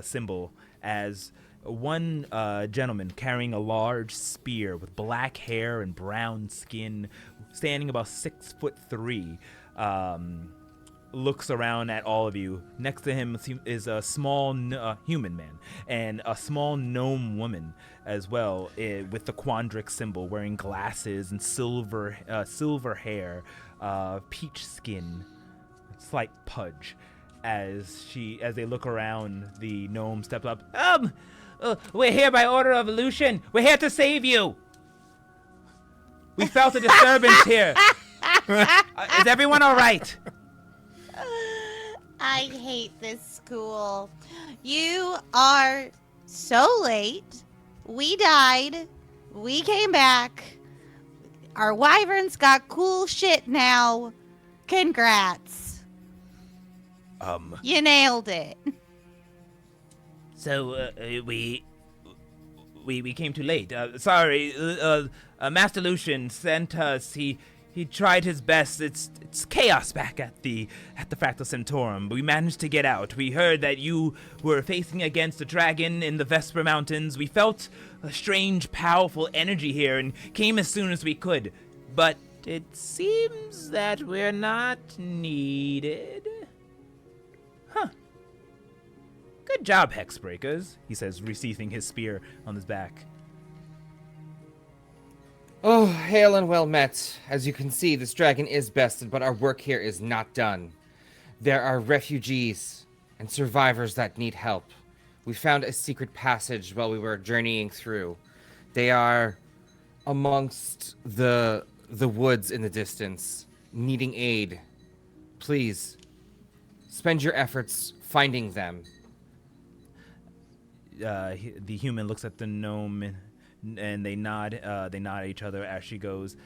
symbol, as one gentleman carrying a large spear with black hair and brown skin, standing about 6'3", looks around at all of you. Next to him is a small human man and a small gnome woman as well, with the Quandrix symbol, wearing glasses and silver hair, peach skin, slight pudge. As they look around, the gnome steps up. We're here by order of Lucian. We're here to save you. We felt a disturbance here. Is everyone all right? I hate this school. You are so late. We died. We came back. Our wyverns got cool shit now. Congrats. You nailed it. So, we came too late. Sorry, Master Lucian sent us. He tried his best. It's chaos back at the Fractal Centaurum. We managed to get out. We heard that you were facing against a dragon in the Vesper Mountains. We felt a strange, powerful energy here and came as soon as we could. But it seems that we're not needed. Huh. Good job, Hexbreakers, he says, resheathing his spear on his back. Oh, hail and well met. As you can see, this dragon is bested, but our work here is not done. There are refugees and survivors that need help. We found a secret passage while we were journeying through. They are amongst the woods in the distance, needing aid. Please, spend your efforts finding them. The human looks at the gnome and they nod at each other as she goes,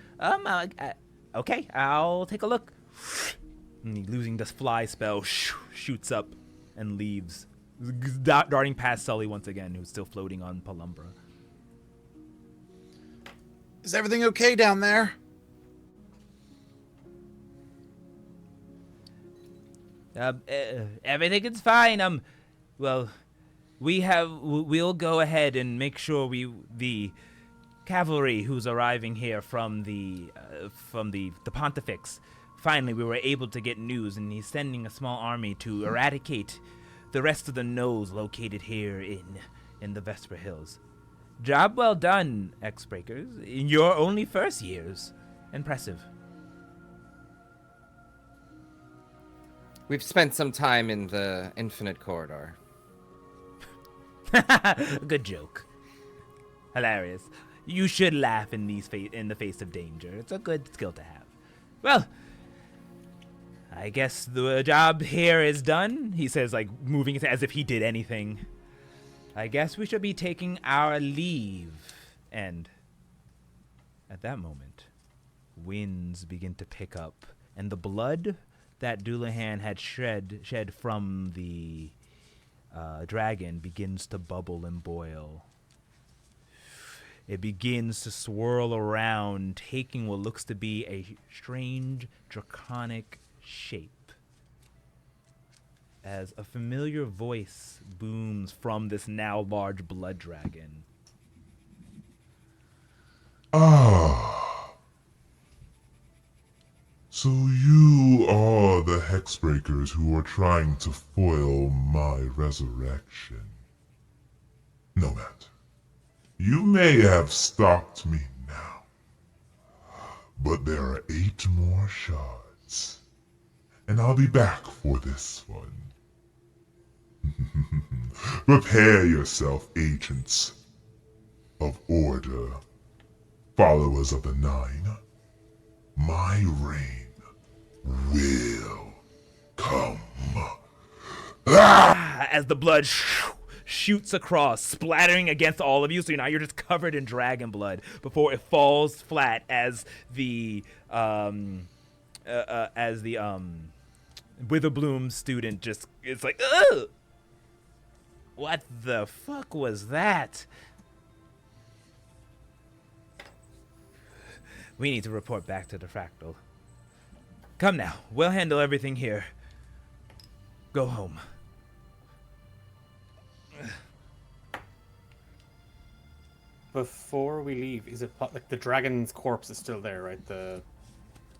okay, I'll take a look. And losing this fly spell, shoots up and leaves, darting past Sully once again, who's still floating on Pelumbra. Is everything okay down there? Everything is fine. Well, we'll go ahead and make sure the cavalry who's arriving here from the Pontifex. Finally, we were able to get news, and he's sending a small army to eradicate the rest of the gnolls located here in the Vesper Hills. Job well done, X-Breakers. In your only first years. Impressive. We've spent some time in the Infinite Corridor. Good joke. Hilarious. You should laugh in the face of danger. It's a good skill to have. Well, I guess the job here is done, he says, like, moving as if he did anything. I guess we should be taking our leave. And at that moment, winds begin to pick up, and the blood that Dullahan had shed from the dragon begins to bubble and boil. It begins to swirl around, taking what looks to be a strange, draconic shape. As a familiar voice booms from this now large blood dragon. Ah. So you are the Hexbreakers who are trying to foil my resurrection. No matter. You may have stopped me now, but there are 8 more shards, and I'll be back for this one. Prepare yourself, agents of order, followers of the Nine. My reign will come. As the blood shoots across, splattering against all of you, so now you're just covered in dragon blood before it falls flat as the Witherbloom student just it's like, ugh! What the fuck was that? We need to report back to the Fractal. Come now, we'll handle everything here. Go home. Before we leave, is it like the dragon's corpse is still there, right? The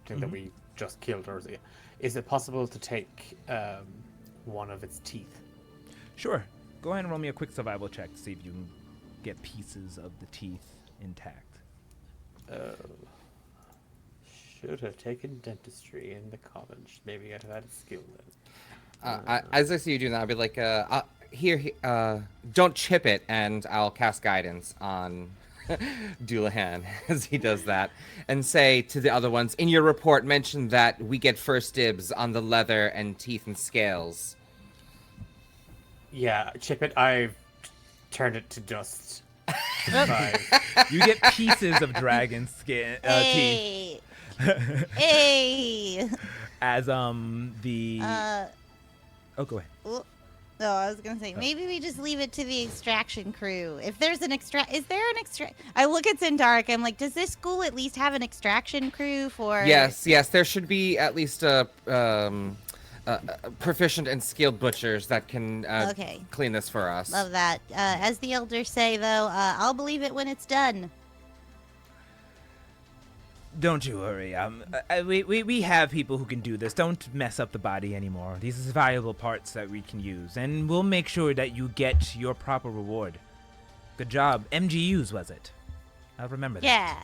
thing that we just killed, or is it possible to take one of its teeth? Sure. Go ahead and roll me a quick survival check to see if you can get pieces of the teeth intact. Should have taken dentistry in the college. Maybe I'd have had a skill then. As I see you doing that, I'll be like, don't chip it, and I'll cast guidance on Dullahan as he does that, and say to the other ones, in your report, mention that we get first dibs on the leather and teeth and scales. Yeah, chip it. I've turned it to dust. You get pieces of dragon skin teeth. Hey. As the oh, go ahead. No, I was gonna say maybe we just leave it to the extraction crew. If there's an is there an I look at Zendaric. I'm like, does this school at least have an extraction crew for? Yes, there should be at least proficient and skilled butchers that can clean this for us. Love that. As the elders say, though, I'll believe it when it's done. Don't you worry. We have people who can do this. Don't mess up the body anymore. These are valuable parts that we can use, and we'll make sure that you get your proper reward. Good job. MGUs, was it? I'll remember that. Yeah.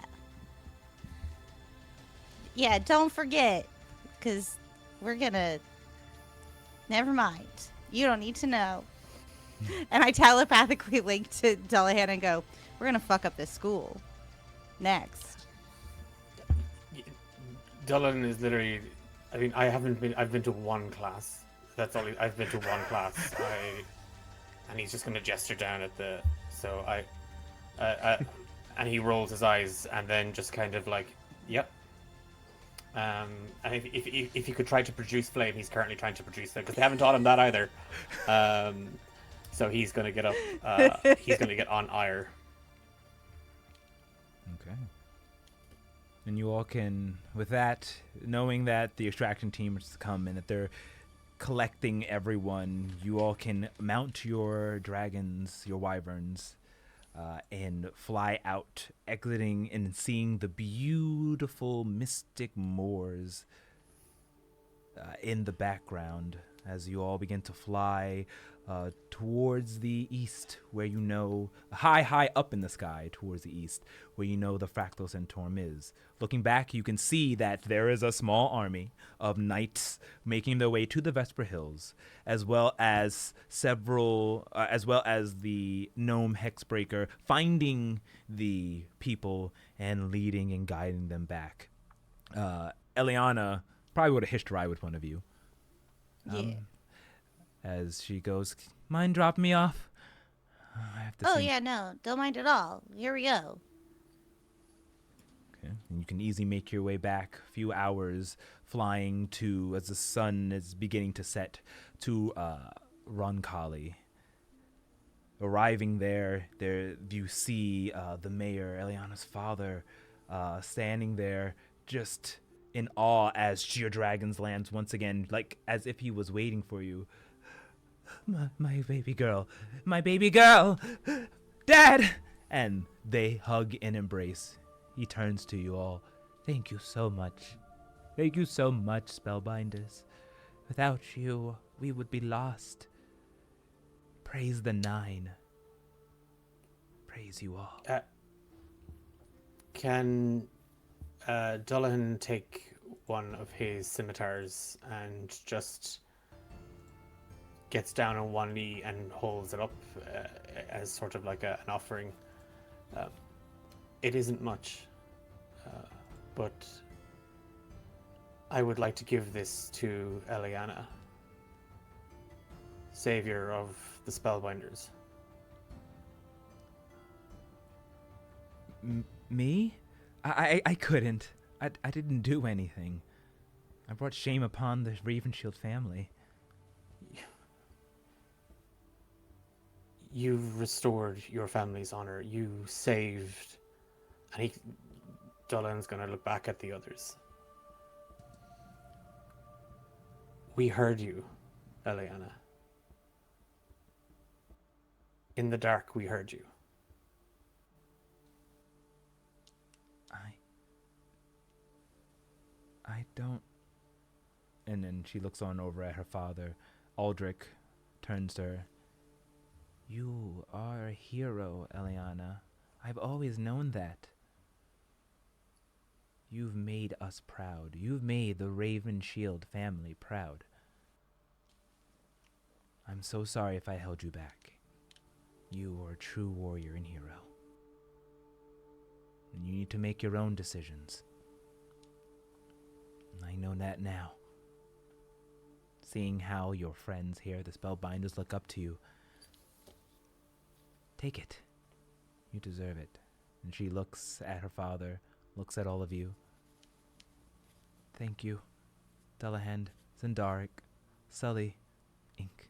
Yeah, don't forget, because we're gonna... Never mind. You don't need to know. And I telepathically link to Dullahan and go, we're gonna fuck up this school. Next. Dullahan is literally, I mean, I've been to one class. That's all, I've been to one class. And he's just going to gesture down at and he rolls his eyes and then just kind of like, yep. And if he could try to produce flame, he's currently trying to produce flame, because they haven't taught him that either. So he's going to get up, he's going to get on ire. Okay. And you all can, with that, knowing that the extraction team is to come and that they're collecting everyone, you all can mount your dragons, your wyverns, and fly out, exiting and seeing the beautiful mystic moors in the background as you all begin to fly towards the east, where you know, high up in the sky towards the east, where you know the Fractal Centaurum is. Looking back, you can see that there is a small army of knights making their way to the Vesper Hills, as well as the gnome Hexbreaker finding the people and leading and guiding them back. Eliana probably would have hitched a ride with one of you. Yeah. As she goes, mind dropping me off? I have to yeah, no, don't mind at all. Here we go. Okay. And you can easily make your way back a few hours flying to, as the sun is beginning to set, to Roncalli. Arriving there you see the mayor, Eliana's father, standing there just in awe as your dragons lands once again, like as if he was waiting for you. My baby girl, Dad! And they hug and embrace. He turns to you all. Thank you so much. Thank you so much, Spellbinders. Without you, we would be lost. Praise the Nine. Praise you all. Can Dullahan take one of his scimitars and just gets down on one knee and holds it up as sort of like an offering. It isn't much, but I would like to give this to Eliana, savior of the Spellbinders. Me? I couldn't. I didn't do anything. I brought shame upon the Ravenshield family. You restored your family's honor. You saved, and Dolan's gonna look back at the others. We heard you, Eliana. In the dark, we heard you. I don't. And then she looks on over at her father. Aldrich turns to her. You are a hero, Eliana. I've always known that. You've made us proud. You've made the Ravenshield family proud. I'm so sorry if I held you back. You are a true warrior and hero. And you need to make your own decisions. I know that now. Seeing how your friends here, the Spellbinders, look up to you. Take it. You deserve it. And she looks at her father, looks at all of you. Thank you, Delahand, Zendaric, Sully, Ink.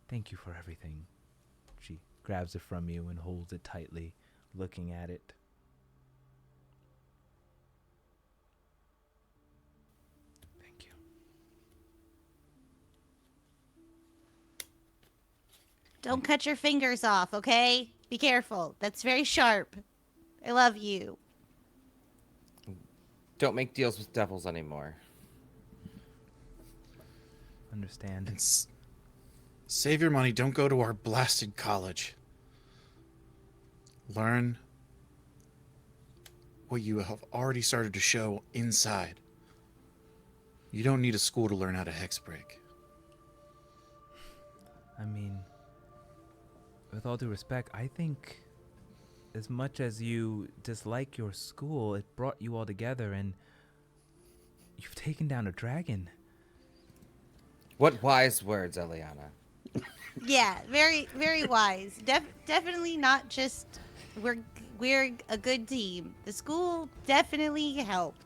Thank you for everything. She grabs it from you and holds it tightly, looking at it. Thank you. Don't cut your fingers off, okay? Be careful. That's very sharp. I love you. Don't make deals with devils anymore. Understand. And save your money. Don't go to our blasted college. Learn what you have already started to show inside. You don't need a school to learn how to hexbreak. I mean, with all due respect, I think as much as you dislike your school, it brought you all together and you've taken down a dragon. What wise words, Eliana. Yeah, very, very wise. Definitely not just we're a good team. The school definitely helped.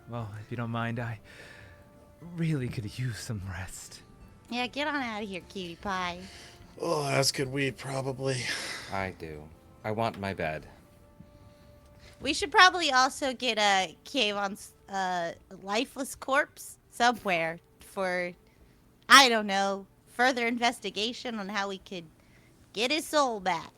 Well, if you don't mind, I really could use some rest. Yeah, get on out of here, cutie pie. Oh, that's good weed, probably. I do. I want my bed. We should probably also get a Kayvon's lifeless corpse somewhere for, I don't know, further investigation on how we could get his soul back.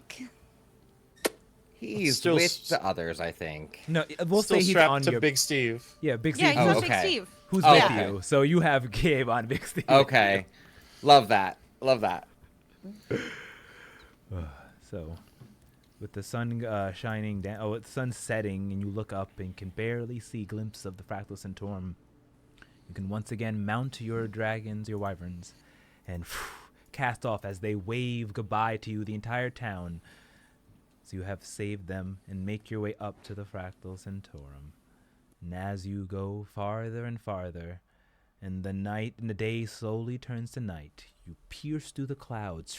He's Still with the others, I think. No, we'll Still say he's strapped on to your Big Steve. Yeah, Big Yeah, Steve. he's Oh, on Big okay. Steve. Who's Oh, with okay. you? So you have Gabe on Big Steve. Okay. Love that. Love that. So, with the sun shining down, the sun setting, and you look up and can barely see glimpses of the Fractal Centaurum, you can once again mount your dragons, your wyverns, and cast off as they wave goodbye to you, the entire town. So you have saved them and make your way up to the Fractal Centaurum. And as you go farther and farther, and the night and the day slowly turns to night, you pierce through the clouds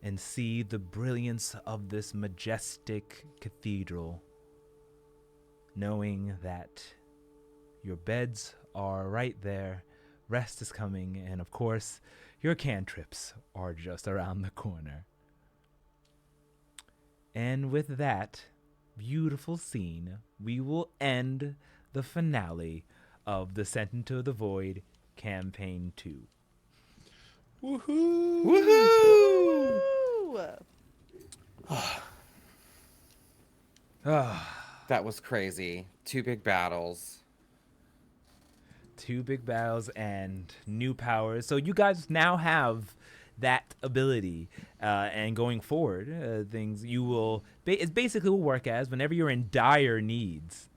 and see the brilliance of this majestic cathedral, knowing that your beds are right there, rest is coming, and of course, your cantrips are just around the corner. And with that beautiful scene, we will end the finale of the Sent into the Void Campaign 2. Woohoo! Woohoo! That was crazy. 2 big battles. 2 big battles and new powers. So you guys now have that ability, and going forward, things you will it basically will work as whenever you're in dire needs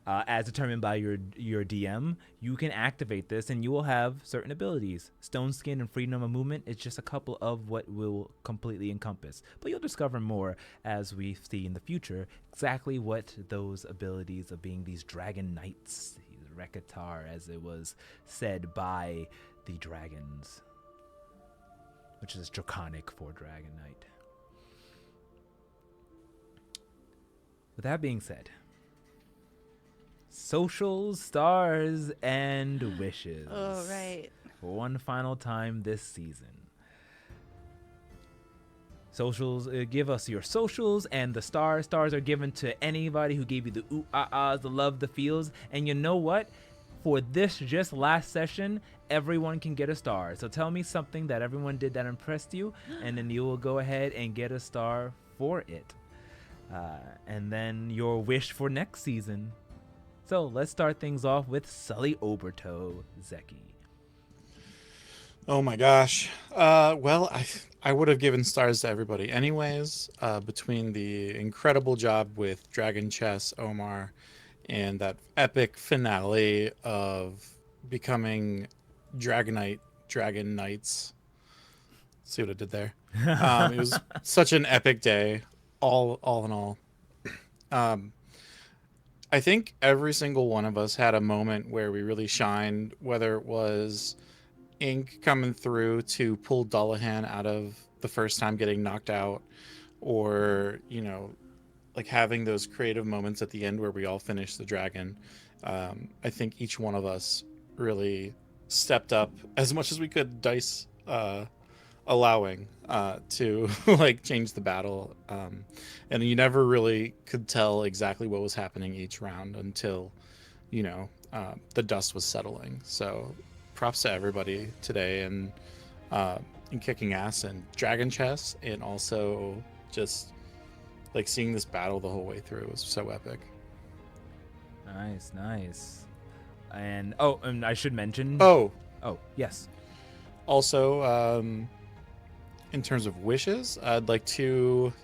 as determined by your DM, you can activate this and you will have certain abilities. Stone Skin and Freedom of Movement is just a couple of what will completely encompass. But you'll discover more as we see in the future exactly what those abilities of being these Dragon Knights, Rekatar, as it was said by the dragons, which is Draconic for Dragon Knight. With that being said, socials, stars, and wishes. Oh, right. For one final time this season. Socials, give us your socials, and the stars. Stars are given to anybody who gave you the ooh-ah-ahs, the love, the feels. And you know what? For this just last session, everyone can get a star. So tell me something that everyone did that impressed you, and then you will go ahead and get a star for it. And then your wish for next season. So let's start things off with Sully Oberto, Zeki. Oh my gosh. Well, I would have given stars to everybody anyways, between the incredible job with Dragon Chess, Omar, and that epic finale of becoming Dragon Knights. See what I did there? It was such an epic day. All in all, I think every single one of us had a moment where we really shined, whether it was Ink coming through to pull Dullahan out of the first time getting knocked out, or, like having those creative moments at the end where we all finished the dragon. I think each one of us really stepped up as much as we could, dice allowing, to like change the battle, and you never really could tell exactly what was happening each round until the dust was settling. So props to everybody today, and in kicking ass and Dragon Chess, and also just like seeing this battle the whole way through was so epic. Nice. And I should mention, yes, also, in terms of wishes, I'd like to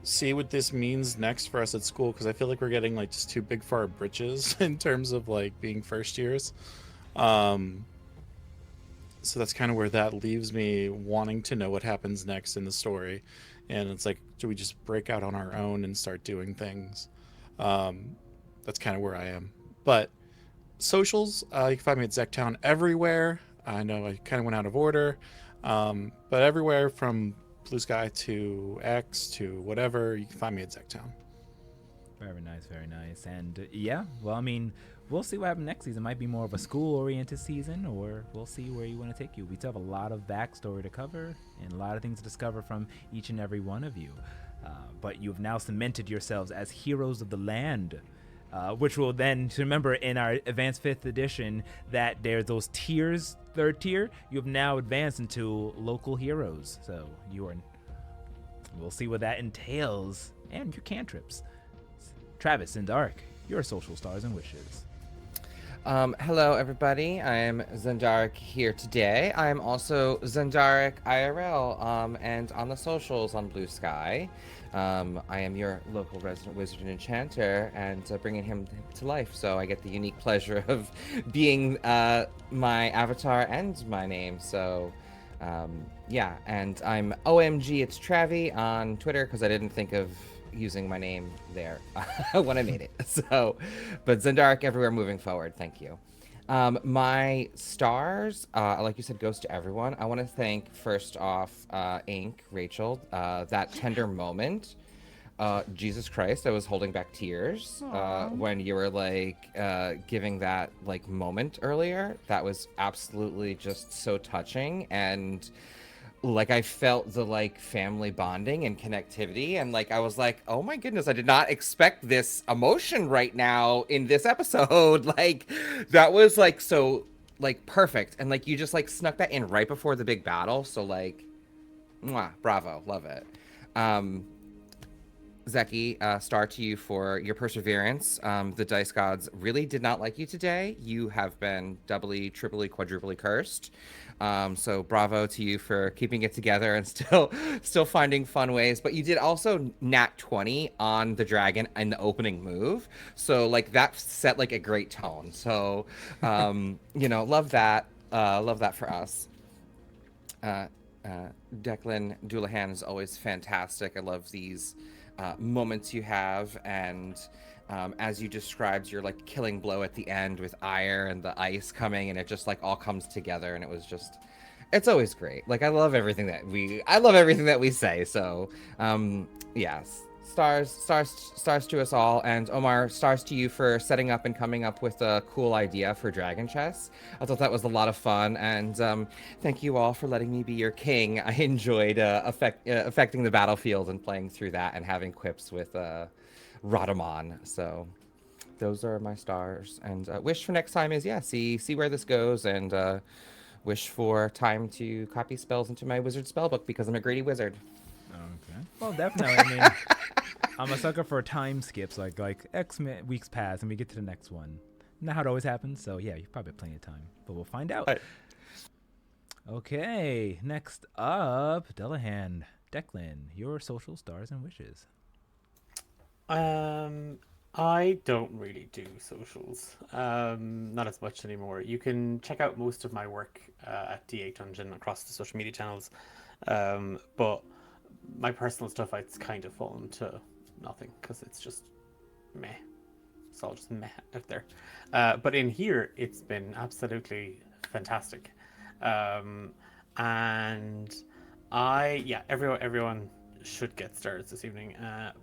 see what this means next for us at school, because I feel like we're getting like just too big for our britches in terms of like being first years. So that's kind of where that leaves me, wanting to know what happens next in the story. And it's like, do we just break out on our own and start doing things? That's kind of where I am. But socials, you can find me at Zektown everywhere. I know I kind of went out of order. But everywhere from Blue Sky to X to whatever, you can find me at Zektown. Very nice. And yeah, well, I mean, we'll see what happens next season. It might be more of a school-oriented season, or we'll see where you want to take you. We still have a lot of backstory to cover and a lot of things to discover from each and every one of you. But you've now cemented yourselves as heroes of the land. Which will then, to remember in our advanced 5th edition, that there's those tiers, 3rd tier, you have now advanced into local heroes. So we'll see what that entails, and your cantrips. Travis and Dark, your social stars and wishes. Hello everybody, I am Zendark here today. I am also Zendark IRL, and on the socials on Blue Sky. I am your local resident wizard and enchanter, and bringing him to life. So I get the unique pleasure of being my avatar and my name. So yeah, and I'm OMG It's Travi on Twitter, because I didn't think of using my name there when I made it. So, but Zendark everywhere moving forward. Thank you. My stars, like you said, goes to everyone. I want to thank first off Ink, Rachel, that tender moment. Jesus Christ, I was holding back tears when you were like giving that like moment earlier. That was absolutely just so touching, and like I felt the like family bonding and connectivity, and like I was like, oh my goodness, I did not expect this emotion right now in this episode. Like that was like so like perfect, and like you just like snuck that in right before the big battle. So like, mwah, bravo, love it. Zeki, star to you for your perseverance. The dice gods really did not like you today. You have been doubly, triply, quadruply cursed. So bravo to you for keeping it together and still finding fun ways. But you did also nat 20 on the dragon in the opening move. So like that set like a great tone. So love that. Love that for us. Declan Doulahan is always fantastic. I love these moments you have, and as you described your like killing blow at the end with ire and the ice coming, and it just like all comes together, and it's always great. Like I love everything that we say. So yes, stars to us all. And Omar, stars to you for setting up and coming up with a cool idea for Dragon Chess. I thought that was a lot of fun, and thank you all for letting me be your king. I enjoyed affecting the battlefield and playing through that and having quips with Radamon. So those are my stars, and wish for next time is see where this goes, and wish for time to copy spells into my wizard spellbook because I'm a greedy wizard. Okay. Well, definitely. I mean, I'm a sucker for time skips, like X weeks pass and we get to the next one. Not how it always happens, so yeah, you've probably have plenty of time, but we'll find out. Right. Okay, next up, Delahan. Declan, your social stars and wishes. I don't really do socials, not as much anymore. You can check out most of my work at D8 Dungeon across the social media channels, but my personal stuff, it's kind of fallen to nothing because it's just meh. It's all just meh out there. But in here, it's been absolutely fantastic. And everyone should get stars this evening.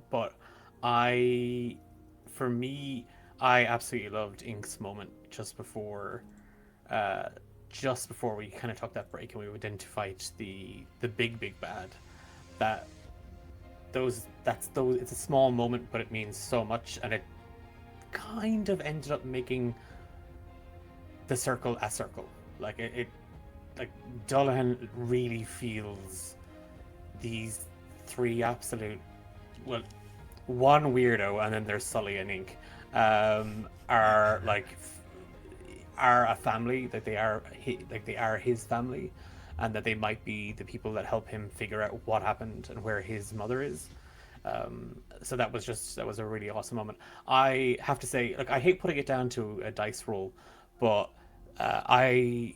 But for me, I absolutely loved Ink's moment just before we kind of took that break and we went in to fight the big bad. It's a small moment, but it means so much, and it kind of ended up making the circle a circle. Like Dullahan really feels these three absolute, well, one weirdo, and then there's Sully and Ink, are a family, that they are his family, and that they might be the people that help him figure out what happened and where his mother is. So that was a really awesome moment. I have to say, like, I hate putting it down to a dice roll, but I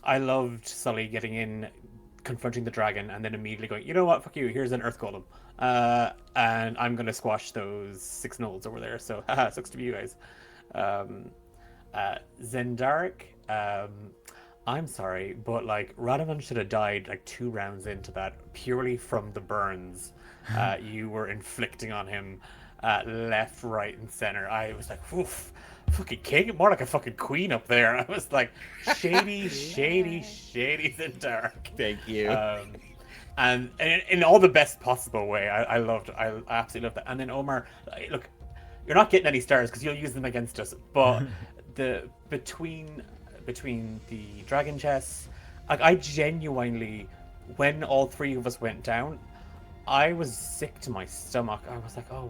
loved Sully getting in, confronting the dragon, and then immediately going, you know what, fuck you, here's an earth golem, and I'm gonna squash those 6 gnolls over there. So sucks to be you guys. Zendaric, I'm sorry, but like Radamon should have died like 2 rounds into that purely from the burns you were inflicting on him, left, right, and center. I was like, oof, fucking king, more like a fucking queen up there. I was like, shady Zendaric. Thank you. And in all the best possible way. I absolutely loved that. And then Omar, look, you're not getting any stars because you'll use them against us, but between the dragon chess, like, I genuinely, when all 3 of us went down, I was sick to my stomach. I was like, oh,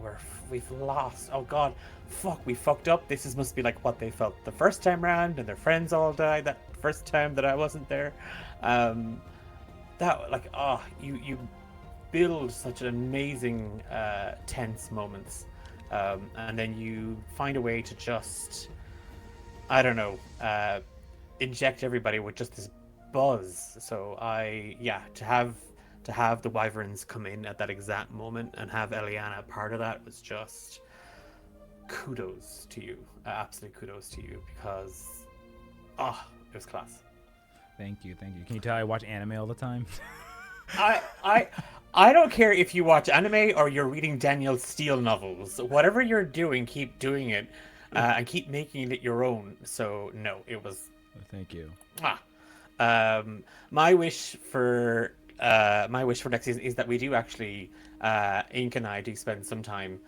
we've lost. Oh god, fuck, we fucked up. This must be like what they felt the first time round, and their friends all died that first time that I wasn't there. You build such an amazing tense moments, and then you find a way to just, I don't know, inject everybody with just this buzz. So to have the wyverns come in at that exact moment and have Eliana part of that was just kudos to you, absolute kudos to you, because it was class. Thank you. Can you tell I watch anime all the time? I don't care if you watch anime or you're reading Danielle Steele novels. Whatever you're doing, keep doing it, and keep making it your own. So no, it was. Thank you. My wish for next season is that we do actually, Ink and I do spend some time,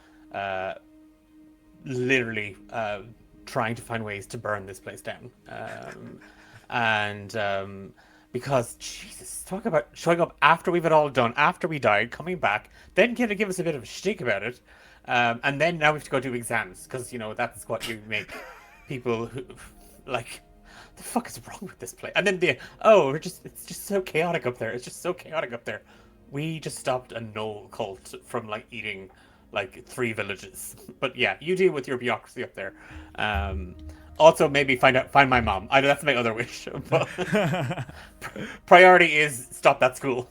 literally trying to find ways to burn this place down, and Because Jesus, talk about showing up after we've it all done, after we died, coming back, then kind of give us a bit of a shtick about it, and then now we have to go do exams because that's what you make people who like. The fuck is wrong with this place? And then it's just so chaotic up there. It's just so chaotic up there. We just stopped a Knoll cult from like eating like 3 villages. But yeah, you deal with your bureaucracy up there. Also, maybe find my mom. I know that's my other wish. But priority is stop that school.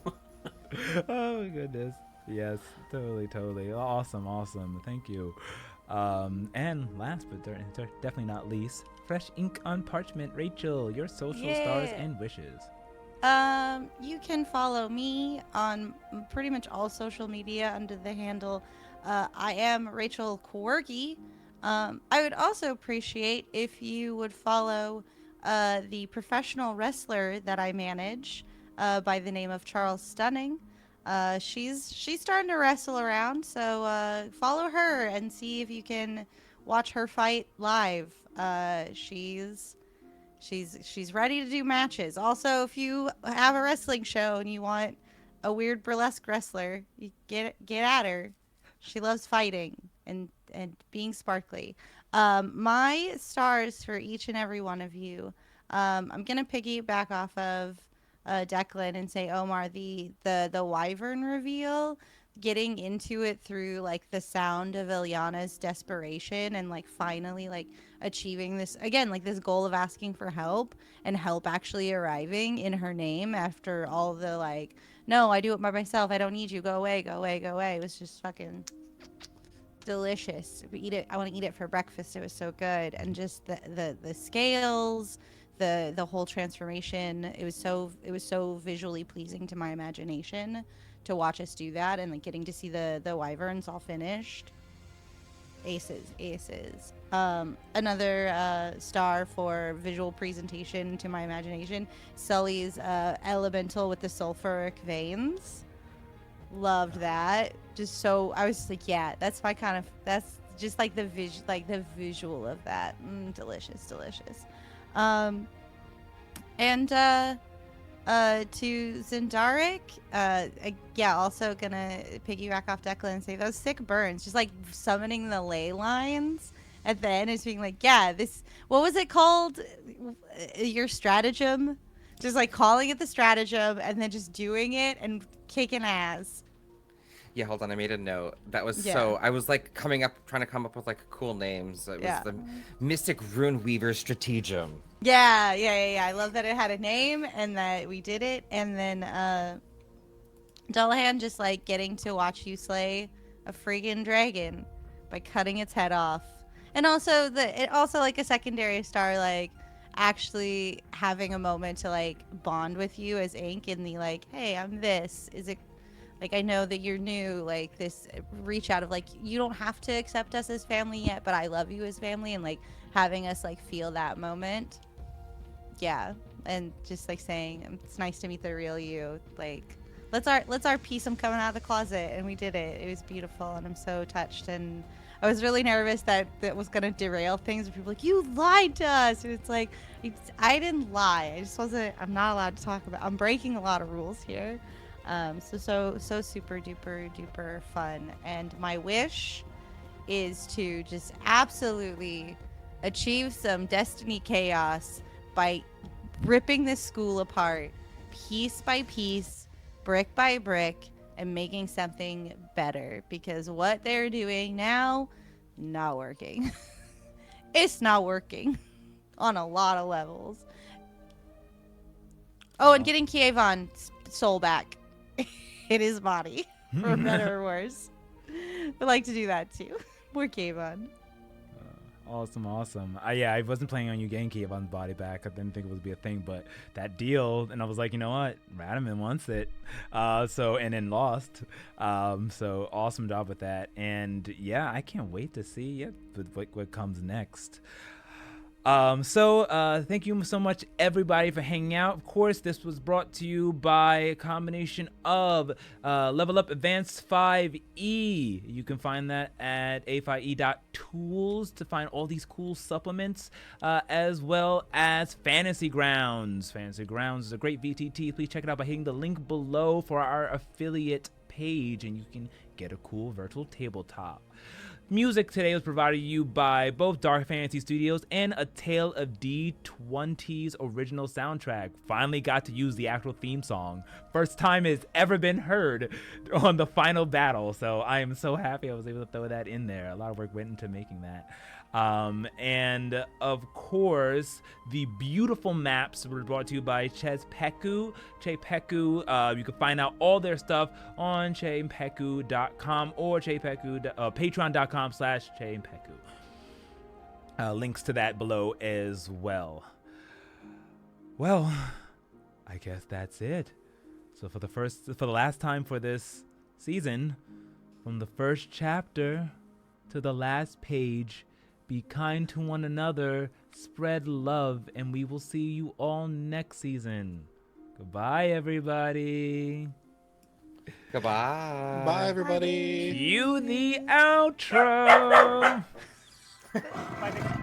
Oh my goodness. Yes, totally. Awesome. Thank you. And last but definitely not least, fresh ink on parchment. Rachel, your social stars and wishes. You can follow me on pretty much all social media under the handle I am Rachel Quirky. I would also appreciate if you would follow the professional wrestler that I manage by the name of Charles Stunning. She's starting to wrestle around, so follow her and see if you can watch her fight live. She's ready to do matches. Also, if you have a wrestling show and you want a weird burlesque wrestler, you get at her. She loves fighting and being sparkly. My stars for each and every one of you. I'm gonna piggyback off of Declan and say, Omar, the wyvern reveal, getting into it through like the sound of Ilyana's desperation and like finally like achieving this again, like this goal of asking for help and help actually arriving in her name after all the like, no, I do it by myself, I don't need you, go away. It was just fucking delicious. We eat it. I want to eat it for breakfast. It was so good. And just the scales, the whole transformation, it was so visually pleasing to my imagination to watch us do that, and like getting to see the wyverns all finished. Aces. Another star for visual presentation to my imagination, Sully's elemental with the sulfuric veins. Loved that. Just so I was just like, yeah, that's just like the visual of that. Delicious. And to Zendaric, also gonna piggyback off Declan and say those sick burns, just like summoning the ley lines at the end is being like, yeah, this, what was it called? Your stratagem? Just like calling it the stratagem and then just doing it and kicking ass. Yeah, hold on. I made a note. That was so. I was like trying to come up with like cool names. It was the Mystic Rune Weaver Stratagem. Yeah. I love that it had a name and that we did it. And then Dullahan just like getting to watch you slay a friggin' dragon by cutting its head off. And also like a secondary star, like actually having a moment to like bond with you as Ink in the like, hey, I'm this. Is it like, I know that you're new, like this reach out of like, you don't have to accept us as family yet, but I love you as family, and like having us like feel that moment. Yeah. And just like saying, it's nice to meet the real you. Like, let's our piece. I'm coming out of the closet, and we did it. It was beautiful, and I'm so touched. And I was really nervous that was going to derail things. People were like, you lied to us. And it's like, I didn't lie. I'm not allowed to talk about, I'm breaking a lot of rules here. So super duper fun. And my wish is to just absolutely achieve some Destiny chaos by ripping this school apart piece by piece, brick by brick, and making something better, because what they're doing now, not working. It's not working on a lot of levels. Oh, and getting Kievan's soul back in his body, for better or worse. I'd like to do that too. More Kievan. Awesome. I wasn't planning on you getting Kievan's body back. I didn't think it would be a thing, but that deal, and I was like, you know what, Radaman wants it. And then lost. So awesome job with that. And yeah, I can't wait to see what comes next. Thank you so much, everybody, for hanging out. Of course, this was brought to you by a combination of Level Up Advanced 5e. You can find that at a5e.tools to find all these cool supplements, as well as Fantasy Grounds. Fantasy Grounds is a great VTT. Please check it out by hitting the link below for our affiliate page, and you can get a cool virtual tabletop. Music today was provided to you by both Dark Fantasy Studios and A Tale of D20's original soundtrack. Finally got to use the actual theme song. First time it's ever been heard on the final battle, so I am so happy I was able to throw that in there. A lot of work went into making that. And of course, the beautiful maps were brought to you by Chezpeku. Chezpeku, you can find out all their stuff on chezpeku.com or patreon.com/chezpeku. Links to that below as well. Well, I guess that's it. So for the last time for this season, from the first chapter to the last page, be kind to one another, spread love, and we will see you all next season. Goodbye, everybody. Goodbye. Bye, everybody. Cue the outro. Bye.